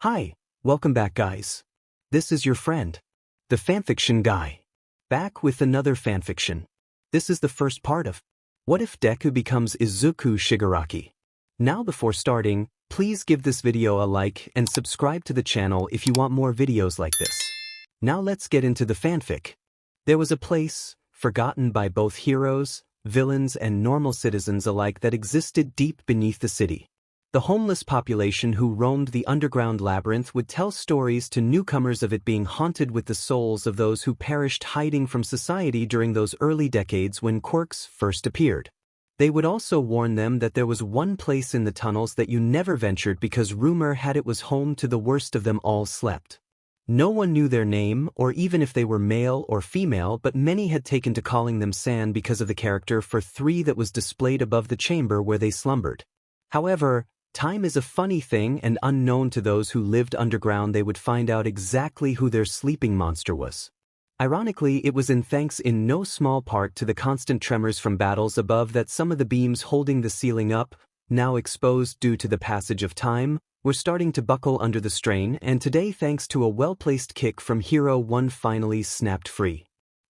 Hi, welcome back guys. This is your friend, the fanfiction guy. Back with another fanfiction. This is the first part of What If Deku Becomes Izuku Shigaraki? Now before starting, please give this video a like and subscribe to the channel if you want more videos like this. Now let's get into the fanfic. There was a place, forgotten by both heroes, villains and normal citizens alike that existed deep beneath the city. The homeless population who roamed the underground labyrinth would tell stories to newcomers of it being haunted with the souls of those who perished hiding from society during those early decades when quirks first appeared. They would also warn them that there was one place in the tunnels that you never ventured because rumor had it was home to the worst of them all slept. No one knew their name or even if they were male or female, but many had taken to calling them San because of the character for 3 that was displayed above the chamber where they slumbered. However, time is a funny thing, and unknown to those who lived underground, they would find out exactly who their sleeping monster was. Ironically, it was in thanks in no small part to the constant tremors from battles above that some of the beams holding the ceiling up, now exposed due to the passage of time, were starting to buckle under the strain, and today, thanks to a well-placed kick from Hero, one finally snapped free.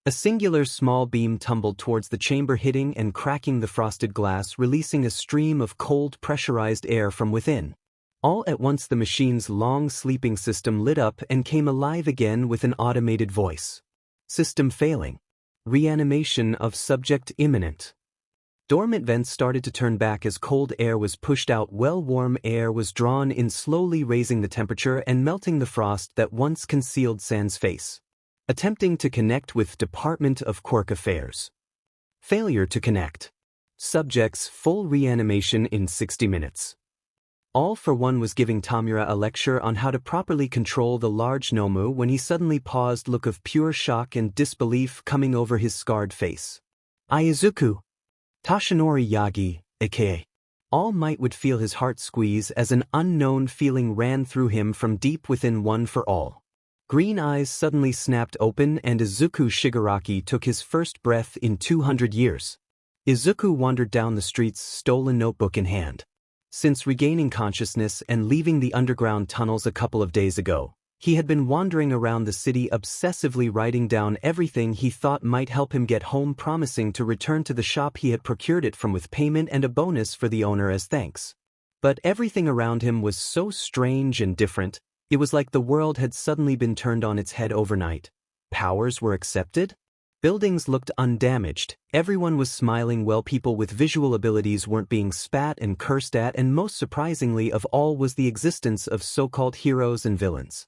A singular small beam tumbled towards the chamber, hitting and cracking the frosted glass, releasing a stream of cold, pressurized air from within. All at once the machine's long sleeping system lit up and came alive again with an automated voice. System failing. Reanimation of subject imminent. Dormant vents started to turn back as cold air was pushed out. Warm air was drawn in, slowly raising the temperature and melting the frost that once concealed San's face. Attempting to connect with Department of Quirk Affairs. Failure to connect. Subject's full reanimation in 60 minutes. All for One was giving Tamura a lecture on how to properly control the large Nomu when he suddenly paused, look of pure shock and disbelief coming over his scarred face. Izuku. Toshinori Yagi, aka. All Might would feel his heart squeeze as an unknown feeling ran through him from deep within. One for All. Green eyes suddenly snapped open and Izuku Shigaraki took his first breath in 200 years. Izuku wandered down the streets, stolen notebook in hand. Since regaining consciousness and leaving the underground tunnels a couple of days ago, he had been wandering around the city, obsessively writing down everything he thought might help him get home, promising to return to the shop he had procured it from with payment and a bonus for the owner as thanks. But everything around him was so strange and different. It was like the world had suddenly been turned on its head overnight. Powers were accepted? Buildings looked undamaged, everyone was smiling well, people with visual abilities weren't being spat and cursed at, and most surprisingly of all was the existence of so-called heroes and villains.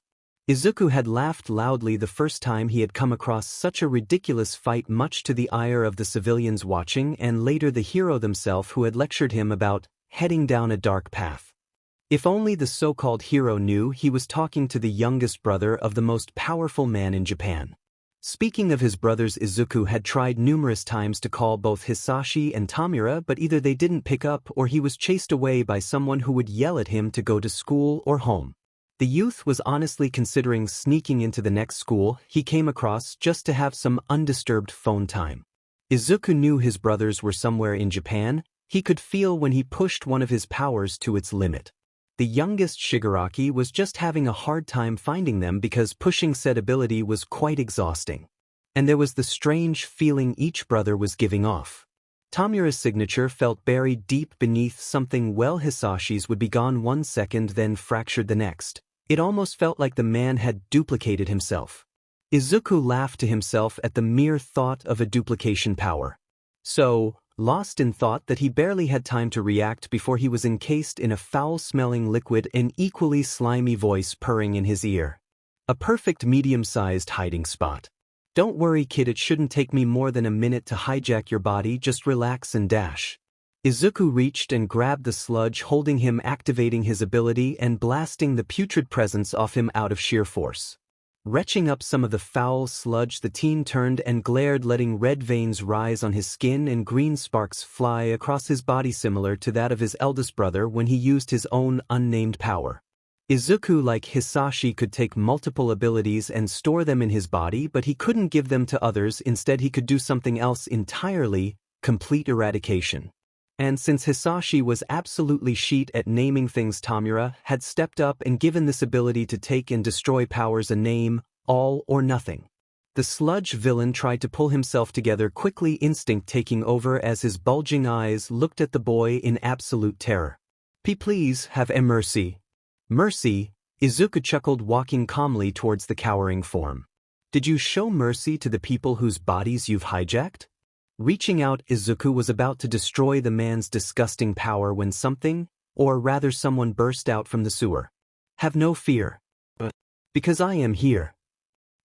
Izuku had laughed loudly the first time he had come across such a ridiculous fight, much to the ire of the civilians watching and later the hero themselves, who had lectured him about heading down a dark path. If only the so-called hero knew he was talking to the youngest brother of the most powerful man in Japan. Speaking of his brothers, Izuku had tried numerous times to call both Hisashi and Tamura, but either they didn't pick up or he was chased away by someone who would yell at him to go to school or home. The youth was honestly considering sneaking into the next school he came across just to have some undisturbed phone time. Izuku knew his brothers were somewhere in Japan. He could feel when he pushed one of his powers to its limit. The youngest Shigaraki was just having a hard time finding them because pushing said ability was quite exhausting. And there was the strange feeling each brother was giving off. Tamura's signature felt buried deep beneath something. Hisashi's would be gone one second, then fractured the next. It almost felt like the man had duplicated himself. Izuku laughed to himself at the mere thought of a duplication power. So, lost in thought that he barely had time to react before he was encased in a foul-smelling liquid, an equally slimy voice purring in his ear. A perfect medium-sized hiding spot. Don't worry kid, it shouldn't take me more than a minute to hijack your body, just relax and dash. Izuku reached and grabbed the sludge holding him, activating his ability and blasting the putrid presence off him out of sheer force. Retching up some of the foul sludge, the teen turned and glared, letting red veins rise on his skin and green sparks fly across his body, similar to that of his eldest brother when he used his own unnamed power. Izuku, like Hisashi, could take multiple abilities and store them in his body, but he couldn't give them to others. Instead, he could do something else entirely: complete eradication. And since Hisashi was absolutely sheet at naming things, Tamura had stepped up and given this ability to take and destroy powers a name, all or nothing. The sludge villain tried to pull himself together quickly, instinct taking over as his bulging eyes looked at the boy in absolute terror. Please have mercy. Mercy, Izuku chuckled, walking calmly towards the cowering form. Did you show mercy to the people whose bodies you've hijacked? Reaching out, Izuku was about to destroy the man's disgusting power when something, or rather someone, burst out from the sewer. Have no fear. Because I am here.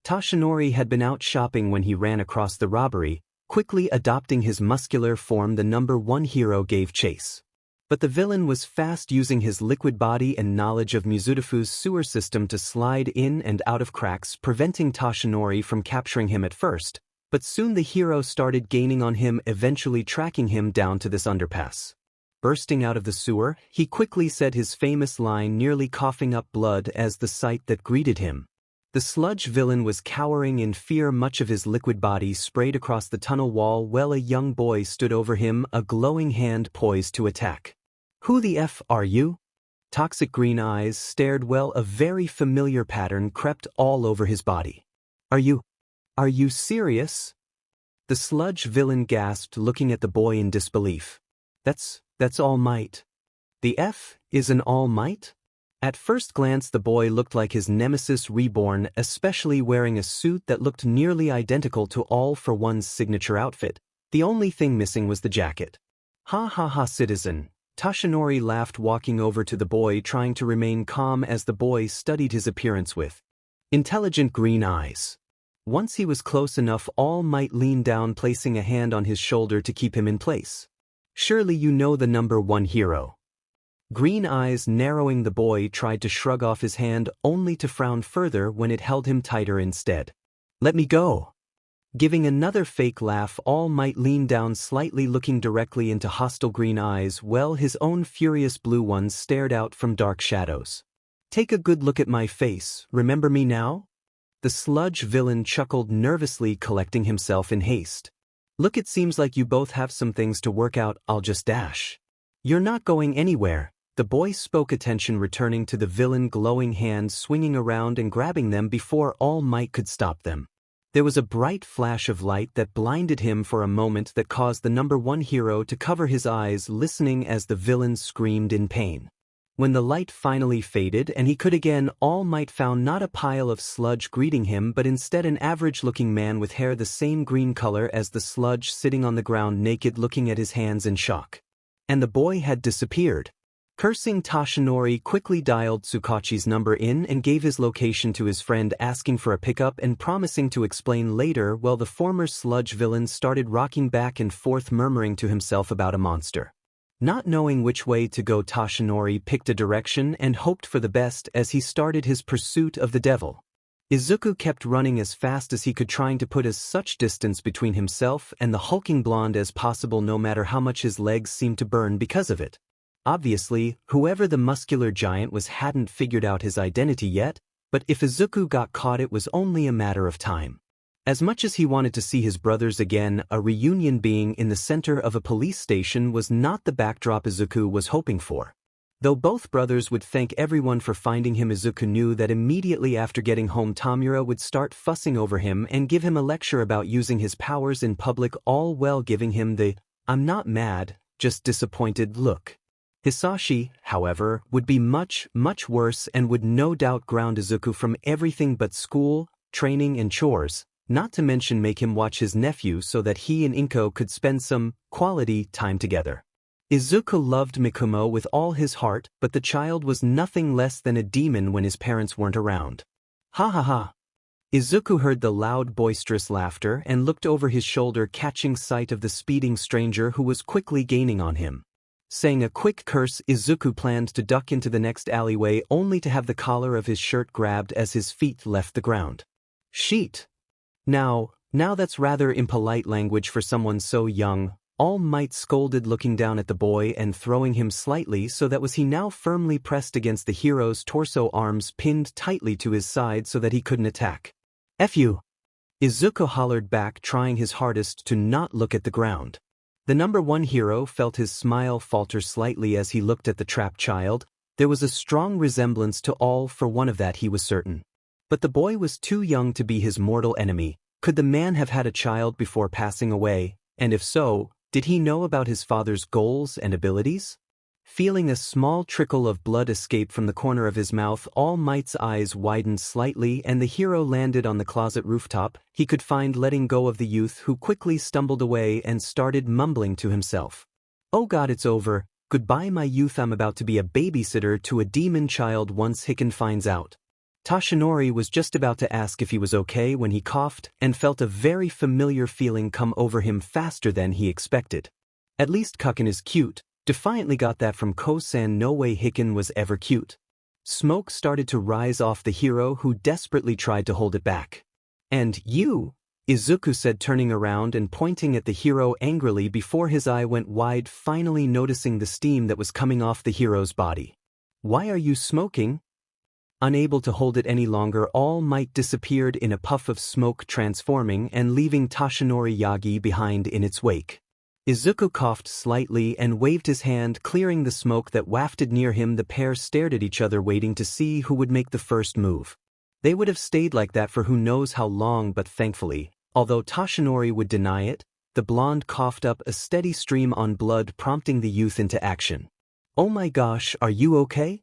Tashinori had been out shopping when he ran across the robbery, quickly adopting his muscular form. The number one hero gave chase. But the villain was fast, using his liquid body and knowledge of Mizutofu's sewer system to slide in and out of cracks, preventing Tashinori from capturing him at first. But soon the hero started gaining on him, eventually tracking him down to this underpass. Bursting out of the sewer, he quickly said his famous line, nearly coughing up blood as the sight that greeted him. The sludge villain was cowering in fear, much of his liquid body sprayed across the tunnel wall, while a young boy stood over him, a glowing hand poised to attack. Who the F are you? Toxic green eyes stared, while a very familiar pattern crept all over his body. Are you serious? The sludge villain gasped, looking at the boy in disbelief. That's All Might. The F is an All Might? At first glance the boy looked like his nemesis reborn, especially wearing a suit that looked nearly identical to All for One's signature outfit. The only thing missing was the jacket. Ha ha ha, citizen. Tashinori laughed, walking over to the boy, trying to remain calm as the boy studied his appearance with intelligent green eyes. Once he was close enough, All Might leaned down, placing a hand on his shoulder to keep him in place. Surely you know the number one hero. Green eyes narrowing, the boy tried to shrug off his hand, only to frown further when it held him tighter instead. Let me go. Giving another fake laugh, All Might leaned down slightly, looking directly into hostile green eyes, while his own furious blue ones stared out from dark shadows. Take a good look at my face, remember me now? The sludge villain chuckled nervously, collecting himself in haste. Look, it seems like you both have some things to work out. I'll just dash. You're not going anywhere. The boy spoke, attention returning to the villain, glowing hands swinging around and grabbing them before All Might could stop them. There was a bright flash of light that blinded him for a moment, that caused the number one hero to cover his eyes, listening as the villain screamed in pain. When the light finally faded and he could again, All Might found not a pile of sludge greeting him, but instead an average-looking man with hair the same green color as the sludge, sitting on the ground naked, looking at his hands in shock. And the boy had disappeared. Cursing, Tashinori quickly dialed Tsukachi's number in and gave his location to his friend, asking for a pickup and promising to explain later, while the former sludge villain started rocking back and forth, murmuring to himself about a monster. Not knowing which way to go, Tashinori picked a direction and hoped for the best as he started his pursuit of the devil. Izuku kept running as fast as he could, trying to put as such distance between himself and the hulking blonde as possible, no matter how much his legs seemed to burn because of it. Obviously, whoever the muscular giant was hadn't figured out his identity yet, but if Izuku got caught, it was only a matter of time. As much as he wanted to see his brothers again, a reunion being in the center of a police station was not the backdrop Izuku was hoping for. Though both brothers would thank everyone for finding him, Izuku knew that immediately after getting home Tamura would start fussing over him and give him a lecture about using his powers in public, all while giving him the "I'm not mad, just disappointed" look. Hisashi, however, would be much, much worse and would no doubt ground Izuku from everything but school, training and chores, not to mention make him watch his nephew so that he and Inko could spend some quality time together. Izuku loved Mikumo with all his heart, but the child was nothing less than a demon when his parents weren't around. Ha ha ha. Izuku heard the loud, boisterous laughter and looked over his shoulder, catching sight of the speeding stranger who was quickly gaining on him. Saying a quick curse, Izuku planned to duck into the next alleyway, only to have the collar of his shirt grabbed as his feet left the ground. Sheet. Now that's rather impolite language for someone so young, All Might scolded, looking down at the boy and throwing him slightly so that he now firmly pressed against the hero's torso, arms pinned tightly to his side so that he couldn't attack. F you! Izuku hollered back, trying his hardest to not look at the ground. The number one hero felt his smile falter slightly as he looked at the trapped child. There was a strong resemblance to all for one of that he was certain. But the boy was too young to be his mortal enemy. Could the man have had a child before passing away, and if so, did he know about his father's goals and abilities? Feeling a small trickle of blood escape from the corner of his mouth, All Might's eyes widened slightly and the hero landed on the closet rooftop. He could find letting go of the youth, who quickly stumbled away and started mumbling to himself. "Oh God, it's over. Goodbye my youth, I'm about to be a babysitter to a demon child once Hicken finds out." Toshinori was just about to ask if he was okay when he coughed and felt a very familiar feeling come over him faster than he expected. "At least Kukken is cute. Defiantly got that from Ko-san. No way Hicken was ever cute." Smoke started to rise off the hero, who desperately tried to hold it back. "And you?" Izuku said, turning around and pointing at the hero angrily before his eye went wide, finally noticing the steam that was coming off the hero's body. "Why are you smoking?" Unable to hold it any longer, All Might disappeared in a puff of smoke, transforming and leaving Toshinori Yagi behind in its wake. Izuku coughed slightly and waved his hand, clearing the smoke that wafted near him. The pair stared at each other, waiting to see who would make the first move. They would have stayed like that for who knows how long, but thankfully, although Toshinori would deny it, the blonde coughed up a steady stream on blood, prompting the youth into action. "Oh my gosh, are you okay?"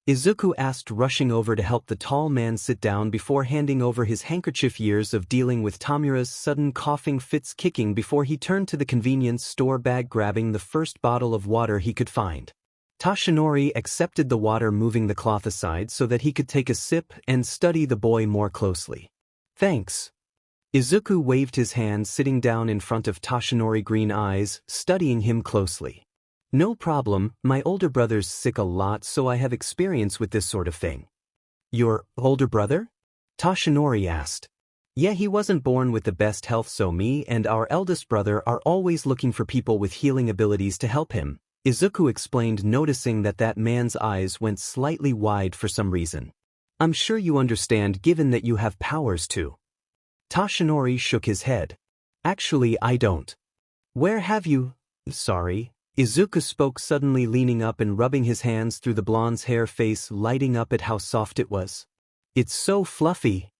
Izuku asked, rushing over to help the tall man sit down before handing over his handkerchief. Years of dealing with Tamura's sudden coughing fits kicking before he turned to the convenience store bag, grabbing the first bottle of water he could find. Toshinori accepted the water, moving the cloth aside so that he could take a sip and study the boy more closely. "Thanks." Izuku waved his hand, sitting down in front of Toshinori, green eyes, studying him closely. "No problem, my older brother's sick a lot, so I have experience with this sort of thing." "Your older brother?" Toshinori asked. "Yeah, he wasn't born with the best health, so me and our eldest brother are always looking for people with healing abilities to help him," Izuku explained, noticing that that man's eyes went slightly wide for some reason. "I'm sure you understand, given that you have powers too." Toshinori shook his head. "Actually, I don't." "Where have you?" "Sorry." Izuku spoke, suddenly leaning up and rubbing his hands through the blonde's hair, face lighting up at how soft it was. "It's so fluffy."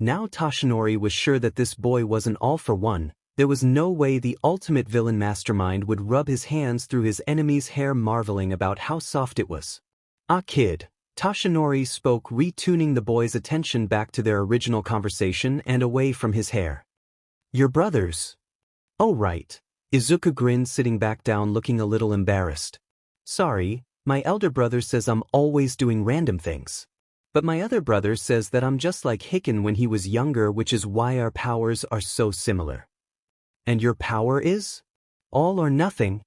Now Toshinori was sure that this boy wasn't all for one. There was no way the ultimate villain mastermind would rub his hands through his enemy's hair, marveling about how soft it was. "Ah, kid," Toshinori spoke, retuning the boy's attention back to their original conversation and away from his hair. "Your brothers?" "Oh right." Izuku grinned, sitting back down, looking a little embarrassed. "Sorry, my elder brother says I'm always doing random things. But my other brother says that I'm just like Hicken when he was younger, which is why our powers are so similar." "And your power is?" "All or nothing."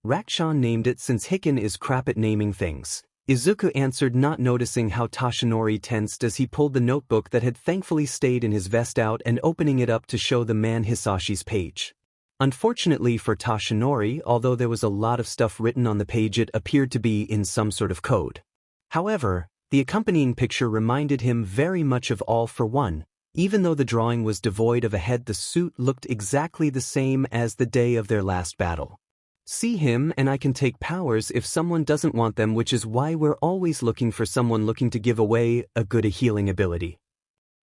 Rakshan named it since Hicken is crap at naming things. Izuku answered, not noticing how Toshinori tensed as he pulled the notebook that had thankfully stayed in his vest out and opening it up to show the man Hisashi's page. Unfortunately for Toshinori, although there was a lot of stuff written on the page, it appeared to be in some sort of code. However, the accompanying picture reminded him very much of All for One. Even though the drawing was devoid of a head, the suit looked exactly the same as the day of their last battle. "See him and I can take powers if someone doesn't want them, which is why we're always looking for someone looking to give away a good healing ability."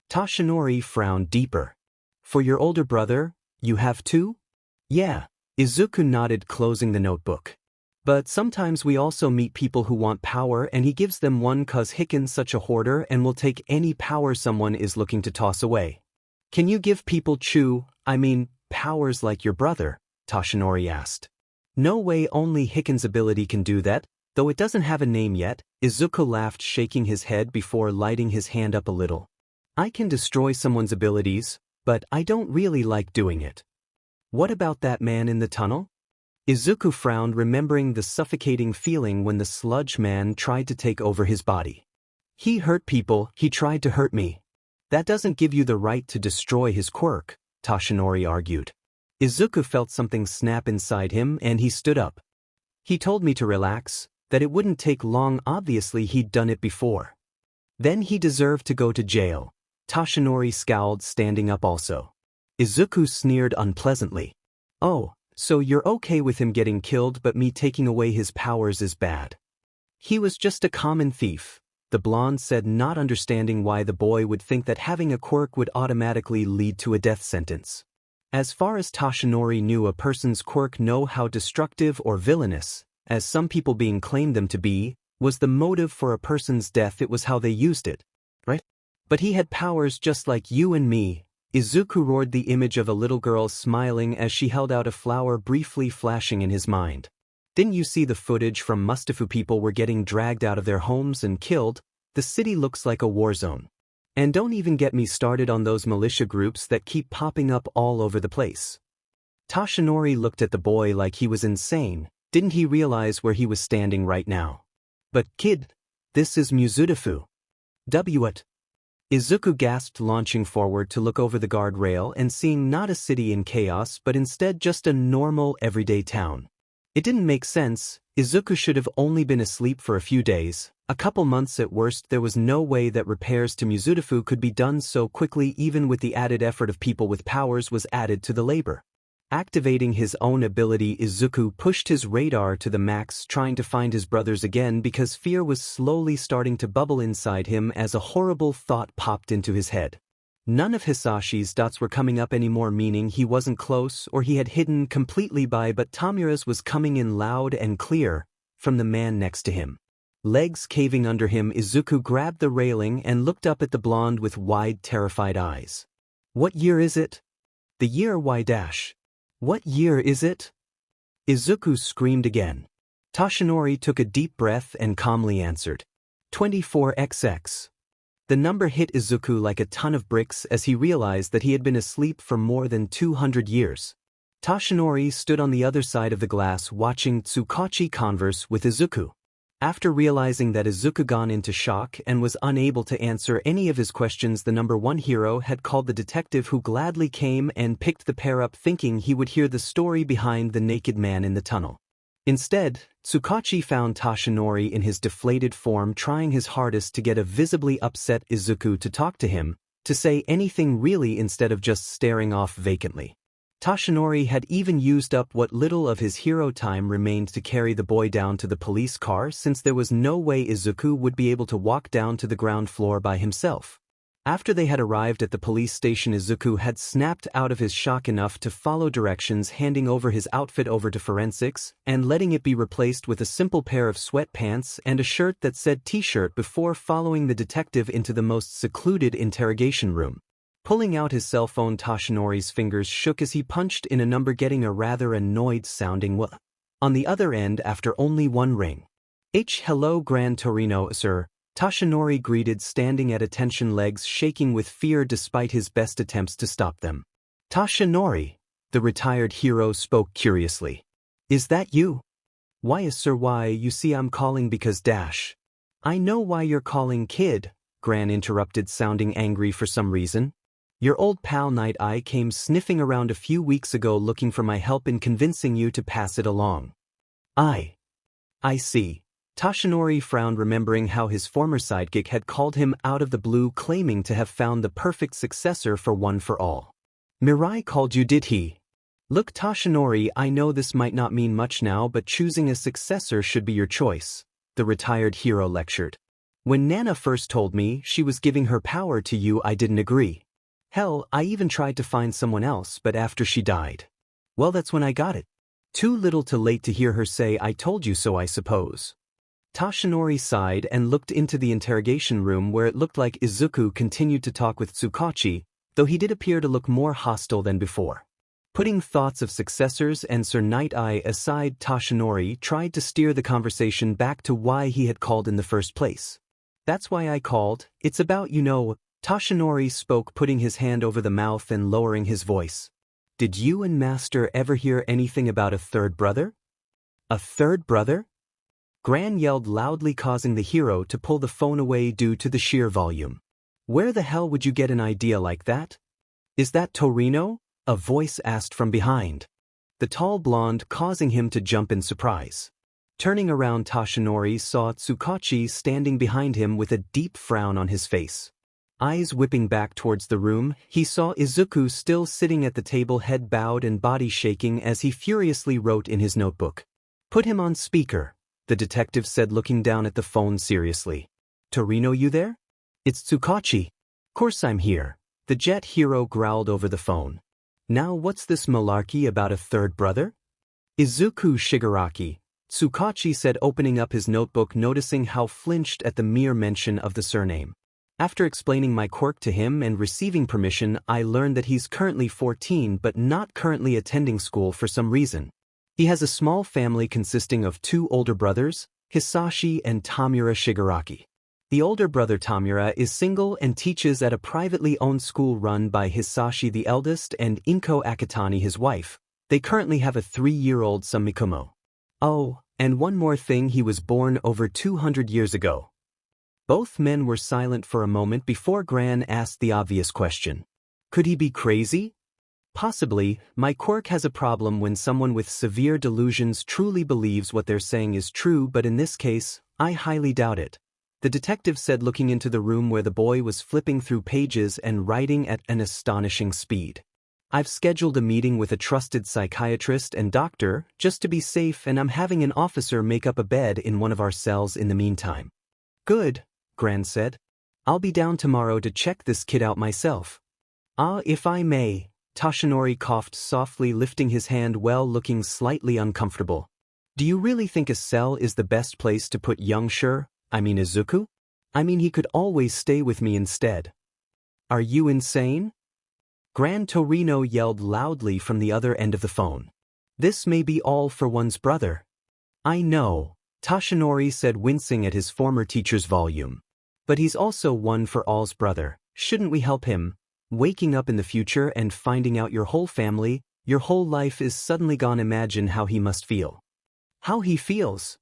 Toshinori frowned deeper. "For your older brother, you have two?" "Yeah." Izuku nodded, closing the notebook. "But sometimes we also meet people who want power and he gives them one cause Hicken's such a hoarder and will take any power someone is looking to toss away." "Can you give people powers like your brother?" Toshinori asked. "No way, only Hicken's ability can do that, though it doesn't have a name yet." Izuku laughed, shaking his head before lighting his hand up a little. "I can destroy someone's abilities, but I don't really like doing it." "What about that man in the tunnel?" Izuku frowned, remembering the suffocating feeling when the sludge man tried to take over his body. "He hurt people, he tried to hurt me." "That doesn't give you the right to destroy his quirk," Toshinori argued. Izuku felt something snap inside him and he stood up. "He told me to relax, that it wouldn't take long, obviously he'd done it before." "Then he deserved to go to jail." Toshinori scowled, standing up also. Izuku sneered unpleasantly. "Oh, So you're okay with him getting killed, but me taking away his powers is bad. He was just a common thief, the blonde said, not understanding why the boy would think that having a quirk would automatically lead to a death sentence. As far as Toshinori knew, a person's quirk, know how destructive or villainous, as some people being claimed them to be, was the motive for a person's death. It was how they used it, right? But he had powers just like you and me. Izuku roared, the image of a little girl smiling as she held out a flower briefly flashing in his mind. Didn't you see the footage from Mustafu? People were getting dragged out of their homes and killed. The city looks like a war zone. And don't even get me started on those militia groups that keep popping up all over the place. Toshinori looked at the boy like he was insane. Didn't he realize where he was standing right now? But kid, this is Muzudafu. What? Izuku gasped, launching forward to look over the guardrail and seeing not a city in chaos but instead just a normal everyday town. It didn't make sense. Izuku should have only been asleep for a few days, a couple months at worst. There was no way that repairs to Muzudafu could be done so quickly. Even with the added effort of people with powers was added to the labor. Activating his own ability, Izuku pushed his radar to the max, trying to find his brothers again because fear was slowly starting to bubble inside him as a horrible thought popped into his head. None of Hisashi's dots were coming up anymore, meaning he wasn't close or he had hidden completely by, but Tamura's was coming in loud and clear from the man next to him. Legs caving under him, Izuku grabbed the railing and looked up at the blonde with wide, terrified eyes. What year is it? The year Y-. What year is it? Izuku screamed again. Toshinori took a deep breath and calmly answered. 24XX. The number hit Izuku like a ton of bricks as he realized that he had been asleep for more than 200 years. Toshinori stood on the other side of the glass watching Tsukachi converse with Izuku. After realizing that Izuku gone into shock and was unable to answer any of his questions, the number one hero had called the detective, who gladly came and picked the pair up, thinking he would hear the story behind the naked man in the tunnel. Instead, Tsukachi found Toshinori in his deflated form, trying his hardest to get a visibly upset Izuku to talk to him, to say anything really, instead of just staring off vacantly. Toshinori had even used up what little of his hero time remained to carry the boy down to the police car, since there was no way Izuku would be able to walk down to the ground floor by himself. After they had arrived at the police station, Izuku had snapped out of his shock enough to follow directions, handing over his outfit over to forensics and letting it be replaced with a simple pair of sweatpants and a shirt that said t-shirt before following the detective into the most secluded interrogation room. Pulling out his cell phone, Toshinori's fingers shook as he punched in a number, getting a rather annoyed-sounding "what" on the other end after only one ring. Hello, Gran Torino, sir," Toshinori greeted, standing at attention, legs shaking with fear despite his best attempts to stop them. "Toshinori," the retired hero spoke curiously. "Is that you?" "Why, sir, why, you see I'm calling because I know why you're calling, kid," Gran interrupted, sounding angry for some reason. "Your old pal Night Eye came sniffing around a few weeks ago looking for my help in convincing you to pass it along." I see." Toshinori frowned, remembering how his former sidekick had called him out of the blue, claiming to have found the perfect successor for One for All. "Mirai called you, did he?" "Look, Toshinori, I know this might not mean much now, but choosing a successor should be your choice," the retired hero lectured. "When Nana first told me she was giving her power to you, I didn't agree. Hell, I even tried to find someone else, but after she died, well, that's when I got it. Too little too late to hear her say I told you so, I suppose." Toshinori sighed and looked into the interrogation room, where it looked like Izuku continued to talk with Tsukachi, though he did appear to look more hostile than before. Putting thoughts of successors and Sir Night Eye aside, Toshinori tried to steer the conversation back to why he had called in the first place. "That's why I called, it's about, Toshinori spoke, putting his hand over the mouth and lowering his voice. "Did you and Master ever hear anything about a third brother?" "A third brother?" Gran yelled loudly, causing the hero to pull the phone away due to the sheer volume. "Where the hell would you get an idea like that?" "Is that Torino?" a voice asked from behind. The tall blonde, causing him to jump in surprise. Turning around, Toshinori saw Tsukachi standing behind him with a deep frown on his face. Eyes whipping back towards the room, he saw Izuku still sitting at the table, head bowed and body shaking as he furiously wrote in his notebook. "Put him on speaker," the detective said, looking down at the phone seriously. "Torino, you there?" "It's Tsukachi." "Course I'm here," the jet hero growled over the phone. "Now what's this malarkey about a third brother?" "Izuku Shigaraki," Tsukachi said, opening up his notebook, noticing how flinched at the mere mention of the surname. "After explaining my quirk to him and receiving permission, I learned that he's currently 14 but not currently attending school for some reason. He has a small family consisting of 2 older brothers, Hisashi and Tamura Shigaraki. The older brother Tamura is single and teaches at a privately owned school run by Hisashi the eldest and Inko Akitani his wife. They currently have a 3-year-old son Mikumo. Oh, and one more thing, he was born over 200 years ago." Both men were silent for a moment before Gran asked the obvious question. "Could he be crazy?" "Possibly. My quirk has a problem when someone with severe delusions truly believes what they're saying is true, but in this case, I highly doubt it," the detective said, looking into the room where the boy was flipping through pages and writing at an astonishing speed. "I've scheduled a meeting with a trusted psychiatrist and doctor just to be safe, and I'm having an officer make up a bed in one of our cells in the meantime." "Good," Gran said. "I'll be down tomorrow to check this kid out myself." "Ah, if I may," Toshinori coughed softly, lifting his hand while looking slightly uncomfortable. "Do you really think a cell is the best place to put young Izuku? I mean, he could always stay with me instead." "Are you insane?" Gran Torino yelled loudly from the other end of the phone. "This may be all for one's brother." "I know," Toshinori said, wincing at his former teacher's volume. "But he's also one for all's brother. Shouldn't we help him? Waking up in the future and finding out your whole family, your whole life is suddenly gone. Imagine how he must feel." "How he feels?"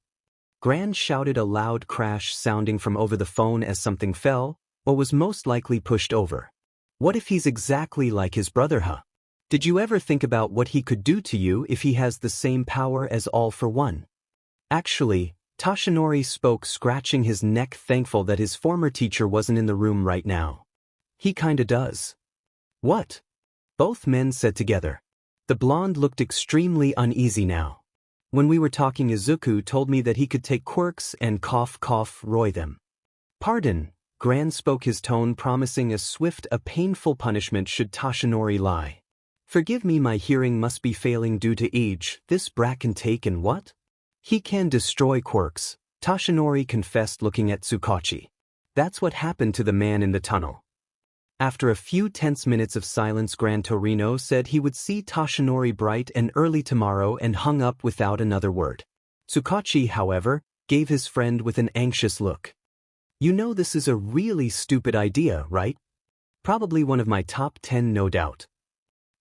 Gran shouted, a loud crash sounding from over the phone as something fell, or was most likely pushed over. "What if he's exactly like his brother, huh? Did you ever think about what he could do to you if he has the same power as All for One?" "Actually," Toshinori spoke, scratching his neck, thankful that his former teacher wasn't in the room right now. "He kinda does." "What?" both men said together. The blonde looked extremely uneasy now. "When we were talking, Izuku told me that he could take quirks and roy them." "Pardon," Gran spoke, his tone promising a swift, a painful punishment should Toshinori lie. "Forgive me, my hearing must be failing due to age. This brat can take and what?" "He can destroy quirks," Toshinori confessed, looking at Tsukachi. "That's what happened to the man in the tunnel." After a few tense minutes of silence, Gran Torino said he would see Toshinori bright and early tomorrow and hung up without another word. Tsukachi, however, gave his friend with an anxious look. "You know this is a really stupid idea, right? Probably one of my top 10, no doubt."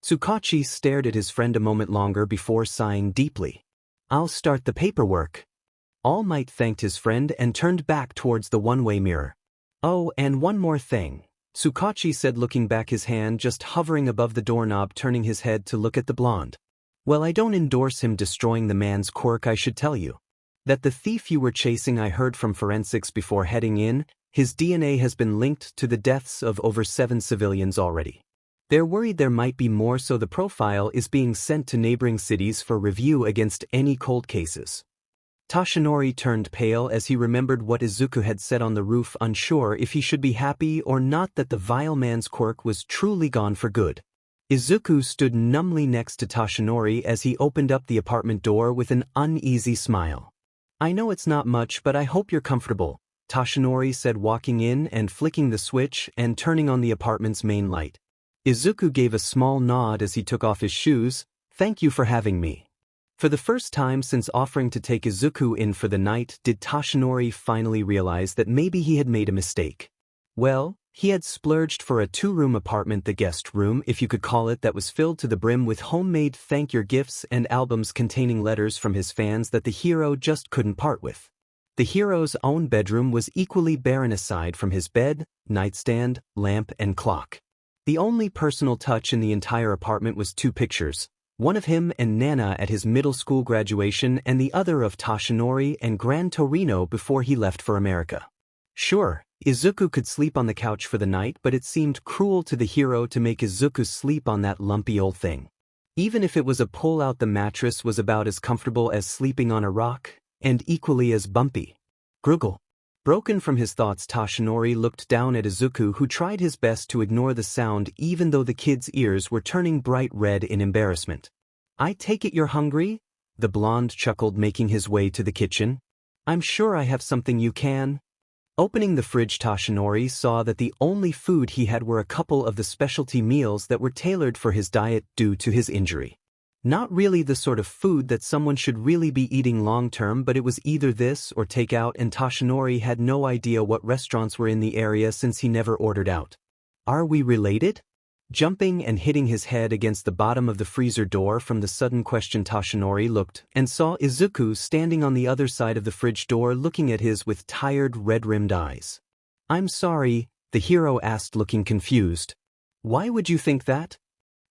Tsukachi stared at his friend a moment longer before sighing deeply. "I'll start the paperwork." All Might thanked his friend and turned back towards the one-way mirror. "Oh, and one more thing," Tsukachi said, looking back, his hand just hovering above the doorknob, turning his head to look at the blonde. "Well, I don't endorse him destroying the man's quirk. I should tell you that the thief you were chasing, I heard from forensics before heading in, his DNA has been linked to the deaths of over 7 civilians already. They're worried there might be more, so the profile is being sent to neighboring cities for review against any cold cases." Toshinori turned pale as he remembered what Izuku had said on the roof, unsure if he should be happy or not that the vile man's quirk was truly gone for good. Izuku stood numbly next to Toshinori as he opened up the apartment door with an uneasy smile. "I know it's not much, but I hope you're comfortable," Toshinori said, walking in and flicking the switch and turning on the apartment's main light. Izuku gave a small nod as he took off his shoes. "Thank you for having me." For the first time since offering to take Izuku in for the night, did Toshinori finally realize that maybe he had made a mistake. Well, he had splurged for a 2-room apartment, the guest room if you could call it, that was filled to the brim with homemade thank-you gifts and albums containing letters from his fans that the hero just couldn't part with. The hero's own bedroom was equally barren aside from his bed, nightstand, lamp, and clock. The only personal touch in the entire apartment was 2 pictures. One of him and Nana at his middle school graduation and the other of Toshinori and Gran Torino before he left for America. Sure, Izuku could sleep on the couch for the night, but it seemed cruel to the hero to make Izuku sleep on that lumpy old thing. Even if it was a pull-out, the mattress was about as comfortable as sleeping on a rock, and equally as bumpy. Gruggle. Broken from his thoughts, Toshinori looked down at Izuku, who tried his best to ignore the sound even though the kid's ears were turning bright red in embarrassment. I take it you're hungry? The blonde chuckled, making his way to the kitchen. I'm sure I have something you can. Opening the fridge, Toshinori saw that the only food he had were a couple of the specialty meals that were tailored for his diet due to his injury. Not really the sort of food that someone should really be eating long-term, but it was either this or takeout, and Toshinori had no idea what restaurants were in the area since he never ordered out. Are we related? Jumping and hitting his head against the bottom of the freezer door from the sudden question, Toshinori looked and saw Izuku standing on the other side of the fridge door, looking at his with tired red-rimmed eyes. I'm sorry, the hero asked, looking confused. Why would you think that?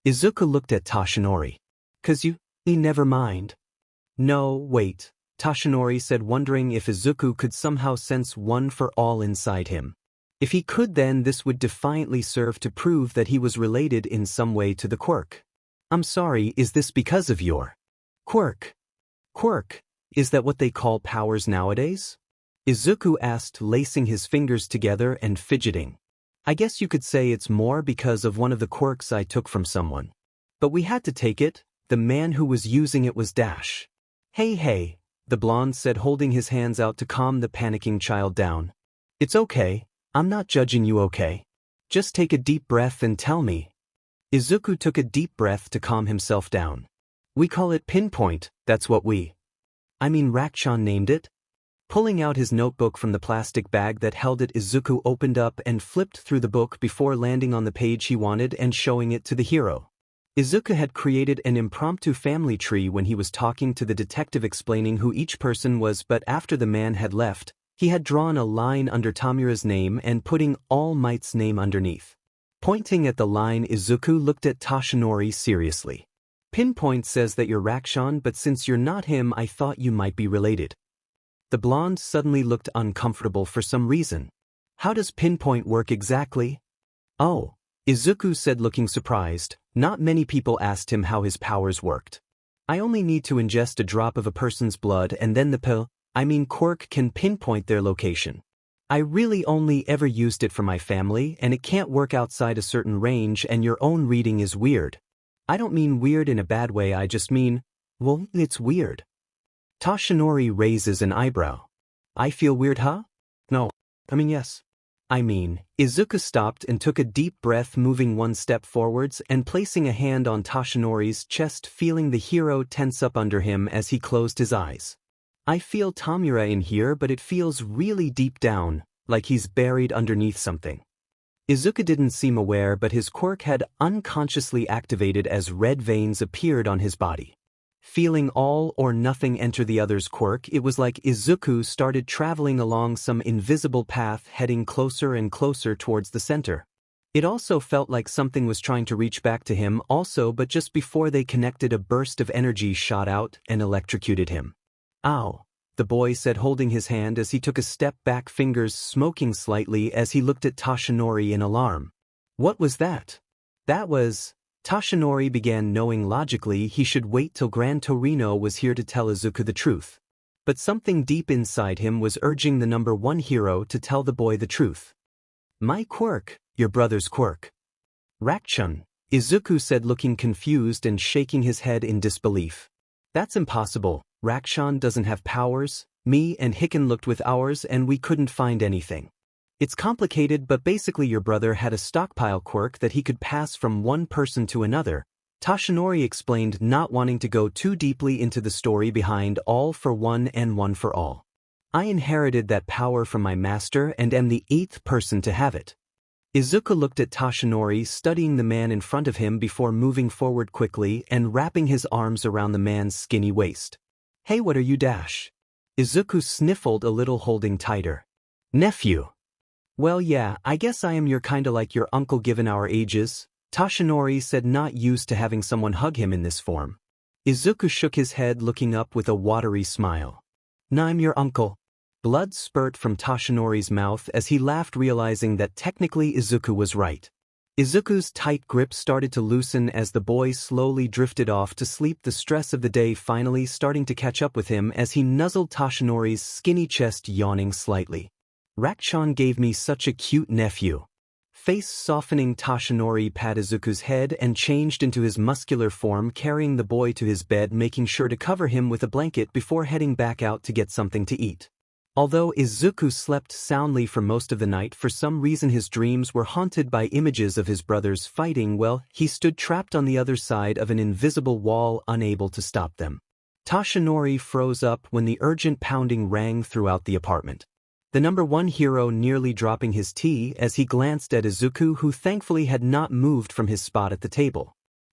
Izuku looked at Toshinori. 'Cause never mind. No, wait, Toshinori said, wondering if Izuku could somehow sense one for all inside him. If he could, then this would defiantly serve to prove that he was related in some way to the quirk. I'm sorry, is this because of your quirk? Quirk? Is that what they call powers nowadays? Izuku asked, lacing his fingers together and fidgeting. I guess you could say it's more because of one of the quirks I took from someone. But we had to take it. The man who was using it was Dash. Hey, the blonde said, holding his hands out to calm the panicking child down. It's okay. I'm not judging you, okay? Just take a deep breath and tell me. Izuku took a deep breath to calm himself down. We call it pinpoint, that's what Rakshan named it. Pulling out his notebook from the plastic bag that held it, Izuku opened up and flipped through the book before landing on the page he wanted and showing it to the hero. Izuku had created an impromptu family tree when he was talking to the detective, explaining who each person was, but after the man had left, he had drawn a line under Tamura's name and putting All Might's name underneath. Pointing at the line, Izuku looked at Toshinori seriously. Pinpoint says that you're Rakshan, but since you're not him, I thought you might be related. The blonde suddenly looked uncomfortable for some reason. How does pinpoint work exactly? Oh, Izuku said, looking surprised. Not many people asked him how his powers worked. I only need to ingest a drop of a person's blood and then the quirk can pinpoint their location. I really only ever used it for my family, and it can't work outside a certain range, and your own reading is weird. I don't mean weird in a bad way, I just mean, well, it's weird. Toshinori raises an eyebrow. I feel weird, huh? No. Yes. Izuku stopped and took a deep breath, moving one step forwards and placing a hand on Toshinori's chest, feeling the hero tense up under him as he closed his eyes. I feel Tamura in here, but it feels really deep down, like he's buried underneath something. Izuku didn't seem aware, but his quirk had unconsciously activated as red veins appeared on his body. Feeling all or nothing enter the other's quirk, it was like Izuku started traveling along some invisible path, heading closer and closer towards the center. It also felt like something was trying to reach back to him also, but just before they connected, a burst of energy shot out and electrocuted him. Ow, the boy said, holding his hand as he took a step back, fingers smoking slightly as he looked at Toshinori in alarm. What was that? That was... Toshinori began, knowing logically he should wait till Gran Torino was here to tell Izuku the truth. But something deep inside him was urging the number one hero to tell the boy the truth. My quirk, your brother's quirk. Rakshan, Izuku said, looking confused and shaking his head in disbelief. That's impossible, Rakshan doesn't have powers. Me and Hicken looked with ours and we couldn't find anything. It's complicated, but basically your brother had a stockpile quirk that he could pass from one person to another, Toshinori explained, not wanting to go too deeply into the story behind All for One and One for All. I inherited that power from my master and am the 8th person to have it. Izuku looked at Toshinori, studying the man in front of him before moving forward quickly and wrapping his arms around the man's skinny waist. Hey, what are you, Dash? Izuku sniffled a little, holding tighter. Nephew. Well, yeah, I guess I am your kinda like your uncle given our ages, Toshinori said, not used to having someone hug him in this form. Izuku shook his head, looking up with a watery smile. Nah, I'm your uncle. Blood spurt from Toshinori's mouth as he laughed, realizing that technically Izuku was right. Izuku's tight grip started to loosen as the boy slowly drifted off to sleep, the stress of the day finally starting to catch up with him as he nuzzled Toshinori's skinny chest, yawning slightly. Rakchan gave me such a cute nephew. Face softening, Toshinori pat Izuku's head and changed into his muscular form, carrying the boy to his bed, making sure to cover him with a blanket before heading back out to get something to eat. Although Izuku slept soundly for most of the night, for some reason his dreams were haunted by images of his brothers fighting. Well, he stood trapped on the other side of an invisible wall, unable to stop them. Toshinori froze up when the urgent pounding rang throughout the apartment. The number one hero nearly dropping his tea as he glanced at Izuku, who thankfully had not moved from his spot at the table.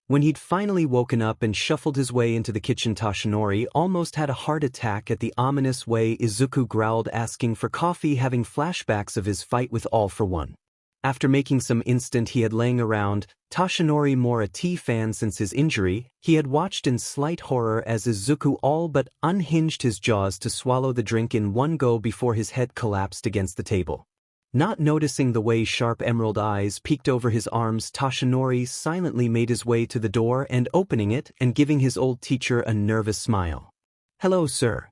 When he'd finally woken up and shuffled his way into the kitchen, Toshinori almost had a heart attack at the ominous way Izuku growled, asking for coffee, having flashbacks of his fight with All for One. After making some instant he had laying around, Toshinori, more a tea fan since his injury, he had watched in slight horror as Izuku all but unhinged his jaws to swallow the drink in one go before his head collapsed against the table. Not noticing the way sharp emerald eyes peeked over his arms, Toshinori silently made his way to the door and opening it and giving his old teacher a nervous smile. "Hello, sir."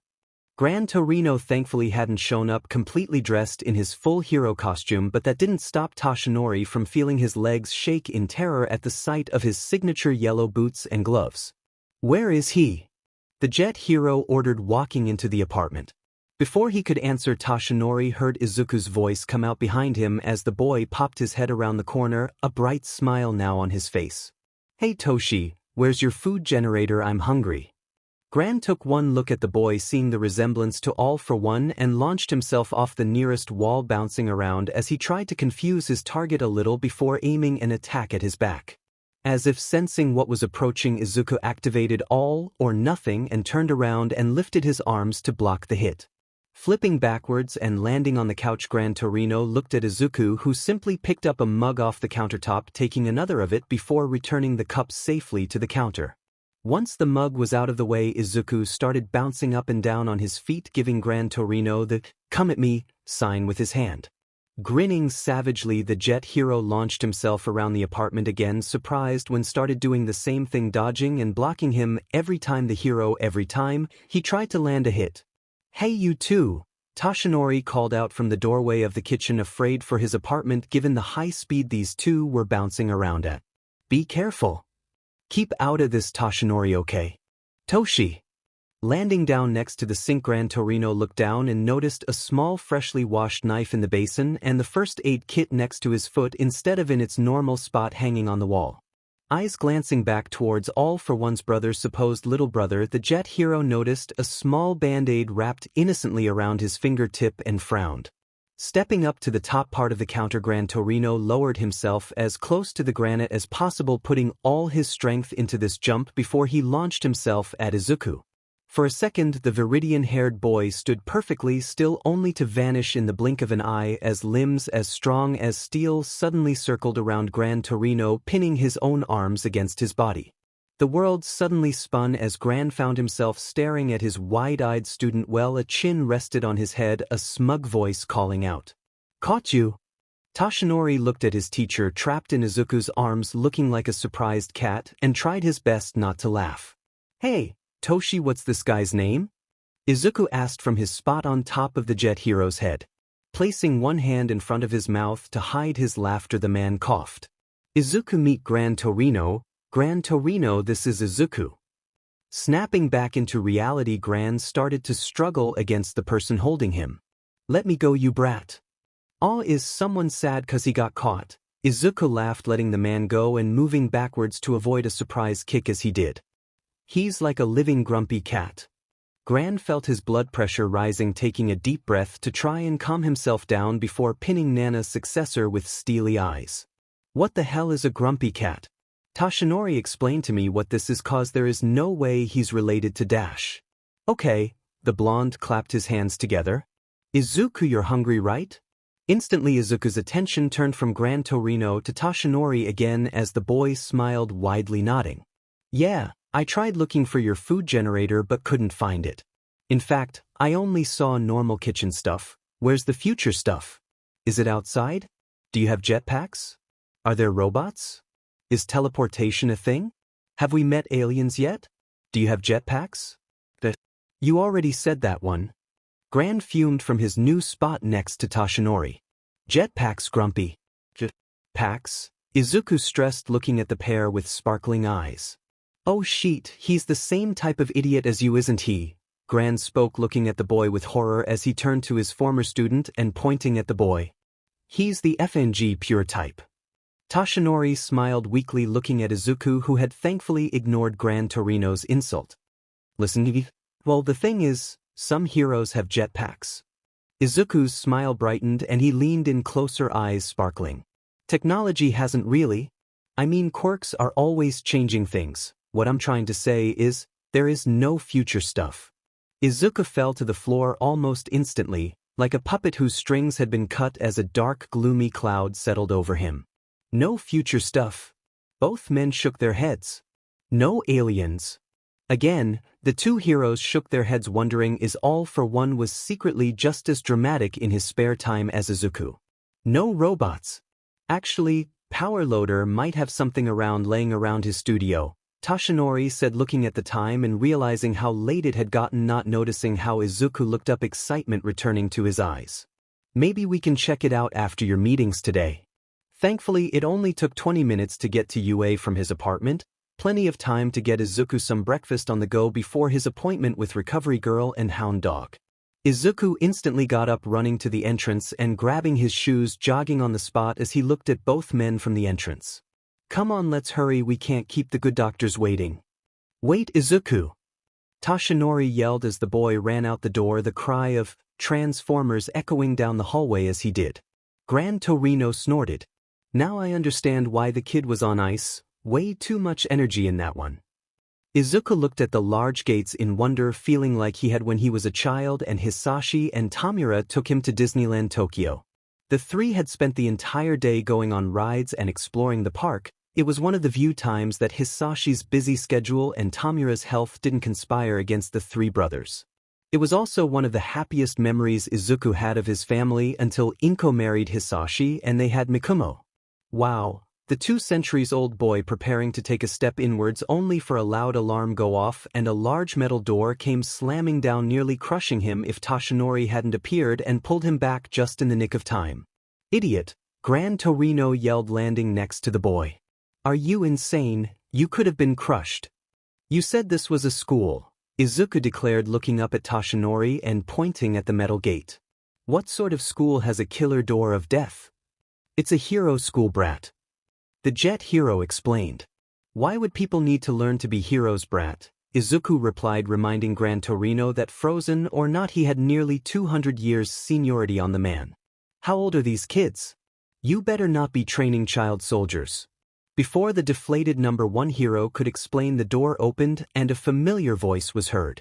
Gran Torino thankfully hadn't shown up, completely dressed in his full hero costume, but that didn't stop Toshinori from feeling his legs shake in terror at the sight of his signature yellow boots and gloves. "Where is he?" the jet hero ordered, walking into the apartment. Before he could answer, Toshinori heard Izuku's voice come out behind him as the boy popped his head around the corner, a bright smile now on his face. "Hey Toshi, where's your food generator? I'm hungry." Gran took one look at the boy, seeing the resemblance to All for One, and launched himself off the nearest wall, bouncing around as he tried to confuse his target a little before aiming an attack at his back. As if sensing what was approaching, Izuku activated All or Nothing and turned around and lifted his arms to block the hit. Flipping backwards and landing on the couch, Gran Torino looked at Izuku, who simply picked up a mug off the countertop, taking another of it before returning the cup safely to the counter. Once the mug was out of the way, Izuku started bouncing up and down on his feet, giving Gran Torino the "come at me" sign with his hand. Grinning savagely, the jet hero launched himself around the apartment again, surprised when started doing the same thing, dodging and blocking him every time he tried to land a hit. "Hey you two," Toshinori called out from the doorway of the kitchen, afraid for his apartment given the high speed these two were bouncing around at. "Be careful. Keep out of this, Toshinori, okay? Toshi." Landing down next to the sink, Gran Torino looked down and noticed a small freshly washed knife in the basin and the first aid kit next to his foot instead of in its normal spot hanging on the wall. Eyes glancing back towards All for One's brother, supposed little brother, the jet hero noticed a small band-aid wrapped innocently around his fingertip and frowned. Stepping up to the top part of the counter, Gran Torino lowered himself as close to the granite as possible, putting all his strength into this jump before he launched himself at Izuku. For a second, the viridian-haired boy stood perfectly still, only to vanish in the blink of an eye as limbs as strong as steel suddenly circled around Gran Torino, pinning his own arms against his body. The world suddenly spun as Gran found himself staring at his wide-eyed student while a chin rested on his head, a smug voice calling out, "Caught you!" Toshinori looked at his teacher trapped in Izuku's arms, looking like a surprised cat, and tried his best not to laugh. "Hey, Toshi, what's this guy's name?" Izuku asked from his spot on top of the jet hero's head. Placing one hand in front of his mouth to hide his laughter, the man coughed. "Izuku, meet Gran Torino. Gran Torino, this is Izuku." Snapping back into reality, Gran started to struggle against the person holding him. "Let me go, you brat." "Aw, is someone sad 'cause he got caught?" Izuku laughed, letting the man go and moving backwards to avoid a surprise kick as he did. "He's like a living grumpy cat." Gran felt his blood pressure rising, taking a deep breath to try and calm himself down before pinning Nana's successor with steely eyes. "What the hell is a grumpy cat?" Toshinori explained to me what this is, 'cause there is no way he's related to Dash. "Okay," the blonde clapped his hands together. "Izuku, you're hungry, right?" Instantly Izuku's attention turned from Gran Torino to Toshinori again as the boy smiled widely, nodding. "Yeah, I tried looking for your food generator but couldn't find it." In fact, I only saw normal kitchen stuff. Where's the future stuff? Is it outside? Do you have jetpacks? Are there robots? Is teleportation a thing? Have we met aliens yet? Do you have jetpacks? You already said that one. Gran fumed from his new spot next to Toshinori. Jetpacks, grumpy. Jetpacks? Izuku stressed, looking at the pair with sparkling eyes. Oh shit, he's the same type of idiot as you, isn't he? Gran spoke, looking at the boy with horror as he turned to his former student and pointing at the boy. He's the FNG pure type. Toshinori smiled weakly, looking at Izuku, who had thankfully ignored Gran Torino's insult. Listen, well, the thing is, some heroes have jetpacks. Izuku's smile brightened and he leaned in closer, eyes sparkling. Technology hasn't really. I mean, quirks are always changing things. What I'm trying to say is, there is no future stuff. Izuku fell to the floor almost instantly, like a puppet whose strings had been cut, as a dark, gloomy cloud settled over him. No future stuff. Both men shook their heads. No aliens. Again, the two heroes shook their heads, wondering if All for One was secretly just as dramatic in his spare time as Izuku. No robots. Actually, Power Loader might have something laying around his studio, Toshinori said, looking at the time and realizing how late it had gotten, not noticing how Izuku looked up, excitement returning to his eyes. Maybe we can check it out after your meetings today. Thankfully, it only took 20 minutes to get to UA from his apartment, plenty of time to get Izuku some breakfast on the go before his appointment with Recovery Girl and Hound Dog. Izuku instantly got up, running to the entrance and grabbing his shoes, jogging on the spot as he looked at both men from the entrance. Come on, let's hurry, we can't keep the good doctors waiting. Wait, Izuku! Toshinori yelled as the boy ran out the door, the cry of Transformers echoing down the hallway as he did. Gran Torino snorted. Now I understand why the kid was on ice. Way too much energy in that one. Izuku looked at the large gates in wonder, feeling like he had when he was a child and Hisashi and Tamura took him to Disneyland Tokyo. The three had spent the entire day going on rides and exploring the park. It was one of the few times that Hisashi's busy schedule and Tamura's health didn't conspire against the three brothers. It was also one of the happiest memories Izuku had of his family until Inko married Hisashi and they had Mikumo. Wow. The 2 centuries-old boy preparing to take a step inwards, only for a loud alarm go off and a large metal door came slamming down, nearly crushing him if Toshinori hadn't appeared and pulled him back just in the nick of time. Idiot! Gran Torino yelled, landing next to the boy. Are you insane? You could have been crushed. You said this was a school, Izuku declared, looking up at Toshinori and pointing at the metal gate. What sort of school has a killer door of death? It's a hero school, brat. The Jet Hero explained. Why would people need to learn to be heroes, brat? Izuku replied, reminding Gran Torino that frozen or not, he had nearly 200 years seniority on the man. How old are these kids? You better not be training child soldiers. Before the deflated number 1 hero could explain, the door opened and a familiar voice was heard.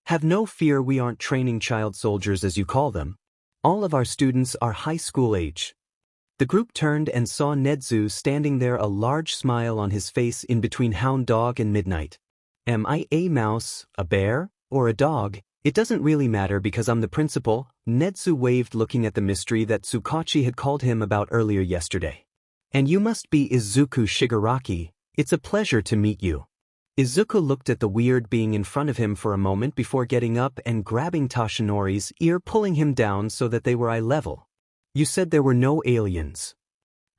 Have no fear, we aren't training child soldiers as you call them. All of our students are high school age. The group turned and saw Nedzu standing there, a large smile on his face in between Hound Dog and Midnight. Am I a mouse, a bear, or a dog? It doesn't really matter because I'm the principal, Nedzu waved, looking at the mystery that Tsukachi had called him about earlier yesterday. And you must be Izuku Shigaraki. It's a pleasure to meet you. Izuku looked at the weird being in front of him for a moment before getting up and grabbing Toshinori's ear, pulling him down so that they were eye level. You said there were no aliens.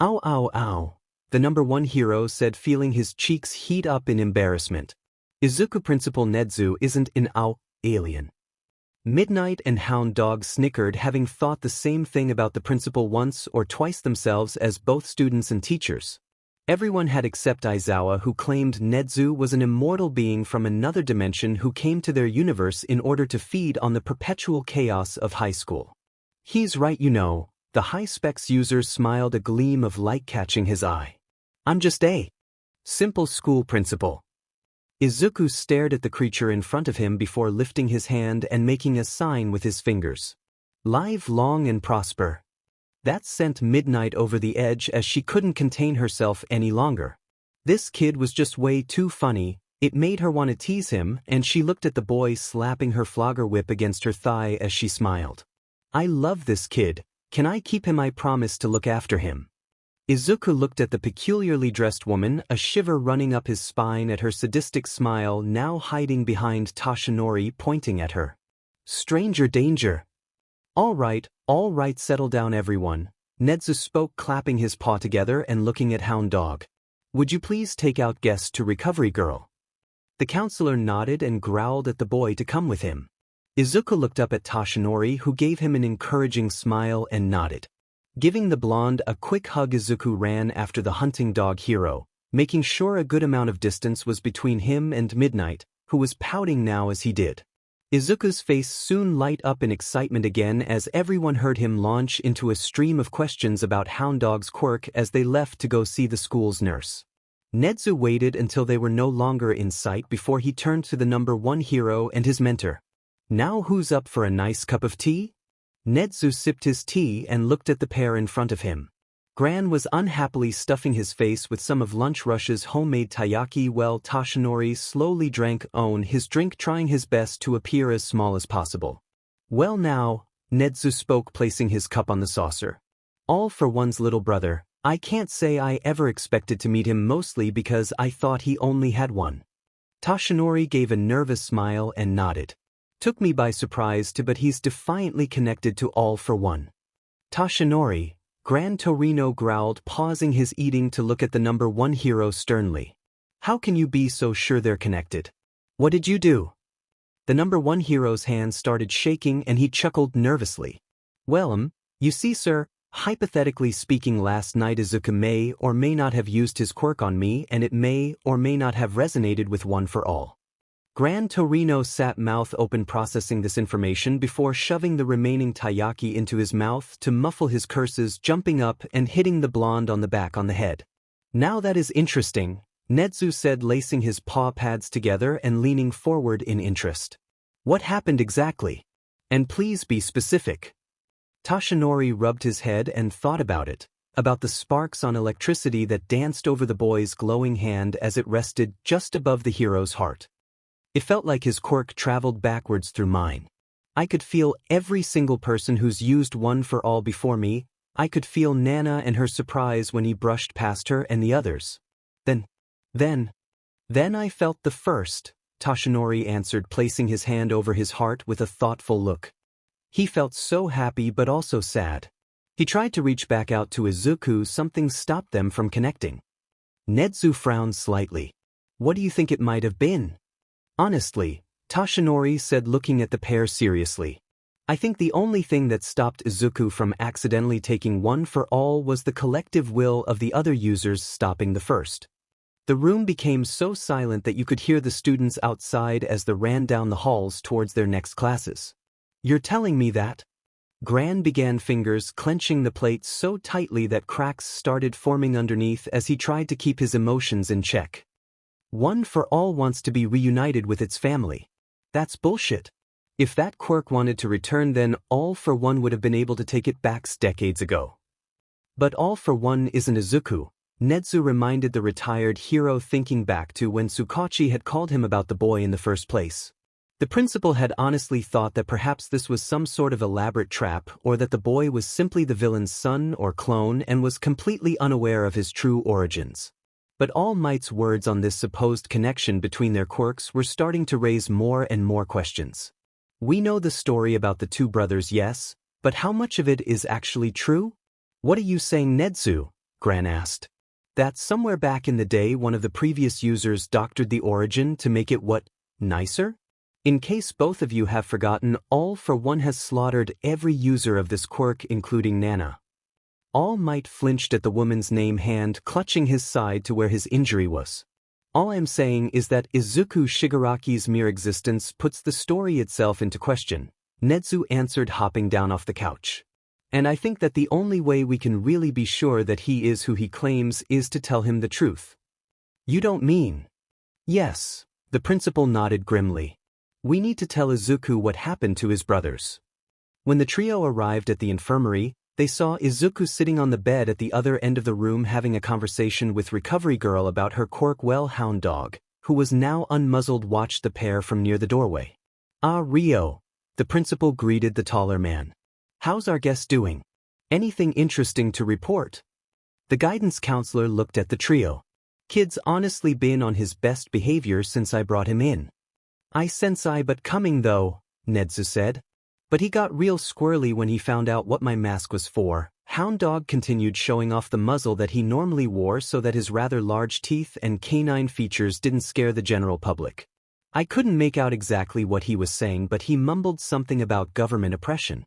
Ow, ow, ow, the number 1 hero said, feeling his cheeks heat up in embarrassment. Izuku, Principal Nedzu isn't an alien. Midnight and Hound Dog snickered, having thought the same thing about the principal once or twice themselves as both students and teachers. Everyone had except Aizawa, who claimed Nedzu was an immortal being from another dimension who came to their universe in order to feed on the perpetual chaos of high school. He's right, you know. The high-specs user smiled, a gleam of light catching his eye. I'm just a simple school principal. Izuku stared at the creature in front of him before lifting his hand and making a sign with his fingers. Live long and prosper. That sent Midnight over the edge as she couldn't contain herself any longer. This kid was just way too funny. It made her want to tease him, and she looked at the boy slapping her flogger whip against her thigh as she smiled. I love this kid. Can I keep him? I promise to look after him. Izuku looked at the peculiarly dressed woman, a shiver running up his spine at her sadistic smile now hiding behind Toshinori pointing at her. Stranger danger. All right, settle down everyone. Nedzu spoke clapping his paw together and looking at Hound Dog. Would you please take out guests to Recovery Girl? The counselor nodded and growled at the boy to come with him. Izuku looked up at Toshinori, who gave him an encouraging smile and nodded. Giving the blonde a quick hug, Izuku ran after the hunting dog hero, making sure a good amount of distance was between him and Midnight, who was pouting now as he did. Izuku's face soon lit up in excitement again as everyone heard him launch into a stream of questions about Hound Dog's quirk as they left to go see the school's nurse. Nedzu waited until they were no longer in sight before he turned to the #1 hero and his mentor. Now who's up for a nice cup of tea? Nedzu sipped his tea and looked at the pair in front of him. Gran was unhappily stuffing his face with some of Lunch Rush's homemade taiyaki while Toshinori slowly drank his drink, trying his best to appear as small as possible. Well now, Nedzu spoke, placing his cup on the saucer. All for one's little brother. I can't say I ever expected to meet him, mostly because I thought he only had one. Toshinori gave a nervous smile and nodded. Took me by surprise too, but he's defiantly connected to All for One. Toshinori, Gran Torino growled, pausing his eating to look at the #1 hero sternly. How can you be so sure they're connected? What did you do? The #1 hero's hands started shaking and he chuckled nervously. Well, you see sir, hypothetically speaking, last night Izuku may or may not have used his quirk on me, and it may or may not have resonated with One for All. Gran Torino sat mouth open processing this information before shoving the remaining taiyaki into his mouth to muffle his curses, jumping up and hitting the blonde on the back on the head. Now that is interesting, Nedzu said, lacing his paw pads together and leaning forward in interest. What happened exactly? And please be specific. Toshinori rubbed his head and thought about it, about the sparks on electricity that danced over the boy's glowing hand as it rested just above the hero's heart. It felt like his quirk traveled backwards through mine. I could feel every single person who's used One for All before me. I could feel Nana and her surprise when he brushed past her and the others. Then I felt the first, Toshinori answered, placing his hand over his heart with a thoughtful look. He felt so happy but also sad. He tried to reach back out to Izuku, something stopped them from connecting. Nedzu frowned slightly. What do you think it might have been? Honestly, Toshinori said, looking at the pair seriously. I think the only thing that stopped Izuku from accidentally taking One for All was the collective will of the other users stopping the first. The room became so silent that you could hear the students outside as they ran down the halls towards their next classes. You're telling me that? Gran began, fingers clenching the plate so tightly that cracks started forming underneath as he tried to keep his emotions in check. One for All wants to be reunited with its family. That's bullshit. If that quirk wanted to return, then All for One would have been able to take it back decades ago. But All for One isn't Izuku, Nedzu reminded the retired hero, thinking back to when Tsukachi had called him about the boy in the first place. The principal had honestly thought that perhaps this was some sort of elaborate trap, or that the boy was simply the villain's son or clone and was completely unaware of his true origins. But All Might's words on this supposed connection between their quirks were starting to raise more and more questions. We know the story about the two brothers, yes, but how much of it is actually true? What are you saying, Nedzu? Gran asked. That somewhere back in the day one of the previous users doctored the origin to make it what? Nicer? In case both of you have forgotten, All for One has slaughtered every user of this quirk, including Nana. All Might flinched at the woman's name, hand clutching his side to where his injury was. All I'm saying is that Izuku Shigaraki's mere existence puts the story itself into question, Nedzu answered, hopping down off the couch. And I think that the only way we can really be sure that he is who he claims is to tell him the truth. You don't mean? Yes, the principal nodded grimly. We need to tell Izuku what happened to his brothers. When the trio arrived at the infirmary, they saw Izuku sitting on the bed at the other end of the room having a conversation with Recovery Girl about her quirk. Well, Hound Dog, who was now unmuzzled, watched the pair from near the doorway. "Ah, Rio," the principal greeted the taller man. "How's our guest doing? Anything interesting to report?" The guidance counselor looked at the trio. "Kid's honestly been on his best behavior since I brought him in." "I sensei but coming though," Nedzu said. "But he got real squirrely when he found out what my mask was for." Hound Dog continued, showing off the muzzle that he normally wore so that his rather large teeth and canine features didn't scare the general public. I couldn't make out exactly what he was saying, but he mumbled something about government oppression.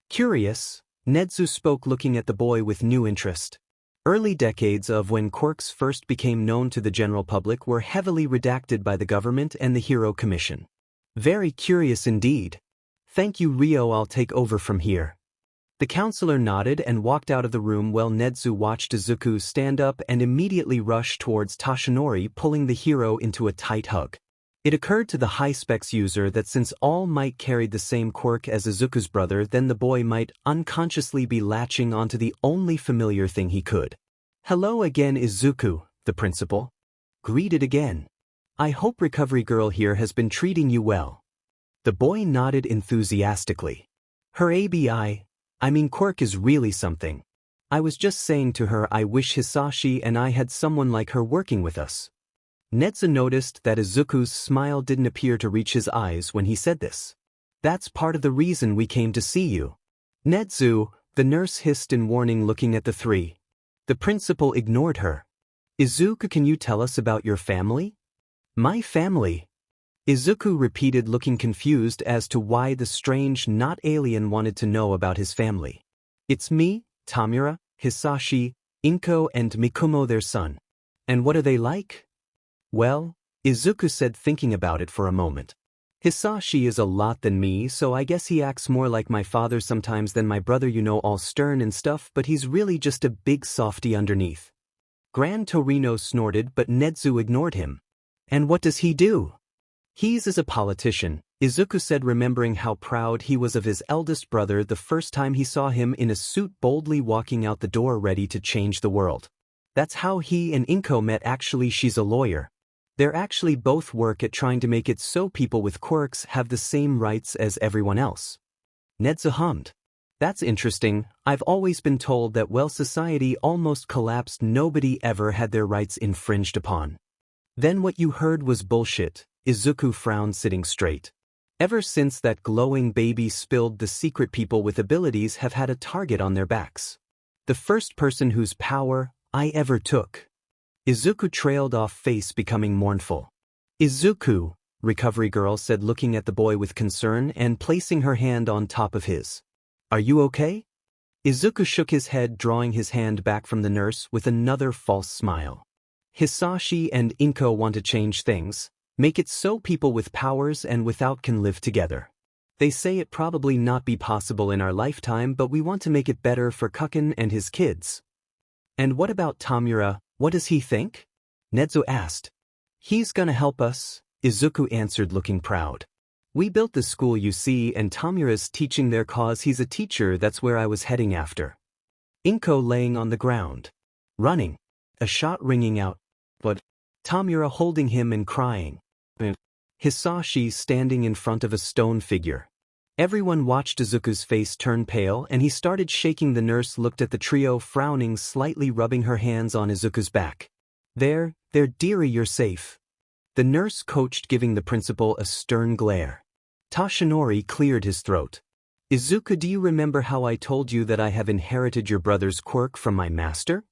Curious, Nedzu spoke, looking at the boy with new interest. Early decades of when quirks first became known to the general public were heavily redacted by the government and the Hero Commission. Very curious indeed. Thank you, Rio, I'll take over from here. The counselor nodded and walked out of the room while Nedzu watched Izuku stand up and immediately rush towards Toshinori, pulling the hero into a tight hug. It occurred to the high-specs user that since All Might carried the same quirk as Izuku's brother, then the boy might unconsciously be latching onto the only familiar thing he could. "Hello again, Izuku," the principal greeted again. "I hope Recovery Girl here has been treating you well." The boy nodded enthusiastically. "Her I mean quirk is really something. I was just saying to her I wish Hisashi and I had someone like her working with us." Nedzu noticed that Izuku's smile didn't appear to reach his eyes when he said this. "That's part of the reason we came to see you." "Nedzu," the nurse hissed in warning, looking at the three. The principal ignored her. "Izuku, can you tell us about your family?" "My family?" Izuku repeated, looking confused as to why the strange not alien wanted to know about his family. "It's me, Tamura, Hisashi, Inko and Mikumo, their son." "And what are they like?" "Well," Izuku said, thinking about it for a moment. "Hisashi is a lot than me, so I guess he acts more like my father sometimes than my brother, you know, all stern and stuff, but he's really just a big softy underneath." Gran Torino snorted, but Nedzu ignored him. "And what does he do?" "He's a politician," Izuku said, remembering how proud he was of his eldest brother the first time he saw him in a suit boldly walking out the door ready to change the world. "That's how he and Inko met. Actually, she's a lawyer. They're actually both work at trying to make it so people with quirks have the same rights as everyone else." Nedzu hummed. "That's interesting. I've always been told that while society almost collapsed, nobody ever had their rights infringed upon." "Then what you heard was bullshit," Izuku frowned, sitting straight. "Ever since that glowing baby spilled, the secret people with abilities have had a target on their backs. The first person whose power I ever took." Izuku trailed off, face becoming mournful. "Izuku," Recovery Girl said, looking at the boy with concern and placing her hand on top of his. "Are you okay?" Izuku shook his head, drawing his hand back from the nurse with another false smile. "Hisashi and Inko want to change things. Make it so people with powers and without can live together. They say it probably not be possible in our lifetime, but we want to make it better for Kukin and his kids." "And what about Tamura? What does he think?" Nedzu asked. "He's gonna help us," Izuku answered, looking proud. "We built the school, you see, and Tamura's teaching their cause. He's a teacher. That's where I was heading after." Inko laying on the ground, running, a shot ringing out, but Tamura holding him and crying. Hisashi standing in front of a stone figure. Everyone watched Izuku's face turn pale, and he started shaking. The nurse looked at the trio, frowning slightly, rubbing her hands on Izuku's back. There, dearie, you're safe." The nurse coached, giving the principal a stern glare. Toshinori cleared his throat. "Izuku, do you remember how I told you that I have inherited your brother's quirk from my master?"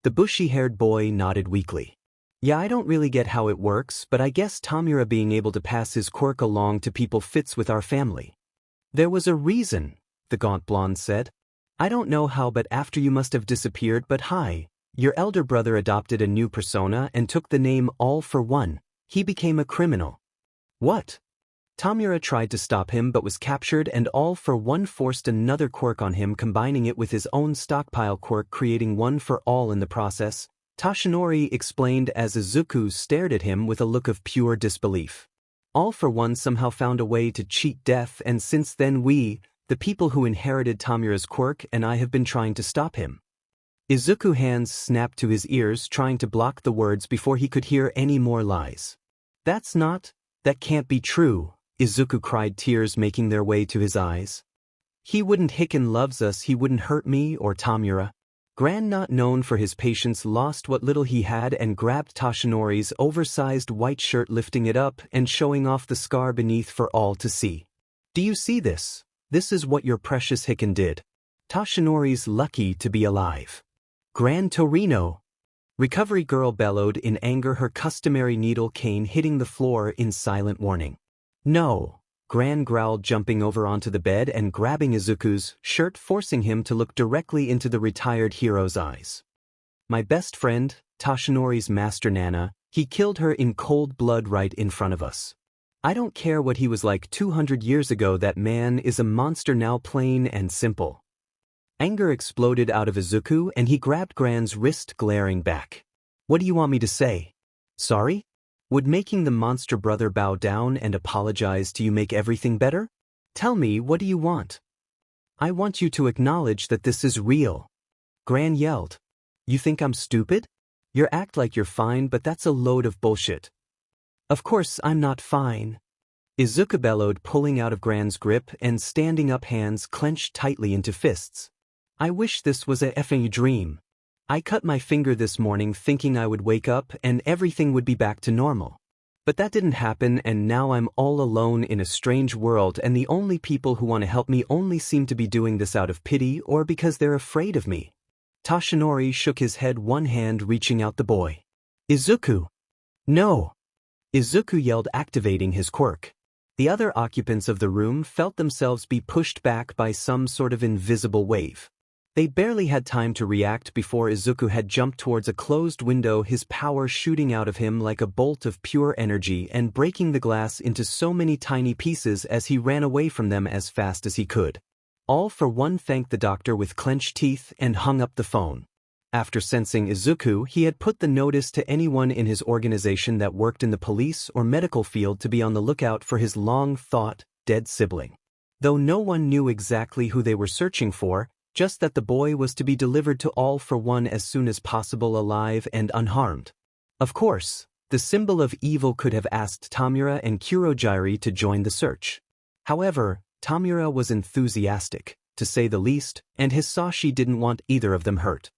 The bushy-haired boy nodded weakly. "Yeah, I don't really get how it works, but I guess Tamura being able to pass his quirk along to people fits with our family." "There was a reason," the gaunt blonde said. "I don't know how, but after you must have disappeared, but hi, your elder brother adopted a new persona and took the name All for One. He became a criminal." "What?" Tamura tried to stop him but was captured, and All for One forced another quirk on him, combining it with his own stockpile quirk, creating One for All in the process, Toshinori explained as Izuku stared at him with a look of pure disbelief. "All for One somehow found a way to cheat death, and since then we, the people who inherited Tamura's quirk, and I have been trying to stop him." Izuku's hands snapped to his ears, trying to block the words before he could hear any more lies. That can't be true, Izuku cried, tears making their way to his eyes. He wouldn't. Hicken loves us, he wouldn't hurt me or Tamura. Gran, not known for his patience, lost what little he had and grabbed Toshinori's oversized white shirt, lifting it up and showing off the scar beneath for all to see. Do you see this? This is what your precious Hicken did. Toshinori's lucky to be alive. Gran Torino. Recovery girl bellowed in anger, her customary needle cane hitting the floor in silent warning. No. Gran growled, jumping over onto the bed and grabbing Izuku's shirt, forcing him to look directly into the retired hero's eyes. My best friend, Toshinori's master Nana, he killed her in cold blood right in front of us. I don't care what he was like 200 years ago, that man is a monster now, plain and simple. Anger exploded out of Izuku and he grabbed Gran's wrist, glaring back. What do you want me to say? Sorry? Would making the monster brother bow down and apologize to you make everything better? Tell me, what do you want? I want you to acknowledge that this is real. Gran yelled. You think I'm stupid? You act like you're fine, but that's a load of bullshit. Of course I'm not fine. Izuku bellowed, pulling out of Gran's grip and standing up, hands clenched tightly into fists. I wish this was a effing dream. I cut my finger this morning thinking I would wake up and everything would be back to normal. But that didn't happen, and now I'm all alone in a strange world, and the only people who want to help me only seem to be doing this out of pity or because they're afraid of me. Toshinori shook his head, one hand reaching out the boy. Izuku! No! Izuku yelled, activating his quirk. The other occupants of the room felt themselves be pushed back by some sort of invisible wave. They barely had time to react before Izuku had jumped towards a closed window, his power shooting out of him like a bolt of pure energy and breaking the glass into so many tiny pieces as he ran away from them as fast as he could. All for one, thanked the doctor with clenched teeth and hung up the phone. After sensing Izuku, he had put the notice to anyone in his organization that worked in the police or medical field to be on the lookout for his long-thought, dead sibling. Though no one knew exactly who they were searching for, just that the boy was to be delivered to All for One as soon as possible, alive and unharmed. Of course, the symbol of evil could have asked Tamura and Kurogyari to join the search. However, Tamura was enthusiastic, to say the least, and Hisashi didn't want either of them hurt.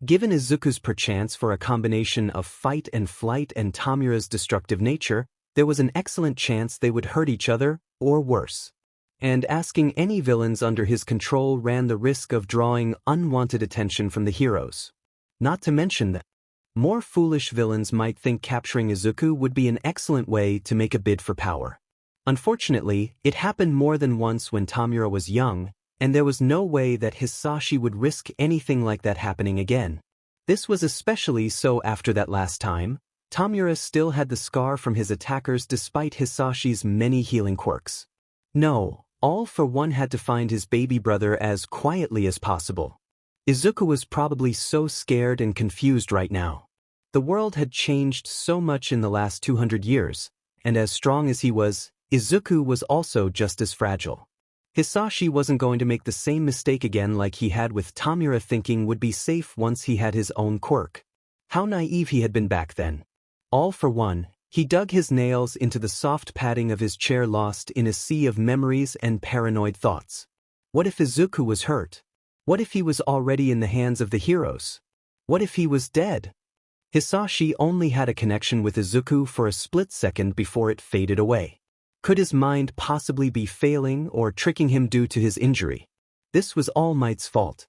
Given Izuku's perchance for a combination of fight and flight and Tamura's destructive nature, there was an excellent chance they would hurt each other, or worse. And asking any villains under his control ran the risk of drawing unwanted attention from the heroes. Not to mention that more foolish villains might think capturing Izuku would be an excellent way to make a bid for power. Unfortunately, it happened more than once when Tamura was young, and there was no way that Hisashi would risk anything like that happening again. This was especially so after that last time. Tamura still had the scar from his attackers despite Hisashi's many healing quirks. No. All for One had to find his baby brother as quietly as possible. Izuku was probably so scared and confused right now. The world had changed so much in the last 200 years, and as strong as he was, Izuku was also just as fragile. Hisashi wasn't going to make the same mistake again like he had with Tamura, thinking would be safe once he had his own quirk. How naive he had been back then. All for One, he dug his nails into the soft padding of his chair, lost in a sea of memories and paranoid thoughts. What if Izuku was hurt? What if he was already in the hands of the heroes? What if he was dead? Hisashi only had a connection with Izuku for a split second before it faded away. Could his mind possibly be failing or tricking him due to his injury? This was All Might's fault.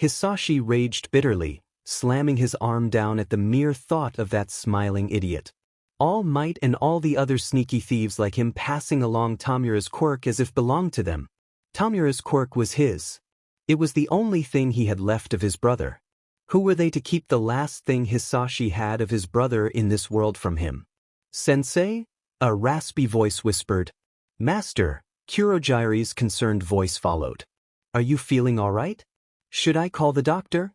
Hisashi raged bitterly, slamming his arm down at the mere thought of that smiling idiot. All Might and all the other sneaky thieves like him passing along Tamura's quirk as if belonged to them. Tamura's quirk was his. It was the only thing he had left of his brother. Who were they to keep the last thing Hisashi had of his brother in this world from him? Sensei? A raspy voice whispered. Master, Kurogyari's concerned voice followed. Are you feeling all right? Should I call the doctor?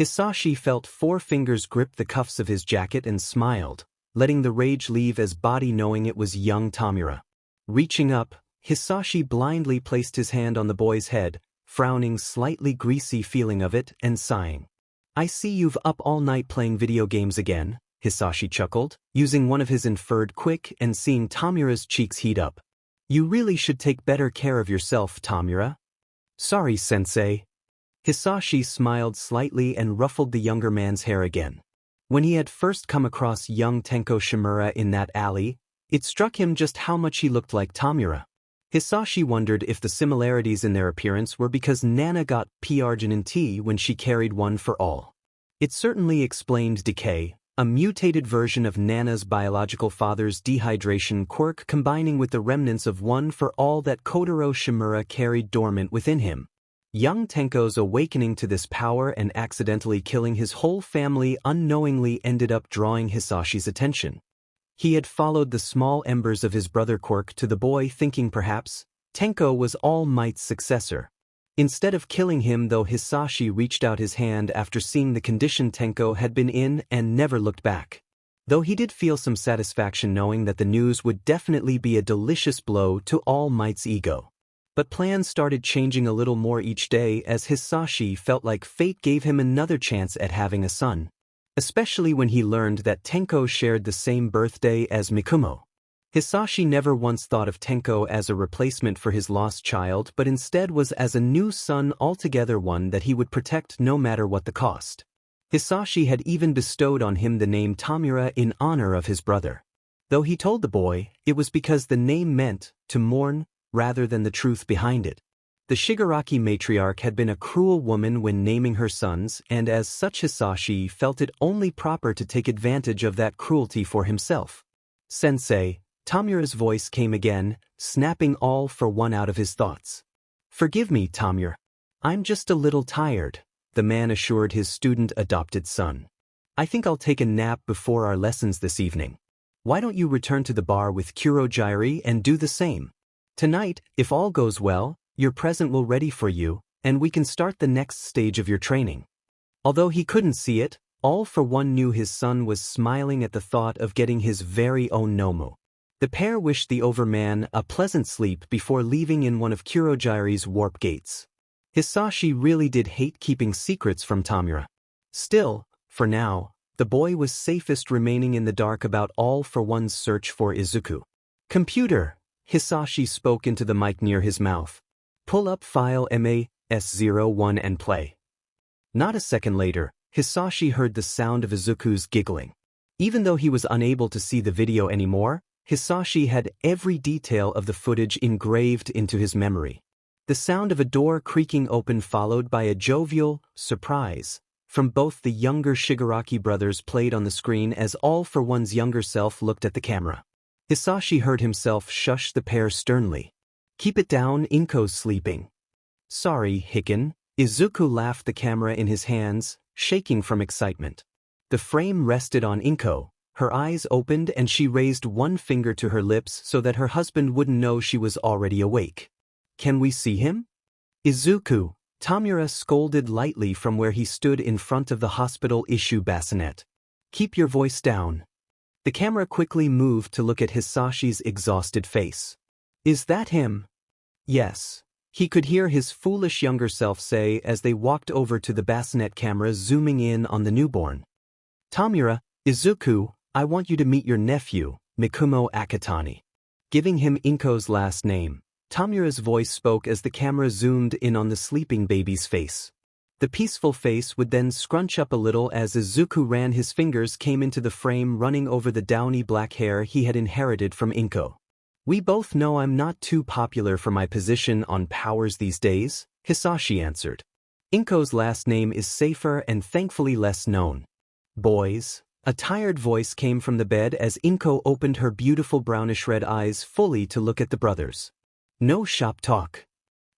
Hisashi felt 4 fingers grip the cuffs of his jacket and smiled, letting the rage leave his body, knowing it was young Tamura. Reaching up, Hisashi blindly placed his hand on the boy's head, frowning, slightly greasy feeling of it, and sighing. I see you've up all night playing video games again, Hisashi chuckled, using one of his inferred quick and seeing Tamura's cheeks heat up. You really should take better care of yourself, Tamura. Sorry, sensei. Hisashi smiled slightly and ruffled the younger man's hair again. When he had first come across young Tenko Shimura in that alley, it struck him just how much he looked like Tamura. Hisashi wondered if the similarities in their appearance were because Nana got P-arginine tea when she carried one for all. It certainly explained decay, a mutated version of Nana's biological father's dehydration quirk combining with the remnants of one for all that Kotaro Shimura carried dormant within him. Young Tenko's awakening to this power and accidentally killing his whole family unknowingly ended up drawing Hisashi's attention. He had followed the small embers of his brother quirk to the boy thinking perhaps Tenko was All Might's successor. Instead of killing him though, Hisashi reached out his hand after seeing the condition Tenko had been in and never looked back. Though he did feel some satisfaction knowing that the news would definitely be a delicious blow to All Might's ego. But plans started changing a little more each day as Hisashi felt like fate gave him another chance at having a son. Especially when he learned that Tenko shared the same birthday as Mikumo. Hisashi never once thought of Tenko as a replacement for his lost child but instead was as a new son altogether, one that he would protect no matter what the cost. Hisashi had even bestowed on him the name Tamura in honor of his brother. Though he told the boy it was because the name meant to mourn, rather than the truth behind it. The Shigaraki matriarch had been a cruel woman when naming her sons, and as such Hisashi felt it only proper to take advantage of that cruelty for himself. Sensei, Tamura's voice came again, snapping all for one out of his thoughts. Forgive me, Tamura. I'm just a little tired, the man assured his student-adopted son. I think I'll take a nap before our lessons this evening. Why don't you return to the bar with Kurogyari and do the same? Tonight, if all goes well, your present will ready for you, and we can start the next stage of your training. Although he couldn't see it, All for One knew his son was smiling at the thought of getting his very own Nomu. The pair wished the overman a pleasant sleep before leaving in one of Kurogyari's warp gates. Hisashi really did hate keeping secrets from Tamura. Still, for now, the boy was safest remaining in the dark about All for One's search for Izuku. Computer, Hisashi spoke into the mic near his mouth. Pull up file MAS01 and play. Not a second later, Hisashi heard the sound of Izuku's giggling. Even though he was unable to see the video anymore, Hisashi had every detail of the footage engraved into his memory. The sound of a door creaking open followed by a jovial surprise from both the younger Shigaraki brothers played on the screen as All for One's younger self looked at the camera. Hisashi heard himself shush the pair sternly. Keep it down, Inko's sleeping. Sorry, Hicken. Izuku laughed, the camera in his hands, shaking from excitement. The frame rested on Inko, her eyes opened and she raised one finger to her lips so that her husband wouldn't know she was already awake. Can we see him? Izuku, Tamura scolded lightly from where he stood in front of the hospital issue bassinet. Keep your voice down. The camera quickly moved to look at Hisashi's exhausted face. Is that him? Yes. He could hear his foolish younger self say as they walked over to the bassinet camera zooming in on the newborn. Tamura, Izuku, I want you to meet your nephew, Mikumo Akitani. Giving him Inko's last name, Tamura's voice spoke as the camera zoomed in on the sleeping baby's face. The peaceful face would then scrunch up a little as Izuku ran his fingers came into the frame running over the downy black hair he had inherited from Inko. We both know I'm not too popular for my position on powers these days, Hisashi answered. Inko's last name is safer and thankfully less known. Boys, a tired voice came from the bed as Inko opened her beautiful brownish-red eyes fully to look at the brothers. No shop talk.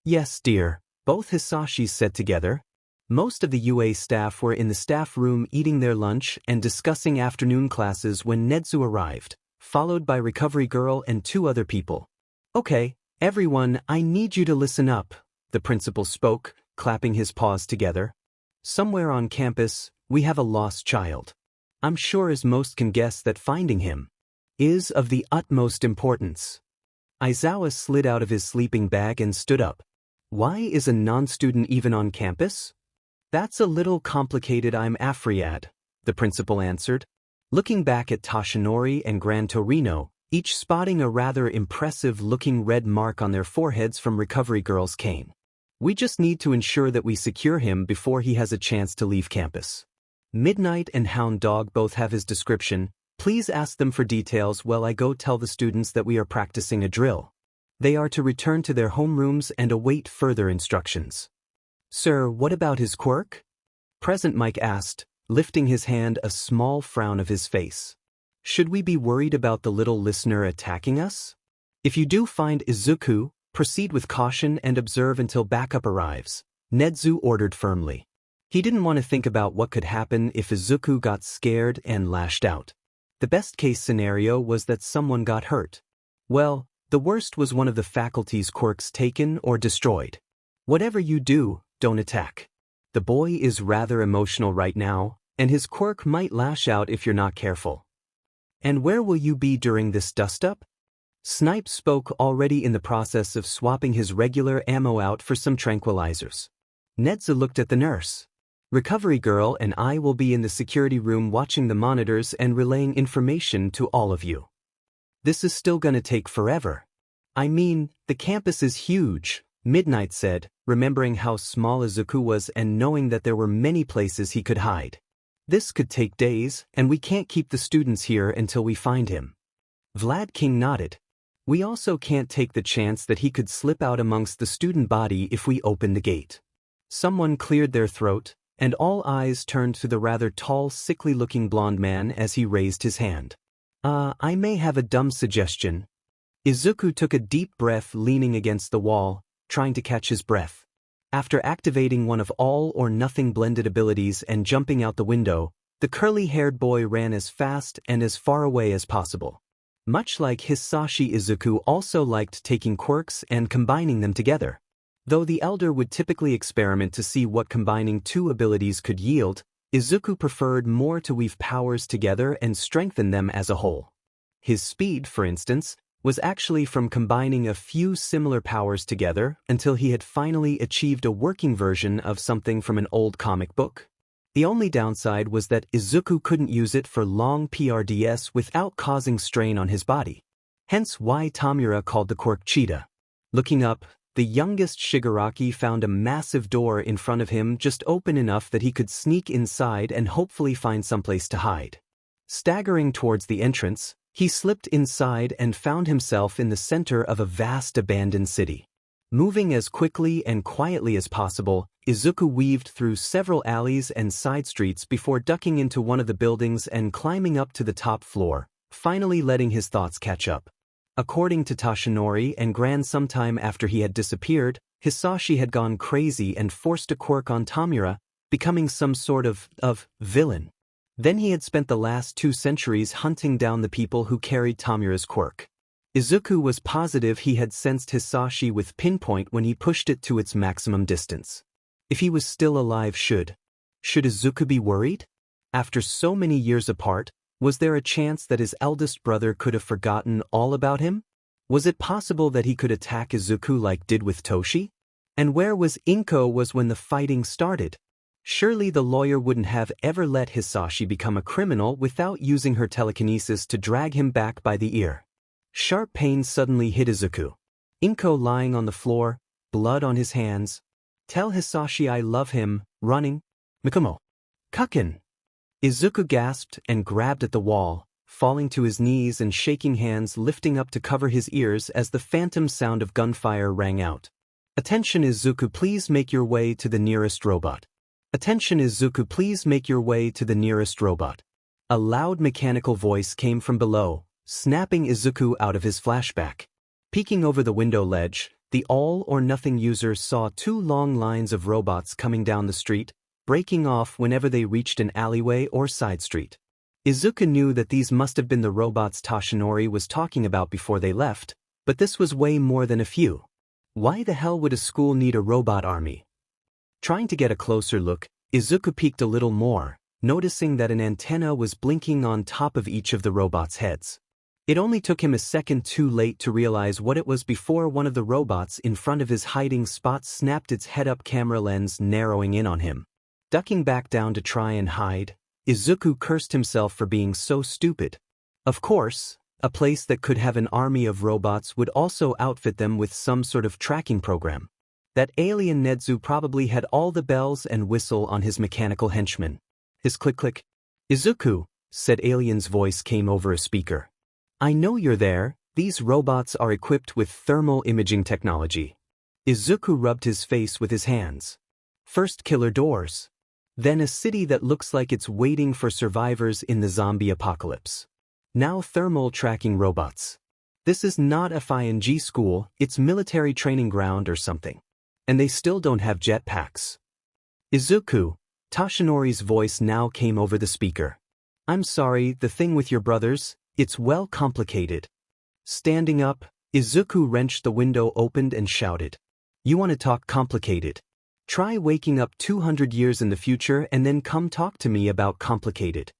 Yes, dear, both Hisashis said together. Most of the UA staff were in the staff room eating their lunch and discussing afternoon classes when Netsu arrived, followed by Recovery Girl and two other people. Okay, everyone, I need you to listen up, the principal spoke, clapping his paws together. Somewhere on campus, we have a lost child. I'm sure as most can guess that finding him is of the utmost importance. Aizawa slid out of his sleeping bag and stood up. Why is a non-student even on campus? That's a little complicated, I'm Afriad, the principal answered. looking back at Toshinori and Gran Torino, each spotting a rather impressive-looking red mark on their foreheads from Recovery Girl's cane. We just need to ensure that we secure him before he has a chance to leave campus. Midnight and Hound Dog both have his description. Please ask them for details while I go tell the students that we are practicing a drill. They are to return to their homerooms and await further instructions. Sir, what about his quirk? Present Mike asked, lifting his hand, a small frown of his face. Should we be worried about the little listener attacking us? If you do find Izuku, proceed with caution and observe until backup arrives, Nedzu ordered firmly. He didn't want to think about what could happen if Izuku got scared and lashed out. The best-case scenario was that someone got hurt. Well, the worst was one of the faculty's quirks taken or destroyed. Whatever you do, don't attack. The boy is rather emotional right now, and his quirk might lash out if you're not careful. And where will you be during this dust-up? Snipe spoke, already in the process of swapping his regular ammo out for some tranquilizers. Nedza looked at the nurse. Recovery Girl and I will be in the security room watching the monitors and relaying information to all of you. This is still gonna take forever. I mean, the campus is huge, Midnight said, remembering how small Izuku was and knowing that there were many places he could hide. This could take days, and we can't keep the students here until we find him. Vlad King nodded. We also can't take the chance that he could slip out amongst the student body if we open the gate. Someone cleared their throat, and all eyes turned to the rather tall, sickly-looking blonde man as he raised his hand. I may have a dumb suggestion. Izuku took a deep breath, leaning against the wall, trying to catch his breath. After activating one of all-or-nothing blended abilities and jumping out the window, the curly-haired boy ran as fast and as far away as possible. Much like Hisashi, Izuku also liked taking quirks and combining them together. Though the elder would typically experiment to see what combining two abilities could yield, Izuku preferred more to weave powers together and strengthen them as a whole. His speed, for instance, was actually from combining a few similar powers together until he had finally achieved a working version of something from an old comic book. The only downside was that Izuku couldn't use it for long PRDS without causing strain on his body. Hence why Tamura called the quirk Cheetah. Looking up, the youngest Shigaraki found a massive door in front of him just open enough that he could sneak inside and hopefully find someplace to hide. Staggering towards the entrance, he slipped inside and found himself in the center of a vast abandoned city. Moving as quickly and quietly as possible, Izuku weaved through several alleys and side streets before ducking into one of the buildings and climbing up to the top floor, finally letting his thoughts catch up. According to Toshinori and Gran, sometime after he had disappeared, Hisashi had gone crazy and forced a quirk on Tamura, becoming some sort of villain. Then he had spent the last 2 centuries hunting down the people who carried Tamura's quirk. Izuku was positive he had sensed Hisashi with pinpoint when he pushed it to its maximum distance. If he was still alive, should Izuku be worried? After so many years apart, was there a chance that his eldest brother could have forgotten all about him? Was it possible that he could attack Izuku like did with Toshi? And where was Inko when the fighting started? Surely the lawyer wouldn't have ever let Hisashi become a criminal without using her telekinesis to drag him back by the ear. Sharp pain suddenly hit Izuku. Inko lying on the floor, blood on his hands. Tell Hisashi I love him, running. Mikumo. Kukin. Izuku gasped and grabbed at the wall, falling to his knees and shaking hands, lifting up to cover his ears as the phantom sound of gunfire rang out. Attention Izuku, please make your way to the nearest robot. Attention Izuku, please make your way to the nearest robot. A loud mechanical voice came from below, snapping Izuku out of his flashback. Peeking over the window ledge, the all-or-nothing user saw 2 long lines of robots coming down the street, breaking off whenever they reached an alleyway or side street. Izuku knew that these must have been the robots Toshinori was talking about before they left, but this was way more than a few. Why the hell would a school need a robot army? Trying to get a closer look, Izuku peeked a little more, noticing that an antenna was blinking on top of each of the robots' heads. It only took him a second too late to realize what it was before one of the robots in front of his hiding spot snapped its head-up camera lens, narrowing in on him. Ducking back down to try and hide, Izuku cursed himself for being so stupid. Of course, a place that could have an army of robots would also outfit them with some sort of tracking program. That alien Nedzu probably had all the bells and whistle on his mechanical henchmen. His click-click. Izuku, said Alien's voice came over a speaker. I know you're there, these robots are equipped with thermal imaging technology. Izuku rubbed his face with his hands. First killer doors. Then a city that looks like it's waiting for survivors in the zombie apocalypse. Now thermal tracking robots. This is not a FING school, it's military training ground or something. And they still don't have jetpacks. Izuku, Toshinori's voice now came over the speaker. I'm sorry, the thing with your brothers, it's well complicated. Standing up, Izuku wrenched the window open and shouted. You want to talk complicated? Try waking up 200 years in the future and then come talk to me about complicated.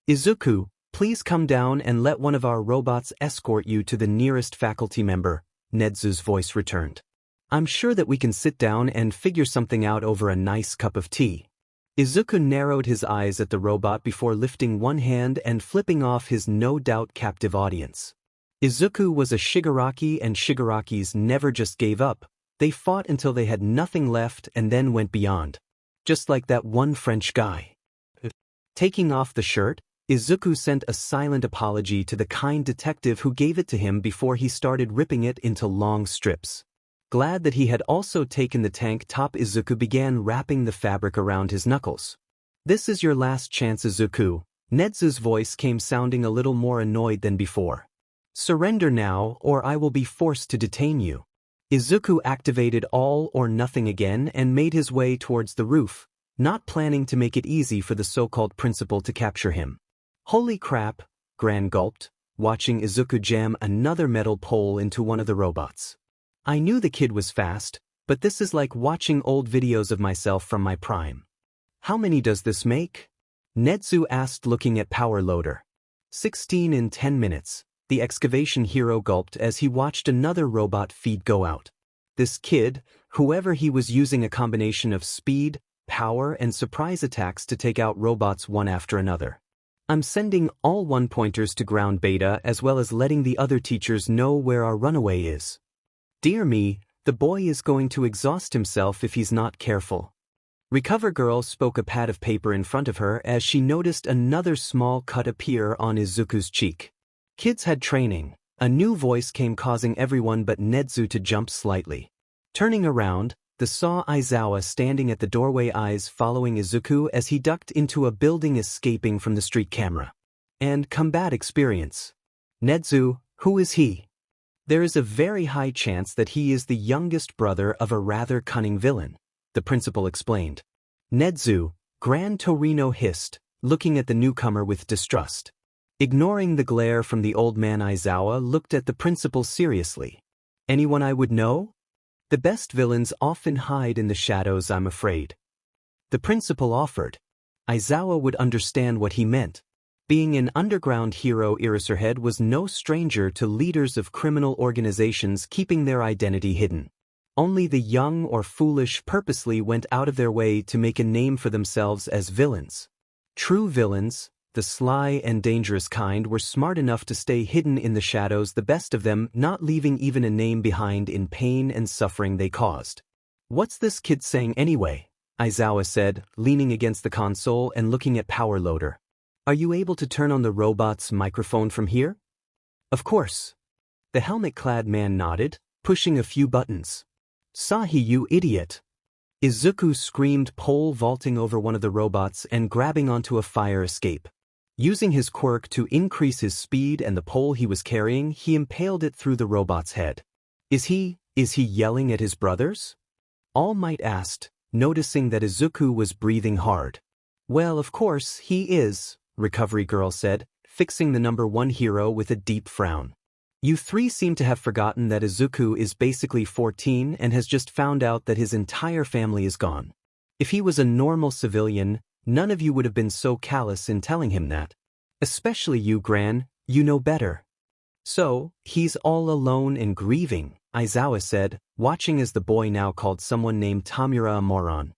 Izuku, please come down and let one of our robots escort you to the nearest faculty member, Nedzu's voice returned. I'm sure that we can sit down and figure something out over a nice cup of tea. Izuku narrowed his eyes at the robot before lifting one hand and flipping off his no-doubt captive audience. Izuku was a Shigaraki and Shigarakis never just gave up, they fought until they had nothing left and then went beyond. Just like that one French guy. Taking off the shirt, Izuku sent a silent apology to the kind detective who gave it to him before he started ripping it into long strips. Glad that he had also taken the tank top, Izuku began wrapping the fabric around his knuckles. This is your last chance, Izuku. Nedzu's voice came sounding a little more annoyed than before. Surrender now or I will be forced to detain you. Izuku activated all or nothing again and made his way towards the roof, not planning to make it easy for the so-called principal to capture him. Holy crap, Gran gulped, watching Izuku jam another metal pole into one of the robots. I knew the kid was fast, but this is like watching old videos of myself from my prime. How many does this make? Nedzu asked, looking at Power Loader. 16 in 10 minutes, the excavation hero gulped as he watched another robot feed go out. This kid, whoever he was, using a combination of speed, power and surprise attacks to take out robots one after another. I'm sending all one-pointers to ground beta as well as letting the other teachers know where our runaway is. Dear me, the boy is going to exhaust himself if he's not careful. Recover Girl spoke a pad of paper in front of her as she noticed another small cut appear on Izuku's cheek. Kids had training. A new voice came, causing everyone but Nedzu to jump slightly. Turning around, they saw Aizawa standing at the doorway, eyes following Izuku as he ducked into a building, escaping from the street camera. And combat experience. Nedzu, who is he? There is a very high chance that he is the youngest brother of a rather cunning villain, the principal explained. Nedzu, Gran Torino hissed, looking at the newcomer with distrust. Ignoring the glare from the old man, Aizawa looked at the principal seriously. Anyone I would know? The best villains often hide in the shadows, I'm afraid. The principal offered. Aizawa would understand what he meant. Being an underground hero, Eraserhead was no stranger to leaders of criminal organizations keeping their identity hidden. Only the young or foolish purposely went out of their way to make a name for themselves as villains. True villains, the sly and dangerous kind, were smart enough to stay hidden in the shadows, the best of them not leaving even a name behind in pain and suffering they caused. What's this kid saying anyway? Aizawa said, leaning against the console and looking at Power Loader. Are you able to turn on the robot's microphone from here? Of course. The helmet-clad man nodded, pushing a few buttons. Sahi, you idiot! Izuku screamed, pole vaulting over one of the robots and grabbing onto a fire escape. Using his quirk to increase his speed and the pole he was carrying, he impaled it through the robot's head. Is he yelling at his brothers? All Might asked, noticing that Izuku was breathing hard. Well, of course he is, Recovery Girl said, fixing the number one hero with a deep frown. You three seem to have forgotten that Izuku is basically 14 and has just found out that his entire family is gone. If he was a normal civilian, none of you would have been so callous in telling him that. Especially you, Gran, you know better. So, he's all alone and grieving, Aizawa said, watching as the boy now called someone named Tamura a moron.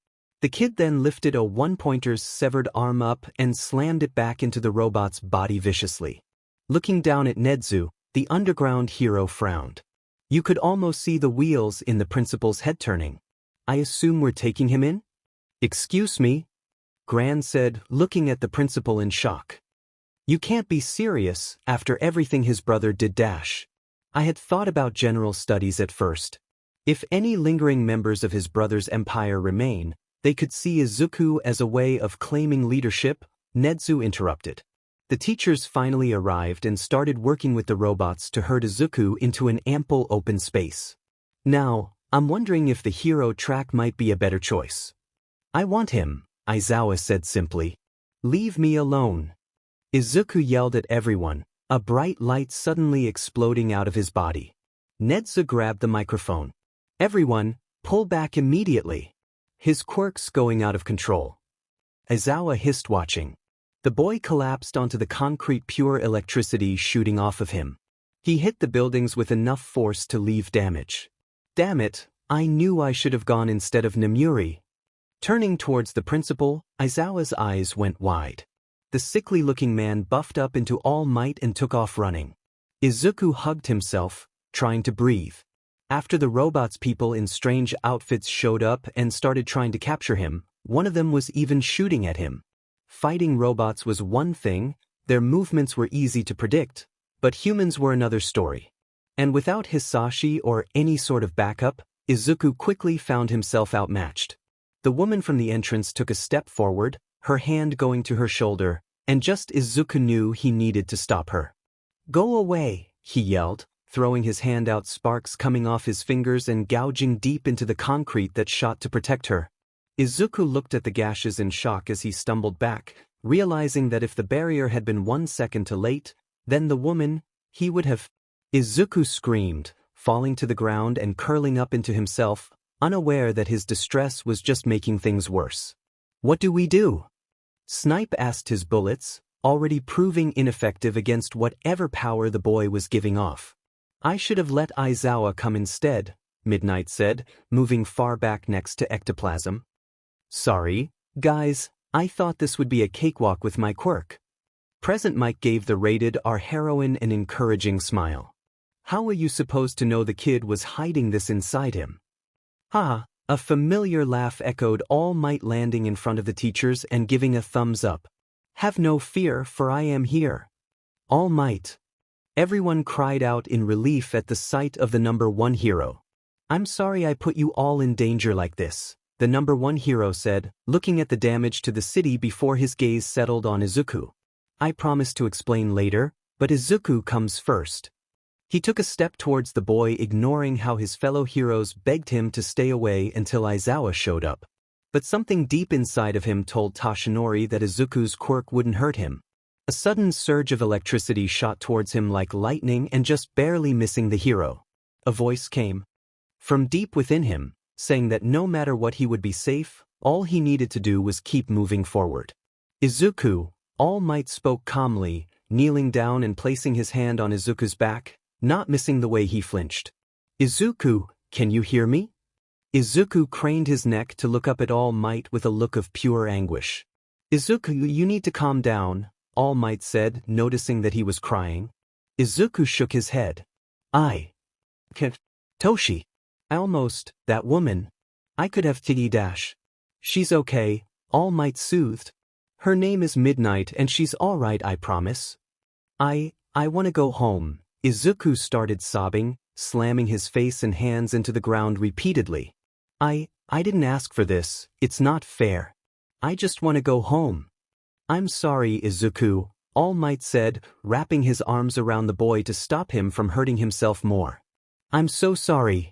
The kid then lifted a one-pointer's severed arm up and slammed it back into the robot's body viciously. Looking down at Nedzu, the underground hero frowned. You could almost see the wheels in the principal's head turning. I assume we're taking him in? Excuse me? Gran said, looking at the principal in shock. You can't be serious after everything his brother did. I had thought about general studies at first. If any lingering members of his brother's empire remain, they could see Izuku as a way of claiming leadership. Nedzu interrupted. The teachers finally arrived and started working with the robots to herd Izuku into an ample open space. Now, I'm wondering if the hero track might be a better choice. I want him, Aizawa said simply. Leave me alone. Izuku yelled at everyone, a bright light suddenly exploding out of his body. Nedzu grabbed the microphone. Everyone, pull back immediately. His quirks going out of control. Aizawa hissed watching. The boy collapsed onto the concrete, pure electricity shooting off of him. He hit the buildings with enough force to leave damage. Damn it, I knew I should have gone instead of Nemuri. Turning towards the principal, Aizawa's eyes went wide. The sickly-looking man buffed up into all might and took off running. Izuku hugged himself, trying to breathe. After the robots, people in strange outfits showed up and started trying to capture him. One of them was even shooting at him. Fighting robots was one thing, their movements were easy to predict, but humans were another story. And without Hisashi or any sort of backup, Izuku quickly found himself outmatched. The woman from the entrance took a step forward, her hand going to her shoulder, and just Izuku knew he needed to stop her. Go away, he yelled, throwing his hand out, sparks coming off his fingers and gouging deep into the concrete that shot to protect her. Izuku looked at the gashes in shock as he stumbled back, realizing that if the barrier had been 1 second too late, then the woman, he would have... Izuku screamed, falling to the ground and curling up into himself, unaware that his distress was just making things worse. What do we do? Snipe asked his bullets, already proving ineffective against whatever power the boy was giving off. I should have let Aizawa come instead, Midnight said, moving far back next to ectoplasm. Sorry, guys, I thought this would be a cakewalk with my quirk. Present Mike gave the rated R heroine an encouraging smile. How were you supposed to know the kid was hiding this inside him? Ha! A familiar laugh echoed All Might, landing in front of the teachers and giving a thumbs up. Have no fear, for I am here. All Might. Everyone cried out in relief at the sight of the number one hero. I'm sorry I put you all in danger like this, the number one hero said, looking at the damage to the city before his gaze settled on Izuku. I promise to explain later, but Izuku comes first. He took a step towards the boy, ignoring how his fellow heroes begged him to stay away until Aizawa showed up. But something deep inside of him told Toshinori that Izuku's quirk wouldn't hurt him. A sudden surge of electricity shot towards him like lightning and just barely missing the hero. A voice came from deep within him, saying that no matter what he would be safe, all he needed to do was keep moving forward. Izuku, All Might spoke calmly, kneeling down and placing his hand on Izuku's back, not missing the way he flinched. Izuku, can you hear me? Izuku craned his neck to look up at All Might with a look of pure anguish. Izuku, you need to calm down, All Might said, noticing that he was crying. Izuku shook his head. I can't. Toshi. That woman. I could have Tiggy dash. She's okay, All Might soothed. Her name is Midnight and she's all right, I promise. I want to go home. Izuku started sobbing, slamming his face and hands into the ground repeatedly. I didn't ask for this, it's not fair. I just want to go home. I'm sorry, Izuku, All Might said, wrapping his arms around the boy to stop him from hurting himself more. I'm so sorry.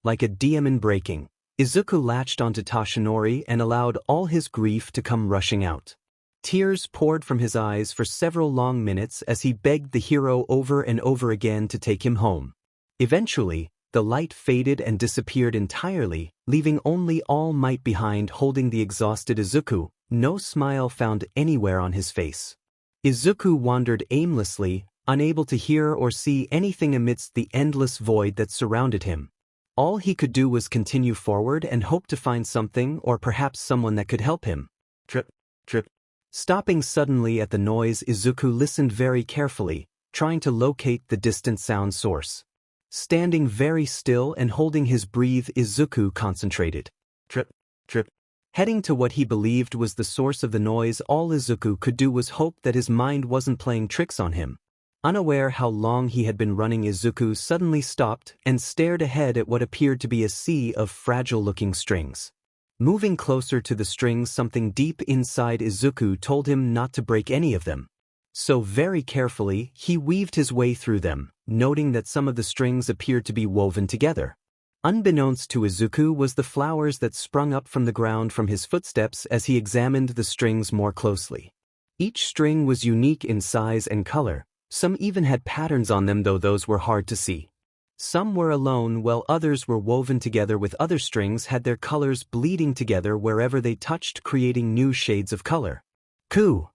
Like a demon breaking, Izuku latched onto Toshinori and allowed all his grief to come rushing out. Tears poured from his eyes for several long minutes as he begged the hero over and over again to take him home. Eventually, the light faded and disappeared entirely, leaving only All Might behind holding the exhausted Izuku, no smile found anywhere on his face. Izuku wandered aimlessly, unable to hear or see anything amidst the endless void that surrounded him. All he could do was continue forward and hope to find something or perhaps someone that could help him. Trip, trip. Stopping suddenly at the noise, Izuku listened very carefully, trying to locate the distant sound source. Standing very still and holding his breath, Izuku concentrated. Trip, trip. Heading to what he believed was the source of the noise, all Izuku could do was hope that his mind wasn't playing tricks on him. Unaware how long he had been running, Izuku suddenly stopped and stared ahead at what appeared to be a sea of fragile-looking strings. Moving closer to the strings, something deep inside Izuku told him not to break any of them. So very carefully, he weaved his way through them, noting that some of the strings appeared to be woven together. Unbeknownst to Izuku was the flowers that sprung up from the ground from his footsteps as he examined the strings more closely. Each string was unique in size and color. Some even had patterns on them, though those were hard to see. Some were alone, while others were woven together with other strings had their colors bleeding together wherever they touched, creating new shades of color. Ku!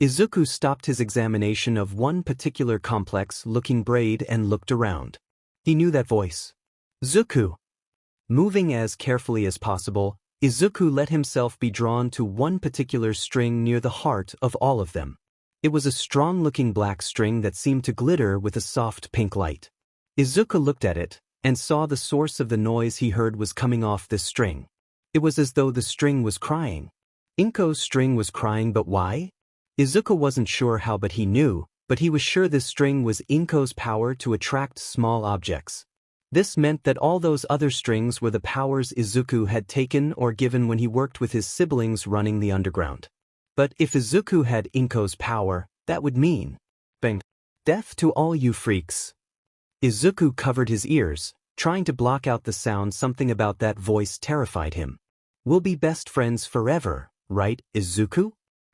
Izuku stopped his examination of one particular complex-looking braid and looked around. He knew that voice. Zuku! Moving as carefully as possible, Izuku let himself be drawn to one particular string near the heart of all of them. It was a strong-looking black string that seemed to glitter with a soft pink light. Izuku looked at it and saw the source of the noise he heard was coming off this string. It was as though the string was crying. Inko's string was crying, but why? Izuku wasn't sure how, but he knew, but he was sure this string was Inko's power to attract small objects. This meant that all those other strings were the powers Izuku had taken or given when he worked with his siblings running the underground. But if Izuku had Inko's power, that would mean bang, death to all you freaks. Izuku covered his ears, trying to block out the sound. Something about that voice terrified him. We'll be best friends forever, right, Izuku?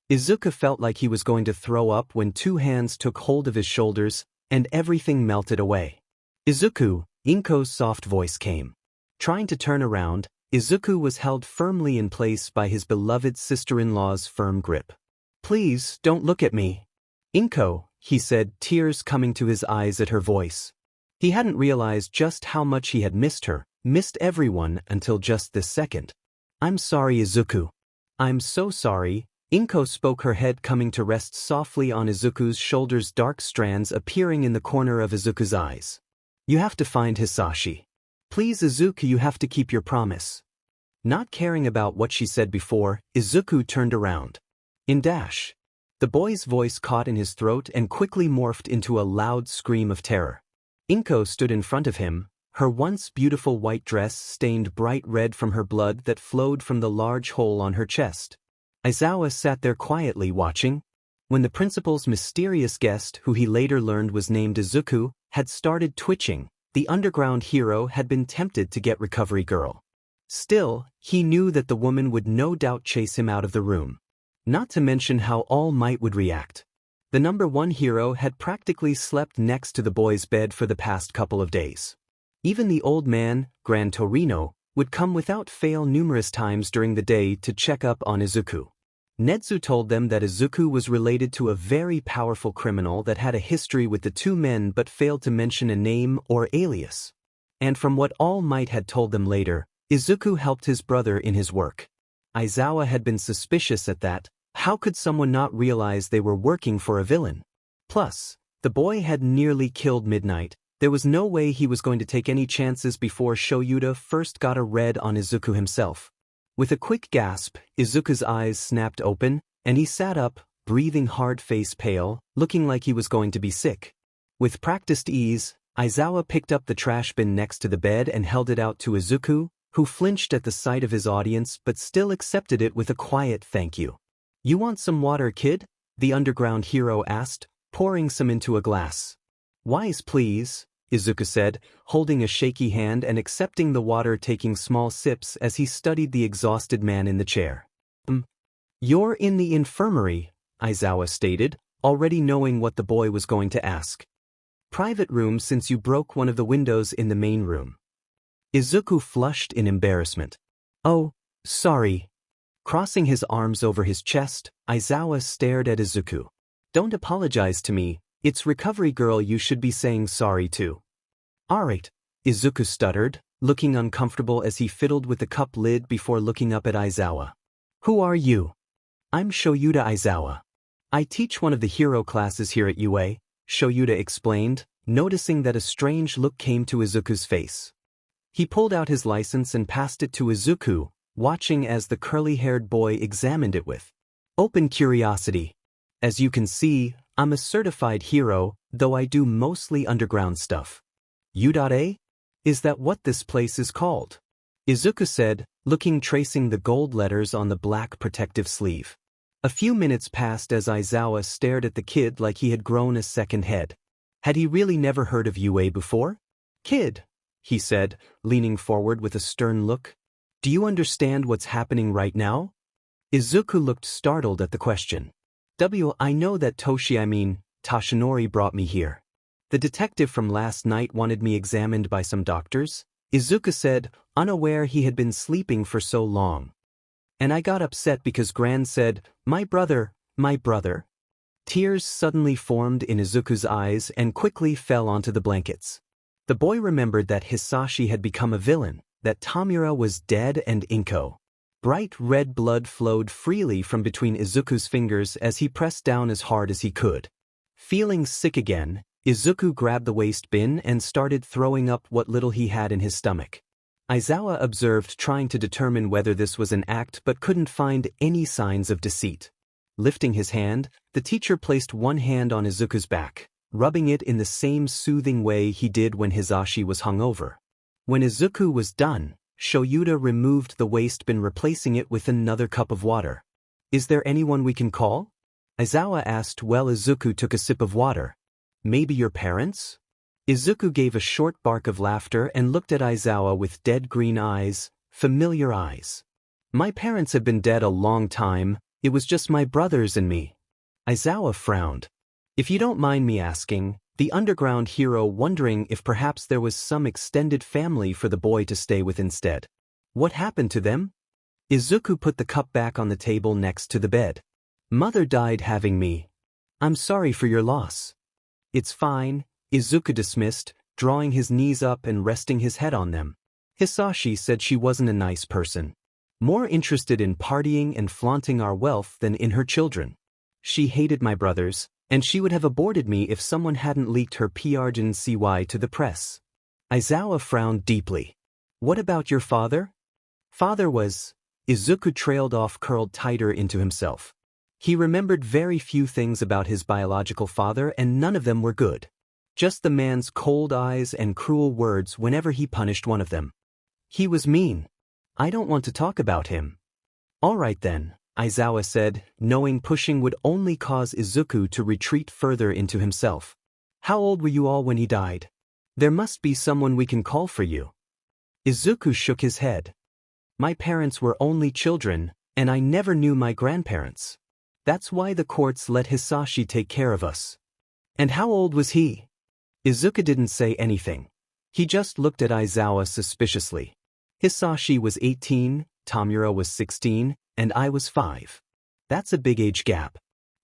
Izuku felt like he was going to throw up when two hands took hold of his shoulders, and everything melted away. Izuku, Inko's soft voice came. Trying to turn around, Izuku was held firmly in place by his beloved sister-in-law's firm grip. Please, don't look at me. Inko, he said, tears coming to his eyes at her voice. He hadn't realized just how much he had missed her, missed everyone until just this second. I'm sorry, Izuku. I'm so sorry. Inko spoke, her head coming to rest softly on Izuku's shoulders, dark strands appearing in the corner of Izuku's eyes. You have to find Hisashi. Please, Izuku, you have to keep your promise. Not caring about what she said before, Izuku turned around. In dash. The boy's voice caught in his throat and quickly morphed into a loud scream of terror. Inko stood in front of him, her once beautiful white dress stained bright red from her blood that flowed from the large hole on her chest. Aizawa sat there quietly watching. When the principal's mysterious guest, who he later learned was named Izuku, had started twitching, the underground hero had been tempted to get Recovery Girl. Still, he knew that the woman would no doubt chase him out of the room. Not to mention how All Might would react. The #1 hero had practically slept next to the boy's bed for the past couple of days. Even the old man, Gran Torino, would come without fail numerous times during the day to check up on Izuku. Netsu told them that Izuku was related to a very powerful criminal that had a history with the two men but failed to mention a name or alias. And from what All Might had told them later, Izuku helped his brother in his work. Aizawa had been suspicious at that. How could someone not realize they were working for a villain? Plus, the boy had nearly killed Midnight. There was no way he was going to take any chances before Shoyuta first got a red on Izuku himself. With a quick gasp, Izuku's eyes snapped open, and he sat up, breathing hard, face pale, looking like he was going to be sick. With practiced ease, Aizawa picked up the trash bin next to the bed and held it out to Izuku, who flinched at the sight of his audience but still accepted it with a quiet thank you. You want some water, kid? The underground hero asked, pouring some into a glass. Wise, please, Izuku said, holding a shaky hand and accepting the water, taking small sips as he studied the exhausted man in the chair. You're in the infirmary, Aizawa stated, already knowing what the boy was going to ask. Private room, since you broke one of the windows in the main room. Izuku flushed in embarrassment. Oh, sorry. Crossing his arms over his chest, Aizawa stared at Izuku. Don't apologize to me, it's Recovery Girl you should be saying sorry to. Alright, Izuku stuttered, looking uncomfortable as he fiddled with the cup lid before looking up at Aizawa. "Who are you?" "I'm Shoyuta Aizawa. I teach one of the hero classes here at UA," Shoyuta explained, noticing that a strange look came to Izuku's face. He pulled out his license and passed it to Izuku, watching as the curly-haired boy examined it with open curiosity. "As you can see, I'm a certified hero, though I do mostly underground stuff." "U.A? Is that what this place is called?" Izuku said, tracing the gold letters on the black protective sleeve. A few minutes passed as Aizawa stared at the kid like he had grown a second head. Had he really never heard of UA before? "Kid," he said, leaning forward with a stern look, "do you understand what's happening right now?" Izuku looked startled at the question. I know that Toshinori brought me here. The detective from last night wanted me examined by some doctors," Izuku said, unaware he had been sleeping for so long. "And I got upset because Gran said, 'My brother, my brother.'" Tears suddenly formed in Izuku's eyes and quickly fell onto the blankets. The boy remembered that Hisashi had become a villain, that Tamura was dead and Inko. Bright red blood flowed freely from between Izuku's fingers as he pressed down as hard as he could. Feeling sick again, Izuku grabbed the waste bin and started throwing up what little he had in his stomach. Aizawa observed, trying to determine whether this was an act but couldn't find any signs of deceit. Lifting his hand, the teacher placed one hand on Izuku's back, rubbing it in the same soothing way he did when Hisashi was hungover. When Izuku was done, Shoyuta removed the waste bin, replacing it with another cup of water. "Is there anyone we can call?" Aizawa asked while Izuku took a sip of water. "Maybe your parents?" Izuku gave a short bark of laughter and looked at Aizawa with dead green eyes, familiar eyes. "My parents have been dead a long time, it was just my brothers and me." Aizawa frowned. "If you don't mind me asking," the underground hero wondering if perhaps there was some extended family for the boy to stay with instead. "What happened to them?" Izuku put the cup back on the table next to the bed. "Mother died having me. I'm sorry for your loss." "It's fine," Izuku dismissed, drawing his knees up and resting his head on them. "Hisashi said she wasn't a nice person. More interested in partying and flaunting our wealth than in her children. She hated my brothers, and she would have aborted me if someone hadn't leaked her PRGNCY to the press." Aizawa frowned deeply. "What about your father?" "Father was..." Izuku trailed off, curled tighter into himself. He remembered very few things about his biological father, and none of them were good. Just the man's cold eyes and cruel words whenever he punished one of them. "He was mean. I don't want to talk about him." "All right then," Aizawa said, knowing pushing would only cause Izuku to retreat further into himself. "How old were you all when he died? There must be someone we can call for you." Izuku shook his head. "My parents were only children, and I never knew my grandparents. That's why the courts let Hisashi take care of us." "And how old was he?" Izuku didn't say anything. He just looked at Aizawa suspiciously. "Hisashi was 18, Tamura was 16, and I was 5. That's a big age gap.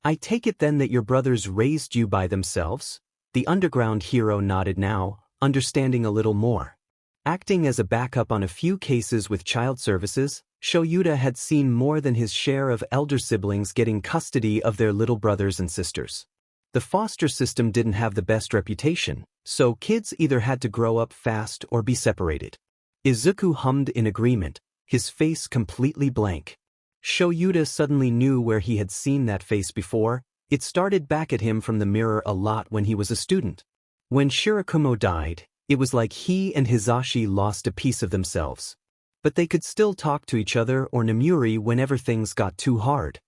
I take it then that your brothers raised you by themselves?" The underground hero nodded now, understanding a little more. Acting as a backup on a few cases with child services, Shoyuta had seen more than his share of elder siblings getting custody of their little brothers and sisters. The foster system didn't have the best reputation, so kids either had to grow up fast or be separated. Izuku hummed in agreement, his face completely blank. Shoyuta suddenly knew where he had seen that face before. It started back at him from the mirror a lot when he was a student. When Shirakumo died, it was like he and Hisashi lost a piece of themselves. But they could still talk to each other or Namuri whenever things got too hard.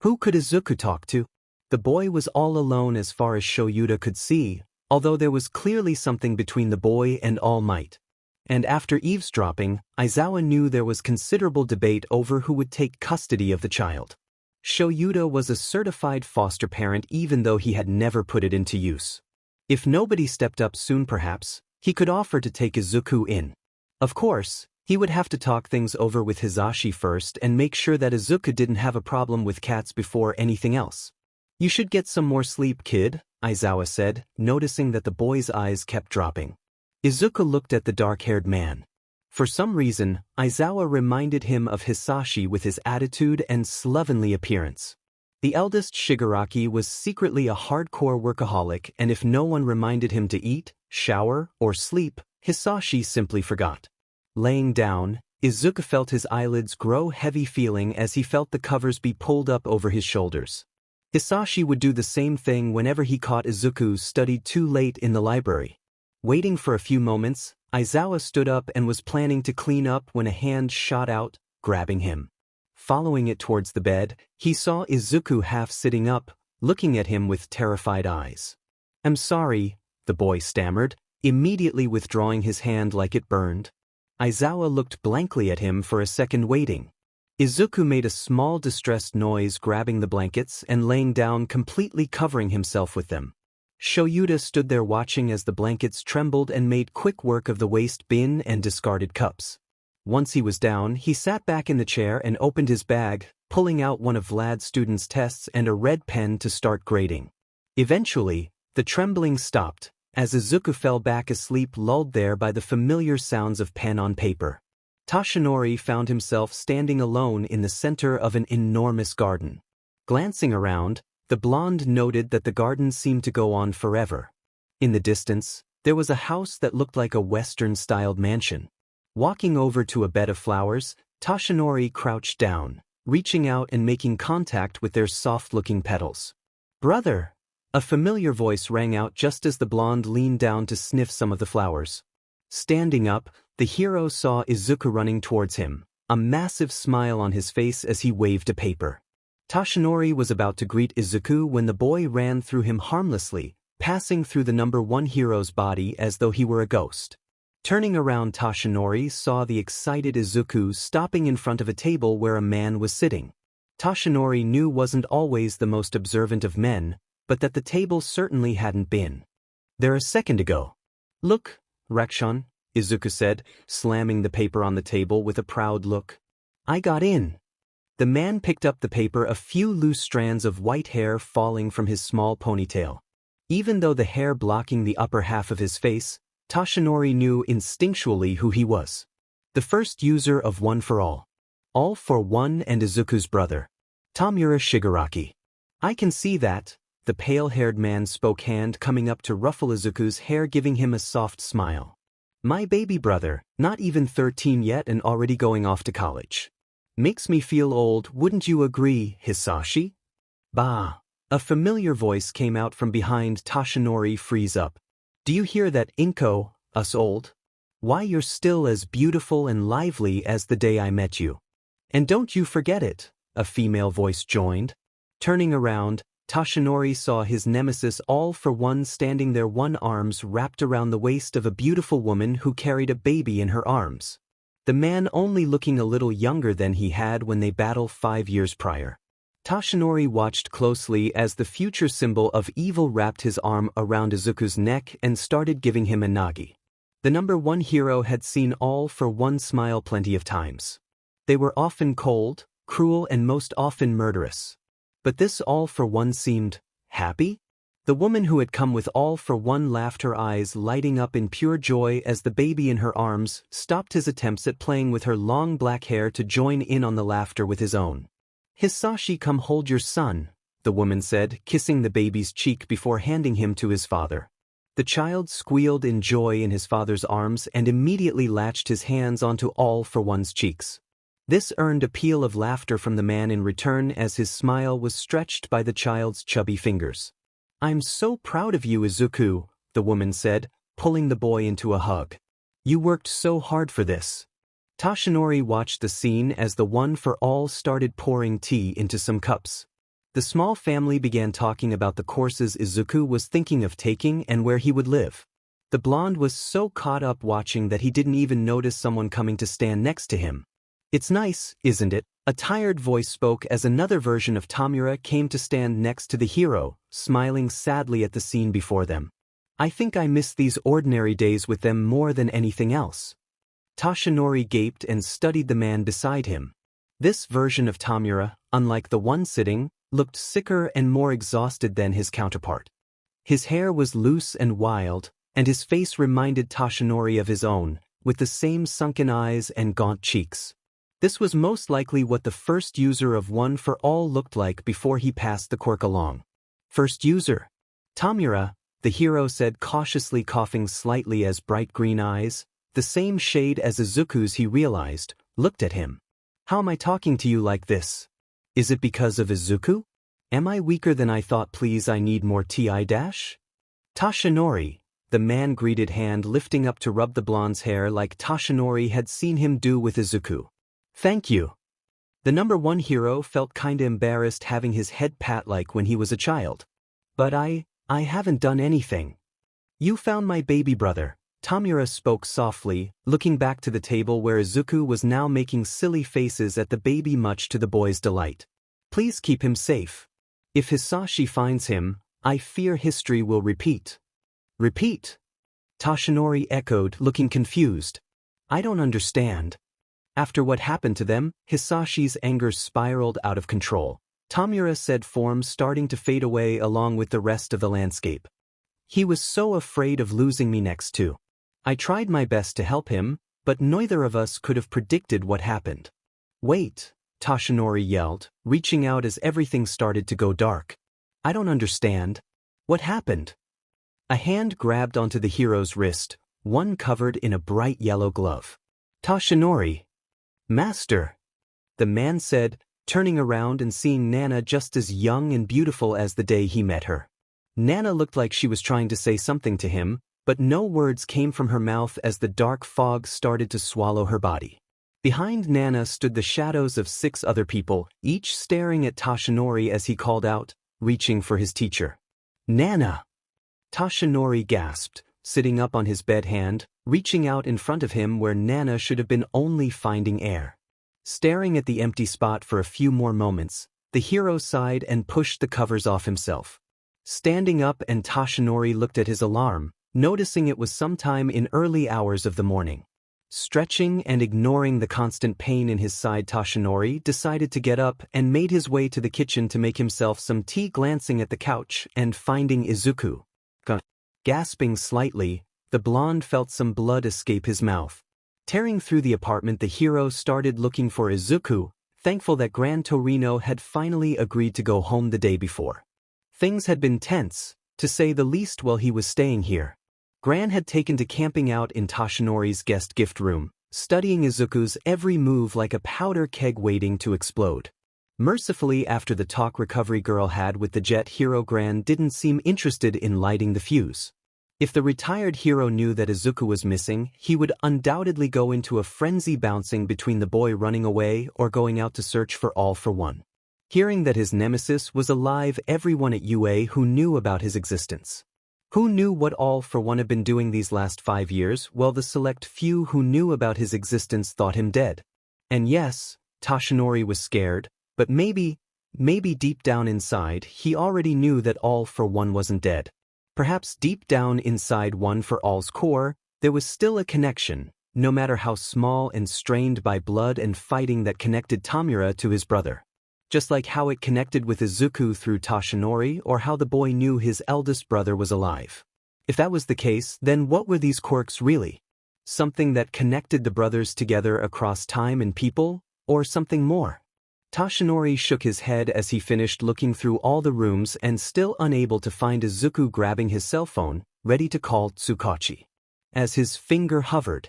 Who could Izuku talk to? The boy was all alone as far as Shoyuta could see, although there was clearly something between the boy and All Might. And after eavesdropping, Aizawa knew there was considerable debate over who would take custody of the child. Shoyuta was a certified foster parent even though he had never put it into use. If nobody stepped up soon perhaps, he could offer to take Izuku in. Of course, he would have to talk things over with Hisashi first and make sure that Izuku didn't have a problem with cats before anything else. "You should get some more sleep, kid," Aizawa said, noticing that the boy's eyes kept dropping. Izuku looked at the dark-haired man. For some reason, Aizawa reminded him of Hisashi with his attitude and slovenly appearance. The eldest Shigaraki was secretly a hardcore workaholic, and if no one reminded him to eat, shower, or sleep, Hisashi simply forgot. Laying down, Izuku felt his eyelids grow heavy, feeling as he felt the covers be pulled up over his shoulders. Hisashi would do the same thing whenever he caught Izuku studied too late in the library. Waiting for a few moments, Aizawa stood up and was planning to clean up when a hand shot out, grabbing him. Following it towards the bed, he saw Izuku half sitting up, looking at him with terrified eyes. "I'm sorry," the boy stammered, immediately withdrawing his hand like it burned. Aizawa looked blankly at him for a second, waiting. Izuku made a small distressed noise, grabbing the blankets and laying down, completely covering himself with them. Shoyuta stood there watching as the blankets trembled and made quick work of the waste bin and discarded cups. Once he was down, he sat back in the chair and opened his bag, pulling out one of Vlad's students' tests and a red pen to start grading. Eventually, the trembling stopped, as Izuku fell back asleep, lulled there by the familiar sounds of pen on paper. Toshinori found himself standing alone in the center of an enormous garden. Glancing around, the blonde noted that the garden seemed to go on forever. In the distance, there was a house that looked like a Western-styled mansion. Walking over to a bed of flowers, Toshinori crouched down, reaching out and making contact with their soft-looking petals. "Brother!" A familiar voice rang out just as the blonde leaned down to sniff some of the flowers. Standing up, the hero saw Izuku running towards him, a massive smile on his face as he waved a paper. Toshinori was about to greet Izuku when the boy ran through him harmlessly, passing through the number one hero's body as though he were a ghost. Turning around, Toshinori saw the excited Izuku stopping in front of a table where a man was sitting. Toshinori knew wasn't always the most observant of men, but that the table certainly hadn't been there a second ago. "Look, Rakshan," Izuku said, slamming the paper on the table with a proud look. "I got in." The man picked up the paper, a few loose strands of white hair falling from his small ponytail. Even though the hair blocking the upper half of his face, Toshinori knew instinctually who he was. The first user of One for All. All for One and Izuku's brother. Tamura Shigaraki. "I can see that," the pale-haired man spoke, hand coming up to ruffle Izuku's hair, giving him a soft smile. "My baby brother, not even 13 yet and already going off to college. Makes me feel old, wouldn't you agree, Hisashi?" "Bah!" A familiar voice came out from behind Toshinori. "Freeze up. Do you hear that, Inko, us old? Why, you're still as beautiful and lively as the day I met you. And don't you forget it," a female voice joined. Turning around, Toshinori saw his nemesis All for One standing there, one arms wrapped around the waist of a beautiful woman who carried a baby in her arms. The man only looking a little younger than he had when they battled 5 years prior. Toshinori watched closely as the future symbol of evil wrapped his arm around Izuku's neck and started giving him a nagi. The number one hero had seen All for One smile plenty of times. They were often cold, cruel, and most often murderous. But this All for One seemed happy? The woman who had come with All for One laughed, her eyes lighting up in pure joy as the baby in her arms stopped his attempts at playing with her long black hair to join in on the laughter with his own. "Hisashi, come hold your son," the woman said, kissing the baby's cheek before handing him to his father. The child squealed in joy in his father's arms and immediately latched his hands onto All for One's cheeks. This earned a peal of laughter from the man in return as his smile was stretched by the child's chubby fingers. "I'm so proud of you, Izuku," the woman said, pulling the boy into a hug. "You worked so hard for this." Toshinori watched the scene as the One for All started pouring tea into some cups. The small family began talking about the courses Izuku was thinking of taking and where he would live. The blonde was so caught up watching that he didn't even notice someone coming to stand next to him. "It's nice, isn't it?" a tired voice spoke as another version of Tamura came to stand next to the hero, smiling sadly at the scene before them. "I think I miss these ordinary days with them more than anything else." Toshinori gaped and studied the man beside him. This version of Tamura, unlike the one sitting, looked sicker and more exhausted than his counterpart. His hair was loose and wild, and his face reminded Toshinori of his own, with the same sunken eyes and gaunt cheeks. This was most likely what the first user of One for All looked like before he passed the quirk along. First user. Tamura, the hero said cautiously, coughing slightly as bright green eyes, the same shade as Izuku's, he realized, looked at him. How am I talking to you like this? Is it because of Izuku? Am I weaker than I thought? Please, I need more tea. Tashinori, the man greeted, hand lifting up to rub the blonde's hair like Tashinori had seen him do with Izuku. Thank you. The number one hero felt kinda embarrassed having his head pat like when he was a child. But I haven't done anything. You found my baby brother. Tamura spoke softly, looking back to the table where Izuku was now making silly faces at the baby, much to the boy's delight. Please keep him safe. If Hisashi finds him, I fear history will repeat. Repeat? Tashinori echoed, looking confused. I don't understand. After what happened to them, Hisashi's anger spiraled out of control. Tamura said, form starting to fade away along with the rest of the landscape. He was so afraid of losing me next to. I tried my best to help him, but neither of us could have predicted what happened. Wait, Tashinori yelled, reaching out as everything started to go dark. I don't understand. What happened? A hand grabbed onto the hero's wrist, one covered in a bright yellow glove. Tashinori. Master. The man said, turning around and seeing Nana just as young and beautiful as the day he met her. Nana looked like she was trying to say something to him, but no words came from her mouth as the dark fog started to swallow her body. Behind Nana stood the shadows of 6 other people, each staring at Tashinori as he called out, reaching for his teacher. Nana! Tashinori gasped, sitting up on his bed, hand reaching out in front of him where Nana should have been only finding air. Staring at the empty spot for a few more moments, the hero sighed and pushed the covers off himself. Standing up, and Tashinori looked at his alarm, noticing it was sometime in early hours of the morning. Stretching and ignoring the constant pain in his side, Tashinori decided to get up and made his way to the kitchen to make himself some tea, glancing at the couch and finding Izuku. Gasping slightly, the blonde felt some blood escape his mouth. Tearing through the apartment, the hero started looking for Izuku, thankful that Gran Torino had finally agreed to go home the day before. Things had been tense, to say the least, while he was staying here. Gran had taken to camping out in Tashinori's guest gift room, studying Izuku's every move like a powder keg waiting to explode. Mercifully, after the talk recovery girl had with the jet hero, Gran didn't seem interested in lighting the fuse. If the retired hero knew that Izuku was missing, he would undoubtedly go into a frenzy, bouncing between the boy running away or going out to search for All for One. Hearing that his nemesis was alive, everyone at UA who knew about his existence. Who knew what All for One had been doing these last 5 years? Well, the select few who knew about his existence thought him dead. And yes, Tashinori was scared, but maybe deep down inside, he already knew that All for One wasn't dead. Perhaps deep down inside One for All's core, there was still a connection, no matter how small and strained by blood and fighting, that connected Tamura to his brother. Just like how it connected with Izuku through Tashinori, or how the boy knew his eldest brother was alive. If that was the case, then what were these quirks really? Something that connected the brothers together across time and people, or something more? Tashinori shook his head as he finished looking through all the rooms and still unable to find Izuku, grabbing his cell phone, ready to call Tsukachi. As his finger hovered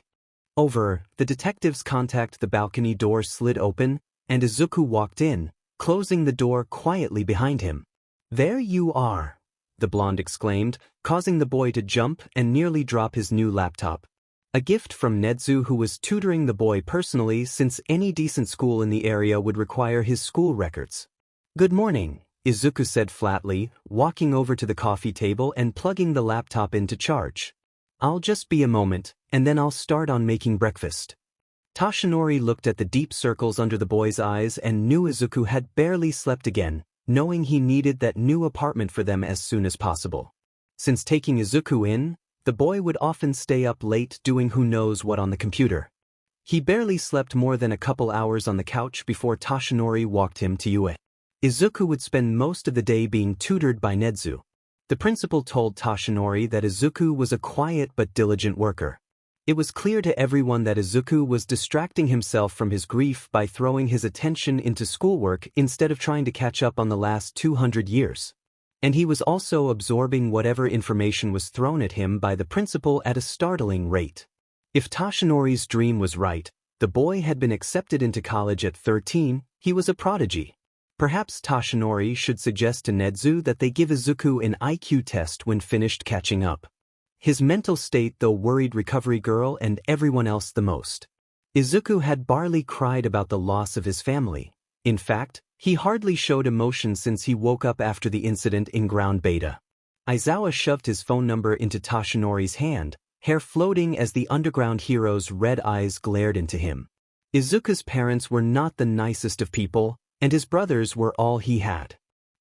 over the detective's contact, the balcony door slid open, and Izuku walked in, closing the door quietly behind him. There you are, the blonde exclaimed, causing the boy to jump and nearly drop his new laptop. A gift from Nedzu, who was tutoring the boy personally, since any decent school in the area would require his school records. Good morning, Izuku said flatly, walking over to the coffee table and plugging the laptop in to charge. I'll just be a moment, and then I'll start on making breakfast. Tashinori looked at the deep circles under the boy's eyes and knew Izuku had barely slept again, knowing he needed that new apartment for them as soon as possible. Since taking Izuku in, the boy would often stay up late doing who knows what on the computer. He barely slept more than a couple hours on the couch before Tashinori walked him to UA. Izuku would spend most of the day being tutored by Nedzu. The principal told Tashinori that Izuku was a quiet but diligent worker. It was clear to everyone that Izuku was distracting himself from his grief by throwing his attention into schoolwork instead of trying to catch up on the last 200 years. And he was also absorbing whatever information was thrown at him by the principal at a startling rate. If Toshinori's dream was right, the boy had been accepted into college at 13, he was a prodigy. Perhaps Toshinori should suggest to Nezu that they give Izuku an IQ test when finished catching up. His mental state though worried Recovery Girl and everyone else the most. Izuku had barely cried about the loss of his family. In fact, he hardly showed emotion since he woke up after the incident in Ground Beta. Aizawa shoved his phone number into Toshinori's hand, hair floating as the underground hero's red eyes glared into him. Izuku's parents were not the nicest of people, and his brothers were all he had.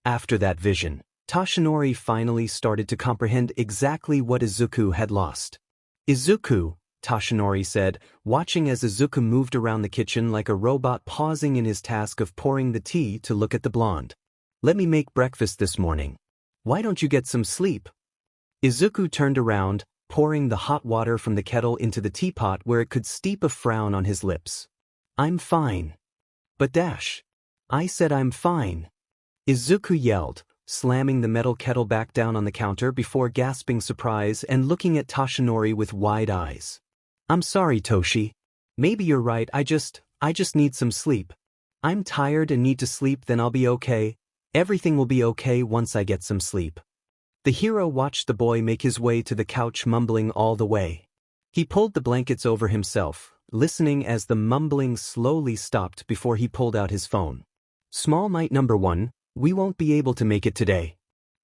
After that vision, Toshinori finally started to comprehend exactly what Izuku had lost. "Izuku," Toshinori said, watching as Izuku moved around the kitchen like a robot pausing in his task of pouring the tea to look at the blonde. "Let me make breakfast this morning. Why don't you get some sleep?" Izuku turned around, pouring the hot water from the kettle into the teapot where it could steep a frown on his lips. "I'm fine." "But I said I'm fine," Izuku yelled, slamming the metal kettle back down on the counter before gasping surprise and looking at Toshinori with wide eyes. "I'm sorry, Toshi. Maybe you're right, I just need some sleep. I'm tired and need to sleep, then I'll be okay. Everything will be okay once I get some sleep." The hero watched the boy make his way to the couch mumbling all the way. He pulled the blankets over himself, listening as the mumbling slowly stopped before he pulled out his phone. "Small Mite number 1, we won't be able to make it today."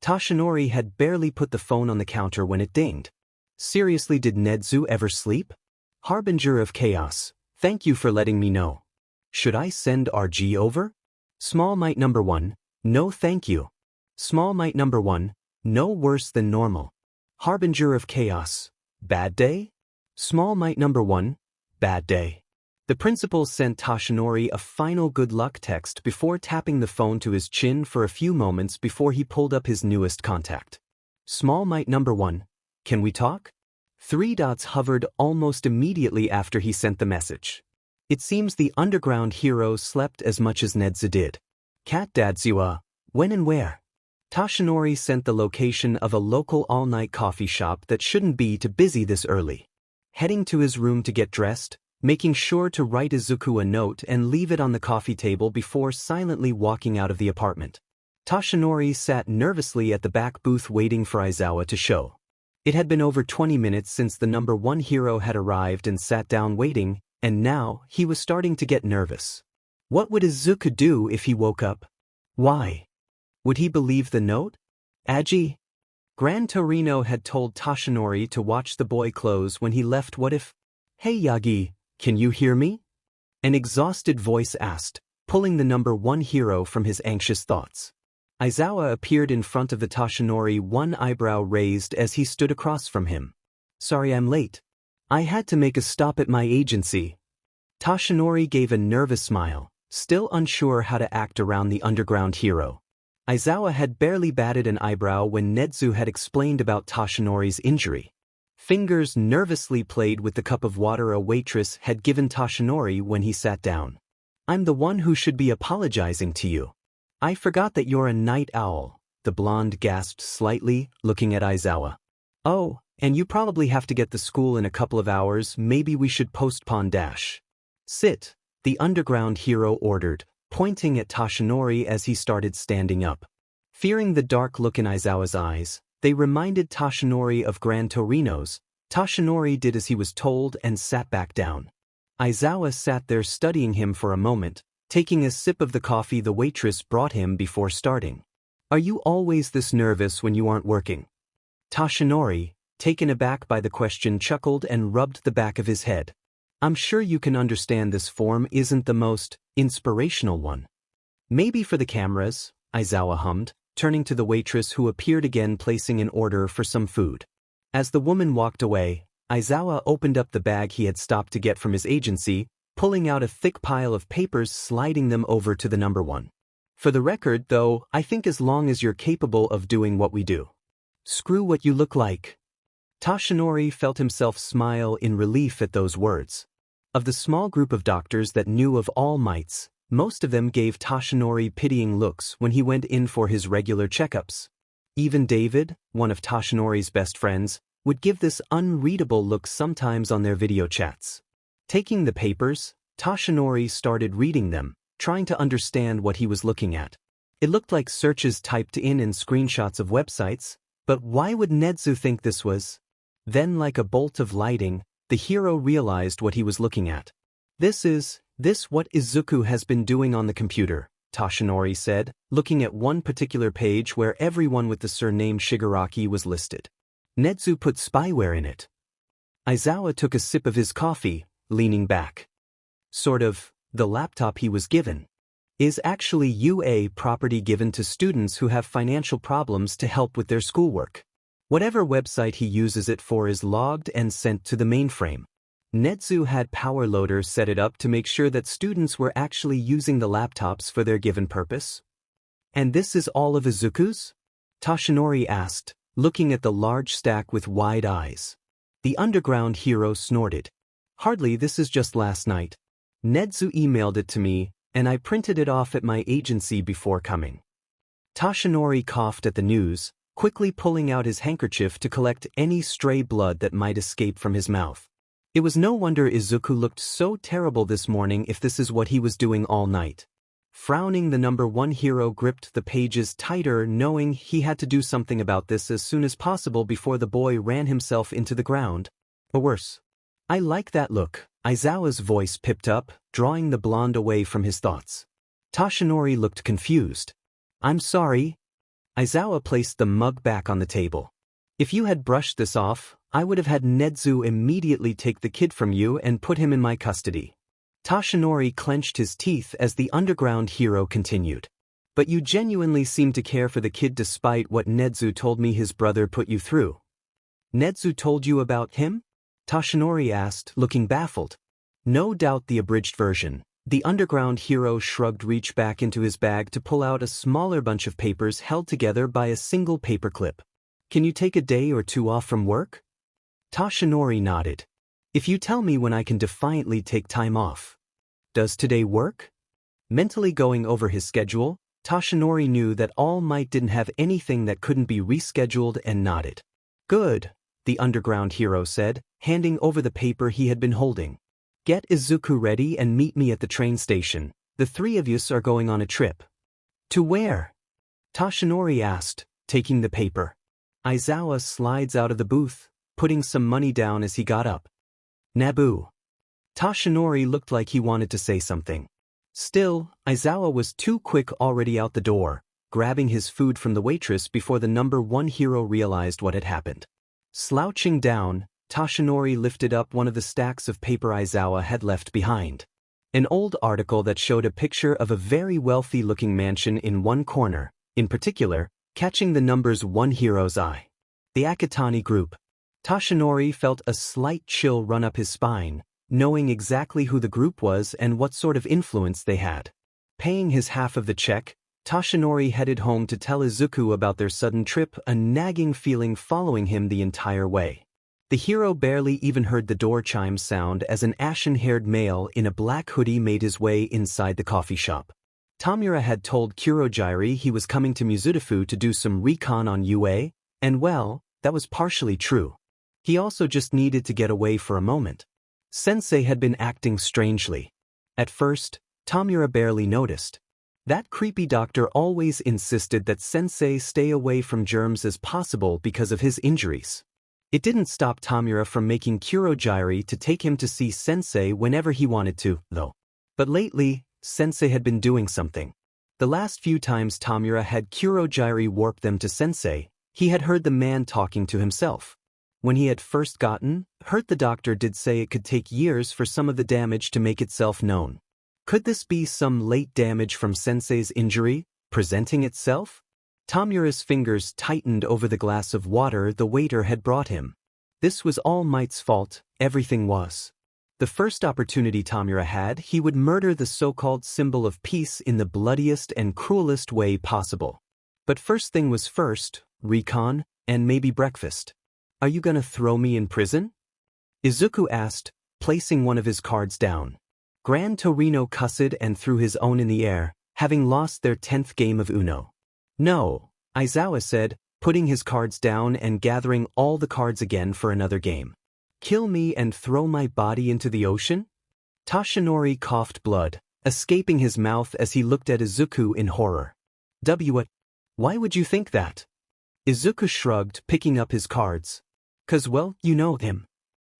Toshinori had barely put the phone on the counter when it dinged. Seriously, did Nezu ever sleep? "Harbinger of Chaos, thank you for letting me know. Should I send RG over?" "Small Mite number 1, no thank you." "Small Mite number 1, no worse than normal." "Harbinger of Chaos, bad day?" "Small Mite number 1, bad day." The principal sent Toshinori a final good luck text before tapping the phone to his chin for a few moments before he pulled up his newest contact. "Small Mite number 1, can we talk?" 3 dots hovered almost immediately after he sent the message. It seems the underground hero slept as much as Nezu did. "Cat Dadziwa, when and where?" Toshinori sent the location of a local all-night coffee shop that shouldn't be too busy this early. Heading to his room to get dressed, making sure to write Izuku a note and leave it on the coffee table before silently walking out of the apartment. Toshinori sat nervously at the back booth waiting for Aizawa to show. It had been over 20 minutes since the number 1 hero had arrived and sat down waiting, and now he was starting to get nervous. What would Izuku do if he woke up? Why? Would he believe the note? Agi? Gran Torino had told Toshinori to watch the boy close when he left. What if? "Hey Yagi, can you hear me?" An exhausted voice asked, pulling the number 1 hero from his anxious thoughts. Aizawa appeared in front of the Toshinori, one eyebrow raised as he stood across from him. "Sorry I'm late. I had to make a stop at my agency." Toshinori gave a nervous smile, still unsure how to act around the underground hero. Aizawa had barely batted an eyebrow when Nezu had explained about Toshinori's injury. Fingers nervously played with the cup of water a waitress had given Toshinori when he sat down. "I'm the one who should be apologizing to you. I forgot that you're a night owl," the blonde gasped slightly, looking at Aizawa. "Oh, and you probably have to get to school in a couple of hours. Maybe we should postpone dash." "Sit," the underground hero ordered, pointing at Toshinori as he started standing up. Fearing the dark look in Aizawa's eyes, they reminded Toshinori of Gran Torino's. Toshinori did as he was told and sat back down. Aizawa sat there studying him for a moment, taking a sip of the coffee the waitress brought him before starting. "Are you always this nervous when you aren't working?" Toshinori, taken aback by the question, chuckled and rubbed the back of his head. "I'm sure you can understand this form isn't the most inspirational one." "Maybe for the cameras," Aizawa hummed, turning to the waitress who appeared again, placing an order for some food. As the woman walked away, Aizawa opened up the bag he had stopped to get from his agency, pulling out a thick pile of papers, sliding them over to the number 1. "For the record, though, I think as long as you're capable of doing what we do." "Screw what you look like." Toshinori felt himself smile in relief at those words. Of the small group of doctors that knew of All Mights, most of them gave Toshinori pitying looks when he went in for his regular checkups. Even David, one of Toshinori's best friends, would give this unreadable look sometimes on their video chats. Taking the papers, Toshinori started reading them, trying to understand what he was looking at. It looked like searches typed in and screenshots of websites, but why would Nedzu think this was? Then, like a bolt of lightning, the hero realized what he was looking at. This what Izuku has been doing on the computer, Toshinori said, looking at one particular page where everyone with the surname Shigaraki was listed. Nedzu put spyware in it. Aizawa took a sip of his coffee, leaning back. Sort of, the laptop he was given is actually UA property given to students who have financial problems to help with their schoolwork. Whatever website he uses it for is logged and sent to the mainframe. Nedzu had PowerLoader set it up to make sure that students were actually using the laptops for their given purpose. And this is all of Izuku's? Toshinori asked, looking at the large stack with wide eyes. The underground hero snorted. Hardly, this is just last night. Nedzu emailed it to me, and I printed it off at my agency before coming. Toshinori coughed at the news, quickly pulling out his handkerchief to collect any stray blood that might escape from his mouth. It was no wonder Izuku looked so terrible this morning if this is what he was doing all night. Frowning, the number one hero gripped the pages tighter, knowing he had to do something about this as soon as possible before the boy ran himself into the ground. Or worse. I like that look, Aizawa's voice pipped up, drawing the blonde away from his thoughts. Toshinori looked confused. I'm sorry. Aizawa placed the mug back on the table. If you had brushed this off, I would have had Nedzu immediately take the kid from you and put him in my custody. Toshinori clenched his teeth as the underground hero continued. But you genuinely seem to care for the kid despite what Nedzu told me his brother put you through. Nedzu told you about him? Toshinori asked, looking baffled. No doubt the abridged version. The underground hero shrugged, reached back into his bag to pull out a smaller bunch of papers held together by a single paperclip. Can you take a day or two off from work? Toshinori nodded. If you tell me when I can defiantly take time off. Does today work? Mentally going over his schedule, Toshinori knew that All Might didn't have anything that couldn't be rescheduled and nodded. Good, the underground hero said, handing over the paper he had been holding. Get Izuku ready and meet me at the train station. The three of us are going on a trip. To where? Toshinori asked, taking the paper. Aizawa slides out of the booth, putting some money down as he got up. Naboo. Toshinori looked like he wanted to say something. Still, Aizawa was too quick, already out the door, grabbing his food from the waitress before the number one hero realized what had happened. Slouching down, Toshinori lifted up one of the stacks of paper Aizawa had left behind. An old article that showed a picture of a very wealthy-looking mansion in one corner, in particular, catching the number's one hero's eye. The Akatani Group. Toshinori felt a slight chill run up his spine, knowing exactly who the group was and what sort of influence they had. Paying his half of the check, Toshinori headed home to tell Izuku about their sudden trip, a nagging feeling following him the entire way. The hero barely even heard the door chime sound as an ashen-haired male in a black hoodie made his way inside the coffee shop. Tamura had told Kurogiri he was coming to Mizudafu to do some recon on UA, and well, that was partially true. He also just needed to get away for a moment. Sensei had been acting strangely. At first, Tamura barely noticed. That creepy doctor always insisted that Sensei stay away from germs as possible because of his injuries. It didn't stop Tamura from making Kurogiri to take him to see Sensei whenever he wanted to, though. But lately, Sensei had been doing something. The last few times Tamura had Kurogiri warp them to Sensei, he had heard the man talking to himself. When he had first hurt, the doctor did say it could take years for some of the damage to make itself known. Could this be some late damage from Sensei's injury, presenting itself? Tamura's fingers tightened over the glass of water the waiter had brought him. This was All Might's fault, everything was. The first opportunity Tamura had, he would murder the so-called symbol of peace in the bloodiest and cruelest way possible. But first thing was first, recon, and maybe breakfast. Are you gonna throw me in prison? Izuku asked, placing one of his cards down. Gran Torino cussed and threw his own in the air, having lost their 10th game of Uno. No, Aizawa said, putting his cards down and gathering all the cards again for another game. Kill me and throw my body into the ocean? Toshinori coughed blood, escaping his mouth as he looked at Izuku in horror. What? Why would you think that? Izuku shrugged, picking up his cards. 'Cause well, you know him.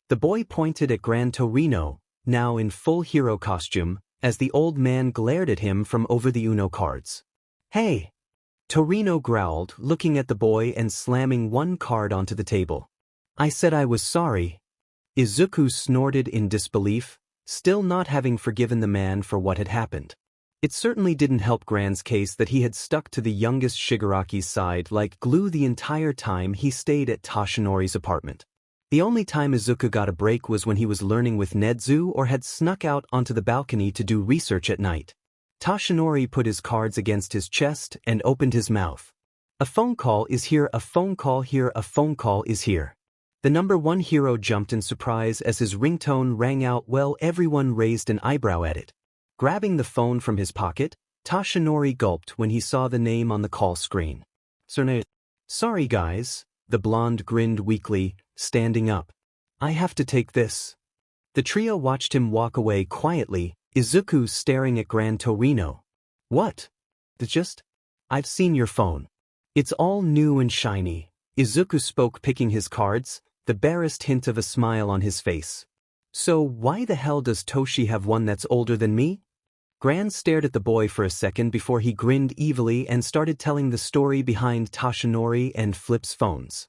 The boy pointed at Gran Torino, now in full hero costume, as the old man glared at him from over the Uno cards. Hey! Torino growled, looking at the boy and slamming one card onto the table. I said I was sorry. Izuku snorted in disbelief, still not having forgiven the man for what had happened. It certainly didn't help Gran's case that he had stuck to the youngest Shigaraki's side like glue the entire time he stayed at Toshinori's apartment. The only time Izuku got a break was when he was learning with Nedzu or had snuck out onto the balcony to do research at night. Toshinori put his cards against his chest and opened his mouth. A phone call is here, a phone call here, a phone call is here. The number one hero jumped in surprise as his ringtone rang out. Well, everyone raised an eyebrow at it. Grabbing the phone from his pocket, Toshinori gulped when he saw the name on the call screen. Sorry guys, the blonde grinned weakly, standing up. I have to take this. The trio watched him walk away quietly, Izuku staring at Gran Torino. What? I've seen your phone. It's all new and shiny. Izuku spoke, picking his cards, the barest hint of a smile on his face. So why the hell does Toshi have one that's older than me? Gran stared at the boy for a second before he grinned evilly and started telling the story behind Toshinori and Flip's phones.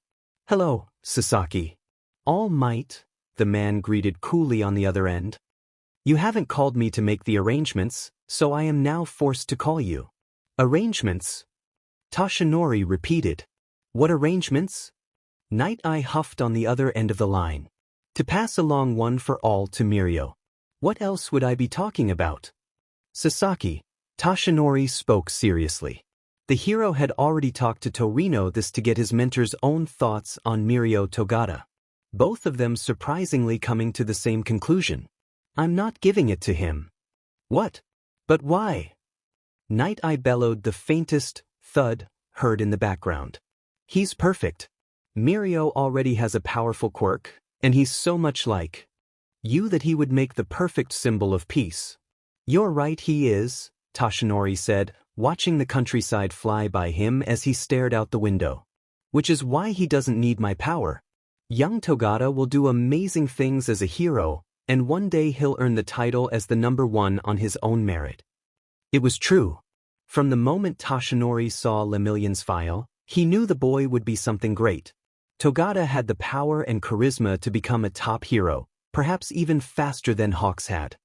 Hello, Sasaki. All might, the man greeted coolly on the other end. You haven't called me to make the arrangements, so I am now forced to call you. Arrangements? Toshinori repeated. What arrangements? Night Eye huffed on the other end of the line. To pass along one for all to Mirio. What else would I be talking about? Sasaki, Toshinori spoke seriously. The hero had already talked to Torino this to get his mentor's own thoughts on Mirio Togata. Both of them surprisingly coming to the same conclusion. I'm not giving it to him. What? But why? Night Eye bellowed, the faintest thud heard in the background. He's perfect. Mirio already has a powerful quirk, and he's so much like you that he would make the perfect symbol of peace. You're right, he is, Toshinori said, watching the countryside fly by him as he stared out the window. Which is why he doesn't need my power. Young Togata will do amazing things as a hero, and one day he'll earn the title as the number one on his own merit. It was true. From the moment Toshinori saw Lemillion's file, he knew the boy would be something great. Togata had the power and charisma to become a top hero, perhaps even faster than Hawks had.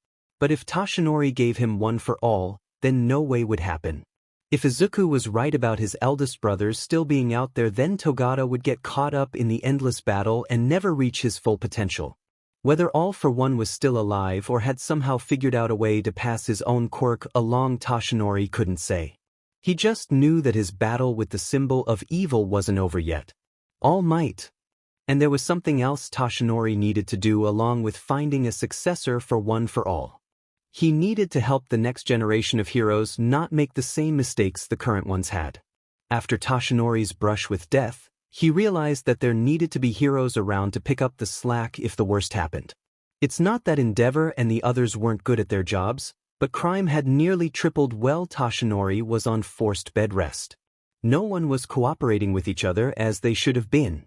But if Toshinori gave him one for all, then no way would happen. If Izuku was right about his eldest brothers still being out there, then Togata would get caught up in the endless battle and never reach his full potential. Whether All for One was still alive or had somehow figured out a way to pass his own quirk along, Toshinori couldn't say. He just knew that his battle with the symbol of evil wasn't over yet. All Might. And there was something else Toshinori needed to do along with finding a successor for One for All. He needed to help the next generation of heroes not make the same mistakes the current ones had. After Toshinori's brush with death, he realized that there needed to be heroes around to pick up the slack if the worst happened. It's not that Endeavor and the others weren't good at their jobs, but crime had nearly tripled while Toshinori was on forced bed rest. No one was cooperating with each other as they should have been.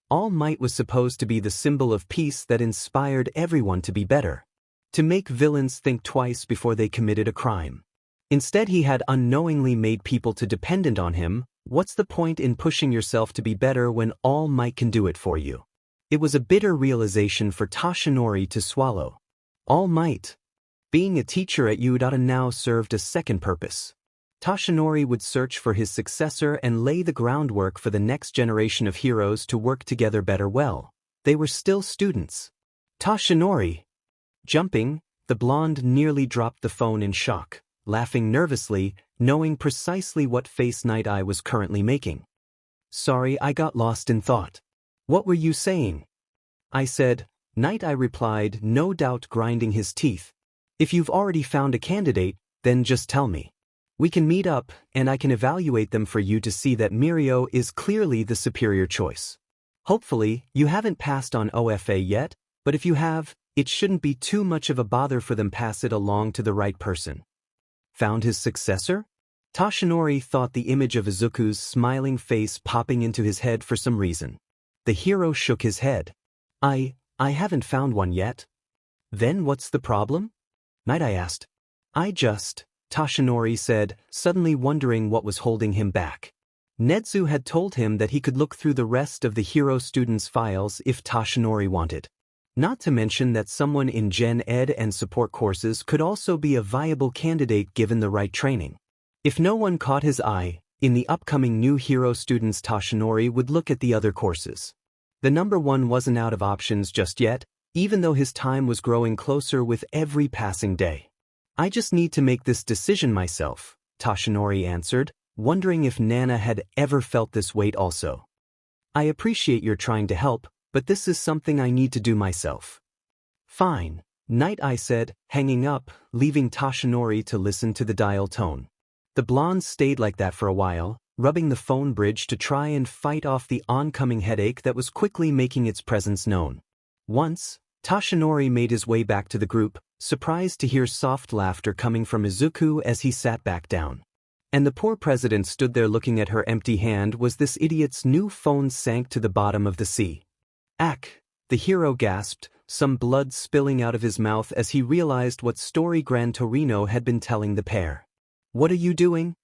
All Might was supposed to be the symbol of peace that inspired everyone to be better. To make villains think twice before they committed a crime. Instead, he had unknowingly made people too dependent on him. What's the point in pushing yourself to be better when All Might can do it for you? It was a bitter realization for Toshinori to swallow. All Might. Being a teacher at Udata now served a second purpose. Toshinori would search for his successor and lay the groundwork for the next generation of heroes to work together better. Well, they were still students. Toshinori. Jumping, the blonde nearly dropped the phone in shock, laughing nervously, knowing precisely what face Night Eye was currently making. Sorry, I got lost in thought. What were you saying? I said. Night Eye replied, no doubt grinding his teeth. If you've already found a candidate, then just tell me. We can meet up, and I can evaluate them for you to see that Mirio is clearly the superior choice. Hopefully, you haven't passed on OFA yet, but if you have, it shouldn't be too much of a bother for them pass it along to the right person. Found his successor? Toshinori thought the image of Izuku's smiling face popping into his head for some reason. The hero shook his head. I haven't found one yet. Then what's the problem? Night Eye asked. Toshinori said, suddenly wondering what was holding him back. Nedzu had told him that he could look through the rest of the hero students' files if Toshinori wanted. Not to mention that someone in Gen Ed and support courses could also be a viable candidate given the right training. If no one caught his eye, in the upcoming new hero students Toshinori would look at the other courses. The number one wasn't out of options just yet, even though his time was growing closer with every passing day. I just need to make this decision myself, Toshinori answered, wondering if Nana had ever felt this weight also. I appreciate your trying to help, but this is something I need to do myself. Fine, Night Eye said, hanging up, leaving Toshinori to listen to the dial tone. The blonde stayed like that for a while, rubbing the phone bridge to try and fight off the oncoming headache that was quickly making its presence known. Once, Toshinori made his way back to the group, surprised to hear soft laughter coming from Izuku as he sat back down. And the poor president stood there looking at her empty hand. Was this idiot's new phone sank to the bottom of the sea. Ack, the hero gasped, some blood spilling out of his mouth as he realized what story Gran Torino had been telling the pair. What are you doing?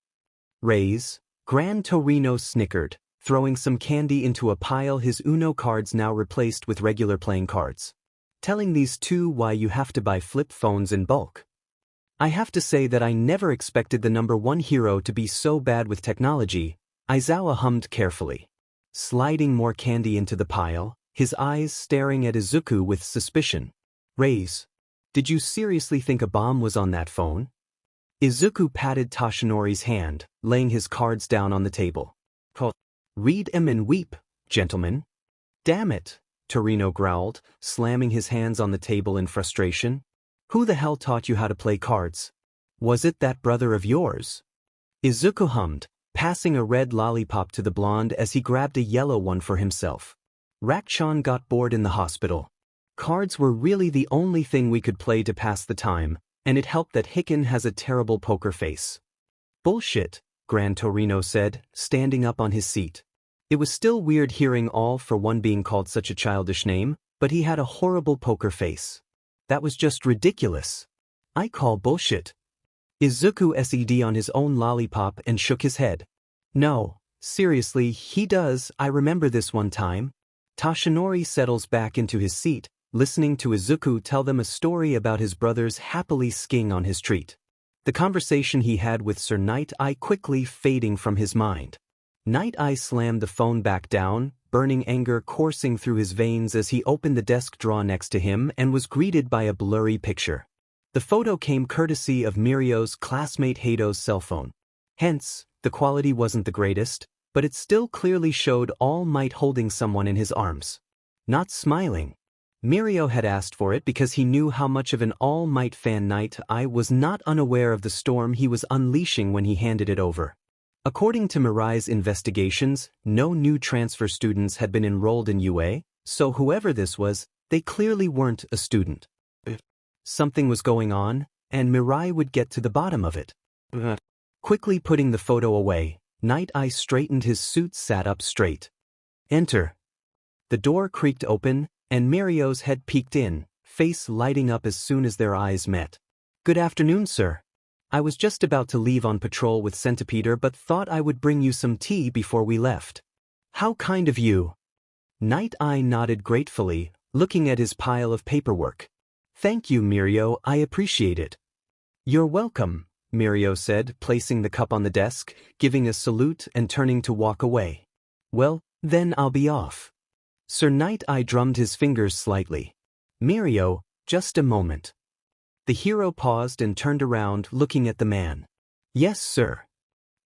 Raise. Gran Torino snickered, throwing some candy into a pile, his Uno cards now replaced with regular playing cards. Telling these two why you have to buy flip phones in bulk. I have to say that I never expected the number one hero to be so bad with technology, Aizawa hummed carefully. Sliding more candy into the pile, his eyes staring at Izuku with suspicion. Raise. Did you seriously think a bomb was on that phone? Izuku patted Toshinori's hand, laying his cards down on the table. Read 'em and weep, gentlemen. Damn it, Torino growled, slamming his hands on the table in frustration. Who the hell taught you how to play cards? Was it that brother of yours? Izuku hummed, passing a red lollipop to the blonde as he grabbed a yellow one for himself. Rakchan got bored in the hospital. Cards were really the only thing we could play to pass the time, and it helped that Hicken has a terrible poker face. Bullshit, Gran Torino said, standing up on his seat. It was still weird hearing all for one being called such a childish name, but he had a horrible poker face. That was just ridiculous. I call bullshit. Izuku SED on his own lollipop and shook his head. No, seriously, he does. I remember this one time. Toshinori settles back into his seat, listening to Izuku tell them a story about his brothers happily skiing on his treat. The conversation he had with Sir Night Eye quickly fading from his mind. Night Eye slammed the phone back down, burning anger coursing through his veins as he opened the desk drawer next to him and was greeted by a blurry picture. The photo came courtesy of Mirio's classmate Hado's cell phone. Hence, the quality wasn't the greatest, but it still clearly showed All Might holding someone in his arms. Not smiling. Mirio had asked for it because he knew how much of an All Might fan Night Eye was not unaware of the storm he was unleashing when he handed it over. According to Mirai's investigations, no new transfer students had been enrolled in UA, so whoever this was, they clearly weren't a student. Something was going on, and Mirai would get to the bottom of it. Quickly putting the photo away, Night Eye straightened his suit, sat up straight. Enter. The door creaked open, and Mirio's head peeked in, face lighting up as soon as their eyes met. Good afternoon, sir. I was just about to leave on patrol with Centipeder but thought I would bring you some tea before we left. How kind of you. Night Eye nodded gratefully, looking at his pile of paperwork. Thank you, Mirio, I appreciate it. You're welcome, Mirio said, placing the cup on the desk, giving a salute and turning to walk away. Well, then I'll be off. Sir Night Eye drummed his fingers slightly. Mirio, just a moment. The hero paused and turned around, looking at the man. Yes, sir.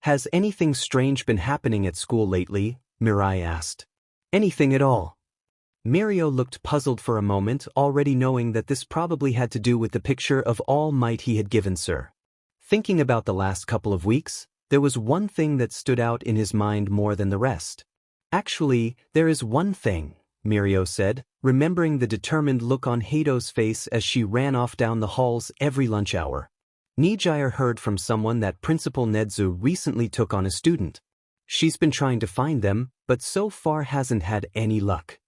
Has anything strange been happening at school lately? Mirai asked. Anything at all. Mirio looked puzzled for a moment, already knowing that this probably had to do with the picture of all might he had given Sir. Thinking about the last couple of weeks, there was one thing that stood out in his mind more than the rest. Actually, there is one thing, Mirio said, remembering the determined look on Hato's face as she ran off down the halls every lunch hour. Nijire heard from someone that Principal Nedzu recently took on a student. She's been trying to find them, but so far hasn't had any luck.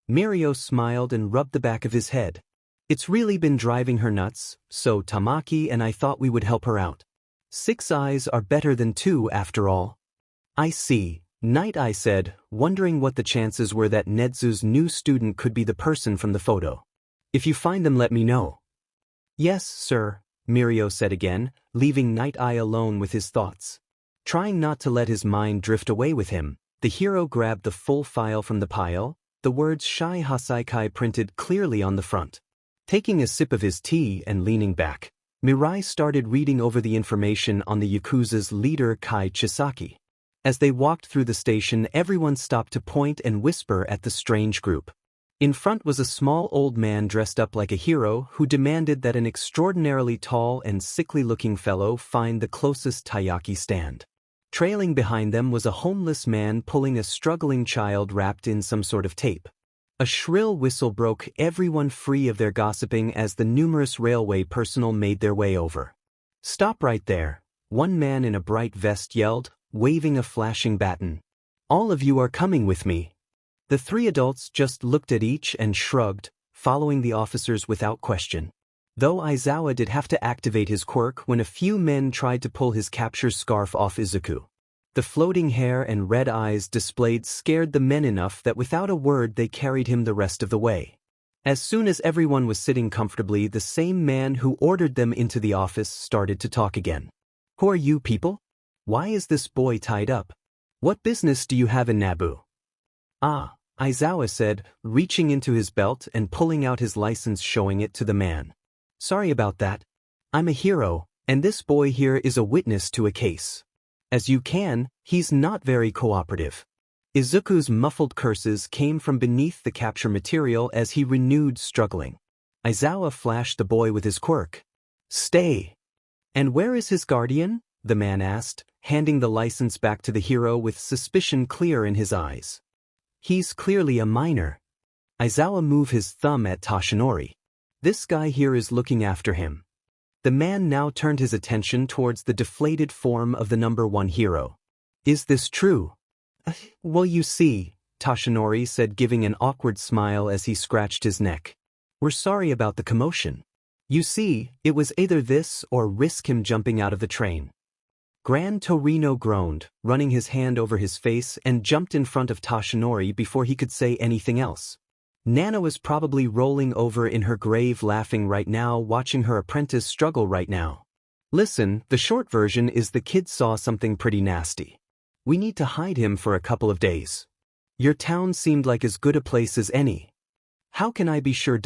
Mirio smiled and rubbed the back of his head. It's really been driving her nuts, so Tamaki and I thought we would help her out. 6 eyes are better than 2 after all. I see, Night Eye said, wondering what the chances were that Nedzu's new student could be the person from the photo. If you find them, let me know. Yes, sir, Mirio said again, leaving Night Eye alone with his thoughts. Trying not to let his mind drift away with him, the hero grabbed the full file from the pile, the words Shai Hasaikai printed clearly on the front. Taking a sip of his tea and leaning back, Mirai started reading over the information on the Yakuza's leader Kai Chisaki. As they walked through the station, everyone stopped to point and whisper at the strange group. In front was a small old man dressed up like a hero who demanded that an extraordinarily tall and sickly-looking fellow find the closest taiyaki stand. Trailing behind them was a homeless man pulling a struggling child wrapped in some sort of tape. A shrill whistle broke everyone free of their gossiping as the numerous railway personnel made their way over. Stop right there, one man in a bright vest yelled, waving a flashing baton. All of you are coming with me. The 3 adults just looked at each and shrugged, following the officers without question. Though Aizawa did have to activate his quirk when a few men tried to pull his capture scarf off Izuku. The floating hair and red eyes displayed scared the men enough that without a word they carried him the rest of the way. As soon as everyone was sitting comfortably, the same man who ordered them into the office started to talk again. Who are you people? Why is this boy tied up? What business do you have in Naboo? Ah, Aizawa said, reaching into his belt and pulling out his license, showing it to the man. Sorry about that. I'm a hero, and this boy here is a witness to a case. As you can, he's not very cooperative. Izuku's muffled curses came from beneath the capture material as he renewed struggling. Aizawa flashed the boy with his quirk. Stay. And where is his guardian? The man asked, handing the license back to the hero with suspicion clear in his eyes. He's clearly a minor. Aizawa moved his thumb at Toshinori. This guy here is looking after him. The man now turned his attention towards the deflated form of the number 1 hero. Is this true? Well, you see, Toshinori said, giving an awkward smile as he scratched his neck. We're sorry about the commotion. You see, it was either this or risk him jumping out of the train. Gran Torino groaned, running his hand over his face, and jumped in front of Toshinori before he could say anything else. Nana was probably rolling over in her grave laughing right now, watching her apprentice struggle right now. Listen, the short version is the kid saw something pretty nasty. We need to hide him for a couple of days. Your town seemed like as good a place as any. How can I be sure?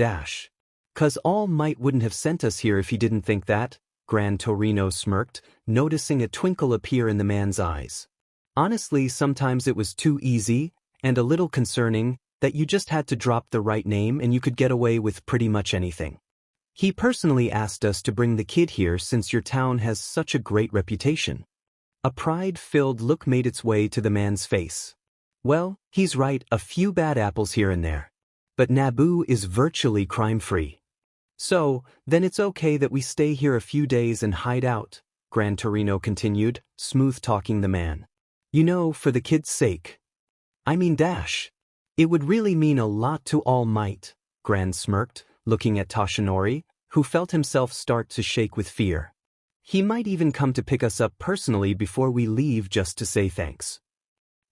'Cause All Might wouldn't have sent us here if he didn't think that, Gran Torino smirked, noticing a twinkle appear in the man's eyes. Honestly, sometimes it was too easy, and a little concerning, that you just had to drop the right name and you could get away with pretty much anything. He personally asked us to bring the kid here since your town has such a great reputation. A pride-filled look made its way to the man's face. Well, he's right, a few bad apples here and there. But Naboo is virtually crime-free. So, then it's okay that we stay here a few days and hide out, Gran Torino continued, smooth-talking the man. You know, for the kid's sake. I mean, it would really mean a lot to All Might, Gran smirked, looking at Toshinori, who felt himself start to shake with fear. He might even come to pick us up personally before we leave just to say thanks.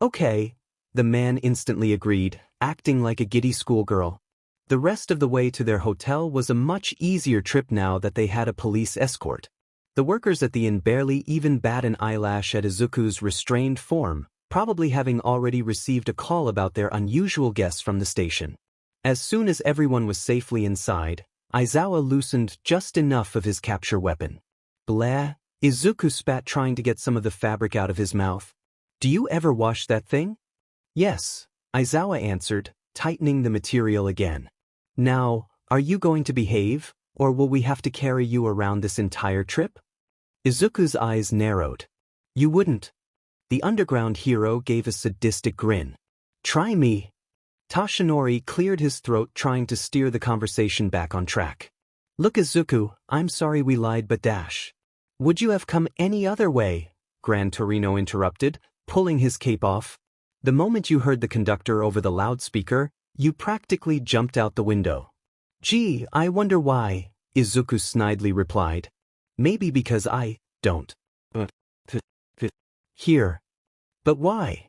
Okay, the man instantly agreed, acting like a giddy schoolgirl. The rest of the way to their hotel was a much easier trip now that they had a police escort. The workers at the inn barely even bat an eyelash at Izuku's restrained form, probably having already received a call about their unusual guests from the station. As soon as everyone was safely inside, Aizawa loosened just enough of his capture weapon. Blah, Izuku spat, trying to get some of the fabric out of his mouth. Do you ever wash that thing? Yes, Aizawa answered, tightening the material again. Now, are you going to behave, or will we have to carry you around this entire trip? Izuku's eyes narrowed. You wouldn't. The underground hero gave a sadistic grin. Try me. Toshinori cleared his throat trying to steer the conversation back on track. Look Izuku, I'm sorry we lied but dash. Would you have come any other way? Gran Torino interrupted, pulling his cape off. The moment you heard the conductor over the loudspeaker, you practically jumped out the window. Gee, I wonder why, Izuku snidely replied. Maybe because I don't. Here. But why?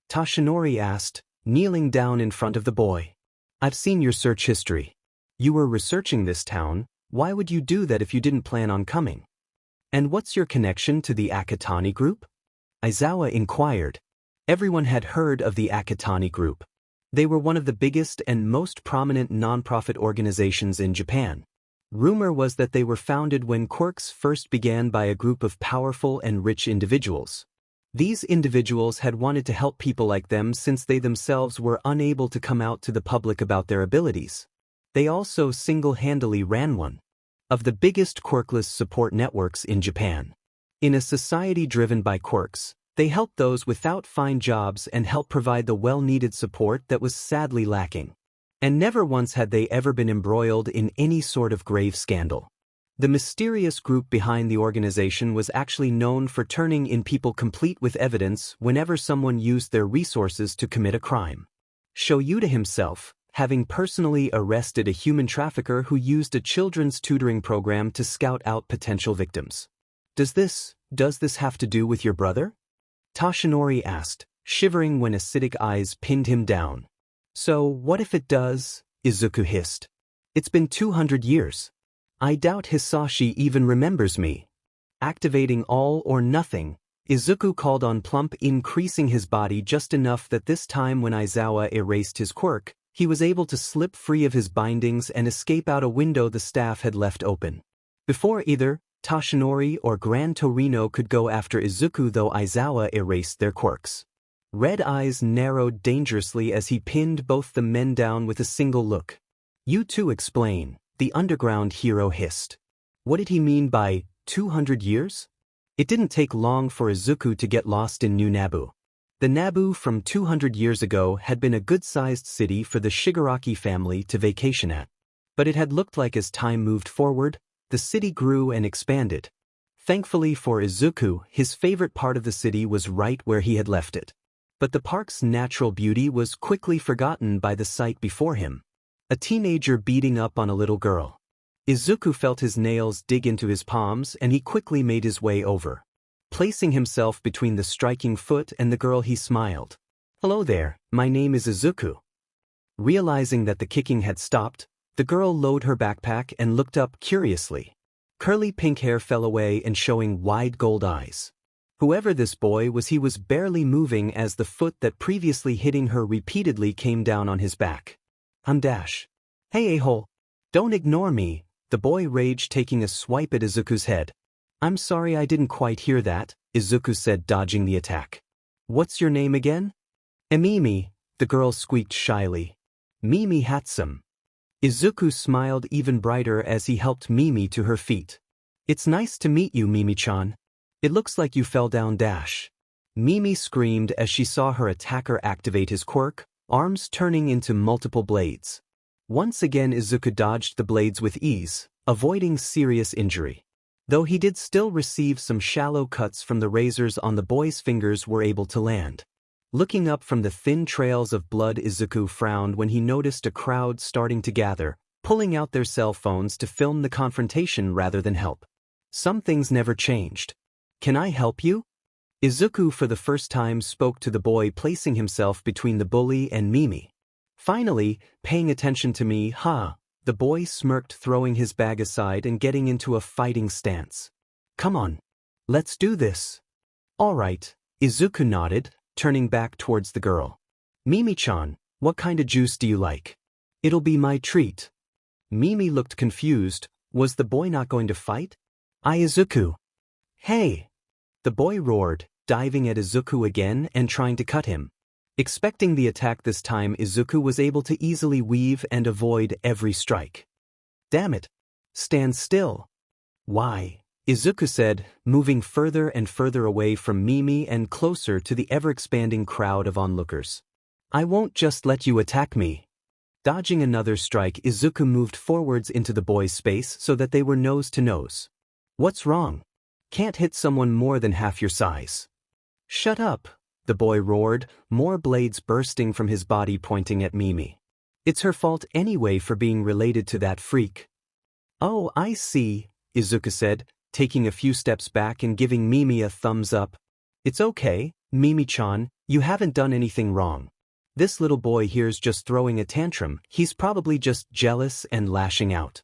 Toshinori asked, kneeling down in front of the boy. I've seen your search history. You were researching this town, why would you do that if you didn't plan on coming? And what's your connection to the Akatani group? Aizawa inquired. Everyone had heard of the Akatani group. They were one of the biggest and most prominent non-profit organizations in Japan. Rumor was that they were founded when quirks first began by a group of powerful and rich individuals. These individuals had wanted to help people like them since they themselves were unable to come out to the public about their abilities. They also single-handedly ran one of the biggest quirkless support networks in Japan. In a society driven by quirks, they helped those without fine jobs and helped provide the well-needed support that was sadly lacking. And never once had they ever been embroiled in any sort of grave scandal. The mysterious group behind the organization was actually known for turning in people complete with evidence whenever someone used their resources to commit a crime. Shoyuta himself, having personally arrested a human trafficker who used a children's tutoring program to scout out potential victims. Does this have to do with your brother? Toshinori asked, shivering when acidic eyes pinned him down. So, what if it does? Izuku hissed. It's been 200 years. I doubt Hisashi even remembers me. Activating all or nothing, Izuku called on Plump, increasing his body just enough that this time when Aizawa erased his quirk, he was able to slip free of his bindings and escape out a window the staff had left open. Before either Toshinori or Gran Torino could go after Izuku, though Aizawa erased their quirks. Red eyes narrowed dangerously as he pinned both the men down with a single look. You two explain. The underground hero hissed. What did he mean by 200 years? It didn't take long for Izuku to get lost in New Naboo. The Naboo from 200 years ago had been a good-sized city for the Shigaraki family to vacation at. But it had looked like as time moved forward, the city grew and expanded. Thankfully for Izuku, his favorite part of the city was right where he had left it. But the park's natural beauty was quickly forgotten by the sight before him. A teenager beating up on a little girl. Izuku felt his nails dig into his palms and he quickly made his way over. Placing himself between the striking foot and the girl, he smiled. Hello there, my name is Izuku. Realizing that the kicking had stopped, the girl lowered her backpack and looked up curiously. Curly pink hair fell away and showing wide gold eyes. Whoever this boy was, he was barely moving as the foot that previously hitting her repeatedly came down on his back. Dash. Hey a-hole. Don't ignore me, the boy raged, taking a swipe at Izuku's head. I'm sorry, I didn't quite hear that, Izuku said, dodging the attack. What's your name again? Mimi, the girl squeaked shyly. Mimi Hatsum. Izuku smiled even brighter as he helped Mimi to her feet. It's nice to meet you, Mimi-chan. It looks like you fell down. Dash. Mimi screamed as she saw her attacker activate his quirk, arms turning into multiple blades. Once again Izuku dodged the blades with ease, avoiding serious injury. Though he did still receive some shallow cuts from the razors on the boy's fingers were able to land. Looking up from the thin trails of blood, Izuku frowned when he noticed a crowd starting to gather, pulling out their cell phones to film the confrontation rather than help. Some things never changed. Can I help you? Izuku for the first time spoke to the boy, placing himself between the bully and Mimi. Finally, paying attention to me, huh? The boy smirked, throwing his bag aside and getting into a fighting stance. Come on. Let's do this. All right, Izuku nodded, turning back towards the girl. Mimi-chan, what kind of juice do you like? It'll be my treat. Mimi looked confused. Was the boy not going to fight? Izuku. Hey! The boy roared, diving at Izuku again and trying to cut him. Expecting the attack this time, Izuku was able to easily weave and avoid every strike. Damn it! Stand still. Why? Izuku said, moving further and further away from Mimi and closer to the ever-expanding crowd of onlookers. I won't just let you attack me. Dodging another strike, Izuku moved forwards into the boy's space so that they were nose to nose. What's wrong? Can't hit someone more than half your size. Shut up, the boy roared, more blades bursting from his body pointing at Mimi. It's her fault anyway for being related to that freak. Oh, I see, Izuku said, taking a few steps back and giving Mimi a thumbs up. It's okay, Mimi-chan, you haven't done anything wrong. This little boy here's just throwing a tantrum, he's probably just jealous and lashing out.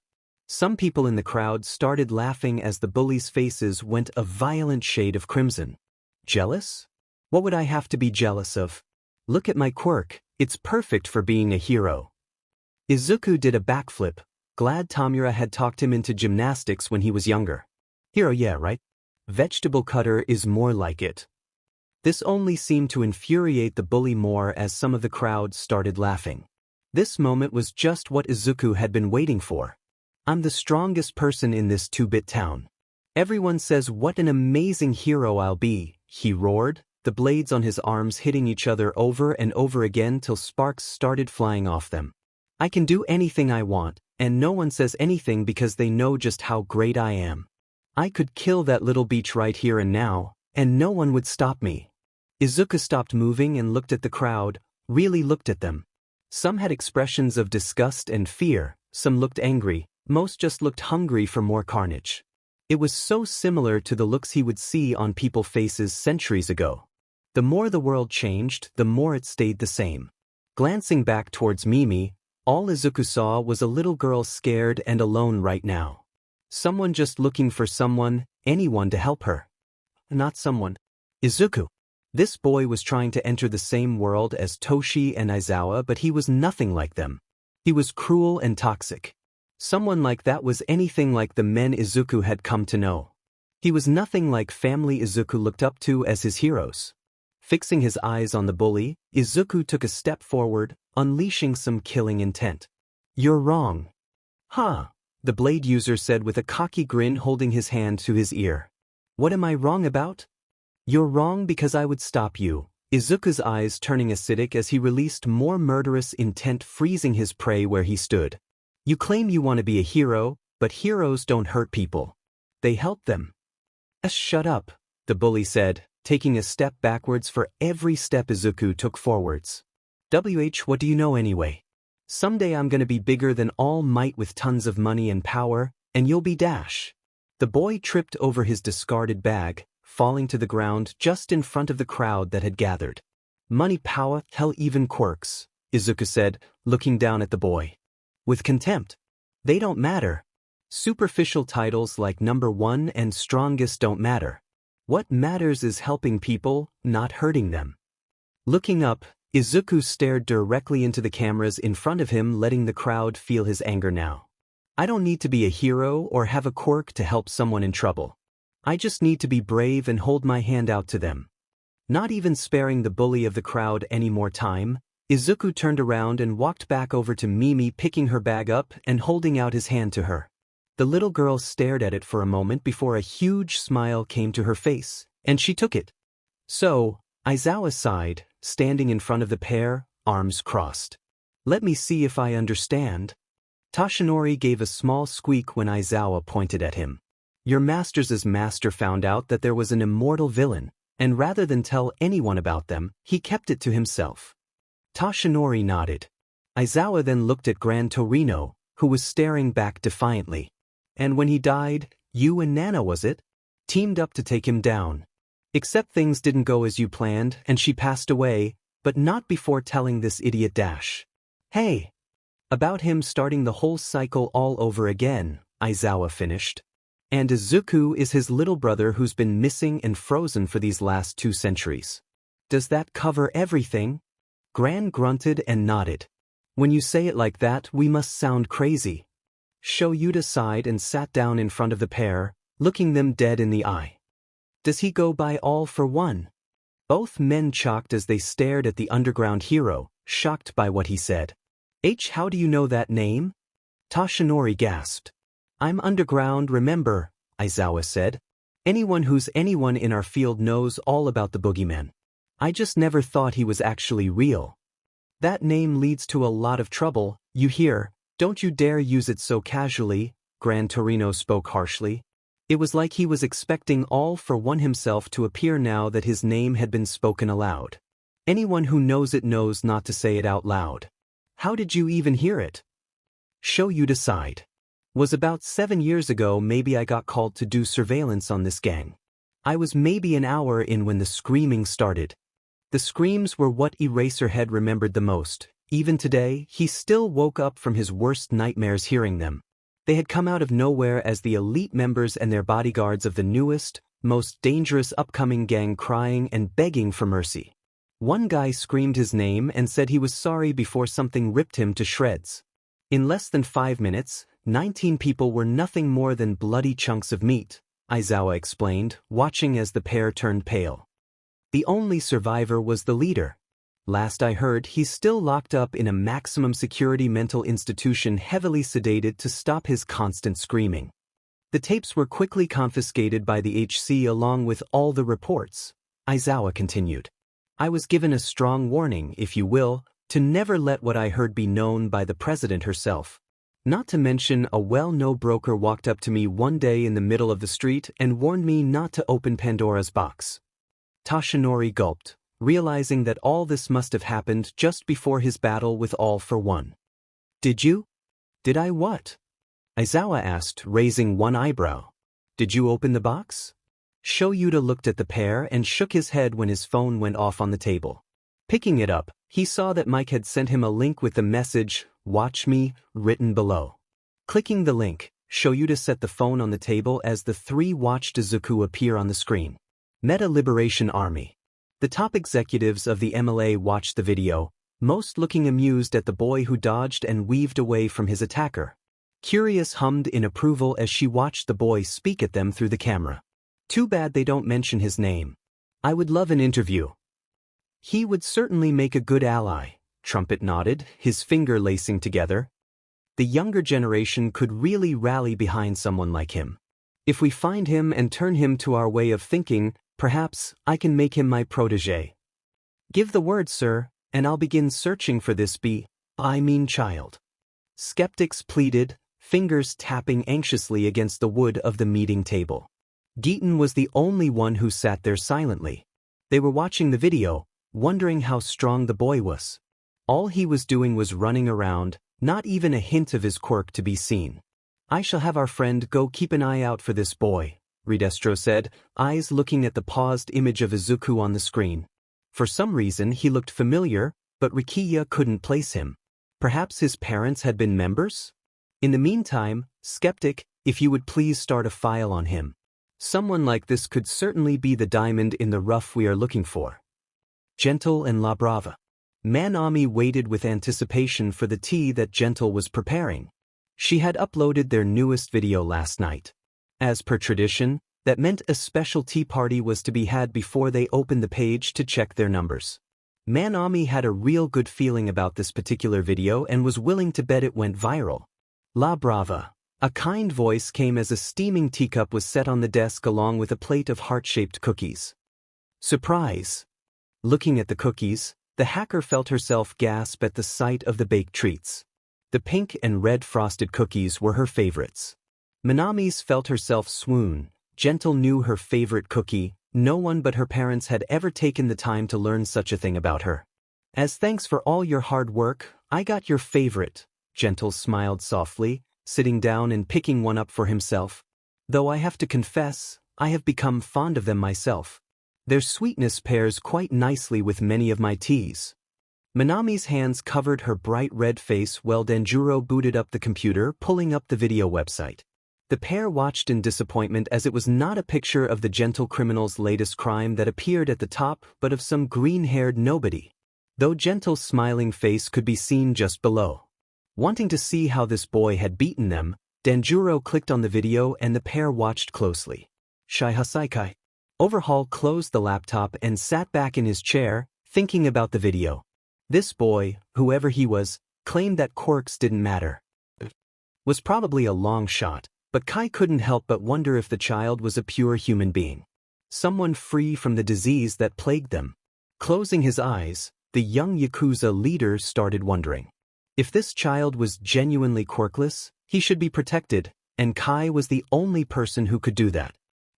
Some people in the crowd started laughing as the bullies' faces went a violent shade of crimson. Jealous? What would I have to be jealous of? Look at my quirk, it's perfect for being a hero. Izuku did a backflip, glad Tamura had talked him into gymnastics when he was younger. Hero, yeah, right? Vegetable cutter is more like it. This only seemed to infuriate the bully more as some of the crowd started laughing. This moment was just what Izuku had been waiting for. I'm the strongest person in this 2-bit town. Everyone says what an amazing hero I'll be, he roared, the blades on his arms hitting each other over and over again till sparks started flying off them. I can do anything I want, and no one says anything because they know just how great I am. I could kill that little beach right here and now, and no one would stop me. Izuku stopped moving and looked at the crowd, really looked at them. Some had expressions of disgust and fear, some looked angry, most just looked hungry for more carnage. It was so similar to the looks he would see on people's faces centuries ago. The more the world changed, the more it stayed the same. Glancing back towards Mimi, all Izuku saw was a little girl scared and alone right now. Someone just looking for someone, anyone to help her. Not someone. Izuku. This boy was trying to enter the same world as Toshi and Aizawa, but he was nothing like them. He was cruel and toxic. Someone like that was anything like the men Izuku had come to know. He was nothing like family Izuku looked up to as his heroes. Fixing his eyes on the bully, Izuku took a step forward, unleashing some killing intent. You're wrong. Huh, the blade user said with a cocky grin holding his hand to his ear. What am I wrong about? You're wrong because I would stop you. Izuku's eyes turning acidic as he released more murderous intent, freezing his prey where he stood. You claim you want to be a hero, but heroes don't hurt people. They help them. Shut up, the bully said, taking a step backwards for every step Izuku took forwards. What do you know anyway? Someday I'm gonna be bigger than All Might with tons of money and power, and you'll be Dash. The boy tripped over his discarded bag, falling to the ground just in front of the crowd that had gathered. Money, power, hell, even quirks, Izuku said, looking down at the boy. With contempt. They don't matter. Superficial titles like number one and strongest don't matter. What matters is helping people, not hurting them. Looking up, Izuku stared directly into the cameras in front of him, letting the crowd feel his anger now. I don't need to be a hero or have a quirk to help someone in trouble. I just need to be brave and hold my hand out to them. Not even sparing the bully of the crowd any more time, Izuku turned around and walked back over to Mimi, picking her bag up and holding out his hand to her. The little girl stared at it for a moment before a huge smile came to her face, and she took it. So, Aizawa sighed, standing in front of the pair, arms crossed. Let me see if I understand. Toshinori gave a small squeak when Aizawa pointed at him. Your master's master found out that there was an immortal villain, and rather than tell anyone about them, he kept it to himself. Toshinori nodded. Aizawa then looked at Gran Torino, who was staring back defiantly. And when he died, you and Nana, was it? Teamed up to take him down. Except things didn't go as you planned and she passed away, but not before telling this idiot Dash. Hey! About him starting the whole cycle all over again, Aizawa finished. And Izuku is his little brother who's been missing and frozen for these last 2 centuries. Does that cover everything? Gran grunted and nodded. When you say it like that, we must sound crazy. Shoyuta sighed and sat down in front of the pair, looking them dead in the eye. Does he go by all for one? Both men chocked as they stared at the underground hero, shocked by what he said. How do you know that name? Toshinori gasped. I'm underground, remember, Aizawa said. Anyone who's anyone in our field knows all about the boogeyman. I just never thought he was actually real. That name leads to a lot of trouble, you hear. Don't you dare use it so casually, Gran Torino spoke harshly. It was like he was expecting all for one himself to appear now that his name had been spoken aloud. Anyone who knows it knows not to say it out loud. How did you even hear it? Show you decide. Was about 7 years ago maybe I got called to do surveillance on this gang. I was maybe an hour in when the screaming started. The screams were what Eraserhead remembered the most. Even today, he still woke up from his worst nightmares hearing them. They had come out of nowhere as the elite members and their bodyguards of the newest, most dangerous upcoming gang crying and begging for mercy. One guy screamed his name and said he was sorry before something ripped him to shreds. In less than 5 minutes, 19 people were nothing more than bloody chunks of meat, Aizawa explained, watching as the pair turned pale. The only survivor was the leader. Last I heard, he's still locked up in a maximum security mental institution heavily sedated to stop his constant screaming. The tapes were quickly confiscated by the HC along with all the reports, Aizawa continued. I was given a strong warning, if you will, to never let what I heard be known by the president herself. Not to mention a well-known broker walked up to me one day in the middle of the street and warned me not to open Pandora's box. Toshinori gulped, realizing that all this must have happened just before his battle with All for One. Did you? Did I what? Aizawa asked, raising one eyebrow. Did you open the box? Shoyuta looked at the pair and shook his head when his phone went off on the table. Picking it up, he saw that Mike had sent him a link with the message, "Watch me," written below. Clicking the link, Shoyuta set the phone on the table as the three watched Izuku appear on the screen. Meta Liberation Army. The top executives of the MLA watched the video, most looking amused at the boy who dodged and weaved away from his attacker. Curious hummed in approval as she watched the boy speak at them through the camera. Too bad they don't mention his name. I would love an interview. He would certainly make a good ally, Trumpet nodded, his finger lacing together. The younger generation could really rally behind someone like him. If we find him and turn him to our way of thinking, perhaps I can make him my protégé. Give the word, sir, and I'll begin searching for this child. Skeptics pleaded, fingers tapping anxiously against the wood of the meeting table. Geaton was the only one who sat there silently. They were watching the video, wondering how strong the boy was. All he was doing was running around, not even a hint of his quirk to be seen. I shall have our friend go keep an eye out for this boy, Ridestro said, eyes looking at the paused image of Izuku on the screen. For some reason he looked familiar, but Rikiya couldn't place him. Perhaps his parents had been members? In the meantime, Skeptic, if you would please start a file on him. Someone like this could certainly be the diamond in the rough we are looking for. Gentle and La Brava. Manami waited with anticipation for the tea that Gentle was preparing. She had uploaded their newest video last night. As per tradition, that meant a special tea party was to be had before they opened the page to check their numbers. Manami had a real good feeling about this particular video and was willing to bet it went viral. La Brava. A kind voice came as a steaming teacup was set on the desk along with a plate of heart-shaped cookies. Surprise! Looking at the cookies, the hacker felt herself gasp at the sight of the baked treats. The pink and red frosted cookies were her favorites. Manami's felt herself swoon. Gentle knew her favorite cookie. No one but her parents had ever taken the time to learn such a thing about her. As thanks for all your hard work, I got your favorite. Gentle smiled softly, sitting down and picking one up for himself. Though I have to confess, I have become fond of them myself. Their sweetness pairs quite nicely with many of my teas. Manami's hands covered her bright red face while Danjuro booted up the computer, pulling up the video website. The pair watched in disappointment as it was not a picture of the gentle criminal's latest crime that appeared at the top but of some green-haired nobody, though Gentle's smiling face could be seen just below. Wanting to see how this boy had beaten them, Danjuro clicked on the video and the pair watched closely. Shai Hasaikai. Overhaul closed the laptop and sat back in his chair, thinking about the video. This boy, whoever he was, claimed that quirks didn't matter. Was probably a long shot, but Kai couldn't help but wonder if the child was a pure human being. Someone free from the disease that plagued them. Closing his eyes, the young Yakuza leader started wondering. If this child was genuinely quirkless, he should be protected, and Kai was the only person who could do that.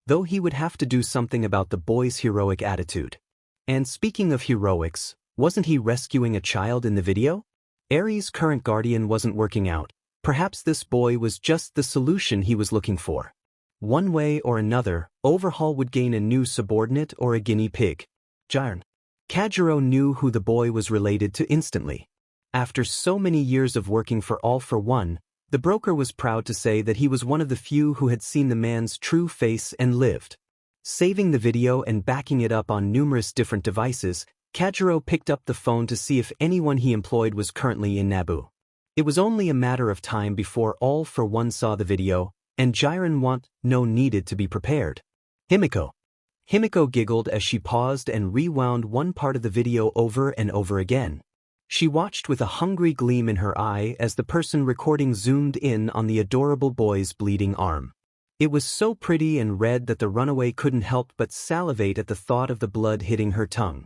Though he would have to do something about the boy's heroic attitude. And speaking of heroics, wasn't he rescuing a child in the video? Aries' current guardian wasn't working out. Perhaps this boy was just the solution he was looking for. One way or another, Overhaul would gain a new subordinate or a guinea pig. Jiren. Kajiro knew who the boy was related to instantly. After so many years of working for All for One, the broker was proud to say that he was one of the few who had seen the man's true face and lived. Saving the video and backing it up on numerous different devices, Kajiro picked up the phone to see if anyone he employed was currently in Naboo. It was only a matter of time before All for One saw the video, and Jiren needed to be prepared. Himiko. Himiko giggled as she paused and rewound one part of the video over and over again. She watched with a hungry gleam in her eye as the person recording zoomed in on the adorable boy's bleeding arm. It was so pretty and red that the runaway couldn't help but salivate at the thought of the blood hitting her tongue.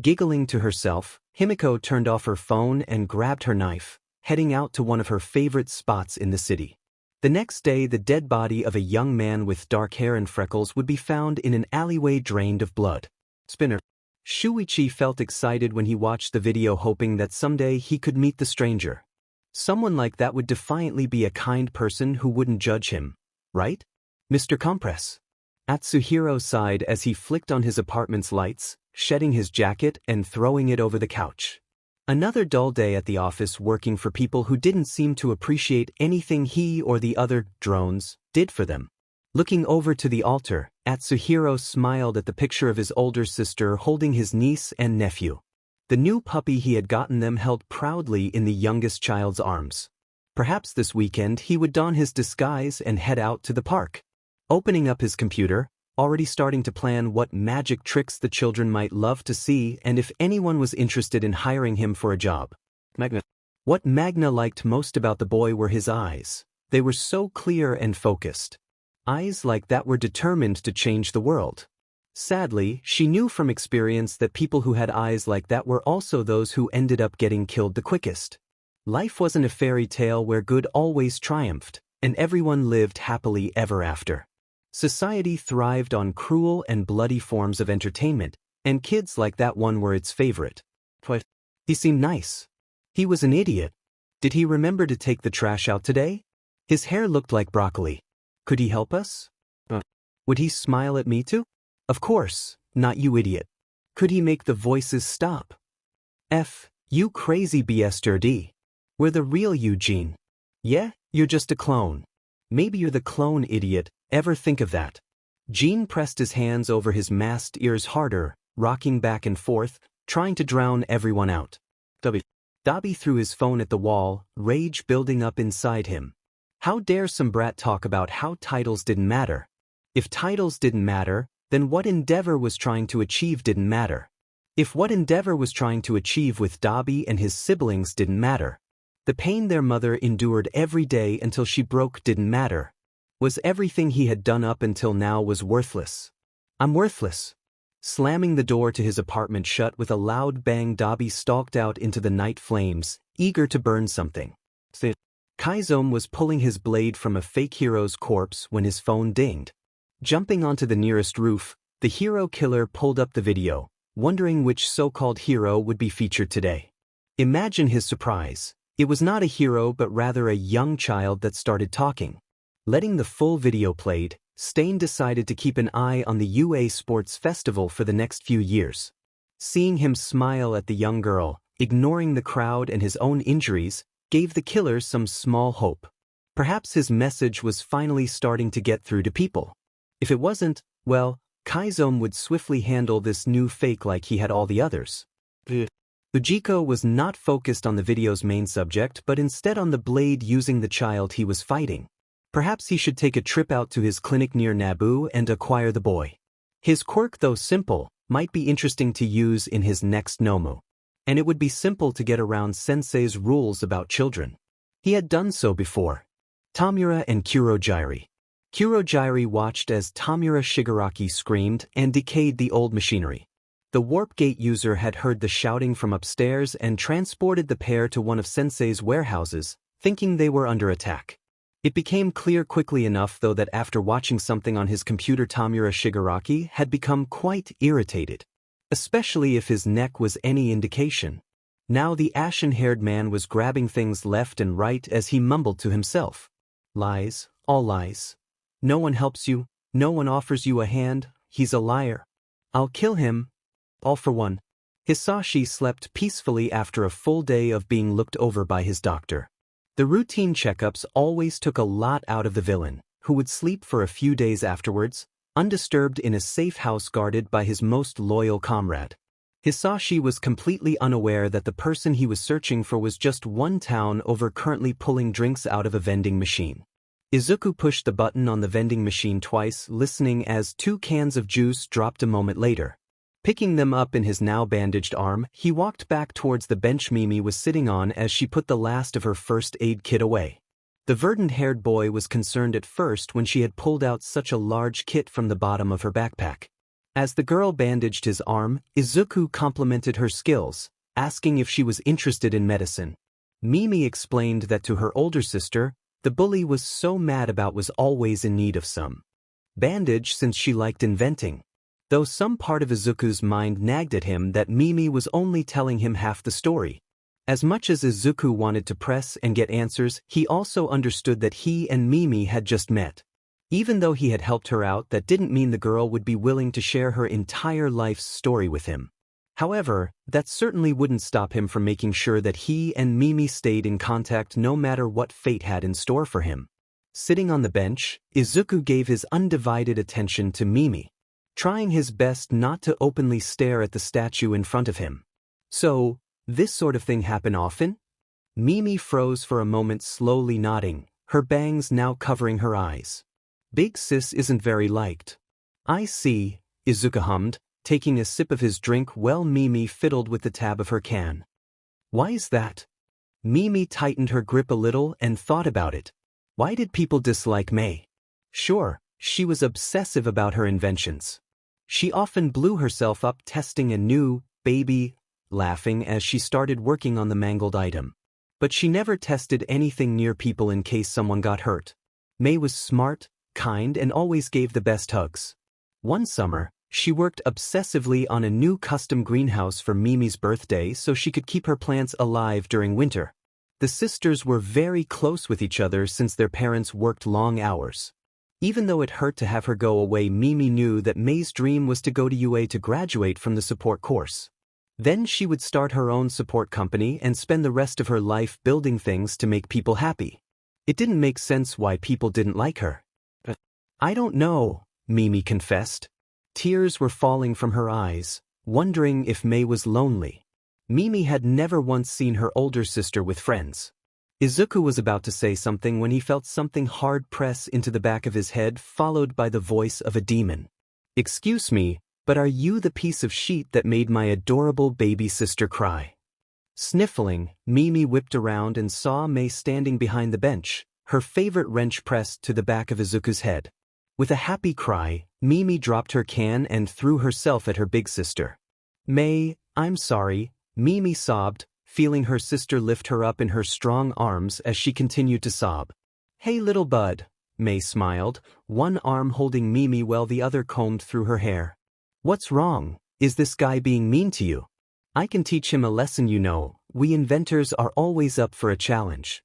Giggling to herself, Himiko turned off her phone and grabbed her knife, heading out to one of her favorite spots in the city. The next day, the dead body of a young man with dark hair and freckles would be found in an alleyway drained of blood. Spinner. Shuichi felt excited when he watched the video, hoping that someday he could meet the stranger. Someone like that would defiantly be a kind person who wouldn't judge him, right? Mr. Compress. Atsuhiro sighed as he flicked on his apartment's lights, shedding his jacket and throwing it over the couch. Another dull day at the office, working for people who didn't seem to appreciate anything he or the other drones did for them. Looking over to the altar, Atsuhiro smiled at the picture of his older sister holding his niece and nephew. The new puppy he had gotten them held proudly in the youngest child's arms. Perhaps this weekend he would don his disguise and head out to the park. Opening up his computer, already starting to plan what magic tricks the children might love to see and if anyone was interested in hiring him for a job. Magna. What Magna liked most about the boy were his eyes. They were so clear and focused. Eyes like that were determined to change the world. Sadly, she knew from experience that people who had eyes like that were also those who ended up getting killed the quickest. Life wasn't a fairy tale where good always triumphed, and everyone lived happily ever after. Society thrived on cruel and bloody forms of entertainment, and kids like that one were its favorite. What? He seemed nice. He was an idiot. Did he remember to take the trash out today? His hair looked like broccoli. Could he help us? Would he smile at me too? Of course, not you idiot. Could he make the voices stop? You crazy bastard. We're the real Eugene. Yeah, you're just a clone. Maybe you're the clone, idiot. Ever think of that? Gene pressed his hands over his masked ears harder, rocking back and forth, trying to drown everyone out. Dabi threw his phone at the wall, rage building up inside him. How dare some brat talk about how titles didn't matter? If titles didn't matter, then what Endeavor was trying to achieve didn't matter. If what Endeavor was trying to achieve with Dabi and his siblings didn't matter. The pain their mother endured every day until she broke didn't matter. Was everything he had done up until now was worthless? I'm worthless. Slamming the door to his apartment shut with a loud bang, Dabi stalked out into the night flames, eager to burn something. Kaizome was pulling his blade from a fake hero's corpse when his phone dinged. Jumping onto the nearest roof, the hero killer pulled up the video, wondering which so-called hero would be featured today. Imagine his surprise. It was not a hero but rather a young child that started talking. Letting the full video played, Stain decided to keep an eye on the UA Sports Festival for the next few years. Seeing him smile at the young girl, ignoring the crowd and his own injuries, gave the killer some small hope. Perhaps his message was finally starting to get through to people. If it wasn't, well, Kaizome would swiftly handle this new fake like he had all the others. Ujiko was not focused on the video's main subject but instead on the blade using the child he was fighting. Perhaps he should take a trip out to his clinic near Naboo and acquire the boy. His quirk, though simple, might be interesting to use in his next Nomu. And it would be simple to get around Sensei's rules about children. He had done so before. Tamura and Kurogyri. Kurogyri watched as Tamura Shigaraki screamed and decayed the old machinery. The warp gate user had heard the shouting from upstairs and transported the pair to one of Sensei's warehouses, thinking they were under attack. It became clear quickly enough, though, that after watching something on his computer, Tamura Shigaraki had become quite irritated, especially if his neck was any indication. Now the ashen-haired man was grabbing things left and right as he mumbled to himself. Lies, all lies. No one helps you, no one offers you a hand, he's a liar. I'll kill him. All for one. Hisashi slept peacefully after a full day of being looked over by his doctor. The routine checkups always took a lot out of the villain, who would sleep for a few days afterwards, undisturbed in a safe house guarded by his most loyal comrade. Hisashi was completely unaware that the person he was searching for was just one town over, currently pulling drinks out of a vending machine. Izuku pushed the button on the vending machine twice, listening as 2 cans of juice dropped a moment later. Picking them up in his now bandaged arm, he walked back towards the bench Mimi was sitting on as she put the last of her first aid kit away. The verdant-haired boy was concerned at first when she had pulled out such a large kit from the bottom of her backpack. As the girl bandaged his arm, Izuku complimented her skills, asking if she was interested in medicine. Mimi explained that to her older sister, the bully was so mad about was always in need of some bandage since she liked inventing. Though some part of Izuku's mind nagged at him that Mimi was only telling him half the story. As much as Izuku wanted to press and get answers, he also understood that he and Mimi had just met. Even though he had helped her out, that didn't mean the girl would be willing to share her entire life's story with him. However, that certainly wouldn't stop him from making sure that he and Mimi stayed in contact no matter what fate had in store for him. Sitting on the bench, Izuku gave his undivided attention to Mimi, trying his best not to openly stare at the statue in front of him. So, this sort of thing happen often? Mimi froze for a moment, slowly nodding, her bangs now covering her eyes. Big sis isn't very liked. I see, Izuku hummed, taking a sip of his drink while Mimi fiddled with the tab of her can. Why is that? Mimi tightened her grip a little and thought about it. Why did people dislike Mei? Sure, she was obsessive about her inventions. She often blew herself up testing a new baby, laughing as she started working on the mangled item. But she never tested anything near people in case someone got hurt. Mei was smart, kind, and always gave the best hugs. One summer, she worked obsessively on a new custom greenhouse for Mimi's birthday so she could keep her plants alive during winter. The sisters were very close with each other since their parents worked long hours. Even though it hurt to have her go away, Mimi knew that Mei's dream was to go to UA to graduate from the support course. Then she would start her own support company and spend the rest of her life building things to make people happy. It didn't make sense why people didn't like her. I don't know, Mimi confessed. Tears were falling from her eyes, wondering if Mei was lonely. Mimi had never once seen her older sister with friends. Izuku was about to say something when he felt something hard press into the back of his head, followed by the voice of a demon. Excuse me, but are you the piece of sheet that made my adorable baby sister cry? Sniffling, Mimi whipped around and saw Mei standing behind the bench, her favorite wrench pressed to the back of Izuku's head. With a happy cry, Mimi dropped her can and threw herself at her big sister. Mei, I'm sorry, Mimi sobbed, feeling her sister lift her up in her strong arms as she continued to sob. Hey little bud, Mei smiled, one arm holding Mimi while the other combed through her hair. What's wrong? Is this guy being mean to you? I can teach him a lesson, you know. We inventors are always up for a challenge.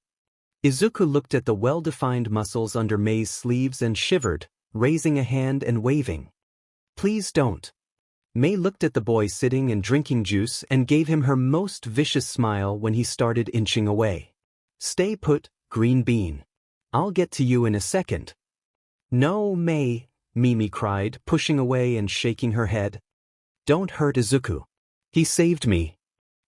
Izuku looked at the well-defined muscles under Mei's sleeves and shivered, raising a hand and waving. Please don't. Mei looked at the boy sitting and drinking juice and gave him her most vicious smile when he started inching away. Stay put, green bean. I'll get to you in a second. No, Mei, Mimi cried, pushing away and shaking her head. Don't hurt Izuku. He saved me.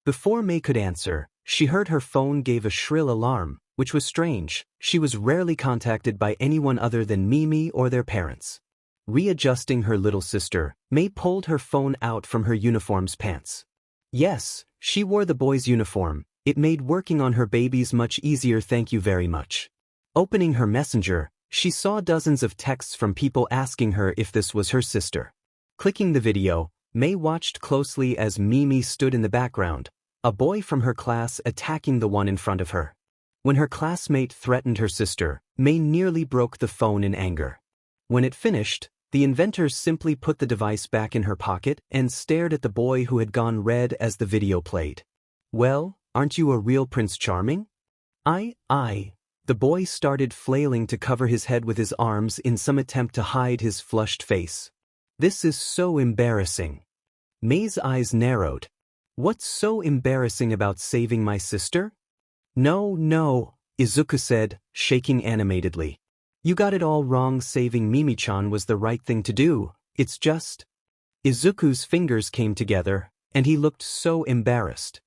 Before Mei could answer, she heard her phone gave a shrill alarm, which was strange. She was rarely contacted by anyone other than Mimi or their parents. Readjusting her little sister, May pulled her phone out from her uniform's pants. Yes, she wore the boy's uniform. It made working on her babies much easier, thank you very much. Opening her messenger, she saw dozens of texts from people asking her if this was her sister. Clicking the video, May watched closely as Mimi stood in the background, a boy from her class attacking the one in front of her. When her classmate threatened her sister, May nearly broke the phone in anger. When it finished, the inventor simply put the device back in her pocket and stared at the boy who had gone red as the video played. Well, aren't you a real Prince Charming? The boy started flailing to cover his head with his arms in some attempt to hide his flushed face. This is so embarrassing. May's eyes narrowed. What's so embarrassing about saving my sister? No, Izuku said, shaking animatedly. You got it all wrong. Saving Mimi-chan was the right thing to do. It's just... Izuku's fingers came together, and he looked so embarrassed.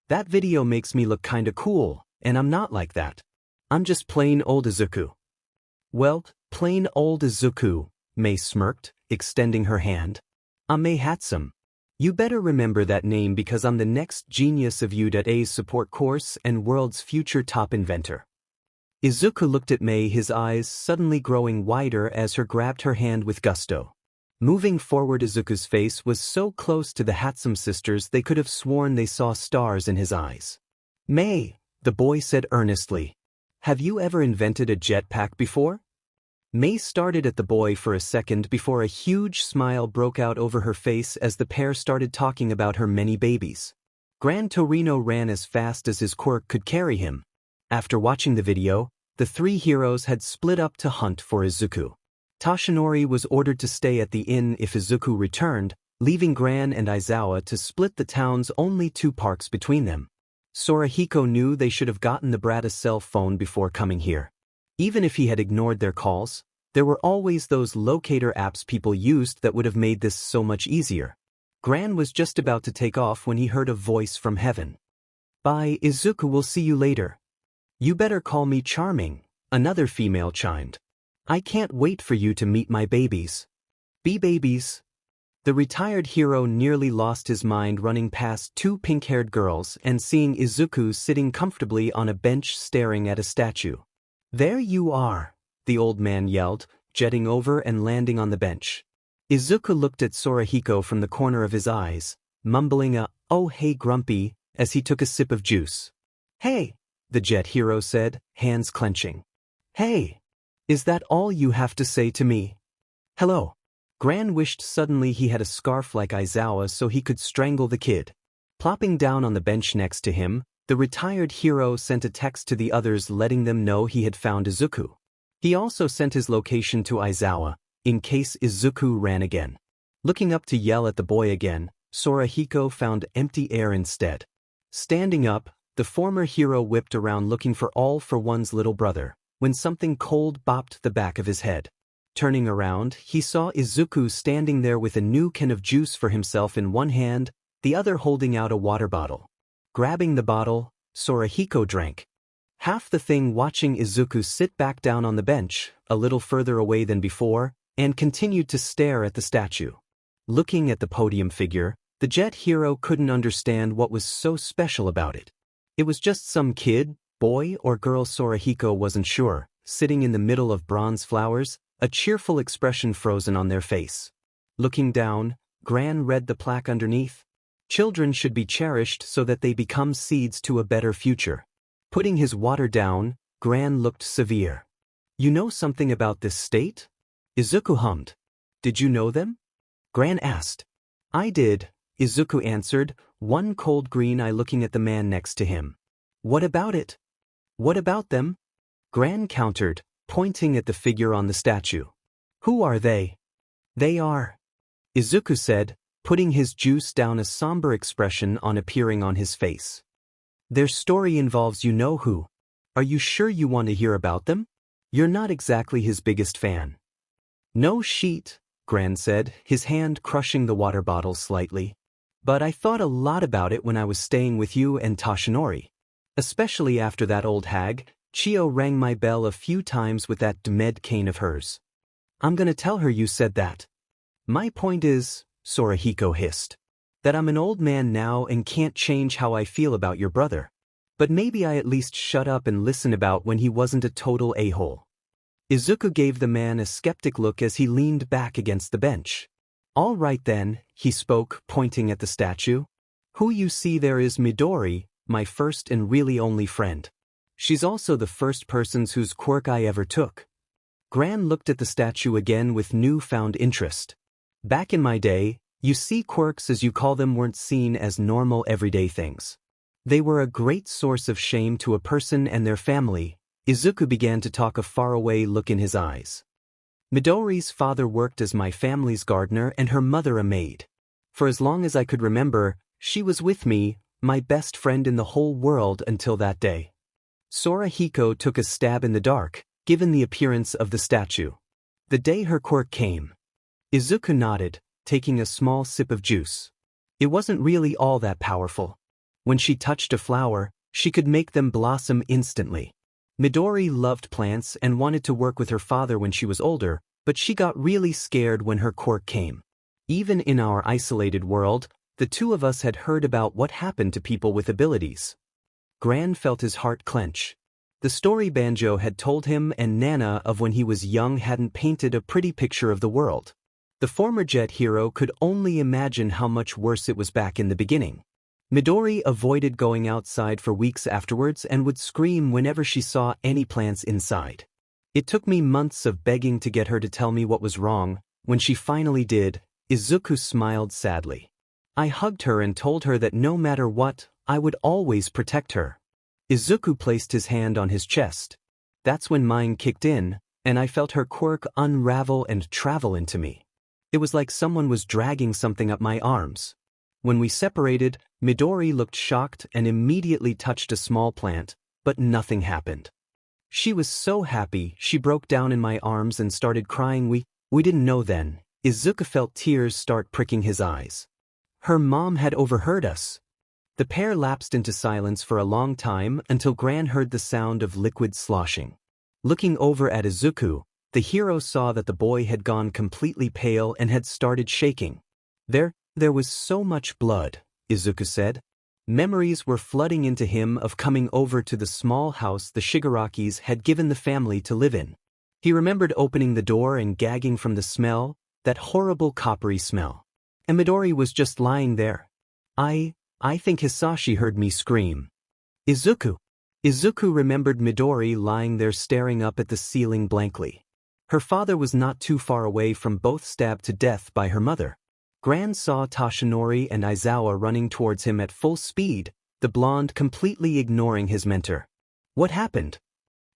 That video makes me look kinda cool, and I'm not like that. I'm just plain old Izuku. Well, plain old Izuku, May smirked, extending her hand. I'm May Hatsum. You better remember that name because I'm the next genius of U.A's support course and world's future top inventor. Izuku looked at May, his eyes suddenly growing wider as her grabbed her hand with gusto. Moving forward, Izuku's face was so close to the Hatsum sisters they could have sworn they saw stars in his eyes. May, the boy said earnestly. Have you ever invented a jetpack before? May started at the boy for a second before a huge smile broke out over her face as the pair started talking about her many babies. Gran Torino ran as fast as his quirk could carry him. After watching the video, the three heroes had split up to hunt for Izuku. Toshinori was ordered to stay at the inn if Izuku returned, leaving Gran and Aizawa to split the town's only 2 parks between them. Sorahiko knew they should have gotten the brat a cell phone before coming here. Even if he had ignored their calls, there were always those locator apps people used that would have made this so much easier. Gran was just about to take off when he heard a voice from heaven. Bye, Izuku, we'll see you later. You better call me Charming, another female chimed. I can't wait for you to meet my babies. Be babies. The retired hero nearly lost his mind running past 2 pink-haired girls and seeing Izuku sitting comfortably on a bench staring at a statue. There you are, the old man yelled, jetting over and landing on the bench. Izuku looked at Sorahiko from the corner of his eyes, mumbling a, "Oh hey grumpy," as he took a sip of juice. Hey, the jet hero said, hands clenching. Hey, is that all you have to say to me? Hello. Gran wished suddenly he had a scarf like Aizawa so he could strangle the kid. Plopping down on the bench next to him, the retired hero sent a text to the others letting them know he had found Izuku. He also sent his location to Aizawa, in case Izuku ran again. Looking up to yell at the boy again, Sorahiko found empty air instead. Standing up, the former hero whipped around looking for all for one's little brother, when something cold bopped the back of his head. Turning around, he saw Izuku standing there with a new can of juice for himself in one hand, the other holding out a water bottle. Grabbing the bottle, Sorahiko drank. Half the thing watching Izuku sit back down on the bench, a little further away than before, and continued to stare at the statue. Looking at the podium figure, the jet hero couldn't understand what was so special about it. It was just some kid, boy or girl, Sorahiko wasn't sure, sitting in the middle of bronze flowers, a cheerful expression frozen on their face. Looking down, Gran read the plaque underneath. Children should be cherished so that they become seeds to a better future. Putting his water down, Gran looked severe. You know something about this state? Izuku hummed. Did you know them? Gran asked. I did, Izuku answered, one cold green eye looking at the man next to him. What about it? What about them? Gran countered, pointing at the figure on the statue. Who are they? They are, Izuku said, putting his juice down, a somber expression appearing on his face. Their story involves you know who. Are you sure you want to hear about them? You're not exactly his biggest fan. No sheet, Gran said, his hand crushing the water bottle slightly. But I thought a lot about it when I was staying with you and Toshinori. Especially after that old hag, Chio rang my bell a few times with that med cane of hers. I'm gonna tell her you said that. My point is, Sorahiko hissed, that I'm an old man now and can't change how I feel about your brother. But maybe I at least shut up and listen about when he wasn't a total a-hole. Izuku gave the man a skeptic look as he leaned back against the bench. All right then, he spoke, pointing at the statue. Who you see there is Midori, my first and really only friend. She's also the first person whose quirk I ever took. Gran looked at the statue again with newfound interest. Back in my day, you see, quirks as you call them weren't seen as normal everyday things. They were a great source of shame to a person and their family. Izuku began to talk, a faraway look in his eyes. Midori's father worked as my family's gardener and her mother a maid. For as long as I could remember, she was with me, my best friend in the whole world until that day. Sorahiko took a stab in the dark, given the appearance of the statue. The day her quirk came. Izuku nodded, taking a small sip of juice. It wasn't really all that powerful. When she touched a flower, she could make them blossom instantly. Midori loved plants and wanted to work with her father when she was older, but she got really scared when her quirk came. Even in our isolated world, the two of us had heard about what happened to people with abilities. Gran felt his heart clench. The story Banjo had told him and Nana of when he was young hadn't painted a pretty picture of the world. The former Jet hero could only imagine how much worse it was back in the beginning. Midori avoided going outside for weeks afterwards and would scream whenever she saw any plants inside. It took me months of begging to get her to tell me what was wrong. When she finally did, Izuku smiled sadly. I hugged her and told her that no matter what, I would always protect her. Izuku placed his hand on his chest. That's when mine kicked in, and I felt her quirk unravel and travel into me. It was like someone was dragging something up my arms. When we separated, Midori looked shocked and immediately touched a small plant, but nothing happened. She was so happy, she broke down in my arms and started crying. We didn't know then. Izuku felt tears start pricking his eyes. Her mom had overheard us. The pair lapsed into silence for a long time until Gran heard the sound of liquid sloshing. Looking over at Izuku, the hero saw that the boy had gone completely pale and had started shaking. There was so much blood, Izuku said. Memories were flooding into him of coming over to the small house the Shigarakis had given the family to live in. He remembered opening the door and gagging from the smell, that horrible coppery smell. And Midori was just lying there. I think Hisashi heard me scream. Izuku remembered Midori lying there staring up at the ceiling blankly. Her father was not too far away from both stabbed to death by her mother. Gran saw Toshinori and Aizawa running towards him at full speed, the blonde completely ignoring his mentor. What happened?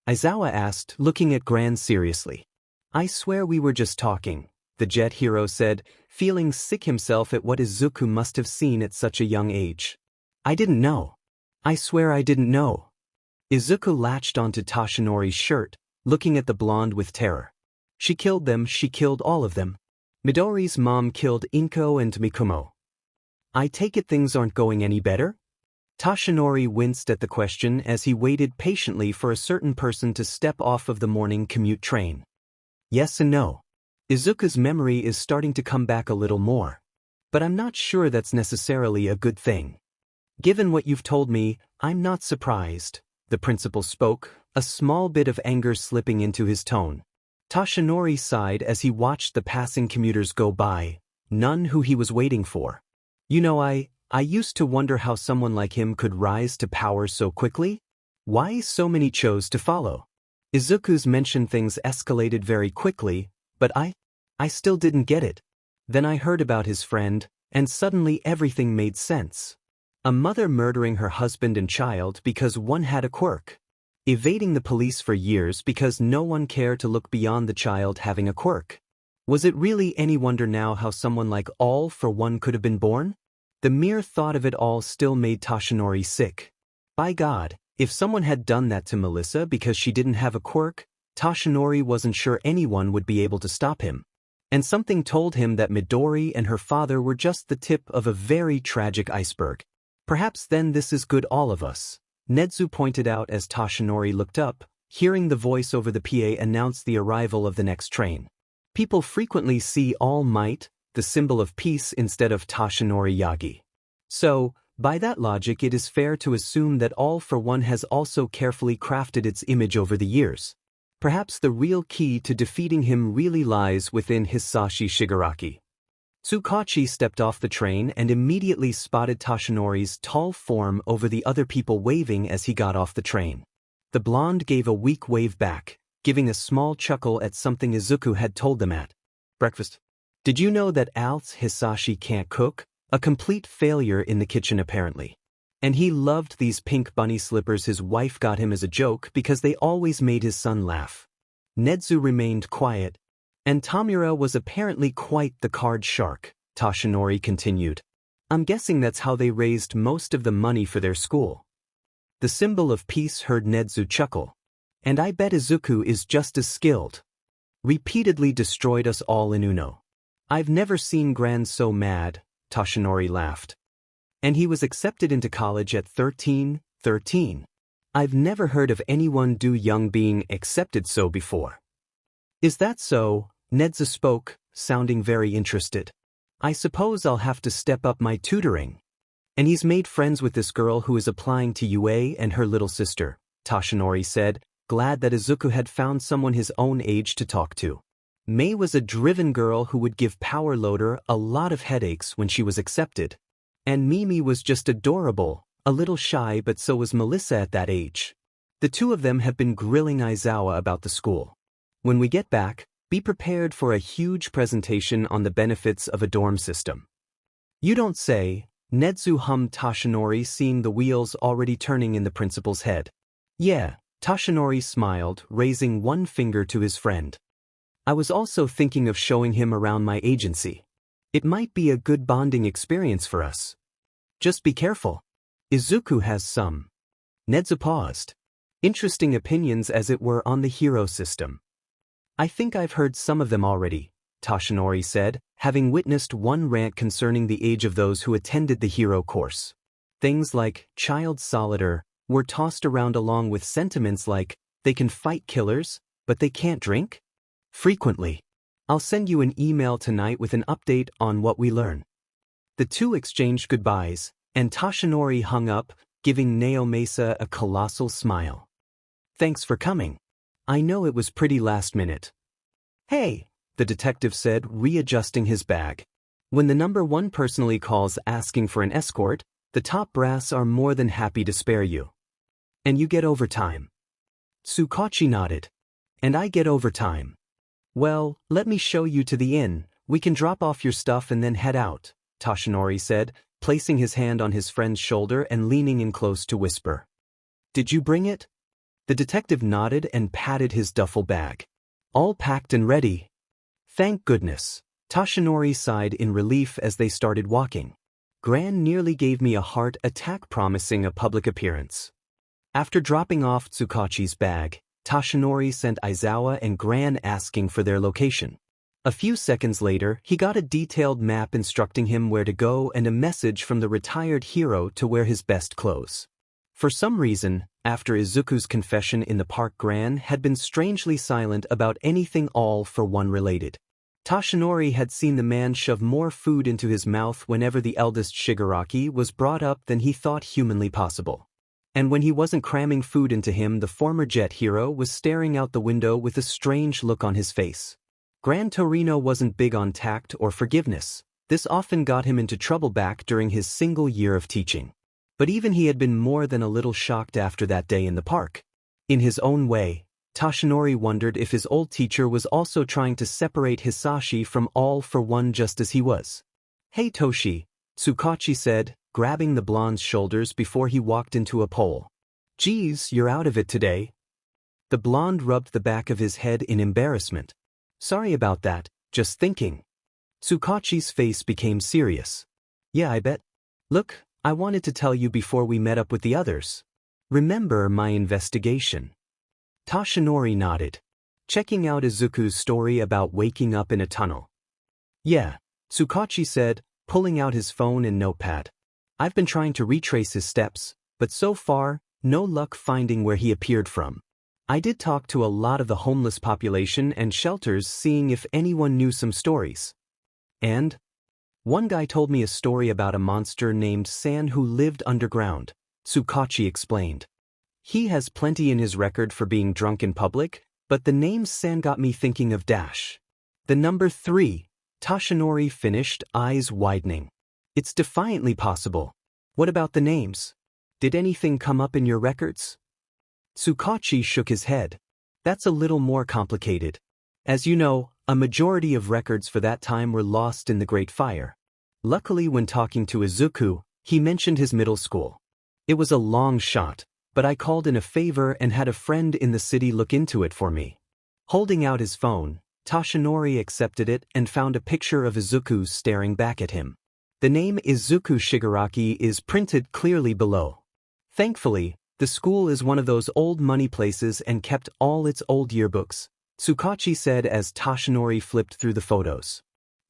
Aizawa asked, looking at Gran seriously. I swear we were just talking, the Jet hero said, feeling sick himself at what Izuku must have seen at such a young age. I didn't know. I swear I didn't know. Izuku latched onto Toshinori's shirt, looking at the blonde with terror. She killed them, she killed all of them. Midori's mom killed Inko and Mikumo. I take it things aren't going any better? Toshinori winced at the question as he waited patiently for a certain person to step off of the morning commute train. Yes and no. Izuku's memory is starting to come back a little more. But I'm not sure that's necessarily a good thing. Given what you've told me, I'm not surprised, the principal spoke, a small bit of anger slipping into his tone. Toshinori sighed as he watched the passing commuters go by, none who he was waiting for. You know, I used to wonder how someone like him could rise to power so quickly. Why so many chose to follow? Izuku's mentioned things escalated very quickly, but I still didn't get it. Then I heard about his friend, and suddenly everything made sense. A mother murdering her husband and child because one had a quirk. Evading the police for years because no one cared to look beyond the child having a quirk. Was it really any wonder now how someone like All for One could have been born? The mere thought of it all still made Toshinori sick. By God, if someone had done that to Melissa because she didn't have a quirk, Toshinori wasn't sure anyone would be able to stop him. And something told him that Midori and her father were just the tip of a very tragic iceberg. Perhaps then this is good all of us. Nedzu pointed out as Toshinori looked up, hearing the voice over the PA announce the arrival of the next train. People frequently see All Might, the symbol of peace, instead of Tashinori Yagi. So, by that logic, it is fair to assume that All for One has also carefully crafted its image over the years. Perhaps the real key to defeating him really lies within Hisashi Shigaraki. Tsukachi stepped off the train and immediately spotted Tashinori's tall form over the other people waving as he got off the train. The blonde gave a weak wave back, giving a small chuckle at something Izuku had told them at breakfast. Did you know that Al's Hisashi can't cook? A complete failure in the kitchen apparently. And he loved these pink bunny slippers his wife got him as a joke because they always made his son laugh. Nedzu remained quiet, and Tamura was apparently quite the card shark, Tashinori continued. I'm guessing that's how they raised most of the money for their school. The symbol of peace heard Nedzu chuckle. And I bet Izuku is just as skilled. Repeatedly destroyed us all in Uno. I've never seen Gran so mad, Tashinori laughed. And he was accepted into college at 13. I've never heard of anyone do young being accepted so before. Is that so? Nedzu spoke, sounding very interested. I suppose I'll have to step up my tutoring. And he's made friends with this girl who is applying to UA and her little sister, Tashinori said, glad that Izuku had found someone his own age to talk to. Mei was a driven girl who would give Power Loader a lot of headaches when she was accepted. And Mimi was just adorable, a little shy, but so was Melissa at that age. The two of them have been grilling Aizawa about the school. When we get back, be prepared for a huge presentation on the benefits of a dorm system. You don't say, Nedzu hummed Tashinori, seeing the wheels already turning in the principal's head. Yeah, Tashinori smiled, raising one finger to his friend. I was also thinking of showing him around my agency. It might be a good bonding experience for us. Just be careful. Izuku has some. Nedzu paused. Interesting opinions, as it were, on the hero system. I think I've heard some of them already, Tashinori said, having witnessed one rant concerning the age of those who attended the hero course. Things like child solitaire were tossed around, along with sentiments like, they can fight killers, but they can't drink? Frequently. I'll send you an email tonight with an update on what we learn. The two exchanged goodbyes, and Tashinori hung up, giving Naomasa a colossal smile. Thanks for coming. I know it was pretty last minute. Hey, the detective said, readjusting his bag. When the number one personally calls asking for an escort, the top brass are more than happy to spare you. And you get overtime. Tsukachi nodded. And I get overtime. Well, let me show you to the inn. We can drop off your stuff and then head out, Tashinori said, placing his hand on his friend's shoulder and leaning in close to whisper. Did you bring it? The detective nodded and patted his duffel bag. All packed and ready. Thank goodness. Tashinori sighed in relief as they started walking. Gran nearly gave me a heart attack promising a public appearance. After dropping off Tsukachi's bag, Tashinori sent Aizawa and Gran asking for their location. A few seconds later, he got a detailed map instructing him where to go and a message from the retired hero to wear his best clothes. For some reason, after Izuku's confession in the park, Gran had been strangely silent about anything All for One related. Tashinori had seen the man shove more food into his mouth whenever the eldest Shigaraki was brought up than he thought humanly possible. And when he wasn't cramming food into him, the former jet hero was staring out the window with a strange look on his face. Gran Torino wasn't big on tact or forgiveness. This often got him into trouble back during his single year of teaching. But even he had been more than a little shocked after that day in the park. In his own way, Tashinori wondered if his old teacher was also trying to separate Hisashi from All for One just as he was. Hey Toshi, Tsukachi said, grabbing the blonde's shoulders before he walked into a pole. Geez, you're out of it today. The blonde rubbed the back of his head in embarrassment. Sorry about that, just thinking. Tsukachi's face became serious. Yeah, I bet. Look, I wanted to tell you before we met up with the others. Remember my investigation? Tashinori nodded, checking out Izuku's story about waking up in a tunnel. Yeah, Tsukachi said, pulling out his phone and notepad. I've been trying to retrace his steps, but so far, no luck finding where he appeared from. I did talk to a lot of the homeless population and shelters seeing if anyone knew some stories. And one guy told me a story about a monster named San who lived underground, Tsukachi explained. He has plenty in his record for being drunk in public, but the name San got me thinking of Dash. The number 3, Toshinori finished, eyes widening. It's defiantly possible. What about the names? Did anything come up in your records? Tsukachi shook his head. That's a little more complicated. As you know, a majority of records for that time were lost in the Great Fire. Luckily, when talking to Izuku, he mentioned his middle school. It was a long shot, but I called in a favor and had a friend in the city look into it for me. Holding out his phone, Toshinori accepted it and found a picture of Izuku staring back at him. The name Izuku Shigaraki is printed clearly below. Thankfully, the school is one of those old money places and kept all its old yearbooks, Tsukachi said as Toshinori flipped through the photos.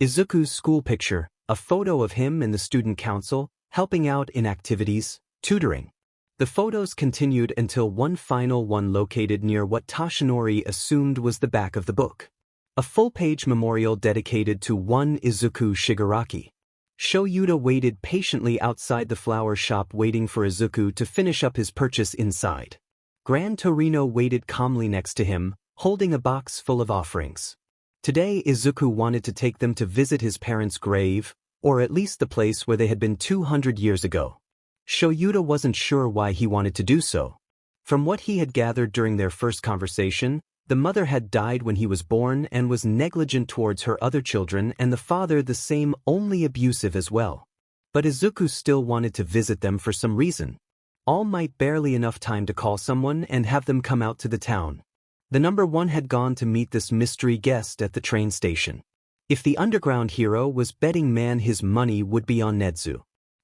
Izuku's school picture, a photo of him in the student council, helping out in activities, tutoring. The photos continued until one final one located near what Toshinori assumed was the back of the book. A full-page memorial dedicated to one Izuku Shigaraki. Shoyuta waited patiently outside the flower shop waiting for Izuku to finish up his purchase inside. Gran Torino waited calmly next to him, holding a box full of offerings. Today Izuku wanted to take them to visit his parents' grave, or at least the place where they had been 200 years ago. Shoyuta wasn't sure why he wanted to do so. From what he had gathered during their first conversation, the mother had died when he was born and was negligent towards her other children, and the father the same, only abusive as well. But Izuku still wanted to visit them for some reason. All might barely enough time to call someone and have them come out to the town. The number 1 had gone to meet this mystery guest at the train station. If the underground hero was betting man, his money would be on Nedzu.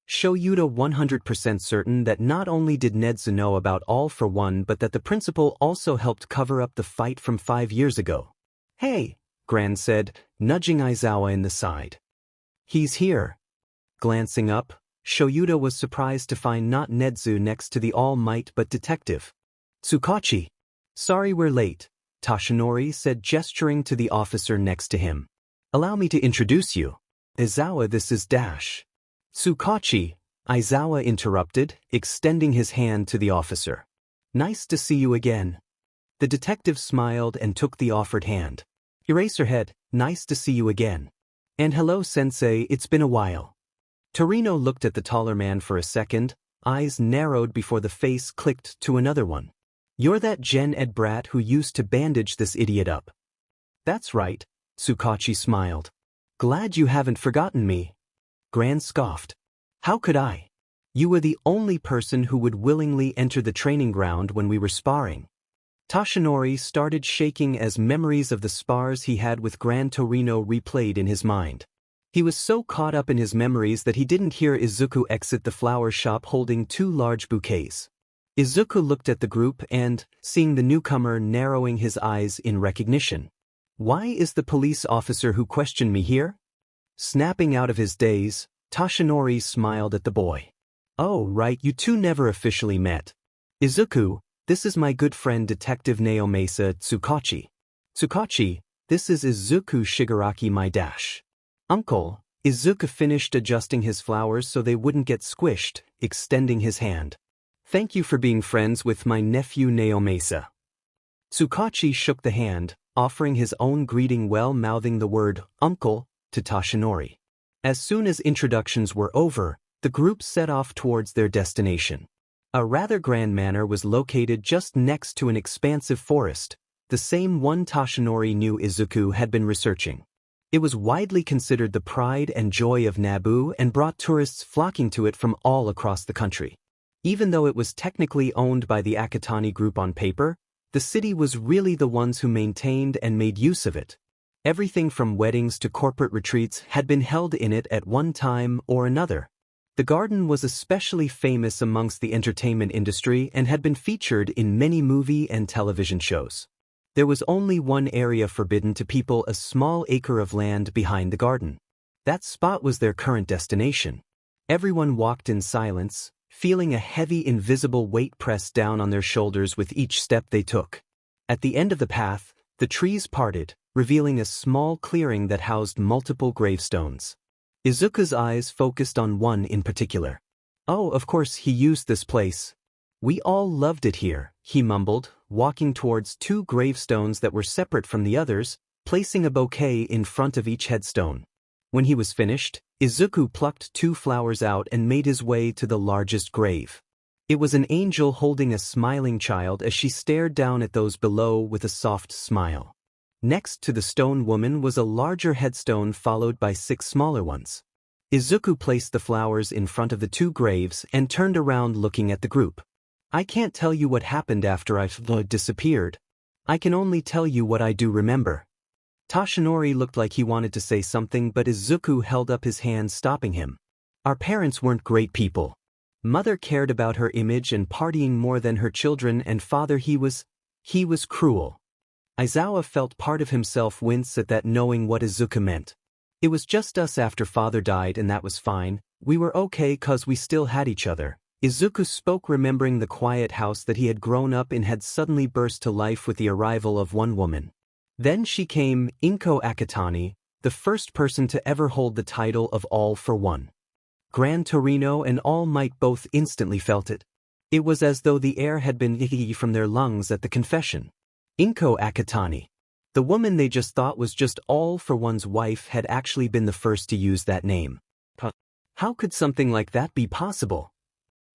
Shoyuta 100% certain that not only did Nedzu know about All for One but that the principal also helped cover up the fight from 5 years ago. "Hey," Gran said, nudging Aizawa in the side. "He's here." Glancing up, Shoyuta was surprised to find not Nedzu next to the All Might but detective. "Tsukachi." "Sorry we're late," Toshinori said, gesturing to the officer next to him. "Allow me to introduce you. Aizawa, this is Dash." "Tsukachi," Aizawa interrupted, extending his hand to the officer. "Nice to see you again." The detective smiled and took the offered hand. "Eraserhead, nice to see you again." "And hello, Sensei, it's been a while." Torino looked at the taller man for a second, eyes narrowed before the face clicked to another one. "You're that Gen Ed brat who used to bandage this idiot up." "That's right," Tsukachi smiled. "Glad you haven't forgotten me." Gran scoffed. "How could I? You were the only person who would willingly enter the training ground when we were sparring." Toshinori started shaking as memories of the spars he had with Gran Torino replayed in his mind. He was so caught up in his memories that he didn't hear Izuku exit the flower shop holding 2 large bouquets. Izuku looked at the group and, seeing the newcomer, narrowing his eyes in recognition. "Why is the police officer who questioned me here?" Snapping out of his daze, Toshinori smiled at the boy. "Oh right, you two never officially met. Izuku, this is my good friend Detective Naomasa Tsukachi. Tsukachi, this is Izuku Shigaraki, my Dash. Uncle." Izuku finished adjusting his flowers so they wouldn't get squished, extending his hand. "Thank you for being friends with my nephew Naomasa." Tsukachi shook the hand, offering his own greeting while mouthing the word, "Uncle," to Toshinori. As soon as introductions were over, the group set off towards their destination. A rather grand manor was located just next to an expansive forest, the same one Toshinori knew Izuku had been researching. It was widely considered the pride and joy of Naboo and brought tourists flocking to it from all across the country. Even though it was technically owned by the Akatani group on paper, the city was really the ones who maintained and made use of it. Everything from weddings to corporate retreats had been held in it at one time or another. The garden was especially famous amongst the entertainment industry and had been featured in many movie and television shows. There was only one area forbidden to people, a small acre of land behind the garden. That spot was their current destination. Everyone walked in silence, feeling a heavy invisible weight pressed down on their shoulders with each step they took. At the end of the path, the trees parted, revealing a small clearing that housed multiple gravestones. Izuku's eyes focused on one in particular. Oh, of course he used this place. We all loved it here, he mumbled, walking towards two gravestones that were separate from the others, placing a bouquet in front of each headstone. When he was finished, Izuku plucked 2 flowers out and made his way to the largest grave. It was an angel holding a smiling child as she stared down at those below with a soft smile. Next to the stone woman was a larger headstone followed by 6 smaller ones. Izuku placed the flowers in front of the 2 graves and turned around looking at the group. I can't tell you what happened after I disappeared. I can only tell you what I do remember. Toshinori looked like he wanted to say something, but Izuku held up his hand, stopping him. Our parents weren't great people. Mother cared about her image and partying more than her children, and father, he was cruel. Aizawa felt part of himself wince at that, knowing what Izuku meant. It was just us after father died, and that was fine. We were okay 'cause we still had each other. Izuku spoke, remembering the quiet house that he had grown up in had suddenly burst to life with the arrival of one woman. Then she came, Inko Akitani, the first person to ever hold the title of All for One. Gran Torino and All Might both instantly felt it. It was as though the air had been eaten from their lungs at the confession. Inko Akitani. The woman they just thought was just All for One's wife had actually been the first to use that name. How could something like that be possible?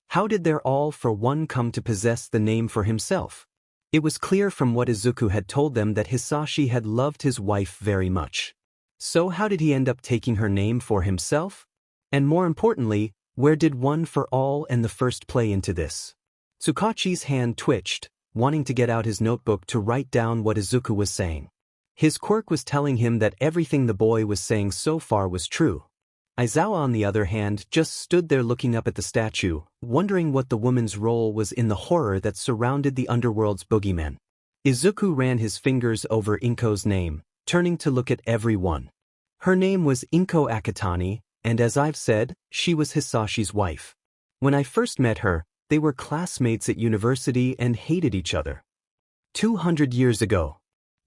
How did their All for One come to possess the name for himself? It was clear from what Izuku had told them that Hisashi had loved his wife very much. So how did he end up taking her name for himself? And more importantly, where did One for All and the first play into this? Tsukachi's hand twitched, wanting to get out his notebook to write down what Izuku was saying. His quirk was telling him that everything the boy was saying so far was true. Aizawa, on the other hand, just stood there looking up at the statue, wondering what the woman's role was in the horror that surrounded the underworld's boogeymen. Izuku ran his fingers over Inko's name, turning to look at everyone. Her name was Inko Akitani, and as I've said, she was Hisashi's wife. When I first met her, they were classmates at university and hated each other. 200 years ago.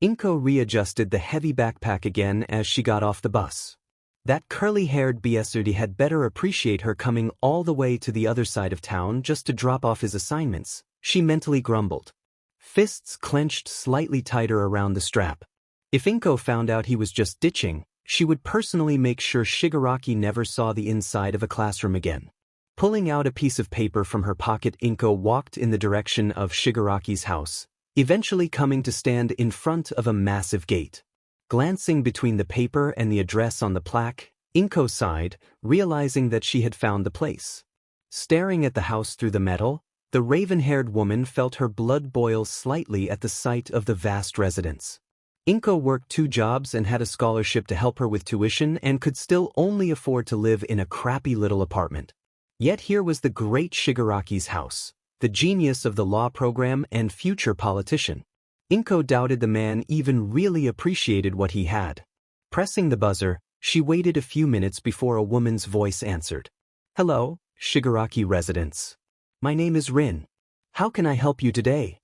Inko readjusted the heavy backpack again as she got off the bus. That curly-haired Biesudi had better appreciate her coming all the way to the other side of town just to drop off his assignments, she mentally grumbled. Fists clenched slightly tighter around the strap. If Inko found out he was just ditching, she would personally make sure Shigaraki never saw the inside of a classroom again. Pulling out a piece of paper from her pocket, Inko walked in the direction of Shigaraki's house, eventually coming to stand in front of a massive gate. Glancing between the paper and the address on the plaque, Inko sighed, realizing that she had found the place. Staring at the house through the metal, the raven-haired woman felt her blood boil slightly at the sight of the vast residence. Inko worked 2 jobs and had a scholarship to help her with tuition and could still only afford to live in a crappy little apartment. Yet here was the great Shigaraki's house, the genius of the law program and future politician. Inko doubted the man even really appreciated what he had. Pressing the buzzer, she waited a few minutes before a woman's voice answered. Hello, Shigaraki residence. My name is Rin. How can I help you today?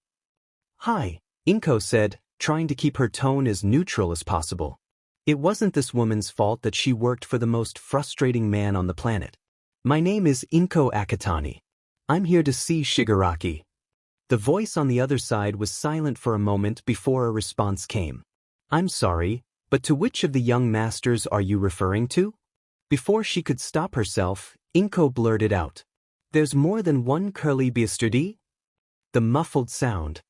Hi, Inko said, trying to keep her tone as neutral as possible. It wasn't this woman's fault that she worked for the most frustrating man on the planet. My name is Inko Akitani. I'm here to see Shigaraki. The voice on the other side was silent for a moment before a response came. I'm sorry, but to which of the young masters are you referring to? Before she could stop herself, Inko blurted out. There's more than one curly Biestudi? The muffled sound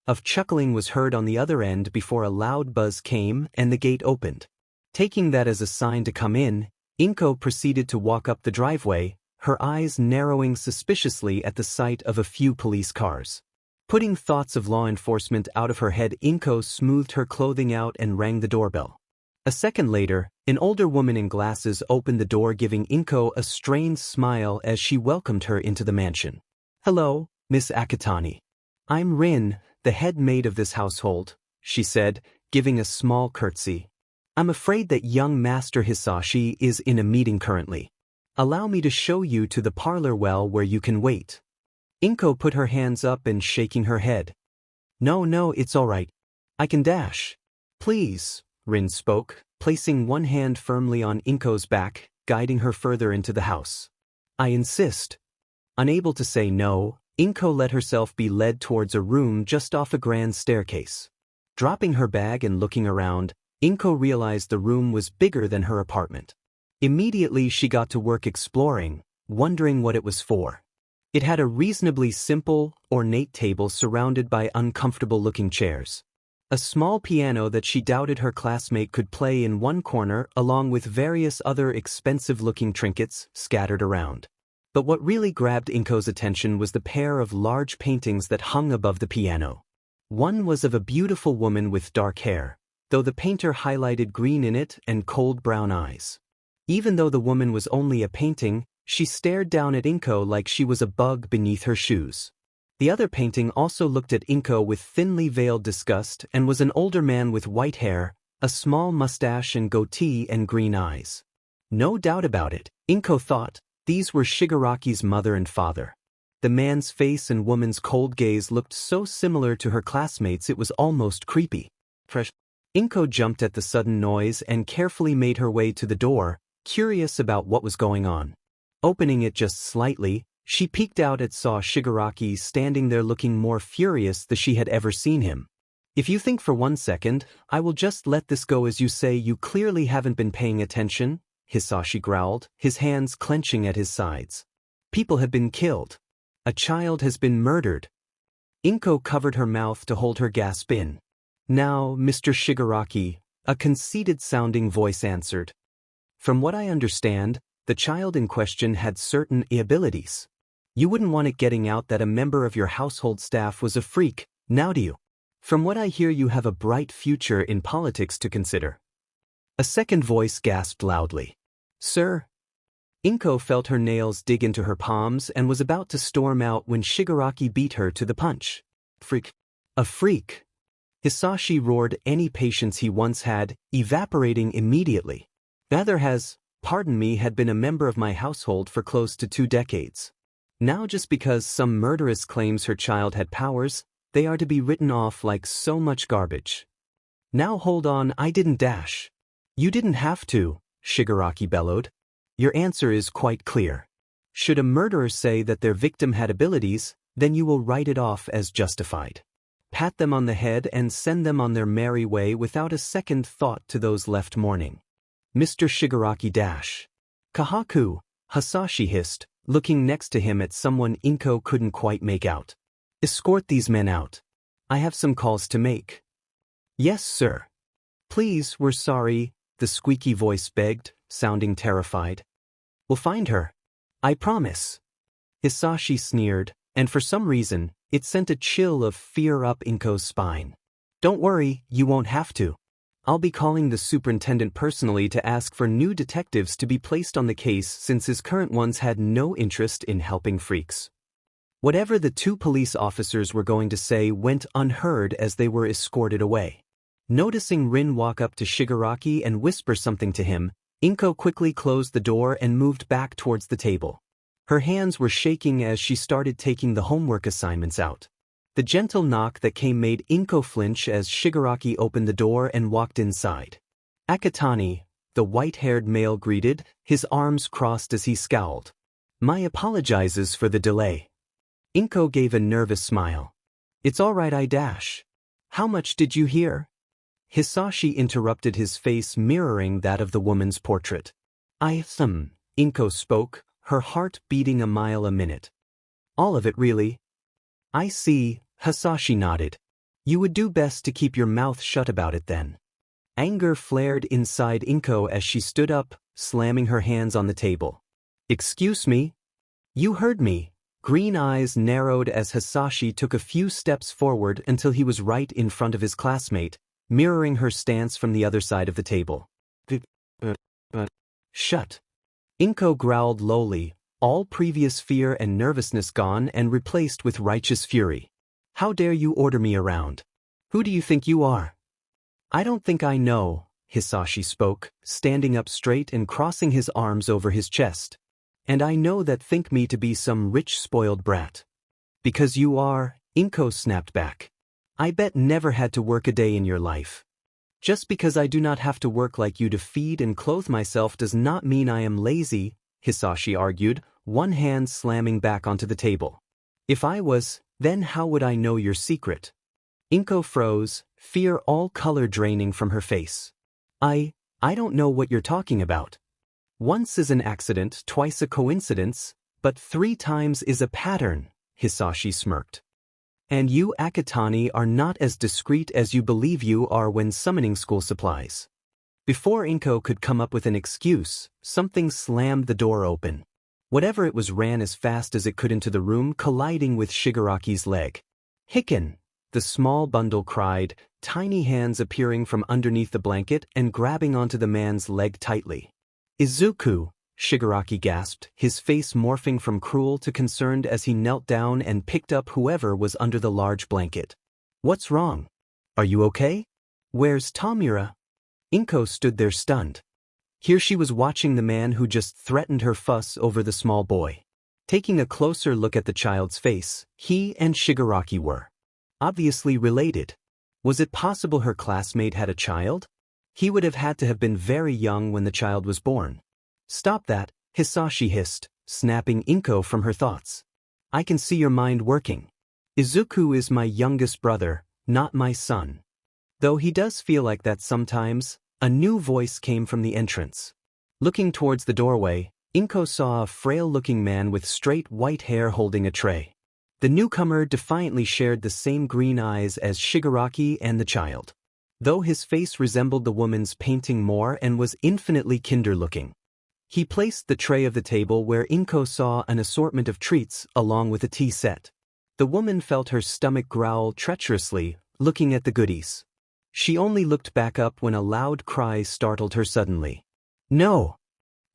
of chuckling was heard on the other end before a loud buzz came and the gate opened. Taking that as a sign to come in, Inko proceeded to walk up the driveway, her eyes narrowing suspiciously at the sight of a few police cars. Putting thoughts of law enforcement out of her head, Inko smoothed her clothing out and rang the doorbell. A second later, an older woman in glasses opened the door, giving Inko a strained smile as she welcomed her into the mansion. Hello, Miss Akitani. I'm Rin, the head maid of this household, she said, giving a small curtsy. I'm afraid that young Master Hisashi is in a meeting currently. Allow me to show you to the parlor where you can wait. Inko put her hands up and shaking her head. No, it's alright. I can dash. Please, Rin spoke, placing one hand firmly on Inko's back, guiding her further into the house. I insist. Unable to say no, Inko let herself be led towards a room just off a grand staircase. Dropping her bag and looking around, Inko realized the room was bigger than her apartment. Immediately she got to work exploring, wondering what it was for. It had a reasonably simple, ornate table surrounded by uncomfortable-looking chairs. A small piano that she doubted her classmate could play in one corner along with various other expensive-looking trinkets scattered around. But what really grabbed Inko's attention was the pair of large paintings that hung above the piano. One was of a beautiful woman with dark hair, though the painter highlighted green in it and cold brown eyes. Even though the woman was only a painting, she stared down at Inko like she was a bug beneath her shoes. The other painting also looked at Inko with thinly veiled disgust and was an older man with white hair, a small mustache and goatee and green eyes. No doubt about it, Inko thought, these were Shigaraki's mother and father. The man's face and woman's cold gaze looked so similar to her classmates it was almost creepy. Inko jumped at the sudden noise and carefully made her way to the door, curious about what was going on. Opening it just slightly, she peeked out and saw Shigaraki standing there looking more furious than she had ever seen him. If you think for 1 second, I will just let this go as you say you clearly haven't been paying attention, Hisashi growled, his hands clenching at his sides. People have been killed. A child has been murdered. Inko covered her mouth to hold her gasp in. Now, Mr. Shigaraki, a conceited-sounding voice answered. From what I understand, the child in question had certain abilities. You wouldn't want it getting out that a member of your household staff was a freak, now do you? From what I hear you have a bright future in politics to consider. A second voice gasped loudly. Sir? Inko felt her nails dig into her palms and was about to storm out when Shigaraki beat her to the punch. Freak. A freak. Hisashi roared, any patience he once had, evaporating immediately. The other had been a member of my household for close to 2 decades. Now just because some murderess claims her child had powers, they are to be written off like so much garbage. Now hold on, I didn't dash. You didn't have to, Shigaraki bellowed. Your answer is quite clear. Should a murderer say that their victim had abilities, then you will write it off as justified. Pat them on the head and send them on their merry way without a second thought to those left mourning. Mr. Shigaraki dash. Kahaku, Hisashi hissed, looking next to him at someone Inko couldn't quite make out. Escort these men out. I have some calls to make. Yes, sir. Please, we're sorry, the squeaky voice begged, sounding terrified. We'll find her. I promise. Hisashi sneered, and for some reason, it sent a chill of fear up Inko's spine. Don't worry, you won't have to. I'll be calling the superintendent personally to ask for new detectives to be placed on the case since his current ones had no interest in helping freaks. Whatever the 2 police officers were going to say went unheard as they were escorted away. Noticing Rin walk up to Shigaraki and whisper something to him, Inko quickly closed the door and moved back towards the table. Her hands were shaking as she started taking the homework assignments out. The gentle knock that came made Inko flinch as Shigaraki opened the door and walked inside. Akatani, the white-haired male greeted, his arms crossed as he scowled. My apologizes for the delay. Inko gave a nervous smile. It's all right, I dash. How much did you hear? Hisashi interrupted, his face mirroring that of the woman's portrait. Inko spoke, her heart beating a mile a minute. All of it, really? I see, Hisashi nodded. You would do best to keep your mouth shut about it then. Anger flared inside Inko as she stood up, slamming her hands on the table. Excuse me? You heard me. Green eyes narrowed as Hisashi took a few steps forward until he was right in front of his classmate, mirroring her stance from the other side of the table. Shut. Inko growled lowly, all previous fear and nervousness gone and replaced with righteous fury. How dare you order me around? Who do you think you are? I don't think I know, Hisashi spoke, standing up straight and crossing his arms over his chest. And I know that think me to be some rich spoiled brat. Because you are, Inko snapped back. I bet never had to work a day in your life. Just because I do not have to work like you to feed and clothe myself does not mean I am lazy, Hisashi argued, one hand slamming back onto the table. If I was, then how would I know your secret? Inko froze, fear all color draining from her face. I don't know what you're talking about. Once is an accident, twice a coincidence, but 3 times is a pattern, Hisashi smirked. And you Akatani are not as discreet as you believe you are when summoning school supplies. Before Inko could come up with an excuse, something slammed the door open. Whatever it was ran as fast as it could into the room, colliding with Shigaraki's leg. Hicken! The small bundle cried, tiny hands appearing from underneath the blanket and grabbing onto the man's leg tightly. Izuku! Shigaraki gasped, his face morphing from cruel to concerned as he knelt down and picked up whoever was under the large blanket. What's wrong? Are you okay? Where's Tamura? Inko stood there stunned. Here she was watching the man who just threatened her fuss over the small boy. Taking a closer look at the child's face, he and Shigaraki were obviously related. Was it possible her classmate had a child? He would have had to have been very young when the child was born. Stop that, Hisashi hissed, snapping Inko from her thoughts. I can see your mind working. Izuku is my youngest brother, not my son. Though he does feel like that sometimes. A new voice came from the entrance. Looking towards the doorway, Inko saw a frail-looking man with straight white hair holding a tray. The newcomer defiantly shared the same green eyes as Shigaraki and the child. Though his face resembled the woman's painting more and was infinitely kinder-looking. He placed the tray of the table where Inko saw an assortment of treats along with a tea set. The woman felt her stomach growl treacherously, looking at the goodies. She only looked back up when a loud cry startled her suddenly. No!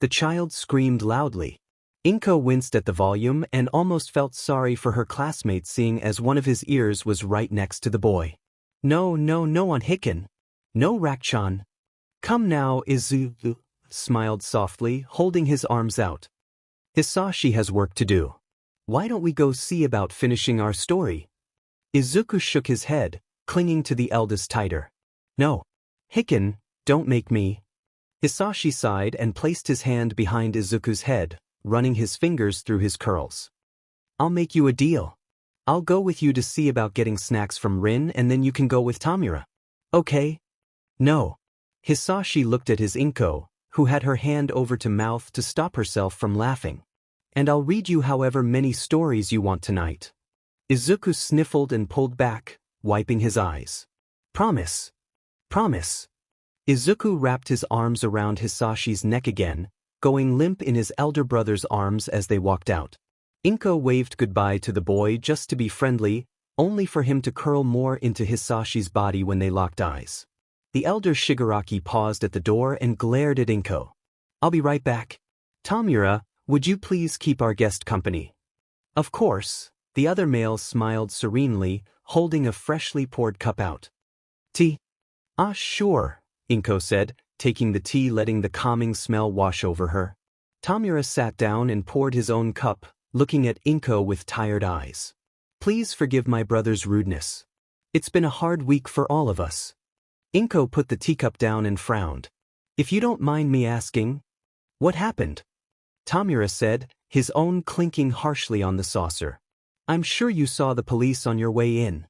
The child screamed loudly. Inko winced at the volume and almost felt sorry for her classmate seeing as one of his ears was right next to the boy. No on Hicken. No Rakchan. Come now Izuku smiled softly, holding his arms out. Hisashi has work to do. Why don't we go see about finishing our story? Izuku shook his head, clinging to the eldest tighter. No. Hicken, don't make me. Hisashi sighed and placed his hand behind Izuku's head, running his fingers through his curls. I'll make you a deal. I'll go with you to see about getting snacks from Rin and then you can go with Tamura. Okay? No. Hisashi looked at his Inko, who had her hand over to mouth to stop herself from laughing. And I'll read you however many stories you want tonight. Izuku sniffled and pulled back, wiping his eyes. Promise. Promise. Izuku wrapped his arms around Hisashi's neck again, going limp in his elder brother's arms as they walked out. Inko waved goodbye to the boy just to be friendly, only for him to curl more into Hisashi's body when they locked eyes. The elder Shigaraki paused at the door and glared at Inko. I'll be right back. Tamura, would you please keep our guest company? Of course, the other male smiled serenely, holding a freshly poured cup out. Tea? Ah, sure, Inko said, taking the tea, letting the calming smell wash over her. Tamura sat down and poured his own cup, looking at Inko with tired eyes. Please forgive my brother's rudeness. It's been a hard week for all of us. Inko put the teacup down and frowned. If you don't mind me asking, what happened? Tamura said, his own clinking harshly on the saucer. I'm sure you saw the police on your way in.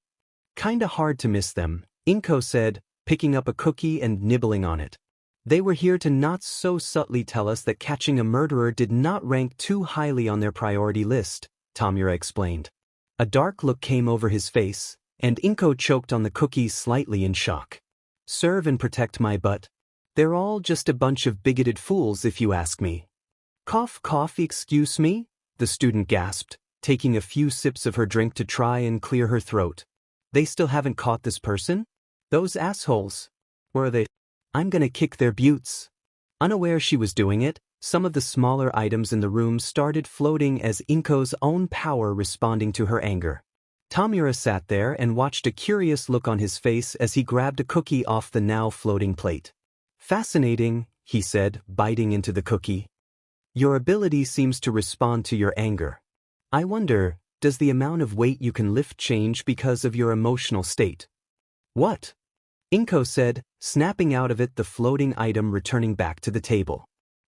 Kinda hard to miss them, Inko said, picking up a cookie and nibbling on it. They were here to not so subtly tell us that catching a murderer did not rank too highly on their priority list, Tamura explained. A dark look came over his face, and Inko choked on the cookie slightly in shock. Serve and protect my butt. They're all just a bunch of bigoted fools if you ask me. Cough, excuse me? The student gasped, taking a few sips of her drink to try and clear her throat. They still haven't caught this person? Those assholes. Where are they? I'm gonna kick their butts. Unaware she was doing it, some of the smaller items in the room started floating as Inko's own power responding to her anger. Tamura sat there and watched a curious look on his face as he grabbed a cookie off the now floating plate. Fascinating, he said, biting into the cookie. Your ability seems to respond to your anger. I wonder, does the amount of weight you can lift change because of your emotional state? What? Inko said, snapping out of it the floating item returning back to the table.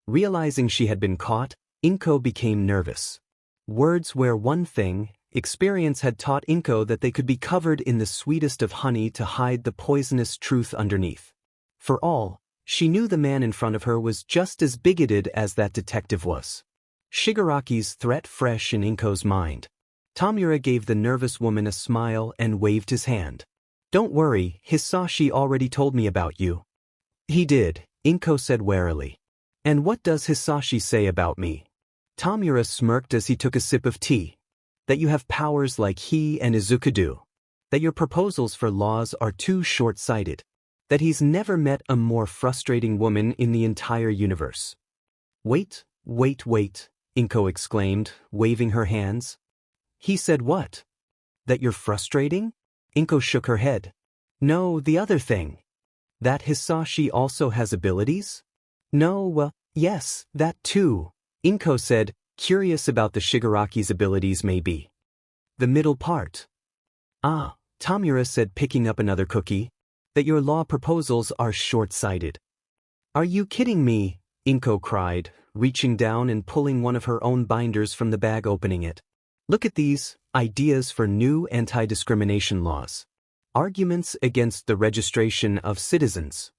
Realizing she had been caught, Inko became nervous. Words were one thing, experience had taught Inko that they could be covered in the sweetest of honey to hide the poisonous truth underneath. For all, she knew the man in front of her was just as bigoted as that detective was. Shigaraki's threat fresh in Inko's mind. Tamura gave the nervous woman a smile and waved his hand. Don't worry, Hisashi already told me about you. He did, Inko said warily. And what does Hisashi say about me? Tamura smirked as he took a sip of tea. That you have powers like he and Izuku do. That your proposals for laws are too short-sighted. That he's never met a more frustrating woman in the entire universe. Wait, Inko exclaimed, waving her hands. He said what? That you're frustrating? Inko shook her head. No, the other thing. That Hisashi also has abilities? No, well, yes, that too, Inko said, curious about the Shigaraki's abilities maybe. The middle part. Ah, Tamura said, picking up another cookie. That your law proposals are short-sighted. Are you kidding me? Inko cried, reaching down and pulling one of her own binders from the bag, opening it. Look at these, ideas for new anti-discrimination laws. Arguments against the registration of citizens.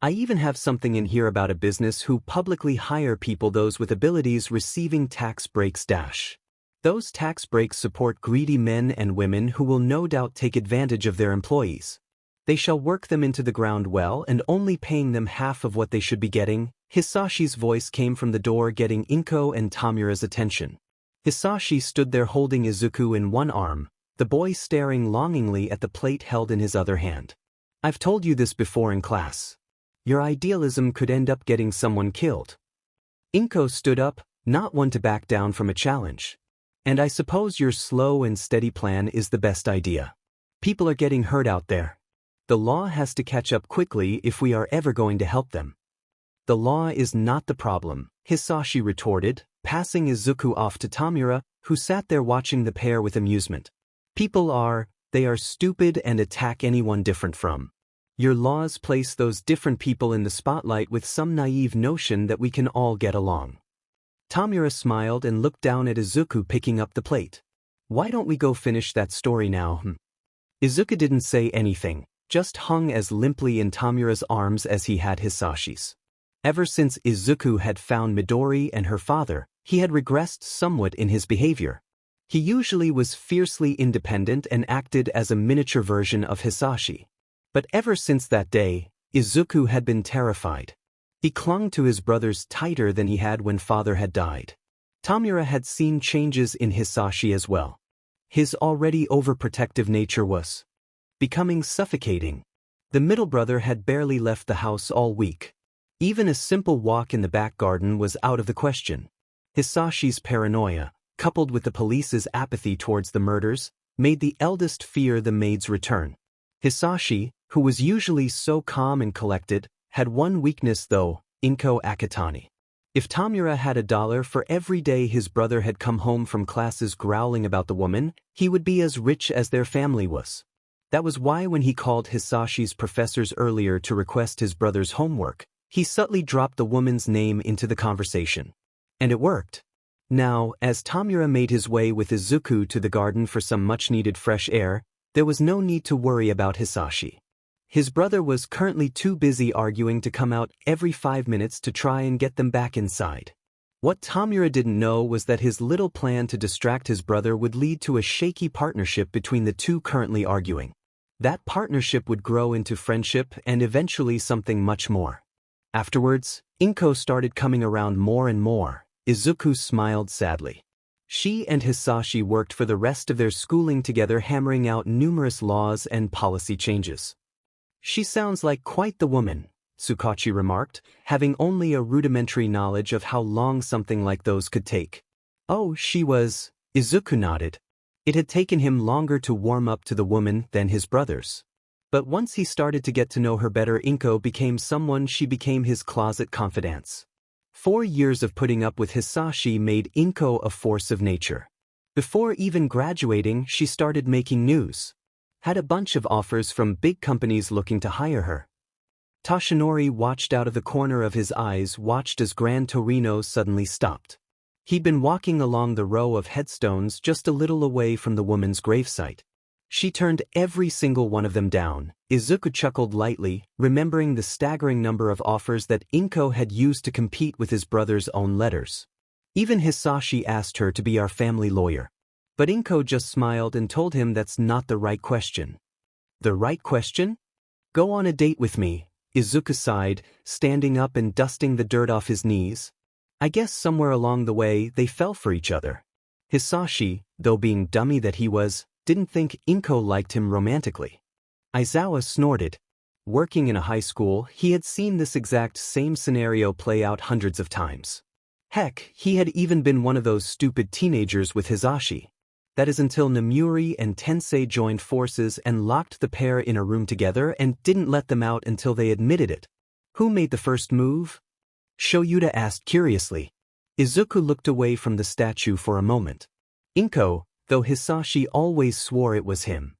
I even have something in here about a business who publicly hire people those with abilities receiving tax breaks dash. Those tax breaks support greedy men and women who will no doubt take advantage of their employees. They shall work them into the ground well and only paying them half of what they should be getting. Hisashi's voice came from the door, getting Inko and Tamura's attention. Hisashi stood there holding Izuku in one arm, the boy staring longingly at the plate held in his other hand. I've told you this before in class. Your idealism could end up getting someone killed. Inko stood up, not one to back down from a challenge. And I suppose your slow and steady plan is the best idea. People are getting hurt out there. The law has to catch up quickly if we are ever going to help them. The law is not the problem, Hisashi retorted, passing Izuku off to Tamura, who sat there watching the pair with amusement. They are stupid and attack anyone different from. Your laws place those different people in the spotlight with some naive notion that we can all get along. Tamura smiled and looked down at Izuku, picking up the plate. Why don't we go finish that story now? Izuku didn't say anything, just hung as limply in Tamura's arms as he had Hisashi's. Ever since Izuku had found Midori and her father, he had regressed somewhat in his behavior. He usually was fiercely independent and acted as a miniature version of Hisashi. But ever since that day, Izuku had been terrified. He clung to his brothers tighter than he had when father had died. Tamura had seen changes in Hisashi as well. His already overprotective nature was becoming suffocating. The middle brother had barely left the house all week. Even a simple walk in the back garden was out of the question. Hisashi's paranoia, coupled with the police's apathy towards the murders, made the eldest fear the maid's return. Hisashi, who was usually so calm and collected, had one weakness though, Inko Akitani. If Tamura had $1 for every day his brother had come home from classes growling about the woman, he would be as rich as their family was. That was why when he called Hisashi's professors earlier to request his brother's homework, he subtly dropped the woman's name into the conversation. And it worked. Now, as Tamura made his way with Izuku to the garden for some much-needed fresh air, there was no need to worry about Hisashi. His brother was currently too busy arguing to come out every 5 minutes to try and get them back inside. What Tamura didn't know was that his little plan to distract his brother would lead to a shaky partnership between the two currently arguing. That partnership would grow into friendship and eventually something much more. Afterwards, Inko started coming around more and more. Izuku smiled sadly. She and Hisashi worked for the rest of their schooling together, hammering out numerous laws and policy changes. She sounds like quite the woman, Tsukachi remarked, having only a rudimentary knowledge of how long something like those could take. Oh, she was, Izuku nodded. It had taken him longer to warm up to the woman than his brothers. But once he started to get to know her better, Inko became someone she became his closet confidant. 4 years of putting up with Hisashi made Inko a force of nature. Before even graduating, she started making news. Had a bunch of offers from big companies looking to hire her. Toshinori watched out of the corner of his eyes, watched as Gran Torino suddenly stopped. He'd been walking along the row of headstones just a little away from the woman's gravesite. She turned every single one of them down. Izuku chuckled lightly, remembering the staggering number of offers that Inko had used to compete with his brother's own letters. Even Hisashi asked her to be our family lawyer. But Inko just smiled and told him that's not the right question. The right question? Go on a date with me, Izuku sighed, standing up and dusting the dirt off his knees. I guess somewhere along the way they fell for each other. Hisashi, though being dummy that he was, didn't think Inko liked him romantically. Aizawa snorted. Working in a high school, he had seen this exact same scenario play out hundreds of times. Heck, he had even been one of those stupid teenagers with Hisashi. That is until Namuri and Tensei joined forces and locked the pair in a room together and didn't let them out until they admitted it. Who made the first move? Shoyuta asked curiously. Izuku looked away from the statue for a moment. Inko, though Hisashi always swore it was him.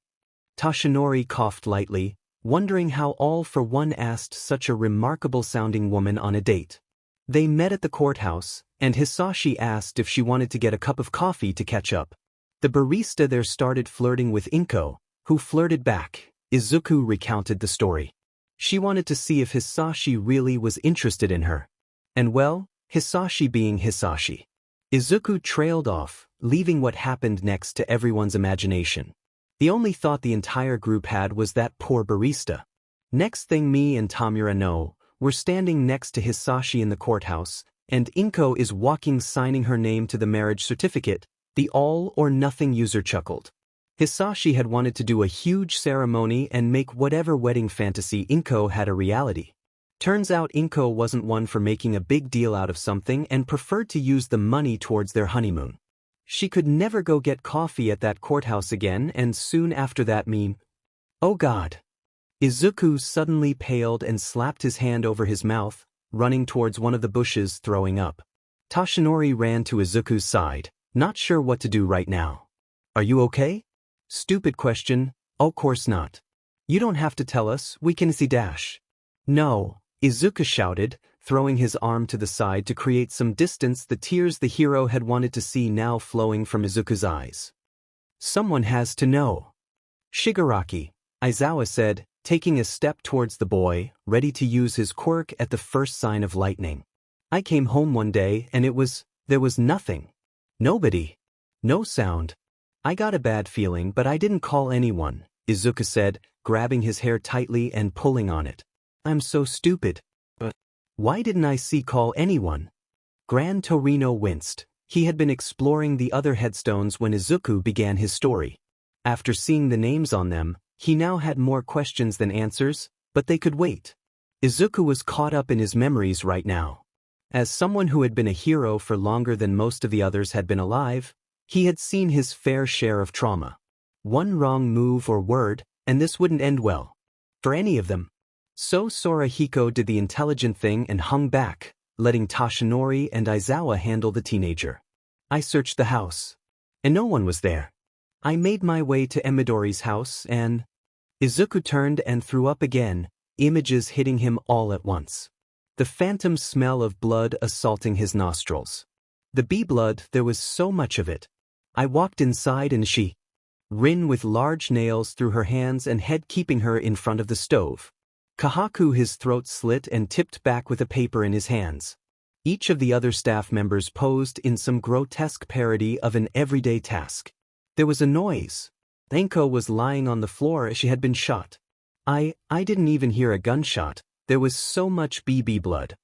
Toshinori coughed lightly, wondering how All for One asked such a remarkable-sounding woman on a date. They met at the courthouse, and Hisashi asked if she wanted to get a cup of coffee to catch up. The barista there started flirting with Inko, who flirted back. Izuku recounted the story. She wanted to see if Hisashi really was interested in her. And well, Hisashi being Hisashi. Izuku trailed off, leaving what happened next to everyone's imagination. The only thought the entire group had was that poor barista. Next thing me and Tamura know, we're standing next to Hisashi in the courthouse, and Inko is walking signing her name to the marriage certificate. The all-or-nothing user chuckled. Hisashi had wanted to do a huge ceremony and make whatever wedding fantasy Inko had a reality. Turns out Inko wasn't one for making a big deal out of something and preferred to use the money towards their honeymoon. She could never go get coffee at that courthouse again, and soon after that oh God. Izuku suddenly paled and slapped his hand over his mouth, running towards one of the bushes, throwing up. Toshinori ran to Izuku's side, not sure what to do right now. Are you okay? Stupid question, of course not. You don't have to tell us, we can see dash. No, Izuku shouted, throwing his arm to the side to create some distance, the tears the hero had wanted to see now flowing from Izuku's eyes. Someone has to know. Shigaraki, Aizawa said, taking a step towards the boy, ready to use his quirk at the first sign of lightning. I came home one day and there was nothing. Nobody. No sound. I got a bad feeling, but I didn't call anyone, Izuku said, grabbing his hair tightly and pulling on it. I'm so stupid. But why didn't I call anyone? Gran Torino winced. He had been exploring the other headstones when Izuku began his story. After seeing the names on them, he now had more questions than answers, but they could wait. Izuku was caught up in his memories right now. As someone who had been a hero for longer than most of the others had been alive, he had seen his fair share of trauma. One wrong move or word, and this wouldn't end well. For any of them. So Sorahiko did the intelligent thing and hung back, letting Toshinori and Aizawa handle the teenager. I searched the house. And no one was there. I made my way to Emidori's house and… Izuku turned and threw up again, images hitting him all at once. The phantom smell of blood assaulting his nostrils. The bee blood, there was so much of it. I walked inside and she… Rin with large nails through her hands and head, keeping her in front of the stove. Kahaku, his throat slit and tipped back with a paper in his hands. Each of the other staff members posed in some grotesque parody of an everyday task. There was a noise. Enko was lying on the floor as she had been shot. I didn't even hear a gunshot. There was so much BB blood.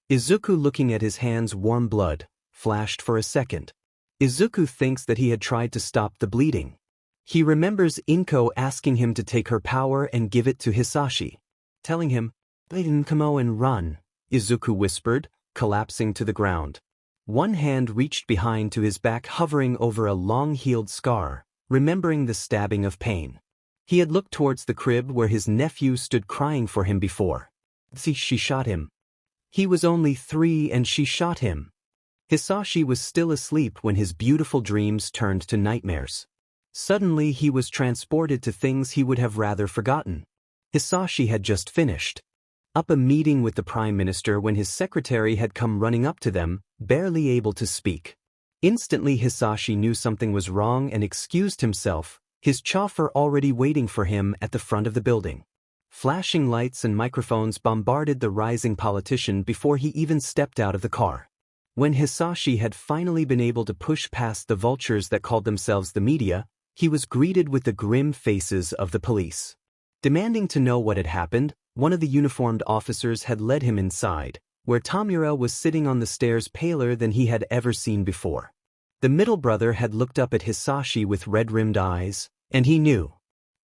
Izuku, looking at his hands, warm blood, flashed for a second. Izuku thinks that he had tried to stop the bleeding. He remembers Inko asking him to take her power and give it to Hisashi. Telling him, "Come and run," Izuku whispered, collapsing to the ground. One hand reached behind to his back, hovering over a long-healed scar, remembering the stabbing of pain. He had looked towards the crib where his nephew stood crying for him before. See, she shot him. He was only 3 and she shot him. Hisashi was still asleep when his beautiful dreams turned to nightmares. Suddenly he was transported to things he would have rather forgotten. Hisashi had just finished up a meeting with the Prime Minister when his secretary had come running up to them, barely able to speak. Instantly Hisashi knew something was wrong and excused himself, his chauffeur already waiting for him at the front of the building. Flashing lights and microphones bombarded the rising politician before he even stepped out of the car. When Hisashi had finally been able to push past the vultures that called themselves the media, he was greeted with the grim faces of the police. Demanding to know what had happened, one of the uniformed officers had led him inside, where Tamura was sitting on the stairs paler than he had ever seen before. The middle brother had looked up at Hisashi with red-rimmed eyes, and he knew.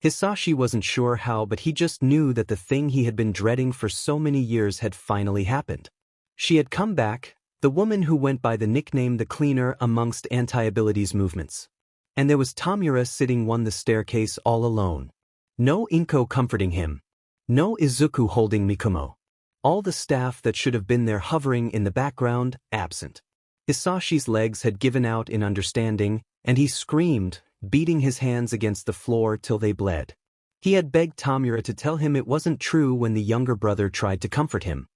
Hisashi wasn't sure how, but he just knew that the thing he had been dreading for so many years had finally happened. She had come back, the woman who went by the nickname the Cleaner amongst anti-abilities movements. And there was Tamura sitting on the staircase all alone. No Inko comforting him. No Izuku holding Mikumo. All the staff that should have been there hovering in the background, absent. Hisashi's legs had given out in understanding, and he screamed, beating his hands against the floor till they bled. He had begged Tamura to tell him it wasn't true when the younger brother tried to comfort him.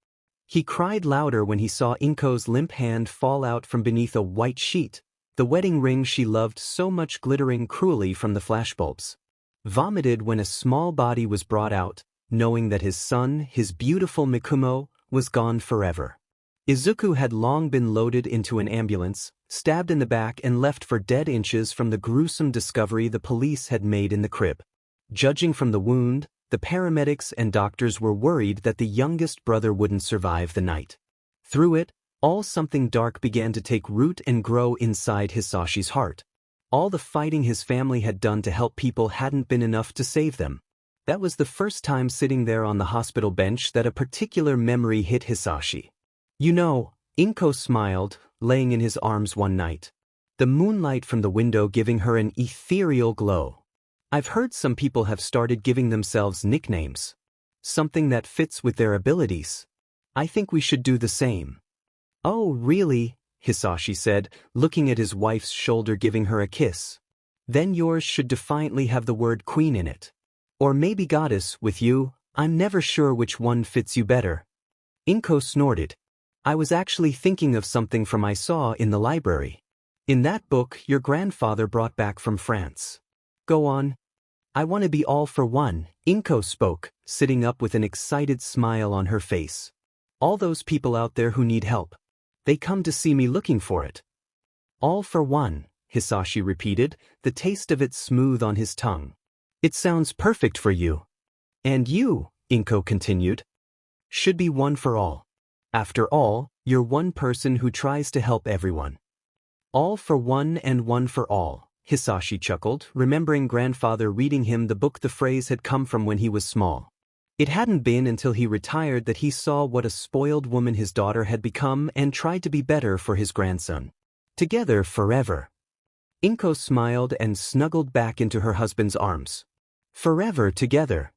He cried louder when he saw Inko's limp hand fall out from beneath a white sheet, the wedding ring she loved so much glittering cruelly from the flashbulbs. Vomited when a small body was brought out, knowing that his son, his beautiful Mikumo, was gone forever. Izuku had long been loaded into an ambulance, stabbed in the back and left for dead inches from the gruesome discovery the police had made in the crib. Judging from the wound, the paramedics and doctors were worried that the youngest brother wouldn't survive the night. Through it, something dark began to take root and grow inside Hisashi's heart. All the fighting his family had done to help people hadn't been enough to save them. That was the first time sitting there on the hospital bench that a particular memory hit Hisashi. You know, Inko smiled, laying in his arms one night. The moonlight from the window giving her an ethereal glow. I've heard some people have started giving themselves nicknames. Something that fits with their abilities. I think we should do the same. Oh, really? Hisashi said, looking at his wife's shoulder, giving her a kiss. Then yours should defiantly have the word queen in it. Or maybe goddess with you, I'm never sure which one fits you better. Inko snorted. I was actually thinking of something from I saw in the library. In that book your grandfather brought back from France. Go on. I want to be all for one, Inko spoke, sitting up with an excited smile on her face. All those people out there who need help. They come to see me looking for it. All for one, Hisashi repeated, the taste of it smooth on his tongue. It sounds perfect for you. And you, Inko continued, should be one for all. After all, you're one person who tries to help everyone. All for one and one for all, Hisashi chuckled, remembering grandfather reading him the book the phrase had come from when he was small. It hadn't been until he retired that he saw what a spoiled woman his daughter had become and tried to be better for his grandson. Together forever. Inko smiled and snuggled back into her husband's arms. Forever together.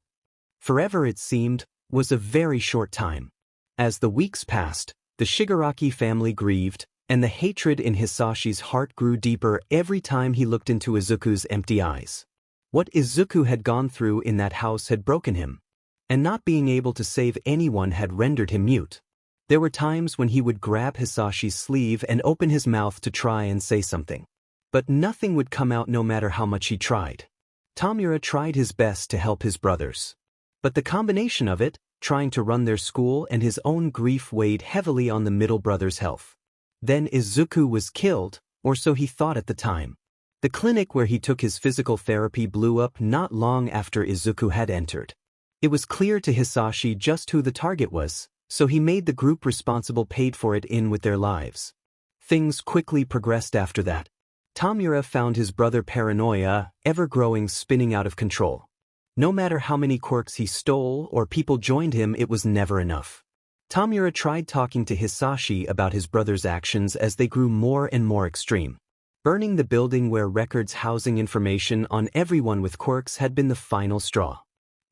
Forever, it seemed, was a very short time. As the weeks passed, the Shigaraki family grieved, and the hatred in Hisashi's heart grew deeper every time he looked into Izuku's empty eyes. What Izuku had gone through in that house had broken him, and not being able to save anyone had rendered him mute. There were times when he would grab Hisashi's sleeve and open his mouth to try and say something. But nothing would come out no matter how much he tried. Tamura tried his best to help his brothers. But the combination of it, trying to run their school and his own grief, weighed heavily on the middle brother's health. Then Izuku was killed, or so he thought at the time. The clinic where he took his physical therapy blew up not long after Izuku had entered. It was clear to Hisashi just who the target was, so he made the group responsible paid for it in with their lives. Things quickly progressed after that. Tamura found his brother paranoia, ever-growing, spinning out of control. No matter how many quirks he stole or people joined him, it was never enough. Tamura tried talking to Hisashi about his brother's actions as they grew more and more extreme. Burning the building where records housing information on everyone with quirks had been the final straw.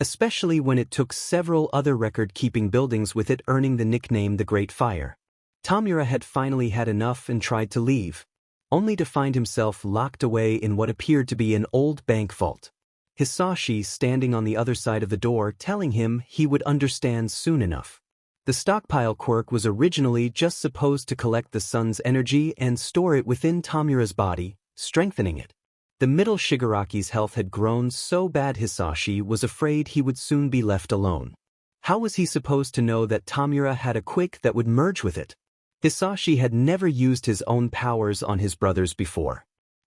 Especially when it took several other record-keeping buildings with it earning the nickname the Great Fire. Tamura had finally had enough and tried to leave, only to find himself locked away in what appeared to be an old bank vault. Hisashi standing on the other side of the door telling him he would understand soon enough. The stockpile quirk was originally just supposed to collect the sun's energy and store it within Tamura's body, strengthening it. The middle Shigaraki's health had grown so bad Hisashi was afraid he would soon be left alone. How was he supposed to know that Tamura had a quirk that would merge with it? Hisashi had never used his own powers on his brothers before.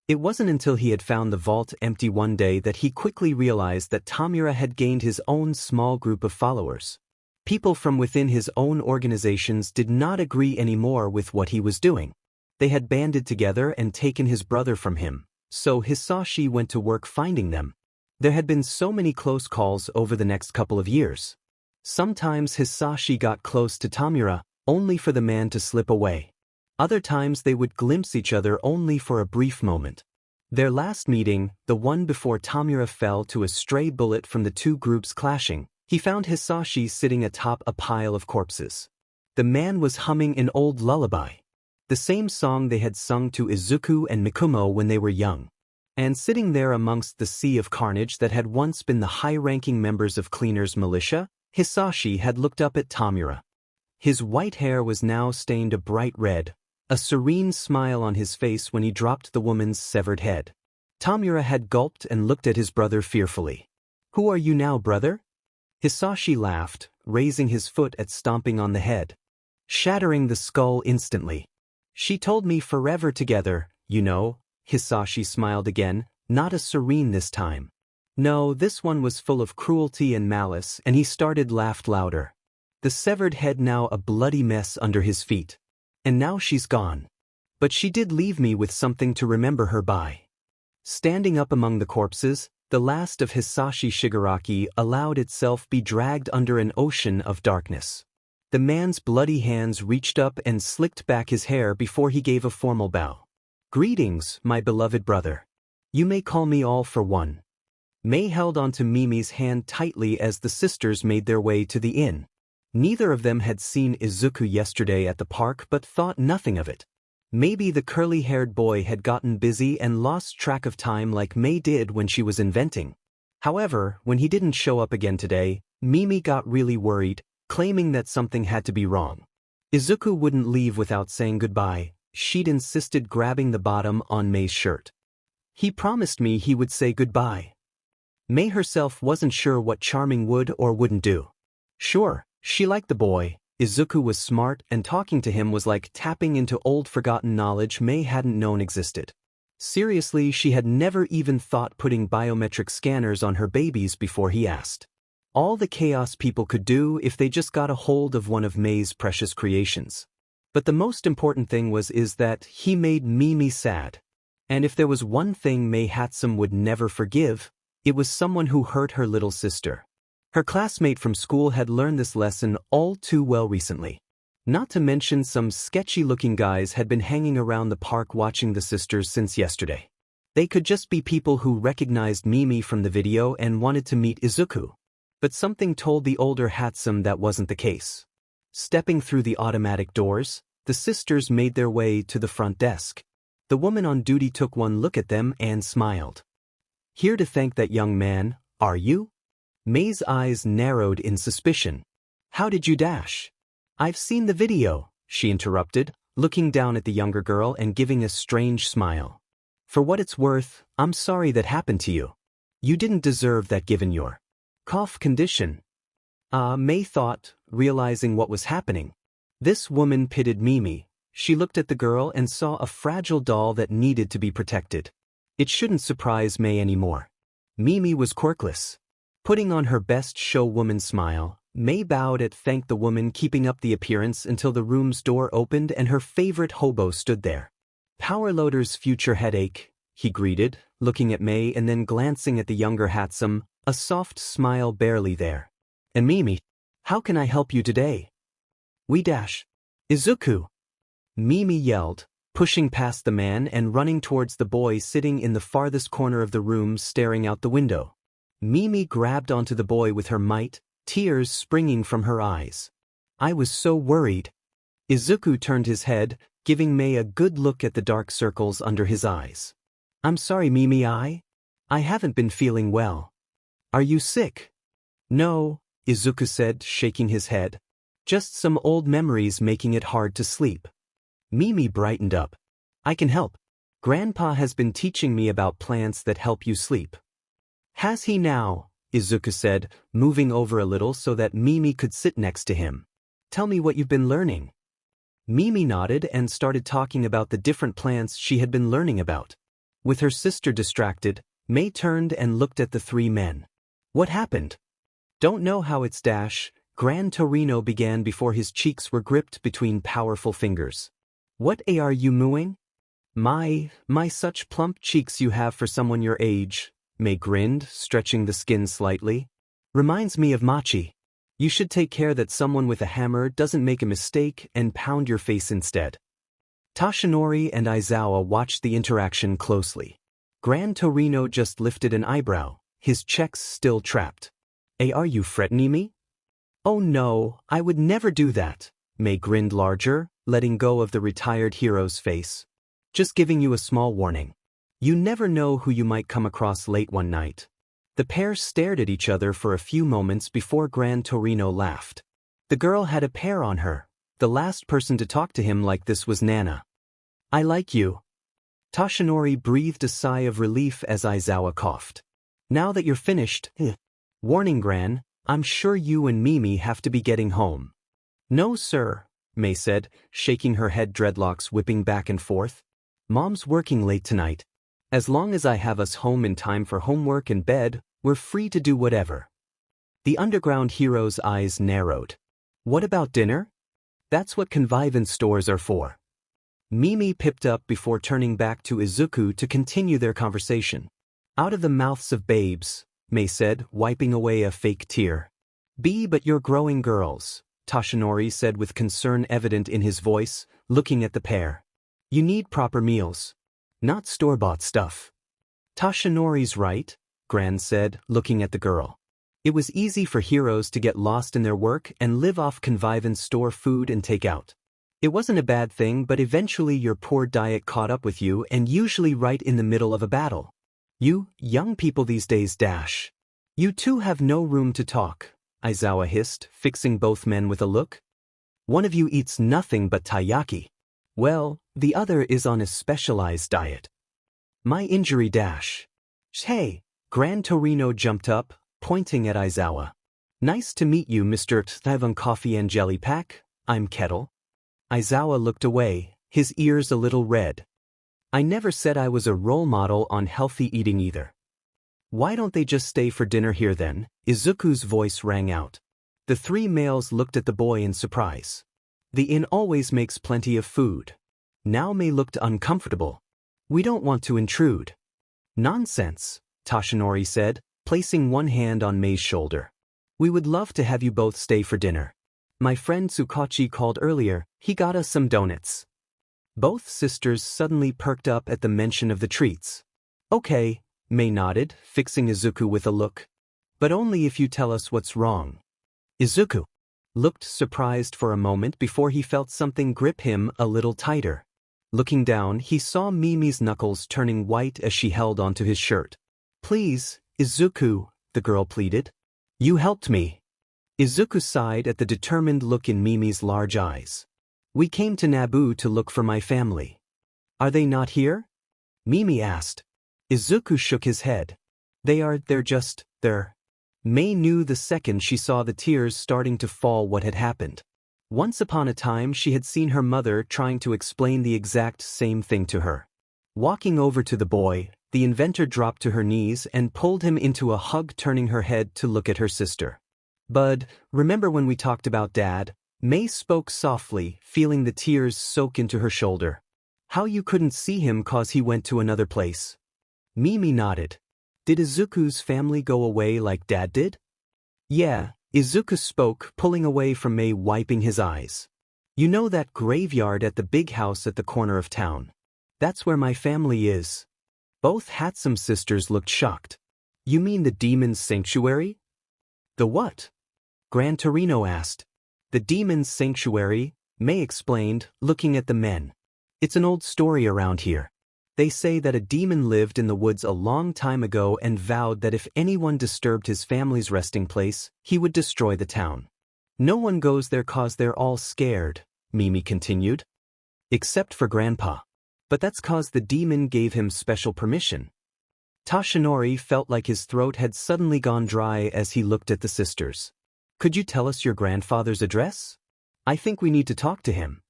It wasn't until he had found the vault empty one day that he quickly realized that Tamura had gained his own small group of followers. People from within his own organizations did not agree anymore with what he was doing. They had banded together and taken his brother from him, so Hisashi went to work finding them. There had been so many close calls over the next couple of years. Sometimes Hisashi got close to Tamura, only for the man to slip away. Other times they would glimpse each other only for a brief moment. Their last meeting, the one before Tamura fell to a stray bullet from the two groups clashing, he found Hisashi sitting atop a pile of corpses. The man was humming an old lullaby, the same song they had sung to Izuku and Mikumo when they were young. And sitting there amongst the sea of carnage that had once been the high-ranking members of Cleaner's militia, Hisashi had looked up at Tamura. His white hair was now stained a bright red, a serene smile on his face when he dropped the woman's severed head. Tamura had gulped and looked at his brother fearfully. "Who are you now, brother?" Hisashi laughed, raising his foot at stomping on the head, shattering the skull instantly. "She told me forever together, you know." Hisashi smiled again, not as serene this time. No, this one was full of cruelty and malice, and he started laughed louder. The severed head now a bloody mess under his feet. "And now she's gone. But she did leave me with something to remember her by." Standing up among the corpses, the last of Hisashi Shigaraki allowed itself be dragged under an ocean of darkness. The man's bloody hands reached up and slicked back his hair before he gave a formal bow. "Greetings, my beloved brother. You may call me all for one." Mei held onto Mimi's hand tightly as the sisters made their way to the inn. Neither of them had seen Izuku yesterday at the park but thought nothing of it. Maybe the curly-haired boy had gotten busy and lost track of time like Mei did when she was inventing. However, when he didn't show up again today, Mimi got really worried, claiming that something had to be wrong. Izuku wouldn't leave without saying goodbye. She'd insisted grabbing the bottom on Mei's shirt. "He promised me he would say goodbye." Mei herself wasn't sure what Charming would or wouldn't do. Sure, she liked the boy. Izuku was smart, and talking to him was like tapping into old forgotten knowledge Mei hadn't known existed. Seriously, she had never even thought putting biometric scanners on her babies before he asked. All the chaos people could do if they just got a hold of one of Mei's precious creations. But the most important thing is that he made Mimi sad. And if there was one thing Mei Hatsum would never forgive, it was someone who hurt her little sister. Her classmate from school had learned this lesson all too well recently. Not to mention some sketchy-looking guys had been hanging around the park watching the sisters since yesterday. They could just be people who recognized Mimi from the video and wanted to meet Izuku. But something told the older Hatsum that wasn't the case. Stepping through the automatic doors, the sisters made their way to the front desk. The woman on duty took one look at them and smiled. "Here to thank that young man, are you?" Mei's eyes narrowed in suspicion. "How did you dash?" "I've seen the video," she interrupted, looking down at the younger girl and giving a strange smile. "For what it's worth, I'm sorry that happened to you. You didn't deserve that given your cough condition." Mei thought, realizing what was happening. This woman pitied Mimi. She looked at the girl and saw a fragile doll that needed to be protected. It shouldn't surprise Mei anymore. Mimi was quirkless. Putting on her best show woman smile, Mei bowed and thanked the woman, keeping up the appearance until the room's door opened and her favorite hobo stood there. "Powerloader's future headache," he greeted, looking at Mei and then glancing at the younger Hatsum, a soft smile barely there. "And Mimi, how can I help you today?" "We dash." "Izuku!" Mimi yelled, pushing past the man and running towards the boy sitting in the farthest corner of the room staring out the window. Mimi grabbed onto the boy with her might, tears springing from her eyes. "I was so worried." Izuku turned his head, giving Mei a good look at the dark circles under his eyes. I'm sorry, Mimi, I haven't been feeling well. Are you sick? No, Izuku said, shaking his head. Just some old memories making it hard to sleep. Mimi brightened up. I can help. Grandpa has been teaching me about plants that help you sleep. Has he now? Izuku said, moving over a little so that Mimi could sit next to him. Tell me what you've been learning. Mimi nodded and started talking about the different plants she had been learning about. With her sister distracted, Mei turned and looked at the three men. What happened? Don't know how it's dash, Gran Torino began before his cheeks were gripped between powerful fingers. What are you mooing? My such plump cheeks you have for someone your age, Mei grinned, stretching the skin slightly. Reminds me of Machi. You should take care that someone with a hammer doesn't make a mistake and pound your face instead. Tashinori and Aizawa watched the interaction closely. Gran Torino just lifted an eyebrow, his checks still trapped. Are you threatening me? Oh no, I would never do that, Mei grinned larger, letting go of the retired hero's face. Just giving you a small warning. You never know who you might come across late one night. The pair stared at each other for a few moments before Gran Torino laughed. The girl had a pair on her. The last person to talk to him like this was Nana. I like you. Tashinori breathed a sigh of relief as Aizawa coughed. Now that you're finished, warning Gran, I'm sure you and Mimi have to be getting home. No sir, Mei said, shaking her head, dreadlocks whipping back and forth. Mom's working late tonight. As long as I have us home in time for homework and bed, we're free to do whatever. The underground hero's eyes narrowed. What about dinner? That's what connivance stores are for. Mimi pipped up before turning back to Izuku to continue their conversation. Out of the mouths of babes, Mei said, wiping away a fake tear. But you're growing girls, Tashinori said with concern evident in his voice, looking at the pair. You need proper meals. Not store-bought stuff. Tashinori's right, Gran said, looking at the girl. It was easy for heroes to get lost in their work and live off connivance store food and take out. It wasn't a bad thing, but eventually your poor diet caught up with you, and usually right in the middle of a battle. You, young people these days dash. You two have no room to talk, Aizawa hissed, fixing both men with a look. One of you eats nothing but taiyaki. Well, the other is on a specialized diet. My injury dash. Hey, Gran Torino jumped up, pointing at Aizawa. Nice to meet you, Mr. Thavon Coffee and Jelly Pack. I'm Kettle. Aizawa looked away, his ears a little red. I never said I was a role model on healthy eating either. Why don't they just stay for dinner here then? Izuku's voice rang out. The three males looked at the boy in surprise. The inn always makes plenty of food. Now Mei looked uncomfortable. We don't want to intrude. Nonsense, Tashinori said, placing one hand on Mei's shoulder. We would love to have you both stay for dinner. My friend Tsukachi called earlier, he got us some donuts. Both sisters suddenly perked up at the mention of the treats. Okay, Mei nodded, fixing Izuku with a look. But only if you tell us what's wrong. Izuku looked surprised for a moment before he felt something grip him a little tighter. Looking down, he saw Mimi's knuckles turning white as she held onto his shirt. Please, Izuku, the girl pleaded. You helped me. Izuku sighed at the determined look in Mimi's large eyes. We came to Naboo to look for my family. Are they not here? Mimi asked. Izuku shook his head. They're there. Mei knew the second she saw the tears starting to fall what had happened. Once upon a time she had seen her mother trying to explain the exact same thing to her. Walking over to the boy, the inventor dropped to her knees and pulled him into a hug, turning her head to look at her sister. Bud, remember when we talked about Dad? Mei spoke softly, feeling the tears soak into her shoulder. How you couldn't see him cause he went to another place? Mimi nodded. Did Izuku's family go away like Dad did? Yeah, Izuku spoke, pulling away from Mei, wiping his eyes. You know that graveyard at the big house at the corner of town? That's where my family is. Both handsome sisters looked shocked. You mean the demon's sanctuary? The what? Gran Torino asked. The demon's sanctuary, May explained, looking at the men. It's an old story around here. They say that a demon lived in the woods a long time ago and vowed that if anyone disturbed his family's resting place, he would destroy the town. No one goes there 'cause they're all scared, Mimi continued. Except for Grandpa. But that's 'cause the demon gave him special permission. Tashinori felt like his throat had suddenly gone dry as he looked at the sisters. Could you tell us your grandfather's address? I think we need to talk to him.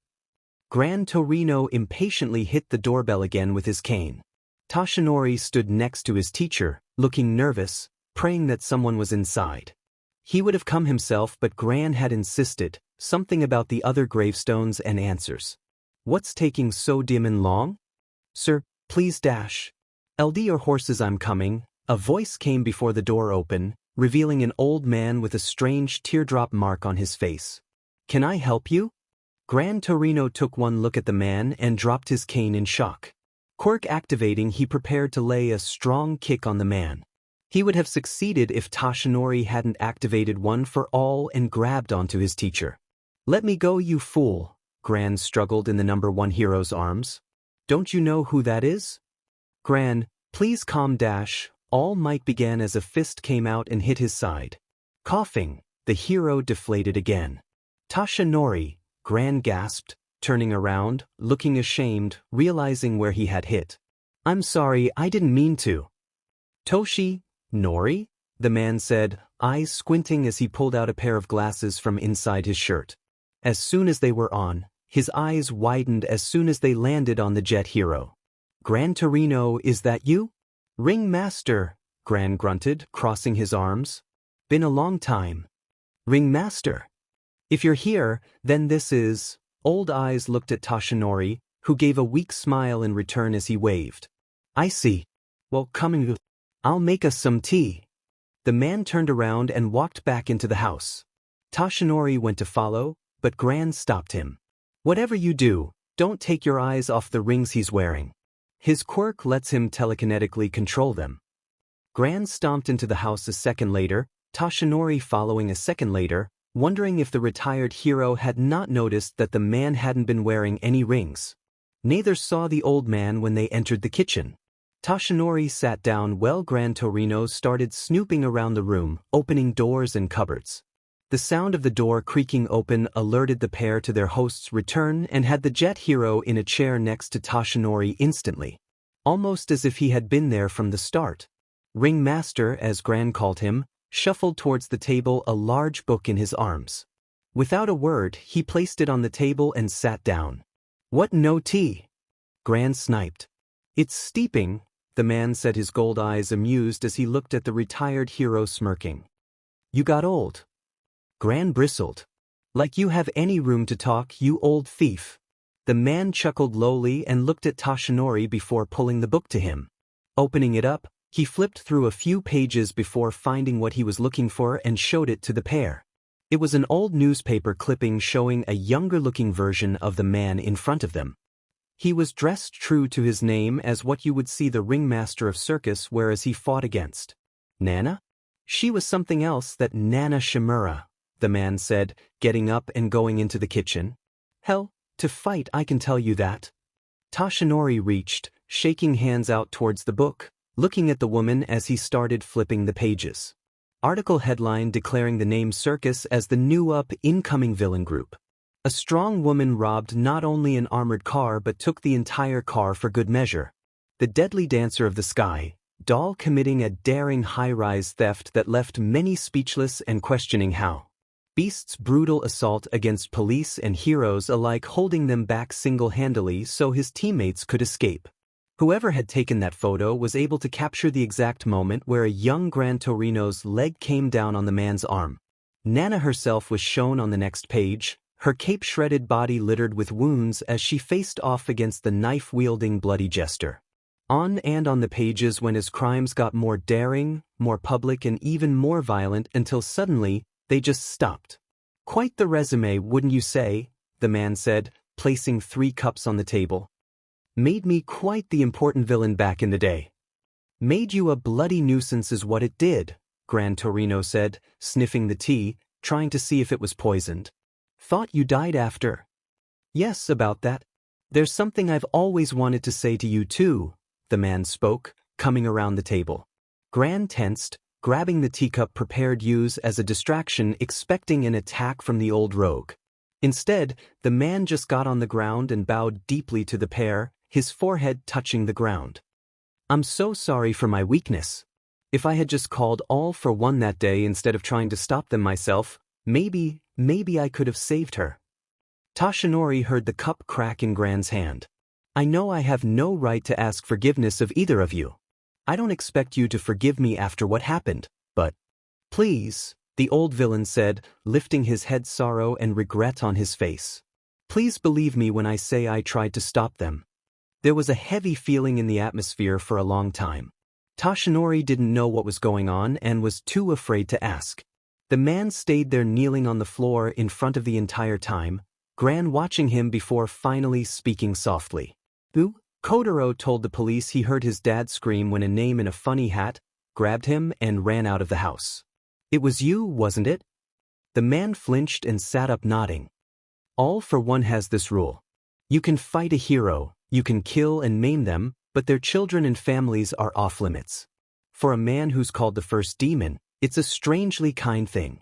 Gran Torino impatiently hit the doorbell again with his cane. Tashinori stood next to his teacher, looking nervous, praying that someone was inside. He would have come himself, but Gran had insisted, something about the other gravestones and answers. What's taking so dim and long? Sir, please dash. LD or horses, I'm coming. A voice came before the door opened, revealing an old man with a strange teardrop mark on his face. Can I help you? Gran Torino took one look at the man and dropped his cane in shock. Quirk activating, he prepared to lay a strong kick on the man. He would have succeeded if Tashinori hadn't activated one for all and grabbed onto his teacher. Let me go, you fool, Gran struggled in the number 1 hero's arms. Don't you know who that is? Gran, please calm dash. All might began as a fist came out and hit his side. Coughing, the hero deflated again. Tashinori, Gran gasped, turning around, looking ashamed, realizing where he had hit. I'm sorry, I didn't mean to. Toshi, Nori? The man said, eyes squinting as he pulled out a pair of glasses from inside his shirt. As soon as they were on, his eyes widened as soon as they landed on the jet hero. Gran Torino, is that you? Ring Master, Gran grunted, crossing his arms. Been a long time. Ring Master. If you're here, then this is... Old Eyes looked at Tashinori, who gave a weak smile in return as he waved. I see. Well, coming. I'll make us some tea. The man turned around and walked back into the house. Tashinori went to follow, but Gran stopped him. Whatever you do, don't take your eyes off the rings he's wearing. His quirk lets him telekinetically control them. Gran stomped into the house a second later, Tashinori following a second later, wondering if the retired hero had not noticed that the man hadn't been wearing any rings. Neither saw the old man when they entered the kitchen. Tashinori sat down while Gran Torino started snooping around the room, opening doors and cupboards. The sound of the door creaking open alerted the pair to their host's return and had the jet hero in a chair next to Tashinori instantly. Almost as if he had been there from the start. Ring Master, as Gran called him, shuffled towards the table, a large book in his arms. Without a word, he placed it on the table and sat down. What, no tea? Gran sniped. It's steeping, the man said, his gold eyes amused as he looked at the retired hero smirking. You got old. Gran bristled. Like you have any room to talk, you old thief. The man chuckled lowly and looked at Tashinori before pulling the book to him. Opening it up, he flipped through a few pages before finding what he was looking for and showed it to the pair. It was an old newspaper clipping showing a younger-looking version of the man in front of them. He was dressed true to his name as what you would see the ringmaster of circus wear as he fought against. Nana? She was something else, that Nana Shimura, the man said, getting up and going into the kitchen. Hell, to fight, I can tell you that. Tashinori reached, shaking hands out towards the book, looking at the woman as he started flipping the pages. Article headline declaring the name Circus as the new incoming villain group. A strong woman robbed not only an armored car but took the entire car for good measure. The deadly dancer of the sky, doll committing a daring high-rise theft that left many speechless and questioning how. Beast's brutal assault against police and heroes alike, holding them back single-handedly so his teammates could escape. Whoever had taken that photo was able to capture the exact moment where a young Gran Torino's leg came down on the man's arm. Nana herself was shown on the next page, her cape-shredded body littered with wounds as she faced off against the knife-wielding bloody jester. On the pages when his crimes got more daring, more public and even more violent until suddenly, they just stopped. Quite the resume, wouldn't you say? The man said, placing 3 cups on the table. Made me quite the important villain back in the day. Made you a bloody nuisance is what it did, Gran Torino said, sniffing the tea, trying to see if it was poisoned. Thought you died after. Yes, about that. There's something I've always wanted to say to you too, the man spoke, coming around the table. Gran tensed, grabbing the teacup prepared use as a distraction, expecting an attack from the old rogue. Instead, the man just got on the ground and bowed deeply to the pair, his forehead touching the ground. I'm so sorry for my weakness. If I had just called all for one that day instead of trying to stop them myself, maybe I could have saved her. Toshinori heard the cup crack in Gran's hand. I know I have no right to ask forgiveness of either of you. I don't expect you to forgive me after what happened, but please, the old villain said, lifting his head, sorrow and regret on his face. Please believe me when I say I tried to stop them. There was a heavy feeling in the atmosphere for a long time. Toshinori didn't know what was going on and was too afraid to ask. The man stayed there kneeling on the floor in front of the entire time, Gran watching him before finally speaking softly. Who? Kotaro told the police he heard his dad scream when a name in a funny hat grabbed him and ran out of the house. It was you, wasn't it? The man flinched and sat up nodding. All for One has this rule. You can fight a hero, you can kill and maim them, but their children and families are off limits. For a man who's called the first demon, it's a strangely kind thing.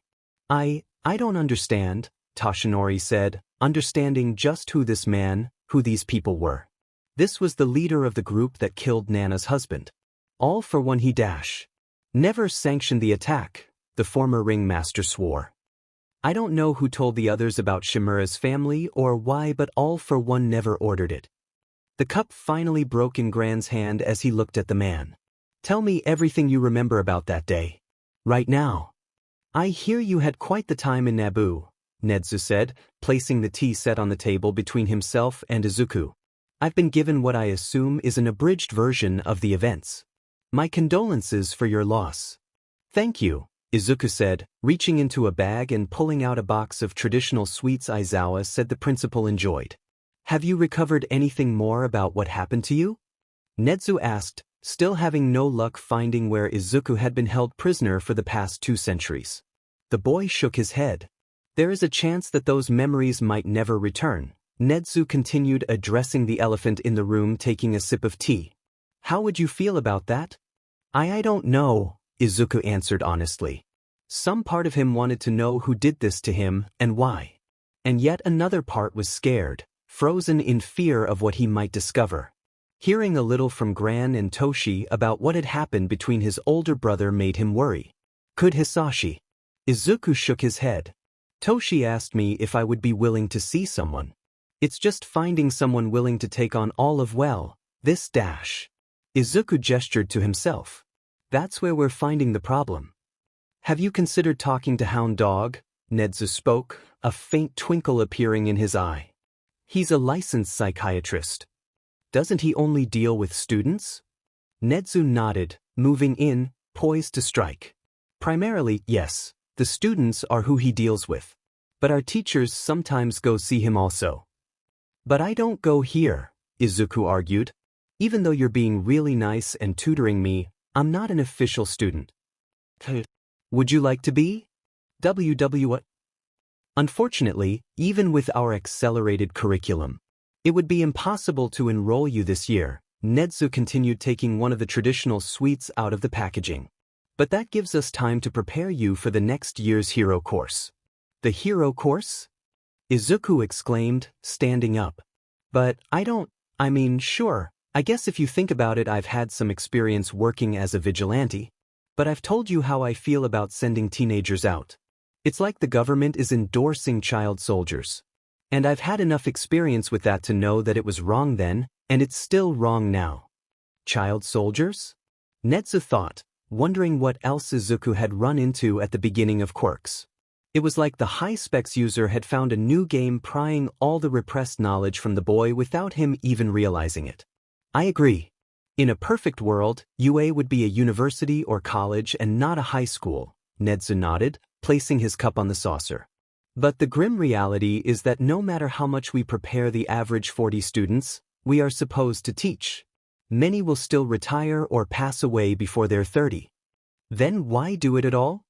I don't understand, Toshinori said, understanding just who this man, who these people were. This was the leader of the group that killed Nana's husband. All for One he never sanctioned the attack, the former ringmaster swore. I don't know who told the others about Shimura's family or why, but All for One never ordered it. The cup finally broke in Gran's hand as he looked at the man. Tell me everything you remember about that day. Right now. I hear you had quite the time in Naboo, Nedzu said, placing the tea set on the table between himself and Izuku. I've been given what I assume is an abridged version of the events. My condolences for your loss. Thank you, Izuku said, reaching into a bag and pulling out a box of traditional sweets Aizawa said the principal enjoyed. Have you recovered anything more about what happened to you? Nedzu asked, still having no luck finding where Izuku had been held prisoner for the past 2 centuries. The boy shook his head. There is a chance that those memories might never return. Nedzu continued, addressing the elephant in the room, taking a sip of tea. How would you feel about that? I don't know, Izuku answered honestly. Some part of him wanted to know who did this to him and why. And yet another part was scared, frozen in fear of what he might discover. Hearing a little from Gran and Toshi about what had happened between his older brother made him worry. Could Hisashi? Izuku shook his head. Toshi asked me if I would be willing to see someone. It's just finding someone willing to take on all of this dash. Izuku gestured to himself. That's where we're finding the problem. Have you considered talking to Hound Dog? Nedzu spoke, a faint twinkle appearing in his eye. He's a licensed psychiatrist. Doesn't he only deal with students? Nedzu nodded, moving in, poised to strike. Primarily, yes, the students are who he deals with. But our teachers sometimes go see him also. But I don't go here, Izuku argued. Even though you're being really nice and tutoring me, I'm not an official student. Would you like to be? What? Unfortunately, even with our accelerated curriculum, it would be impossible to enroll you this year, Nedzu continued, taking one of the traditional sweets out of the packaging. But that gives us time to prepare you for the next year's hero course. The hero course? Izuku exclaimed, standing up. But sure, I guess if you think about it, I've had some experience working as a vigilante. But I've told you how I feel about sending teenagers out. It's like the government is endorsing child soldiers. And I've had enough experience with that to know that it was wrong then, and it's still wrong now. Child soldiers? Nedzu thought, wondering what else Izuku had run into at the beginning of Quirks. It was like the high-specs user had found a new game, prying all the repressed knowledge from the boy without him even realizing it. I agree. In a perfect world, UA would be a university or college and not a high school, Nedzu nodded, placing his cup on the saucer. But the grim reality is that no matter how much we prepare the average 40 students we are supposed to teach, many will still retire or pass away before they're 30. Then why do it at all?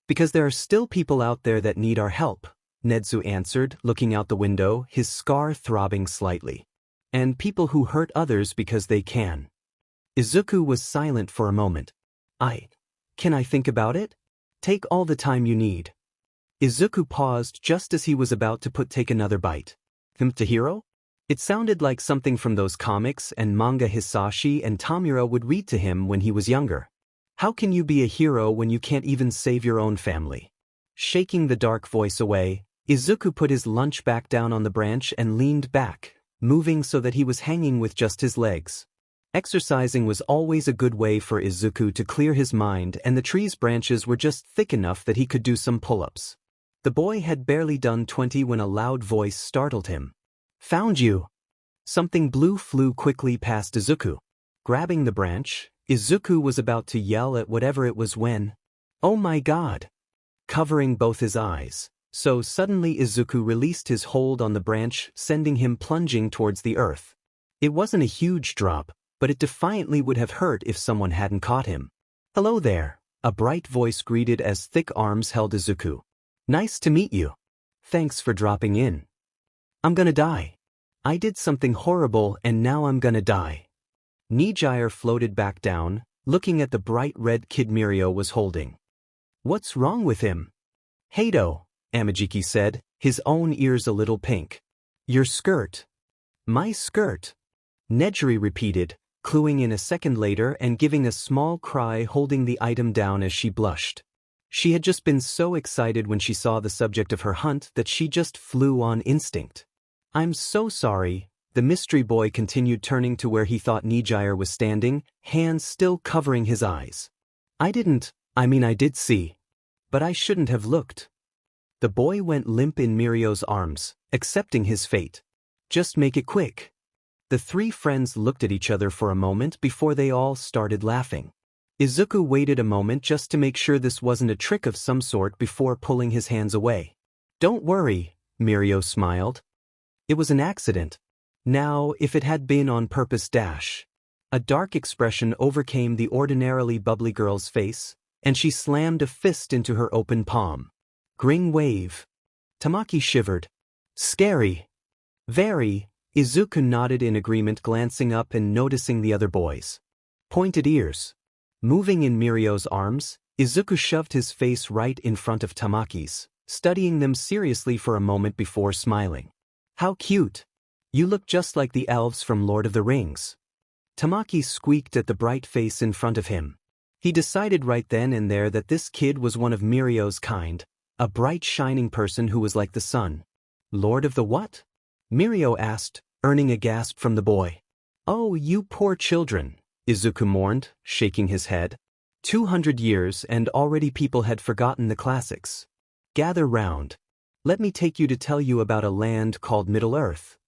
Because there are still people out there that need our help, Nedzu answered, looking out the window, his scar throbbing slightly. And people who hurt others because they can. Izuku was silent for a moment. Can I think about it? Take all the time you need. Izuku paused just as he was about to take another bite. To hero? It sounded like something from those comics and manga Hisashi and Tamura would read to him when he was younger. How can you be a hero when you can't even save your own family? Shaking the dark voice away, Izuku put his lunch back down on the branch and leaned back, moving so that he was hanging with just his legs. Exercising was always a good way for Izuku to clear his mind, and the tree's branches were just thick enough that he could do some pull-ups. The boy had barely done 20 when a loud voice startled him. Found you! Something blue flew quickly past Izuku. Grabbing the branch, Izuku was about to yell at whatever it was when, oh my god! Covering both his eyes. So suddenly Izuku released his hold on the branch, sending him plunging towards the earth. It wasn't a huge drop, but it defiantly would have hurt if someone hadn't caught him. Hello there, a bright voice greeted as thick arms held Izuku. Nice to meet you. Thanks for dropping in. I'm gonna die. I did something horrible and now I'm gonna die. Nijire floated back down, looking at the bright red kid Mirio was holding. What's wrong with him? Heido, Amajiki said, his own ears a little pink. Your skirt. My skirt. Nejiri repeated, cluing in a second later and giving a small cry, holding the item down as she blushed. She had just been so excited when she saw the subject of her hunt that she just flew on instinct. I'm so sorry, the mystery boy continued, turning to where he thought Nijire was standing, hands still covering his eyes. I did see. But I shouldn't have looked. The boy went limp in Mirio's arms, accepting his fate. Just make it quick. The three friends looked at each other for a moment before they all started laughing. Izuku waited a moment just to make sure this wasn't a trick of some sort before pulling his hands away. Don't worry, Mirio smiled. It was an accident. Now, if it had been on purpose A dark expression overcame the ordinarily bubbly girl's face, and she slammed a fist into her open palm. Gring wave. Tamaki shivered. Scary. Very. Izuku nodded in agreement, glancing up and noticing the other boys. Pointed ears. Moving in Mirio's arms, Izuku shoved his face right in front of Tamaki's, studying them seriously for a moment before smiling. How cute. You look just like the elves from Lord of the Rings. Tamaki squeaked at the bright face in front of him. He decided right then and there that this kid was one of Mirio's kind, a bright shining person who was like the sun. Lord of the what? Mirio asked, earning a gasp from the boy. Oh, you poor children, Izuku mourned, shaking his head. 200 years and already people had forgotten the classics. Gather round. Let me take you to tell you about a land called Middle-earth.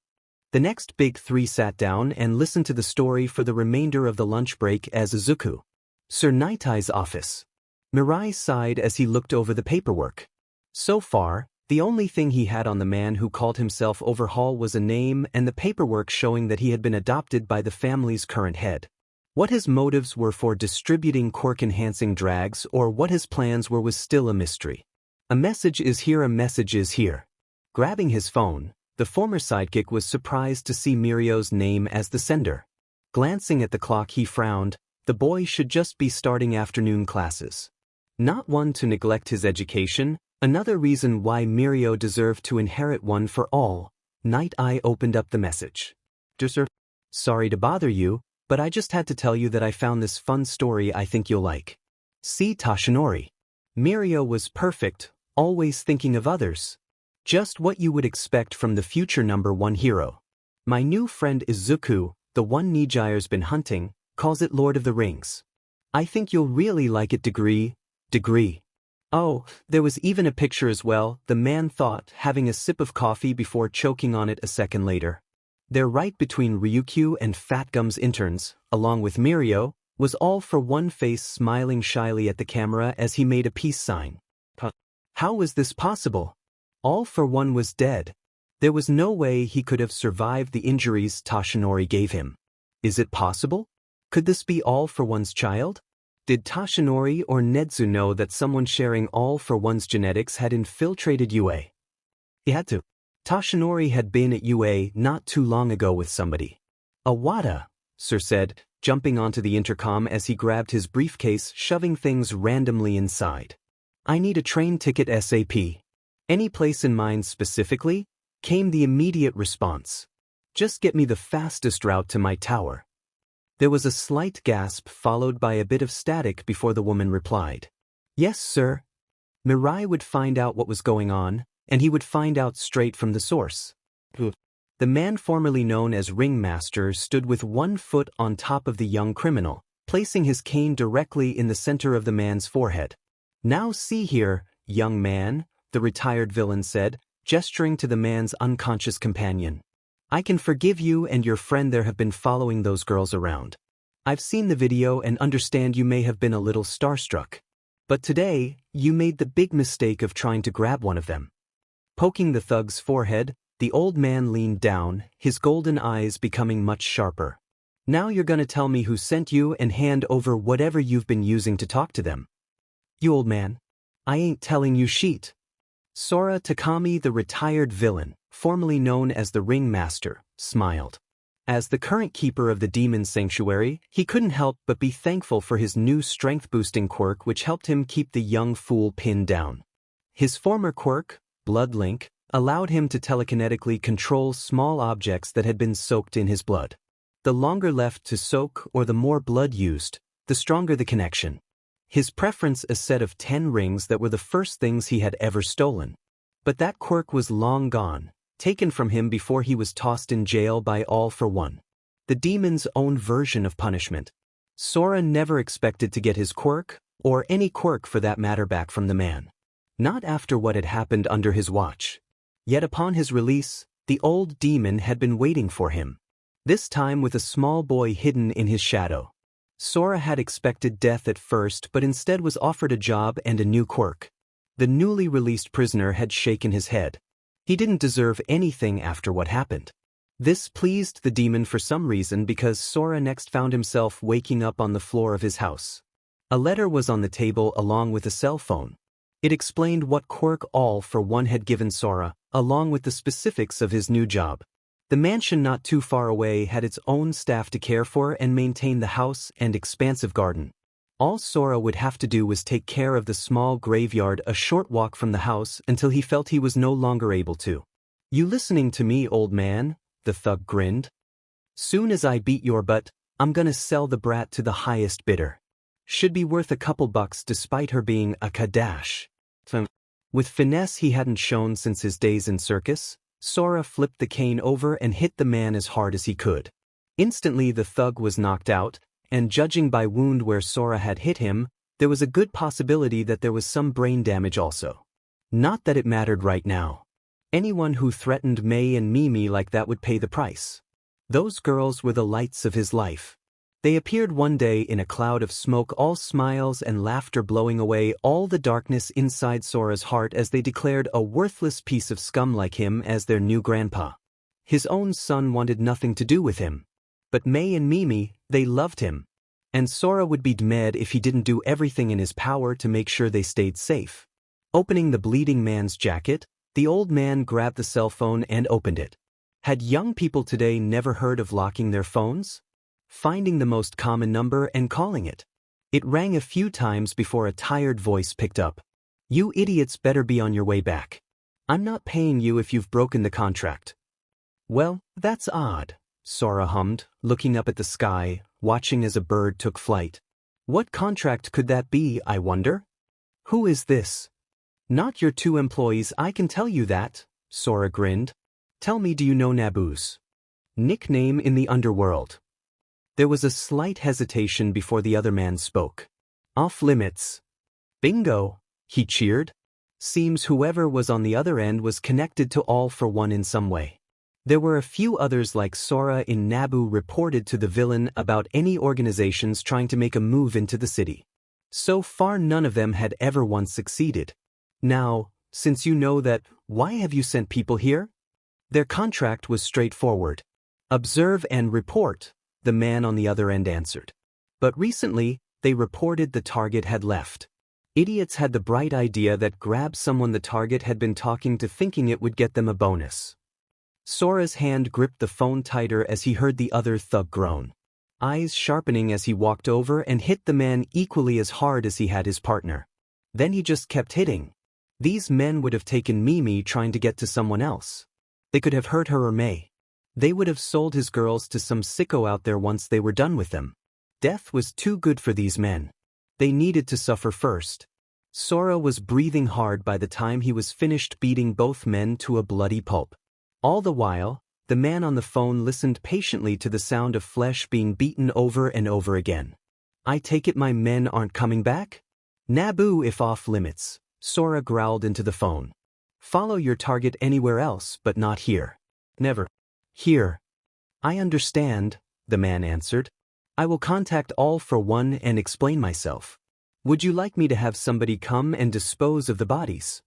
The next big three sat down and listened to the story for the remainder of the lunch break as Izuku. Sir Nightie's office. Mirai sighed as he looked over the paperwork. So far, the only thing he had on the man who called himself Overhaul was a name and the paperwork showing that he had been adopted by the family's current head. What his motives were for distributing quirk-enhancing drags or what his plans were was still a mystery. A message is here. Grabbing his phone, the former sidekick was surprised to see Mirio's name as the sender. Glancing at the clock, he frowned. The boy should just be starting afternoon classes. Not one to neglect his education, another reason why Mirio deserved to inherit one for all. Night Eye opened up the message. Dear Sir, sorry to bother you, but I just had to tell you that I found this fun story I think you'll like. See Tashinori. Mirio was perfect, always thinking of others. Just what you would expect from the future #1 hero. My new friend Izuku, the one Nijire's been hunting, calls it Lord of the Rings. I think you'll really like it. Degree. Oh, there was even a picture as well, the man thought, having a sip of coffee before choking on it a second later. There, right between Ryukyu and Fat Gum's interns, along with Mirio, was All for One face smiling shyly at the camera as he made a peace sign. How was this possible? All for One was dead. There was no way he could have survived the injuries Tashinori gave him. Is it possible? Could this be All for One's child? Did Tashinori or Nedzu know that someone sharing All for One's genetics had infiltrated UA? He had to. Toshinori had been at UA not too long ago with somebody. Awada, Sir said, jumping onto the intercom as he grabbed his briefcase, shoving things randomly inside. I need a train ticket ASAP. Any place in mind specifically? Came the immediate response. Just get me the fastest route to my tower. There was a slight gasp followed by a bit of static before the woman replied. Yes, sir. Mirai would find out what was going on, and he would find out straight from the source. The man formerly known as Ringmaster stood with one foot on top of the young criminal, placing his cane directly in the center of the man's forehead. Now see here, young man, the retired villain said, gesturing to the man's unconscious companion. I can forgive you and your friend there have been following those girls around. I've seen the video and understand you may have been a little starstruck. But today, you made the big mistake of trying to grab one of them. Poking the thug's forehead, the old man leaned down, his golden eyes becoming much sharper. Now you're gonna tell me who sent you and hand over whatever you've been using to talk to them. You old man. I ain't telling you shit. Sora Takami, the retired villain, formerly known as the Ringmaster, smiled. As the current keeper of the Demon Sanctuary, he couldn't help but be thankful for his new strength-boosting quirk which helped him keep the young fool pinned down. His former quirk, Blood Link, allowed him to telekinetically control small objects that had been soaked in his blood. The longer left to soak or the more blood used, the stronger the connection. His preference a set of 10 rings that were the first things he had ever stolen. But that quirk was long gone, taken from him before he was tossed in jail by All for One. The demon's own version of punishment. Sora never expected to get his quirk, or any quirk for that matter, back from the man. Not after what had happened under his watch. Yet upon his release, the old demon had been waiting for him. This time with a small boy hidden in his shadow. Sora had expected death at first but instead was offered a job and a new quirk. The newly released prisoner had shaken his head. He didn't deserve anything after what happened. This pleased the demon for some reason because Sora next found himself waking up on the floor of his house. A letter was on the table along with a cell phone. It explained what quirk All for One had given Sora, along with the specifics of his new job. The mansion not too far away had its own staff to care for and maintain the house and expansive garden. All Sora would have to do was take care of the small graveyard a short walk from the house until he felt he was no longer able to. You listening to me, old man? The thug grinned. Soon as I beat your butt, I'm gonna sell the brat to the highest bidder. Should be worth a couple bucks despite her being a Kadash. With finesse he hadn't shown since his days in circus, Sora flipped the cane over and hit the man as hard as he could. Instantly the thug was knocked out, and judging by wound where Sora had hit him, there was a good possibility that there was some brain damage also. Not that it mattered right now. Anyone who threatened Mei and Mimi like that would pay the price. Those girls were the lights of his life. They appeared one day in a cloud of smoke, all smiles and laughter, blowing away all the darkness inside Sora's heart as they declared a worthless piece of scum like him as their new grandpa. His own son wanted nothing to do with him. But Mei and Mimi, they loved him. And Sora would be mad if he didn't do everything in his power to make sure they stayed safe. Opening the bleeding man's jacket, the old man grabbed the cell phone and opened it. Had young people today never heard of locking their phones? Finding the most common number and calling it. It rang a few times before a tired voice picked up. You idiots better be on your way back. I'm not paying you if you've broken the contract. Well, that's odd, Sora hummed, looking up at the sky, watching as a bird took flight. What contract could that be, I wonder? Who is this? Not your two employees, I can tell you that, Sora grinned. Tell me, do you know Naboo's nickname in the underworld? There was a slight hesitation before the other man spoke. Off limits. Bingo, he cheered. Seems whoever was on the other end was connected to All for One in some way. There were a few others like Sora in Naboo reported to the villain about any organizations trying to make a move into the city. So far none of them had ever once succeeded. Now, since you know that, why have you sent people here? Their contract was straightforward. Observe and report, the man on the other end answered. But recently, they reported the target had left. Idiots had the bright idea that grab someone the target had been talking to, thinking it would get them a bonus. Sora's hand gripped the phone tighter as he heard the other thug groan, eyes sharpening as he walked over and hit the man equally as hard as he had his partner. Then he just kept hitting. These men would have taken Mimi trying to get to someone else. They could have hurt her or May. They would have sold his girls to some sicko out there once they were done with them. Death was too good for these men. They needed to suffer first. Sora was breathing hard by the time he was finished beating both men to a bloody pulp. All the while, the man on the phone listened patiently to the sound of flesh being beaten over and over again. I take it my men aren't coming back? Naboo if off limits, Sora growled into the phone. Follow your target anywhere else but not here. Never. Here. I understand, the man answered. I will contact All for One and explain myself. Would you like me to have somebody come and dispose of the bodies?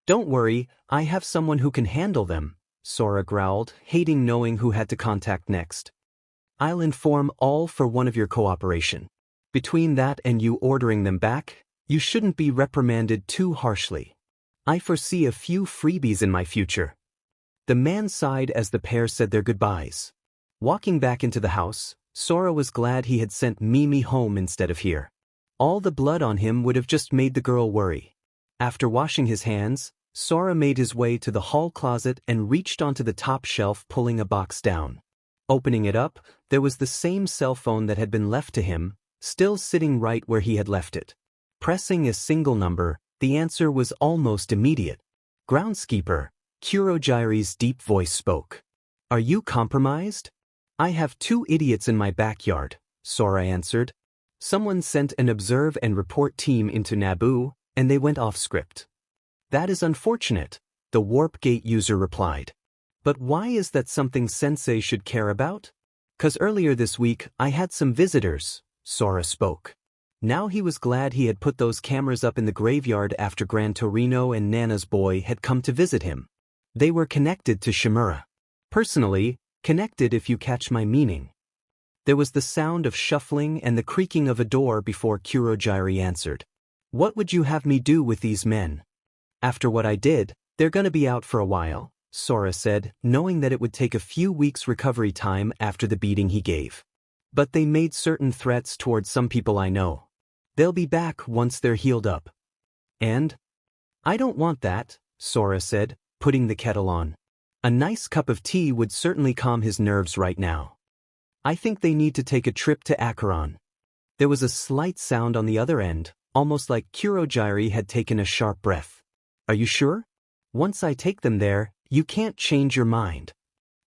Don't worry, I have someone who can handle them, Sora growled, hating knowing who had to contact next. I'll inform All for One of your cooperation. Between that and you ordering them back, you shouldn't be reprimanded too harshly. I foresee a few freebies in my future. The man sighed as the pair said their goodbyes. Walking back into the house, Sora was glad he had sent Mimi home instead of here. All the blood on him would have just made the girl worry. After washing his hands, Sora made his way to the hall closet and reached onto the top shelf, pulling a box down. Opening it up, there was the same cell phone that had been left to him, still sitting right where he had left it. Pressing a single number, the answer was almost immediate. Groundskeeper, Kurogiri's deep voice spoke. Are you compromised? I have 2 idiots in my backyard, Sora answered. Someone sent an observe and report team into Naboo, and they went off script. That is unfortunate, the Warp Gate user replied. But why is that something Sensei should care about? 'Cause earlier this week I had some visitors, Sora spoke. Now he was glad he had put those cameras up in the graveyard after Gran Torino and Nana's boy had come to visit him. They were connected to Shimura. Personally, connected if you catch my meaning. There was the sound of shuffling and the creaking of a door before Kurogiri answered. What would you have me do with these men? After what I did, they're gonna be out for a while, Sora said, knowing that it would take a few weeks recovery time after the beating he gave. But they made certain threats towards some people I know. They'll be back once they're healed up. And? I don't want that, Sora said, putting the kettle on. A nice cup of tea would certainly calm his nerves right now. I think they need to take a trip to Acheron. There was a slight sound on the other end, almost like Kurogiri had taken a sharp breath. Are you sure? Once I take them there, you can't change your mind.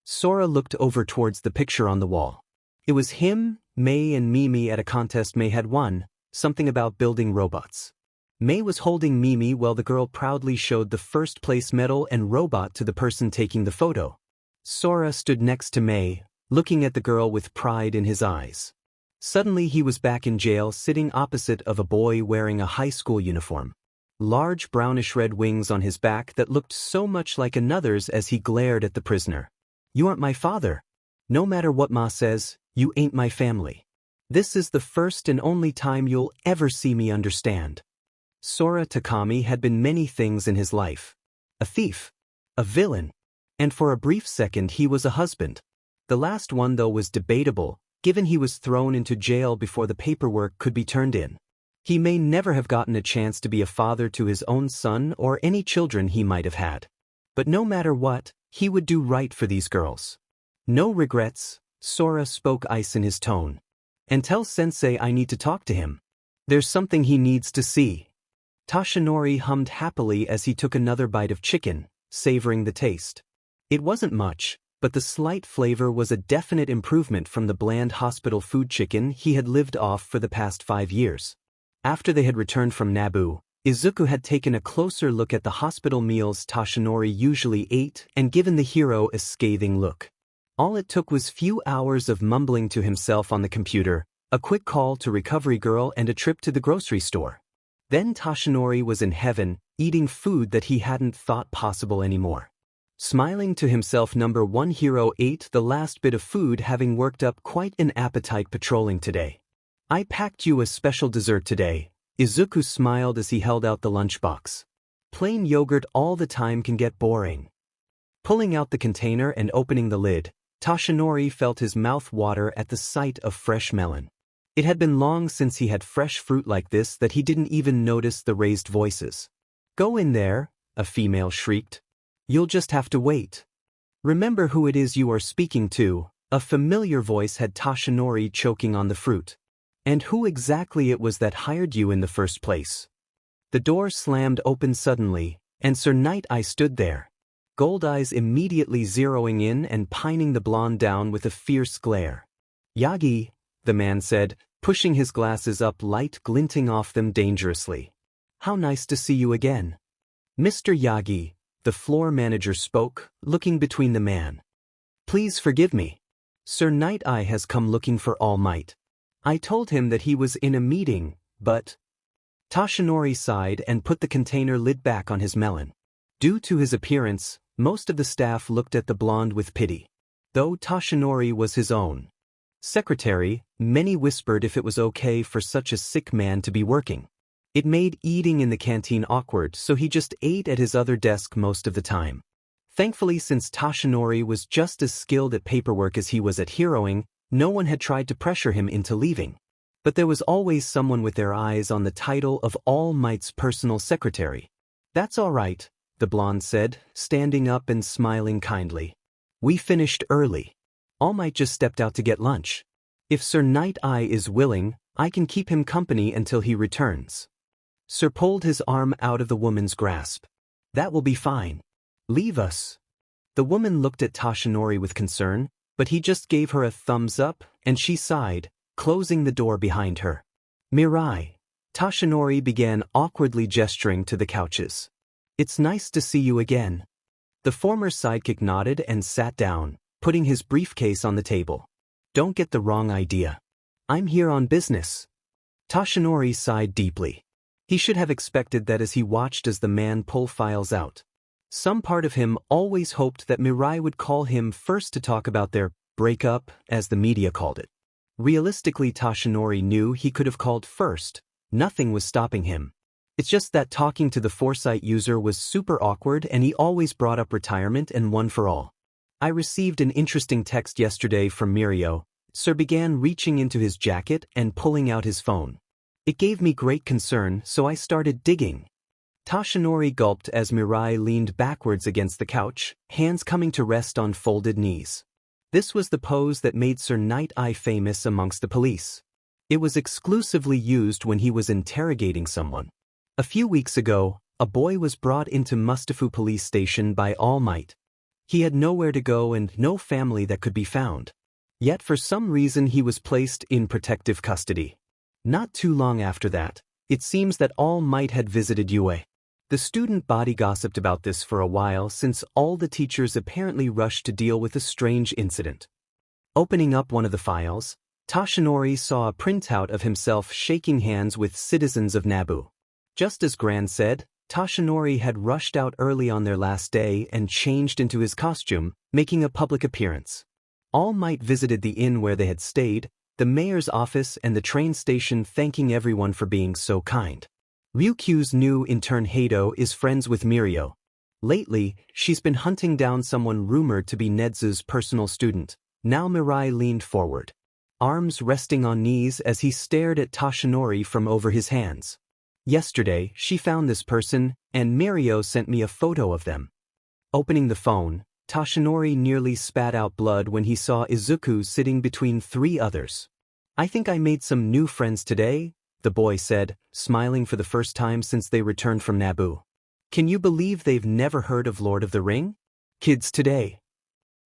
Sora looked over towards the picture on the wall. It was him, May and Mimi at a contest May had won, something about building robots. May was holding Mimi while the girl proudly showed the first place medal and robot to the person taking the photo. Sora stood next to May, looking at the girl with pride in his eyes. Suddenly he was back in jail, sitting opposite of a boy wearing a high school uniform. Large brownish-red wings on his back that looked so much like another's as he glared at the prisoner. You aren't my father. No matter what Ma says, you ain't my family. This is the first and only time you'll ever see me understand. Sora Takami had been many things in his life. A thief. A villain. And for a brief second he was a husband. The last one though was debatable, given he was thrown into jail before the paperwork could be turned in. He may never have gotten a chance to be a father to his own son or any children he might have had. But no matter what, he would do right for these girls. No regrets, Sora spoke ice in his tone. And tell Sensei I need to talk to him. There's something he needs to see. Toshinori hummed happily as he took another bite of chicken, savoring the taste. It wasn't much, but the slight flavor was a definite improvement from the bland hospital food chicken he had lived off for the past 5 years. After they had returned from Naboo, Izuku had taken a closer look at the hospital meals Toshinori usually ate and given the hero a scathing look. All it took was few hours of mumbling to himself on the computer, a quick call to Recovery Girl and a trip to the grocery store. Then Toshinori was in heaven, eating food that he hadn't thought possible anymore. Smiling to himself, number 1 hero ate the last bit of food, having worked up quite an appetite patrolling today. I packed you a special dessert today, Izuku smiled as he held out the lunchbox. Plain yogurt all the time can get boring. Pulling out the container and opening the lid, Toshinori felt his mouth water at the sight of fresh melon. It had been long since he had fresh fruit like this that he didn't even notice the raised voices. "Go in there," a female shrieked. "You'll just have to wait. Remember who it is you are speaking to." A familiar voice had Toshinori choking on the fruit. "And who exactly it was that hired you in the first place?" The door slammed open suddenly, and Sir Night Eye stood there. Gold eyes immediately zeroing in and pining the blonde down with a fierce glare. "Yagi," the man said, pushing his glasses up, light glinting off them dangerously. "How nice to see you again." "Mr. Yagi," the floor manager spoke, looking between the man. "Please forgive me. Sir Night Eye has come looking for All Might. I told him that he was in a meeting, but—" Toshinori sighed and put the container lid back on his melon. Due to his appearance, most of the staff looked at the blonde with pity. Though Toshinori was his own secretary, many whispered if it was okay for such a sick man to be working. It made eating in the canteen awkward, so he just ate at his other desk most of the time. Thankfully, since Toshinori was just as skilled at paperwork as he was at heroing, no one had tried to pressure him into leaving. But there was always someone with their eyes on the title of All Might's personal secretary. "That's all right," the blonde said, standing up and smiling kindly. "We finished early. All Might just stepped out to get lunch. If Sir Night Eye is willing, I can keep him company until he returns." Sir pulled his arm out of the woman's grasp. "That will be fine. Leave us." The woman looked at Toshinori with concern, but he just gave her a thumbs up, and she sighed, closing the door behind her. "Mirai." Toshinori began awkwardly gesturing to the couches. "It's nice to see you again." The former sidekick nodded and sat down, putting his briefcase on the table. "Don't get the wrong idea. I'm here on business." Toshinori sighed deeply. He should have expected that as he watched as the man pull files out. Some part of him always hoped that Mirai would call him first to talk about their breakup, as the media called it. Realistically, Toshinori knew he could have called first. Nothing was stopping him. It's just that talking to the Foresight user was super awkward, and he always brought up retirement and One for All. "I received an interesting text yesterday from Mirio." Sir began reaching into his jacket and pulling out his phone. "It gave me great concern, so I started digging." Toshinori gulped as Mirai leaned backwards against the couch, hands coming to rest on folded knees. This was the pose that made Sir Night Eye famous amongst the police. It was exclusively used when he was interrogating someone. A few weeks ago, a boy was brought into Mustafu police station by All Might. He had nowhere to go and no family that could be found. Yet for some reason he was placed in protective custody. Not too long after that, it seems that All Might had visited Yue. The student body gossiped about this for a while, since all the teachers apparently rushed to deal with a strange incident. Opening up one of the files, Toshinori saw a printout of himself shaking hands with citizens of Naboo. Just as Gran said, Toshinori had rushed out early on their last day and changed into his costume, making a public appearance. All Might visited the inn where they had stayed, the mayor's office and the train station, thanking everyone for being so kind. Ryukyu's new intern Hado is friends with Mirio. Lately, she's been hunting down someone rumored to be Nedzu's personal student. Now Mirai leaned forward, arms resting on knees as he stared at Toshinori from over his hands. "Yesterday, she found this person, and Mirio sent me a photo of them." Opening the phone, Toshinori nearly spat out blood when he saw Izuku sitting between three others. "I think I made some new friends today," the boy said, smiling for the first time since they returned from Naboo. "Can you believe they've never heard of Lord of the Ring? Kids today.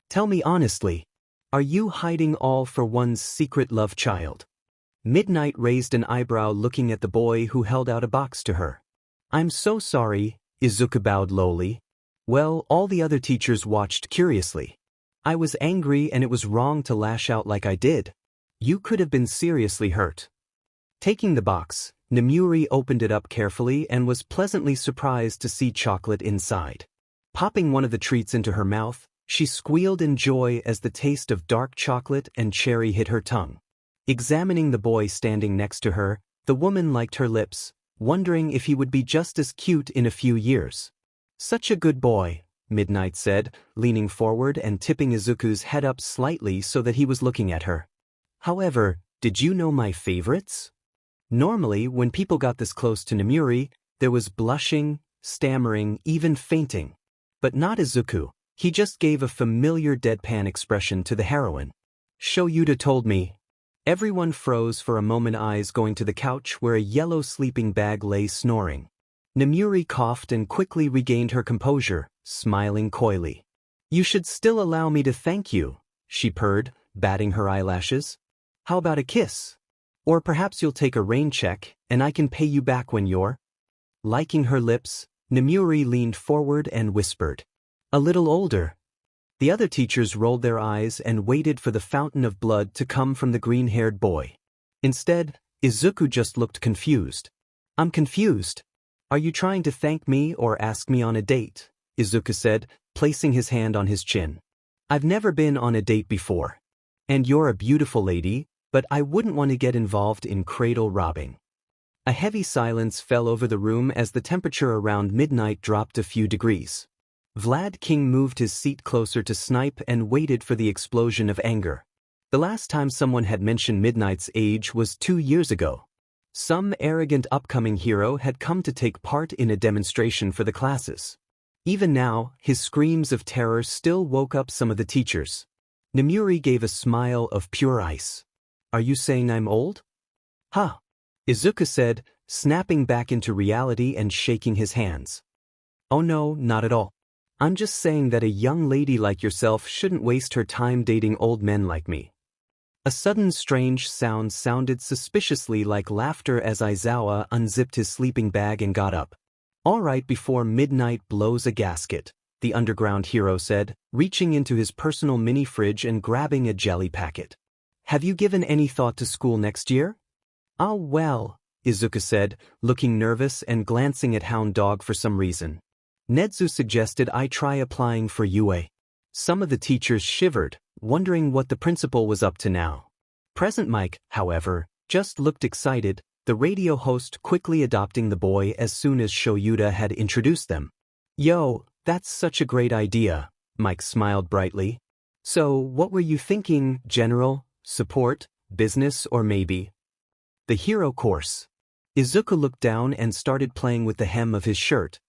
Tell me honestly, are you hiding all for one's secret love child?" Midnight raised an eyebrow looking at the boy who held out a box to her. "I'm so sorry," Izuku bowed lowly. "Well, all the other teachers watched curiously. I was angry and it was wrong to lash out like I did. You could have been seriously hurt." Taking the box, Nemuri opened it up carefully and was pleasantly surprised to see chocolate inside. Popping one of the treats into her mouth, she squealed in joy as the taste of dark chocolate and cherry hit her tongue. Examining the boy standing next to her, the woman liked her lips, wondering if he would be just as cute in a few years. Such a good boy, Midnight said, leaning forward and tipping Izuku's head up slightly so that he was looking at her. However, did you know my favorites? Normally, when people got this close to Nemuri, there was blushing, stammering, even fainting. But not Izuku. He just gave a familiar deadpan expression to the heroine. Shoyuta told me. Everyone froze for a moment, eyes going to the couch where a yellow sleeping bag lay snoring. Nemuri coughed and quickly regained her composure, smiling coyly. You should still allow me to thank you, she purred, batting her eyelashes. How about a kiss? Or perhaps you'll take a rain check, and I can pay you back when you're... Liking her lips, Nemuri leaned forward and whispered. A little older. The other teachers rolled their eyes and waited for the fountain of blood to come from the green-haired boy. Instead, Izuku just looked confused. I'm confused. Are you trying to thank me or ask me on a date? Izuku said, placing his hand on his chin. I've never been on a date before. And you're a beautiful lady, but I wouldn't want to get involved in cradle robbing. A heavy silence fell over the room as the temperature around midnight dropped a few degrees. Vlad King moved his seat closer to Snipe and waited for the explosion of anger. The last time someone had mentioned Midnight's age was 2 years ago. Some arrogant upcoming hero had come to take part in a demonstration for the classes. Even now, his screams of terror still woke up some of the teachers. Nemuri gave a smile of pure ice. Are you saying I'm old? Huh. Izuku said, snapping back into reality and shaking his hands. Oh no, not at all. I'm just saying that a young lady like yourself shouldn't waste her time dating old men like me. A sudden strange sound sounded suspiciously like laughter as Aizawa unzipped his sleeping bag and got up. All right before midnight blows a gasket, the underground hero said, reaching into his personal mini-fridge and grabbing a jelly packet. Have you given any thought to school next year? Oh well, Izuku said, looking nervous and glancing at Hound Dog for some reason. Nedzu suggested I try applying for UA. Some of the teachers shivered, wondering what the principal was up to now. Present Mike, however, just looked excited, the radio host quickly adopting the boy as soon as Shoyuta had introduced them. Yo, that's such a great idea, Mike smiled brightly. So, what were you thinking, General, support, business or maybe? The hero course. Izuku looked down and started playing with the hem of his shirt.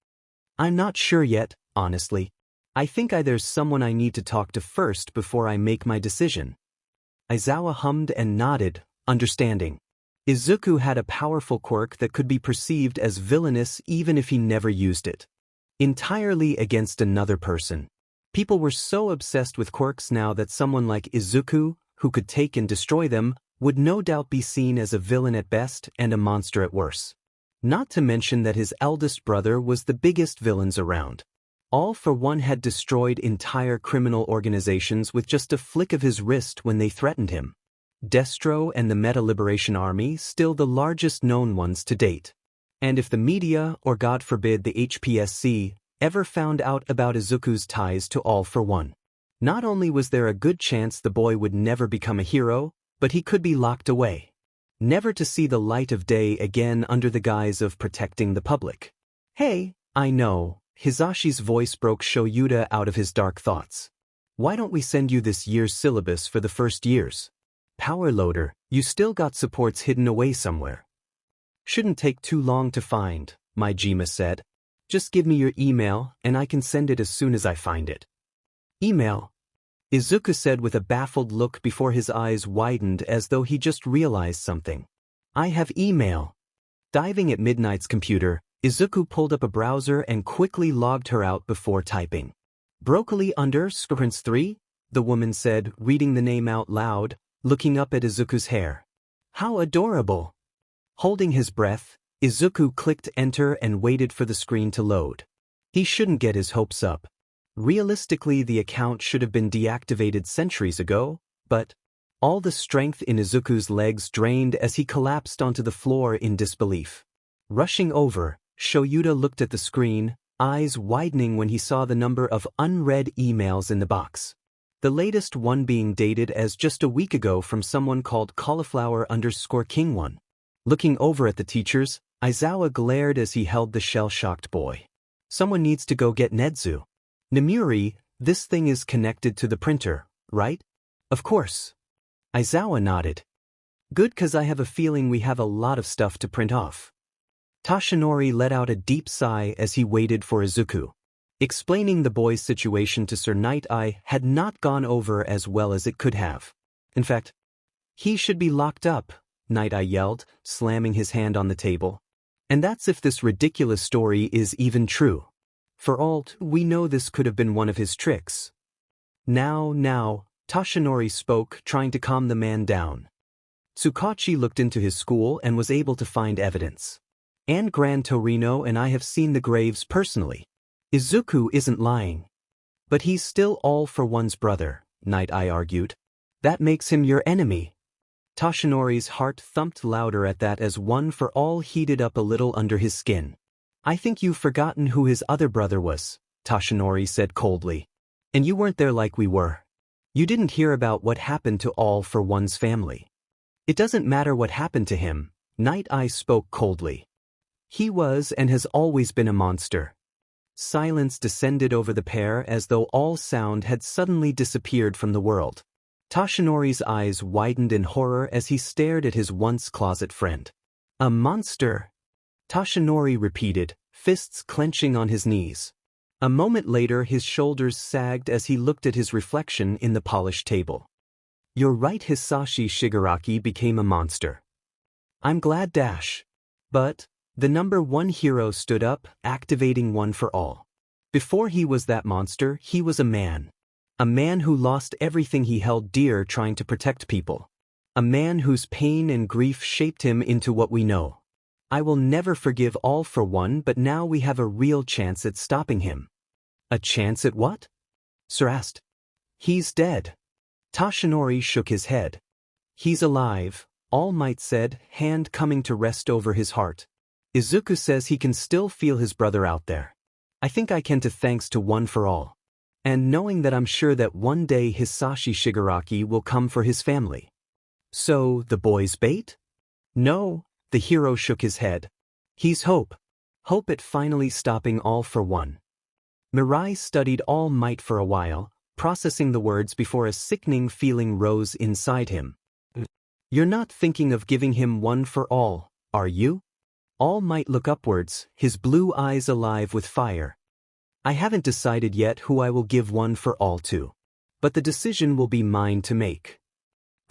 I'm not sure yet, honestly. I think there's someone I need to talk to first before I make my decision. Aizawa hummed and nodded, understanding. Izuku had a powerful quirk that could be perceived as villainous even if he never used it. Entirely against another person. People were so obsessed with quirks now that someone like Izuku, who could take and destroy them, would no doubt be seen as a villain at best and a monster at worst. Not to mention that his eldest brother was the biggest villains around. All for One had destroyed entire criminal organizations with just a flick of his wrist when they threatened him. Destro and the Meta Liberation Army still the largest known ones to date. And if the media, or God forbid the HPSC, ever found out about Izuku's ties to All for One, not only was there a good chance the boy would never become a hero, but he could be locked away. Never to see the light of day again under the guise of protecting the public. Hey, I know, Hisashi's voice broke Shoyuta out of his dark thoughts. Why don't we send you this year's syllabus for the first years? Power loader, you still got supports hidden away somewhere. Shouldn't take too long to find, Maijima said. Just give me your email and I can send it as soon as I find it. Email? Izuku said with a baffled look before his eyes widened as though he just realized something. I have email. Diving at Midnight's computer, Izuku pulled up a browser and quickly logged her out before typing. Broccoli_3? The woman said, reading the name out loud, looking up at Izuku's hair. How adorable! Holding his breath, Izuku clicked enter and waited for the screen to load. He shouldn't get his hopes up. Realistically, the account should have been deactivated centuries ago, but all the strength in Izuku's legs drained as he collapsed onto the floor in disbelief. Rushing over, Shoyuta looked at the screen, eyes widening when he saw the number of unread emails in the box. The latest one being dated as just a week ago from someone called Cauliflower_King1. Looking over at the teachers, Aizawa glared as he held the shell-shocked boy. Someone needs to go get Nedzu. Namuri, this thing is connected to the printer, right? Of course. Aizawa nodded. Good, 'cause I have a feeling we have a lot of stuff to print off. Tashinori let out a deep sigh as he waited for Izuku. Explaining the boy's situation to Sir Night-Eye had not gone over as well as it could have. In fact, he should be locked up, Night-Eye yelled, slamming his hand on the table. And that's if this ridiculous story is even true. For all we know, this could have been one of his tricks. Now, Tashinori spoke, trying to calm the man down. Tsukachi looked into his school and was able to find evidence. And Gran Torino and I have seen the graves personally. Izuku isn't lying. But he's still all for one's brother, Night-Eye argued. That makes him your enemy. Tashinori's heart thumped louder at that as One for All heated up a little under his skin. I think you've forgotten who his other brother was, Tashinori said coldly. And you weren't there like we were. You didn't hear about what happened to All for One's family. It doesn't matter what happened to him, Night-Eye spoke coldly. He was and has always been a monster. Silence descended over the pair as though all sound had suddenly disappeared from the world. Tashinori's eyes widened in horror as he stared at his once closet friend. A monster? Tashinori repeated, fists clenching on his knees. A moment later his shoulders sagged as he looked at his reflection in the polished table. You're right, Hisashi Shigaraki became a monster. I'm glad. But the number one hero stood up, activating One for All. Before he was that monster, he was a man. A man who lost everything he held dear trying to protect people. A man whose pain and grief shaped him into what we know. I will never forgive All for One, but now we have a real chance at stopping him. A chance at what? Sir asked. He's dead. Tashinori shook his head. He's alive, All Might said, hand coming to rest over his heart. Izuku says he can still feel his brother out there. I think I can, thanks to One for All. And knowing that I'm sure that one day Hisashi Shigaraki will come for his family. So, the boy's bait? No, the hero shook his head. He's hope. Hope at finally stopping All for One. Mirai studied All Might for a while, processing the words before a sickening feeling rose inside him. You're not thinking of giving him One for All, are you? All Might looked upwards, his blue eyes alive with fire. I haven't decided yet who I will give One for All to. But the decision will be mine to make.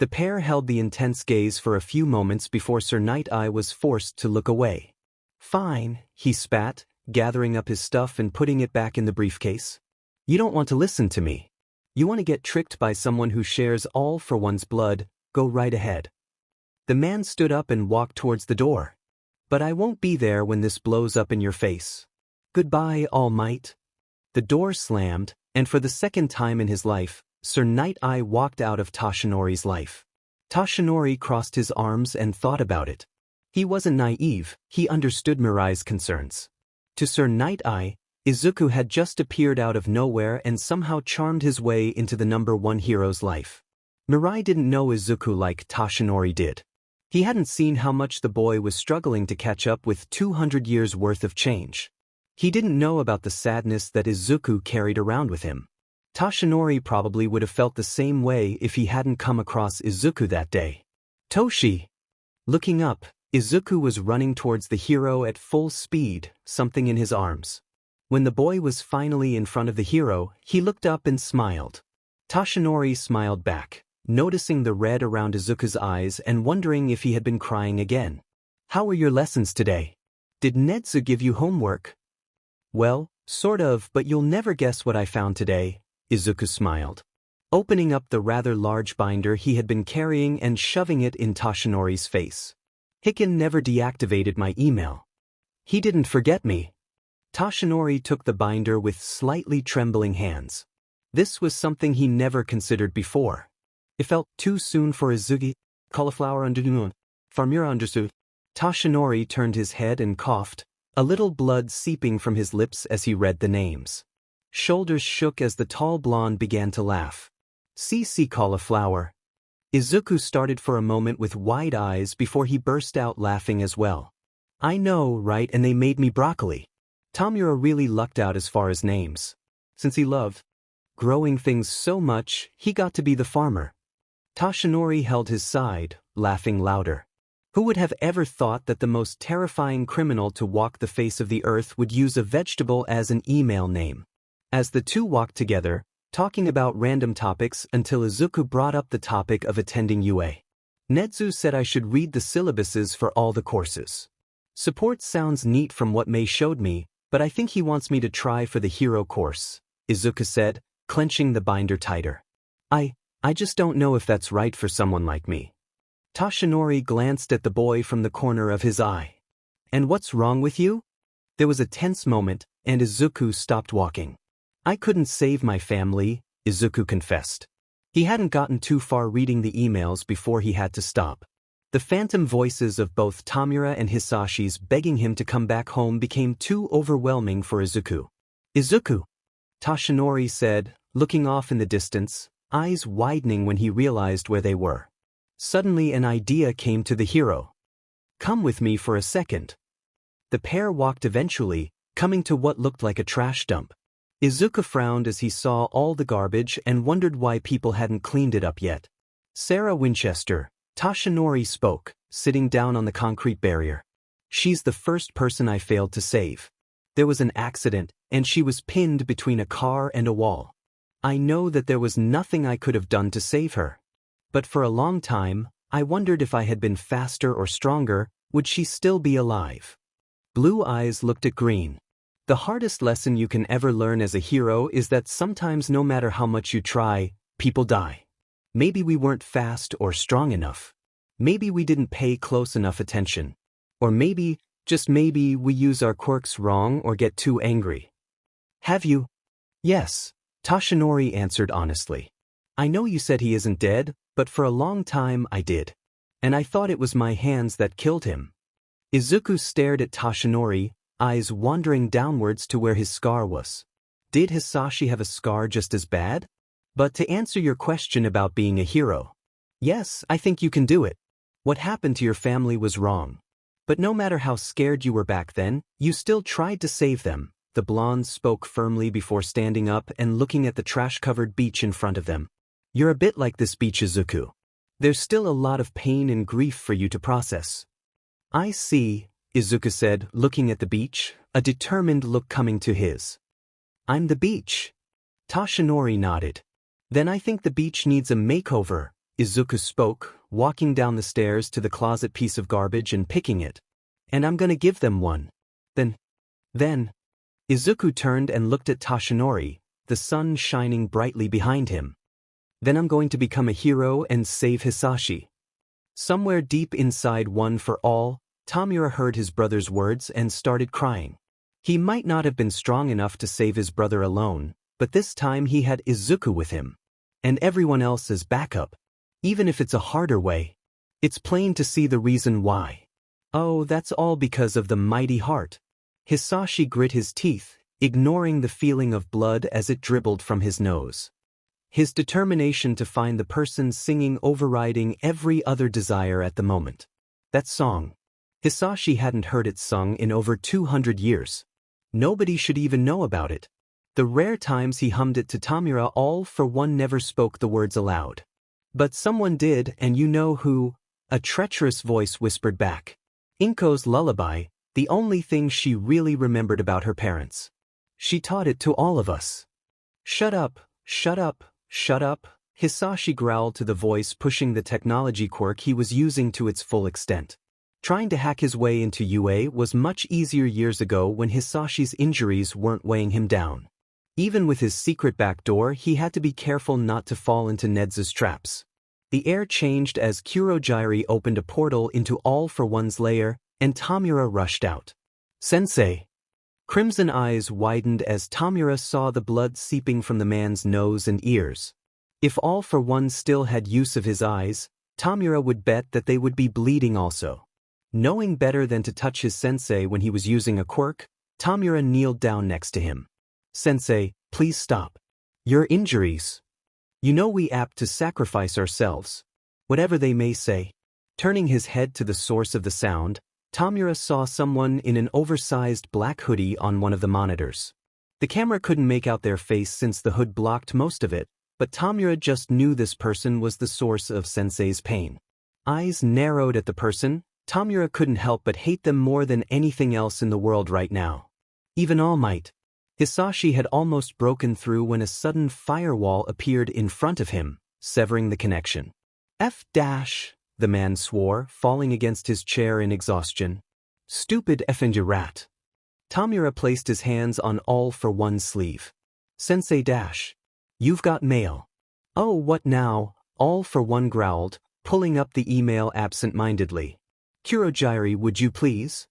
The pair held the intense gaze for a few moments before Sir Night-Eye was forced to look away. Fine, he spat, gathering up his stuff and putting it back in the briefcase. You don't want to listen to me. You want to get tricked by someone who shares All for One's blood, go right ahead. The man stood up and walked towards the door. But I won't be there when this blows up in your face. Goodbye, All Might. The door slammed, and for the second time in his life, Sir Night-Eye walked out of Tashinori's life. Tashinori crossed his arms and thought about it. He wasn't naive, he understood Mirai's concerns. To Sir Night-Eye, Izuku had just appeared out of nowhere and somehow charmed his way into the number one hero's life. Mirai didn't know Izuku like Tashinori did. He hadn't seen how much the boy was struggling to catch up with 200 years worth of change. He didn't know about the sadness that Izuku carried around with him. Tashinori probably would have felt the same way if he hadn't come across Izuku that day. Toshi! Looking up, Izuku was running towards the hero at full speed, something in his arms. When the boy was finally in front of the hero, he looked up and smiled. Tashinori smiled back, noticing the red around Izuku's eyes and wondering if he had been crying again. How were your lessons today? Did Nedzu give you homework? Well, sort of, but you'll never guess what I found today, Izuku smiled, opening up the rather large binder he had been carrying and shoving it in Tashinori's face. Hicken never deactivated my email. He didn't forget me. Tashinori took the binder with slightly trembling hands. This was something he never considered before. It felt too soon for Izuki. Cauliflower understood. Farmira understood. Tashinori turned his head and coughed, a little blood seeping from his lips as he read the names. Shoulders shook as the tall blonde began to laugh. CC Cauliflower. Izuku started for a moment with wide eyes before he burst out laughing as well. I know, right, and they made me broccoli. Tamura really lucked out as far as names. Since he loved growing things so much, he got to be the farmer. Toshinori held his side, laughing louder. Who would have ever thought that the most terrifying criminal to walk the face of the earth would use a vegetable as an email name? As the two walked together, talking about random topics until Izuku brought up the topic of attending UA. Nedzu said I should read the syllabuses for all the courses. Support sounds neat from what Mei showed me, but I think he wants me to try for the hero course, Izuku said, clenching the binder tighter. I just don't know if that's right for someone like me. Toshinori glanced at the boy from the corner of his eye. And what's wrong with you? There was a tense moment, and Izuku stopped walking. I couldn't save my family, Izuku confessed. He hadn't gotten too far reading the emails before he had to stop. The phantom voices of both Tamura and Hisashi's begging him to come back home became too overwhelming for Izuku. Izuku, Toshinori said, looking off in the distance, eyes widening when he realized where they were. Suddenly an idea came to the hero. Come with me for a second. The pair walked eventually, coming to what looked like a trash dump. Izuku frowned as he saw all the garbage and wondered why people hadn't cleaned it up yet. Sarah Winchester, Toshinori spoke, sitting down on the concrete barrier. She's the first person I failed to save. There was an accident, and she was pinned between a car and a wall. I know that there was nothing I could have done to save her. But for a long time, I wondered if I had been faster or stronger, would she still be alive? Blue eyes looked at green. The hardest lesson you can ever learn as a hero is that sometimes no matter how much you try, people die. Maybe we weren't fast or strong enough. Maybe we didn't pay close enough attention. Or maybe, just maybe, we use our quirks wrong or get too angry. Have you? Yes, Toshinori answered honestly. I know you said he isn't dead, but for a long time I did. And I thought it was my hands that killed him. Izuku stared at Toshinori, eyes wandering downwards to where his scar was. Did Hisashi have a scar just as bad? But to answer your question about being a hero. Yes, I think you can do it. What happened to your family was wrong. But no matter how scared you were back then, you still tried to save them. The blonde spoke firmly before standing up and looking at the trash-covered beach in front of them. You're a bit like this beach, Izuku. There's still a lot of pain and grief for you to process. I see, Izuku said, looking at the beach, a determined look coming to his. I'm the beach. Toshinori nodded. Then I think the beach needs a makeover, Izuku spoke, walking down the stairs to the closet piece of garbage and picking it. And I'm gonna give them one. Then, Izuku turned and looked at Toshinori, the sun shining brightly behind him. Then I'm going to become a hero and save Hisashi. Somewhere deep inside One for All, Tamura heard his brother's words and started crying. He might not have been strong enough to save his brother alone, but this time he had Izuku with him. And everyone else as backup. Even if it's a harder way. It's plain to see the reason why. Oh, that's all because of the mighty heart. Hisashi grit his teeth, ignoring the feeling of blood as it dribbled from his nose. His determination to find the person singing overriding every other desire at the moment. That song. Hisashi hadn't heard it sung in over 200 years. Nobody should even know about it. The rare times he hummed it to Tamura, all for one never spoke the words aloud. But someone did, and you know who? A treacherous voice whispered back. Inko's lullaby, the only thing she really remembered about her parents. She taught it to all of us. Shut up, shut up, shut up, Hisashi growled to the voice pushing the technology quirk he was using to its full extent. Trying to hack his way into UA was much easier years ago when Hisashi's injuries weren't weighing him down. Even with his secret backdoor, he had to be careful not to fall into Nedzu's traps. The air changed as Kurogiri opened a portal into All for One's lair, and Tamura rushed out. Sensei! Crimson eyes widened as Tamura saw the blood seeping from the man's nose and ears. If All for One still had use of his eyes, Tamura would bet that they would be bleeding also. Knowing better than to touch his sensei when he was using a quirk, Tamura kneeled down next to him. Sensei, please stop. Your injuries. You know we apt to sacrifice ourselves. Whatever they may say. Turning his head to the source of the sound, Tamura saw someone in an oversized black hoodie on one of the monitors. The camera couldn't make out their face since the hood blocked most of it, but Tamura just knew this person was the source of Sensei's pain. Eyes narrowed at the person, Tamura couldn't help but hate them more than anything else in the world right now. Even All Might. Hisashi had almost broken through when a sudden firewall appeared in front of him, severing the connection. The man swore, falling against his chair in exhaustion. Stupid effing rat. Tamura placed his hands on All for One's sleeve. Sensei dash. You've got mail. Oh, what now? All for One growled, pulling up the email absent-mindedly. Kurogiri, would you please?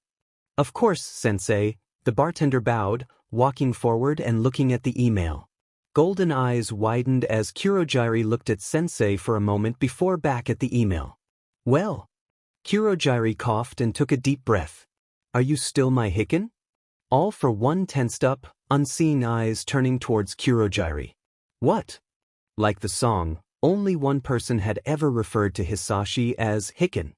Of course, Sensei, the bartender bowed, walking forward and looking at the email. Golden eyes widened as Kurogiri looked at Sensei for a moment before back at the email. Well? Kurogiri coughed and took a deep breath. Are you still my Hikken? All for One tensed up, unseeing eyes turning towards Kurogiri. What? Like the song, only one person had ever referred to Hisashi as Hikken.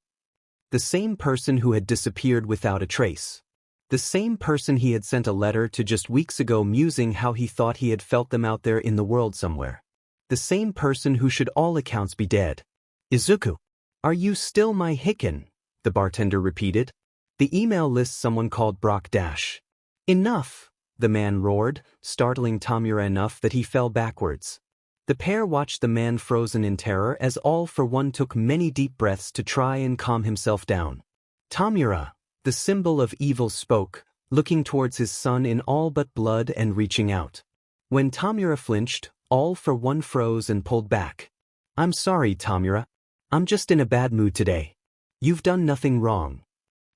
The same person who had disappeared without a trace. The same person he had sent a letter to just weeks ago musing how he thought he had felt them out there in the world somewhere. The same person who should all accounts be dead. Izuku. Are you still my Hikken? The bartender repeated. The email lists someone called Brock Dash. Enough, the man roared, startling Tamura enough that he fell backwards. The pair watched the man frozen in terror as All for One took many deep breaths to try and calm himself down. Tamura, the symbol of evil, spoke, looking towards his son in all but blood and reaching out. When Tamura flinched, All for One froze and pulled back. I'm sorry, Tamura. I'm just in a bad mood today. You've done nothing wrong.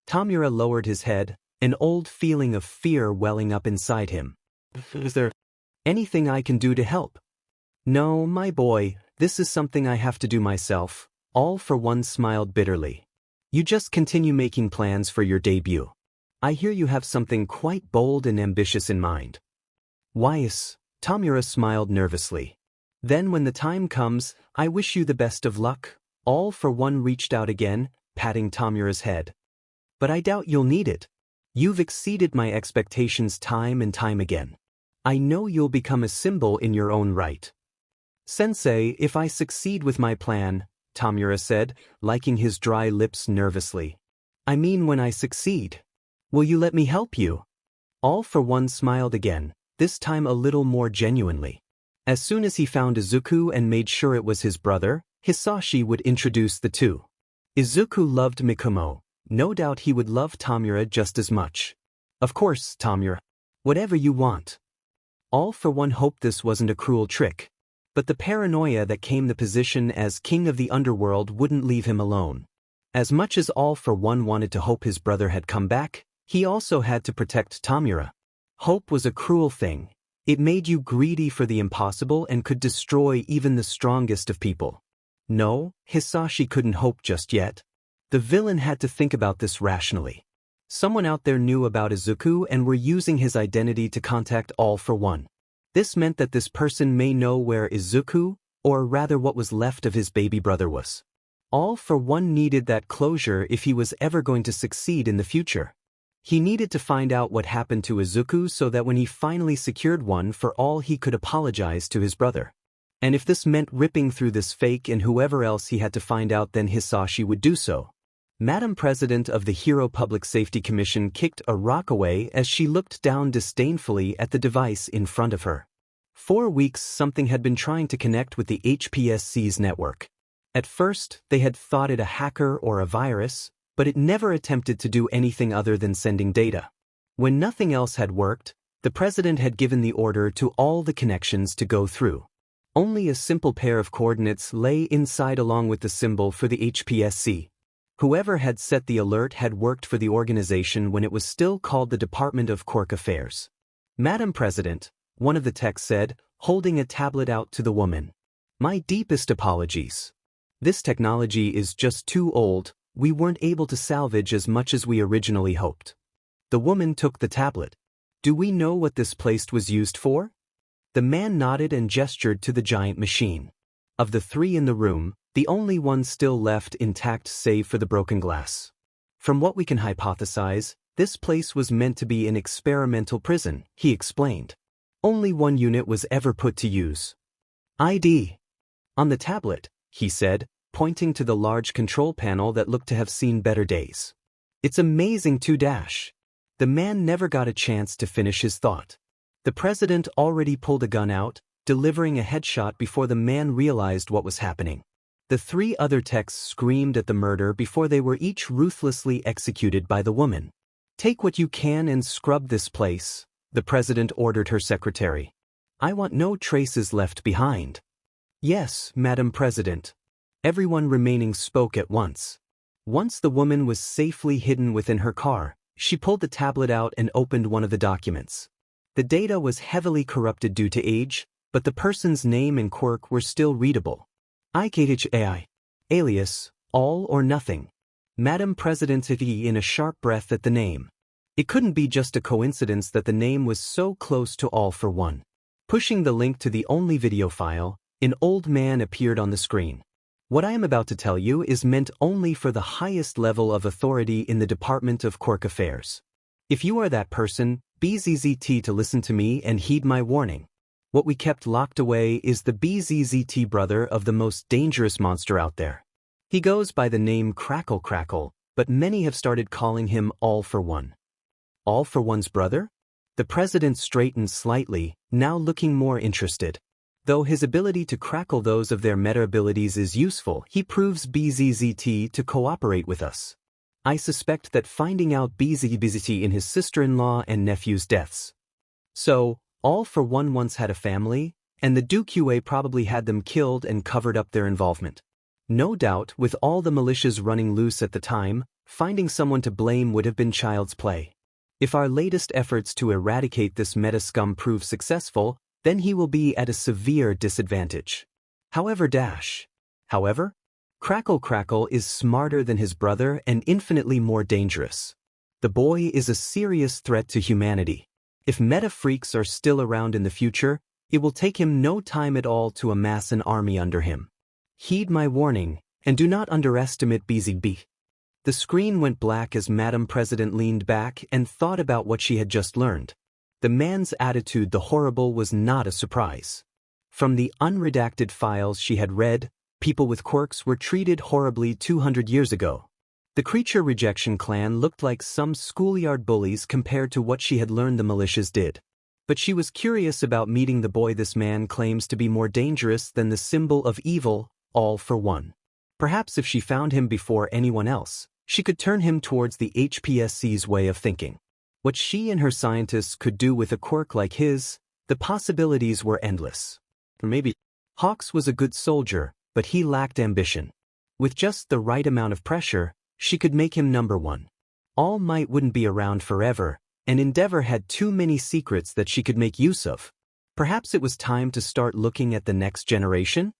Tamura lowered his head, an old feeling of fear welling up inside him. Is there anything I can do to help? No, my boy, this is something I have to do myself. All for One smiled bitterly. You just continue making plans for your debut. I hear you have something quite bold and ambitious in mind. Wise, Tamura smiled nervously. Then when the time comes, I wish you the best of luck. All for One reached out again, patting Tamura's head. But I doubt you'll need it. You've exceeded my expectations time and time again. I know you'll become a symbol in your own right. Sensei, if I succeed with my plan, Tamura said, liking his dry lips nervously. I mean when I succeed. Will you let me help you? All for One smiled again, this time a little more genuinely. As soon as he found Izuku and made sure it was his brother, Hisashi would introduce the two. Izuku loved Mikumo. No doubt he would love Tamura just as much. Of course, Tamura. Whatever you want. All for One hoped this wasn't a cruel trick. But the paranoia that came the position as king of the underworld wouldn't leave him alone. As much as All for One wanted to hope his brother had come back, he also had to protect Tamura. Hope was a cruel thing. It made you greedy for the impossible and could destroy even the strongest of people. No, Hisashi couldn't hope just yet. The villain had to think about this rationally. Someone out there knew about Izuku and were using his identity to contact All for One. This meant that this person may know where Izuku, or rather what was left of his baby brother, was. All for One needed that closure if he was ever going to succeed in the future. He needed to find out what happened to Izuku so that when he finally secured one for all he could apologize to his brother. And if this meant ripping through this fake and whoever else he had to find out, then Hisashi would do so. Madam President of the Hero Public Safety Commission kicked a rock away as she looked down disdainfully at the device in front of her. 4 weeks something had been trying to connect with the HPSC's network. At first, they had thought it a hacker or a virus, but it never attempted to do anything other than sending data. When nothing else had worked, the president had given the order to all the connections to go through. Only a simple pair of coordinates lay inside along with the symbol for the HPSC. Whoever had set the alert had worked for the organization when it was still called the Department of Quirk Affairs. Madam President, one of the techs said, holding a tablet out to the woman. My deepest apologies. This technology is just too old, we weren't able to salvage as much as we originally hoped. The woman took the tablet. Do we know what this place was used for? The man nodded and gestured to the giant machine. Of the 3 in the room, The only one still left intact save for the broken glass. From what we can hypothesize, this place was meant to be an experimental prison, he explained. Only one unit was ever put to use. ID. On the tablet, he said, pointing to the large control panel that looked to have seen better days. It's amazing too. The man never got a chance to finish his thought. The president already pulled a gun out, delivering a headshot before the man realized what was happening. The three other techs screamed at the murder before they were each ruthlessly executed by the woman. Take what you can and scrub this place, the president ordered her secretary. I want no traces left behind. Yes, Madam President. Everyone remaining spoke at once. Once the woman was safely hidden within her car, she pulled the tablet out and opened one of the documents. The data was heavily corrupted due to age, but the person's name and quirk were still readable. IKHAI. Alias, all or nothing. Madam President in a sharp breath at the name. It couldn't be just a coincidence that the name was so close to all for one. Pushing the link to the only video file, an old man appeared on the screen. What I am about to tell you is meant only for the highest level of authority in the Department of Quirk Affairs. If you are that person, BZZT to listen to me and heed my warning. What we kept locked away is the BZZT brother of the most dangerous monster out there. He goes by the name Crackle Crackle, but many have started calling him All for One. All for One's brother? The president straightened slightly, now looking more interested. Though his ability to crackle those of their meta abilities is useful, he proves BZZT to cooperate with us. I suspect that finding out BZZT in his sister-in-law and nephew's deaths. So, All for One once had a family, and the DQA probably had them killed and covered up their involvement. No doubt, with all the militias running loose at the time, finding someone to blame would have been child's play. If our latest efforts to eradicate this meta scum prove successful, then he will be at a severe disadvantage. However, Crackle Crackle is smarter than his brother and infinitely more dangerous. The boy is a serious threat to humanity. If meta freaks are still around in the future, it will take him no time at all to amass an army under him. Heed my warning, and do not underestimate BZB. The screen went black as Madam President leaned back and thought about what she had just learned. The man's attitude, the horrible, was not a surprise. From the unredacted files she had read, people with quirks were treated horribly 200 years ago. The creature rejection clan looked like some schoolyard bullies compared to what she had learned the militias did. But she was curious about meeting the boy this man claims to be more dangerous than the symbol of evil, All for One. Perhaps if she found him before anyone else, she could turn him towards the HPSC's way of thinking. What she and her scientists could do with a quirk like his, the possibilities were endless. Or maybe Hawks was a good soldier, but he lacked ambition. With just the right amount of pressure, she could make him number one. All Might wouldn't be around forever, and Endeavor had too many secrets that she could make use of. Perhaps it was time to start looking at the next generation?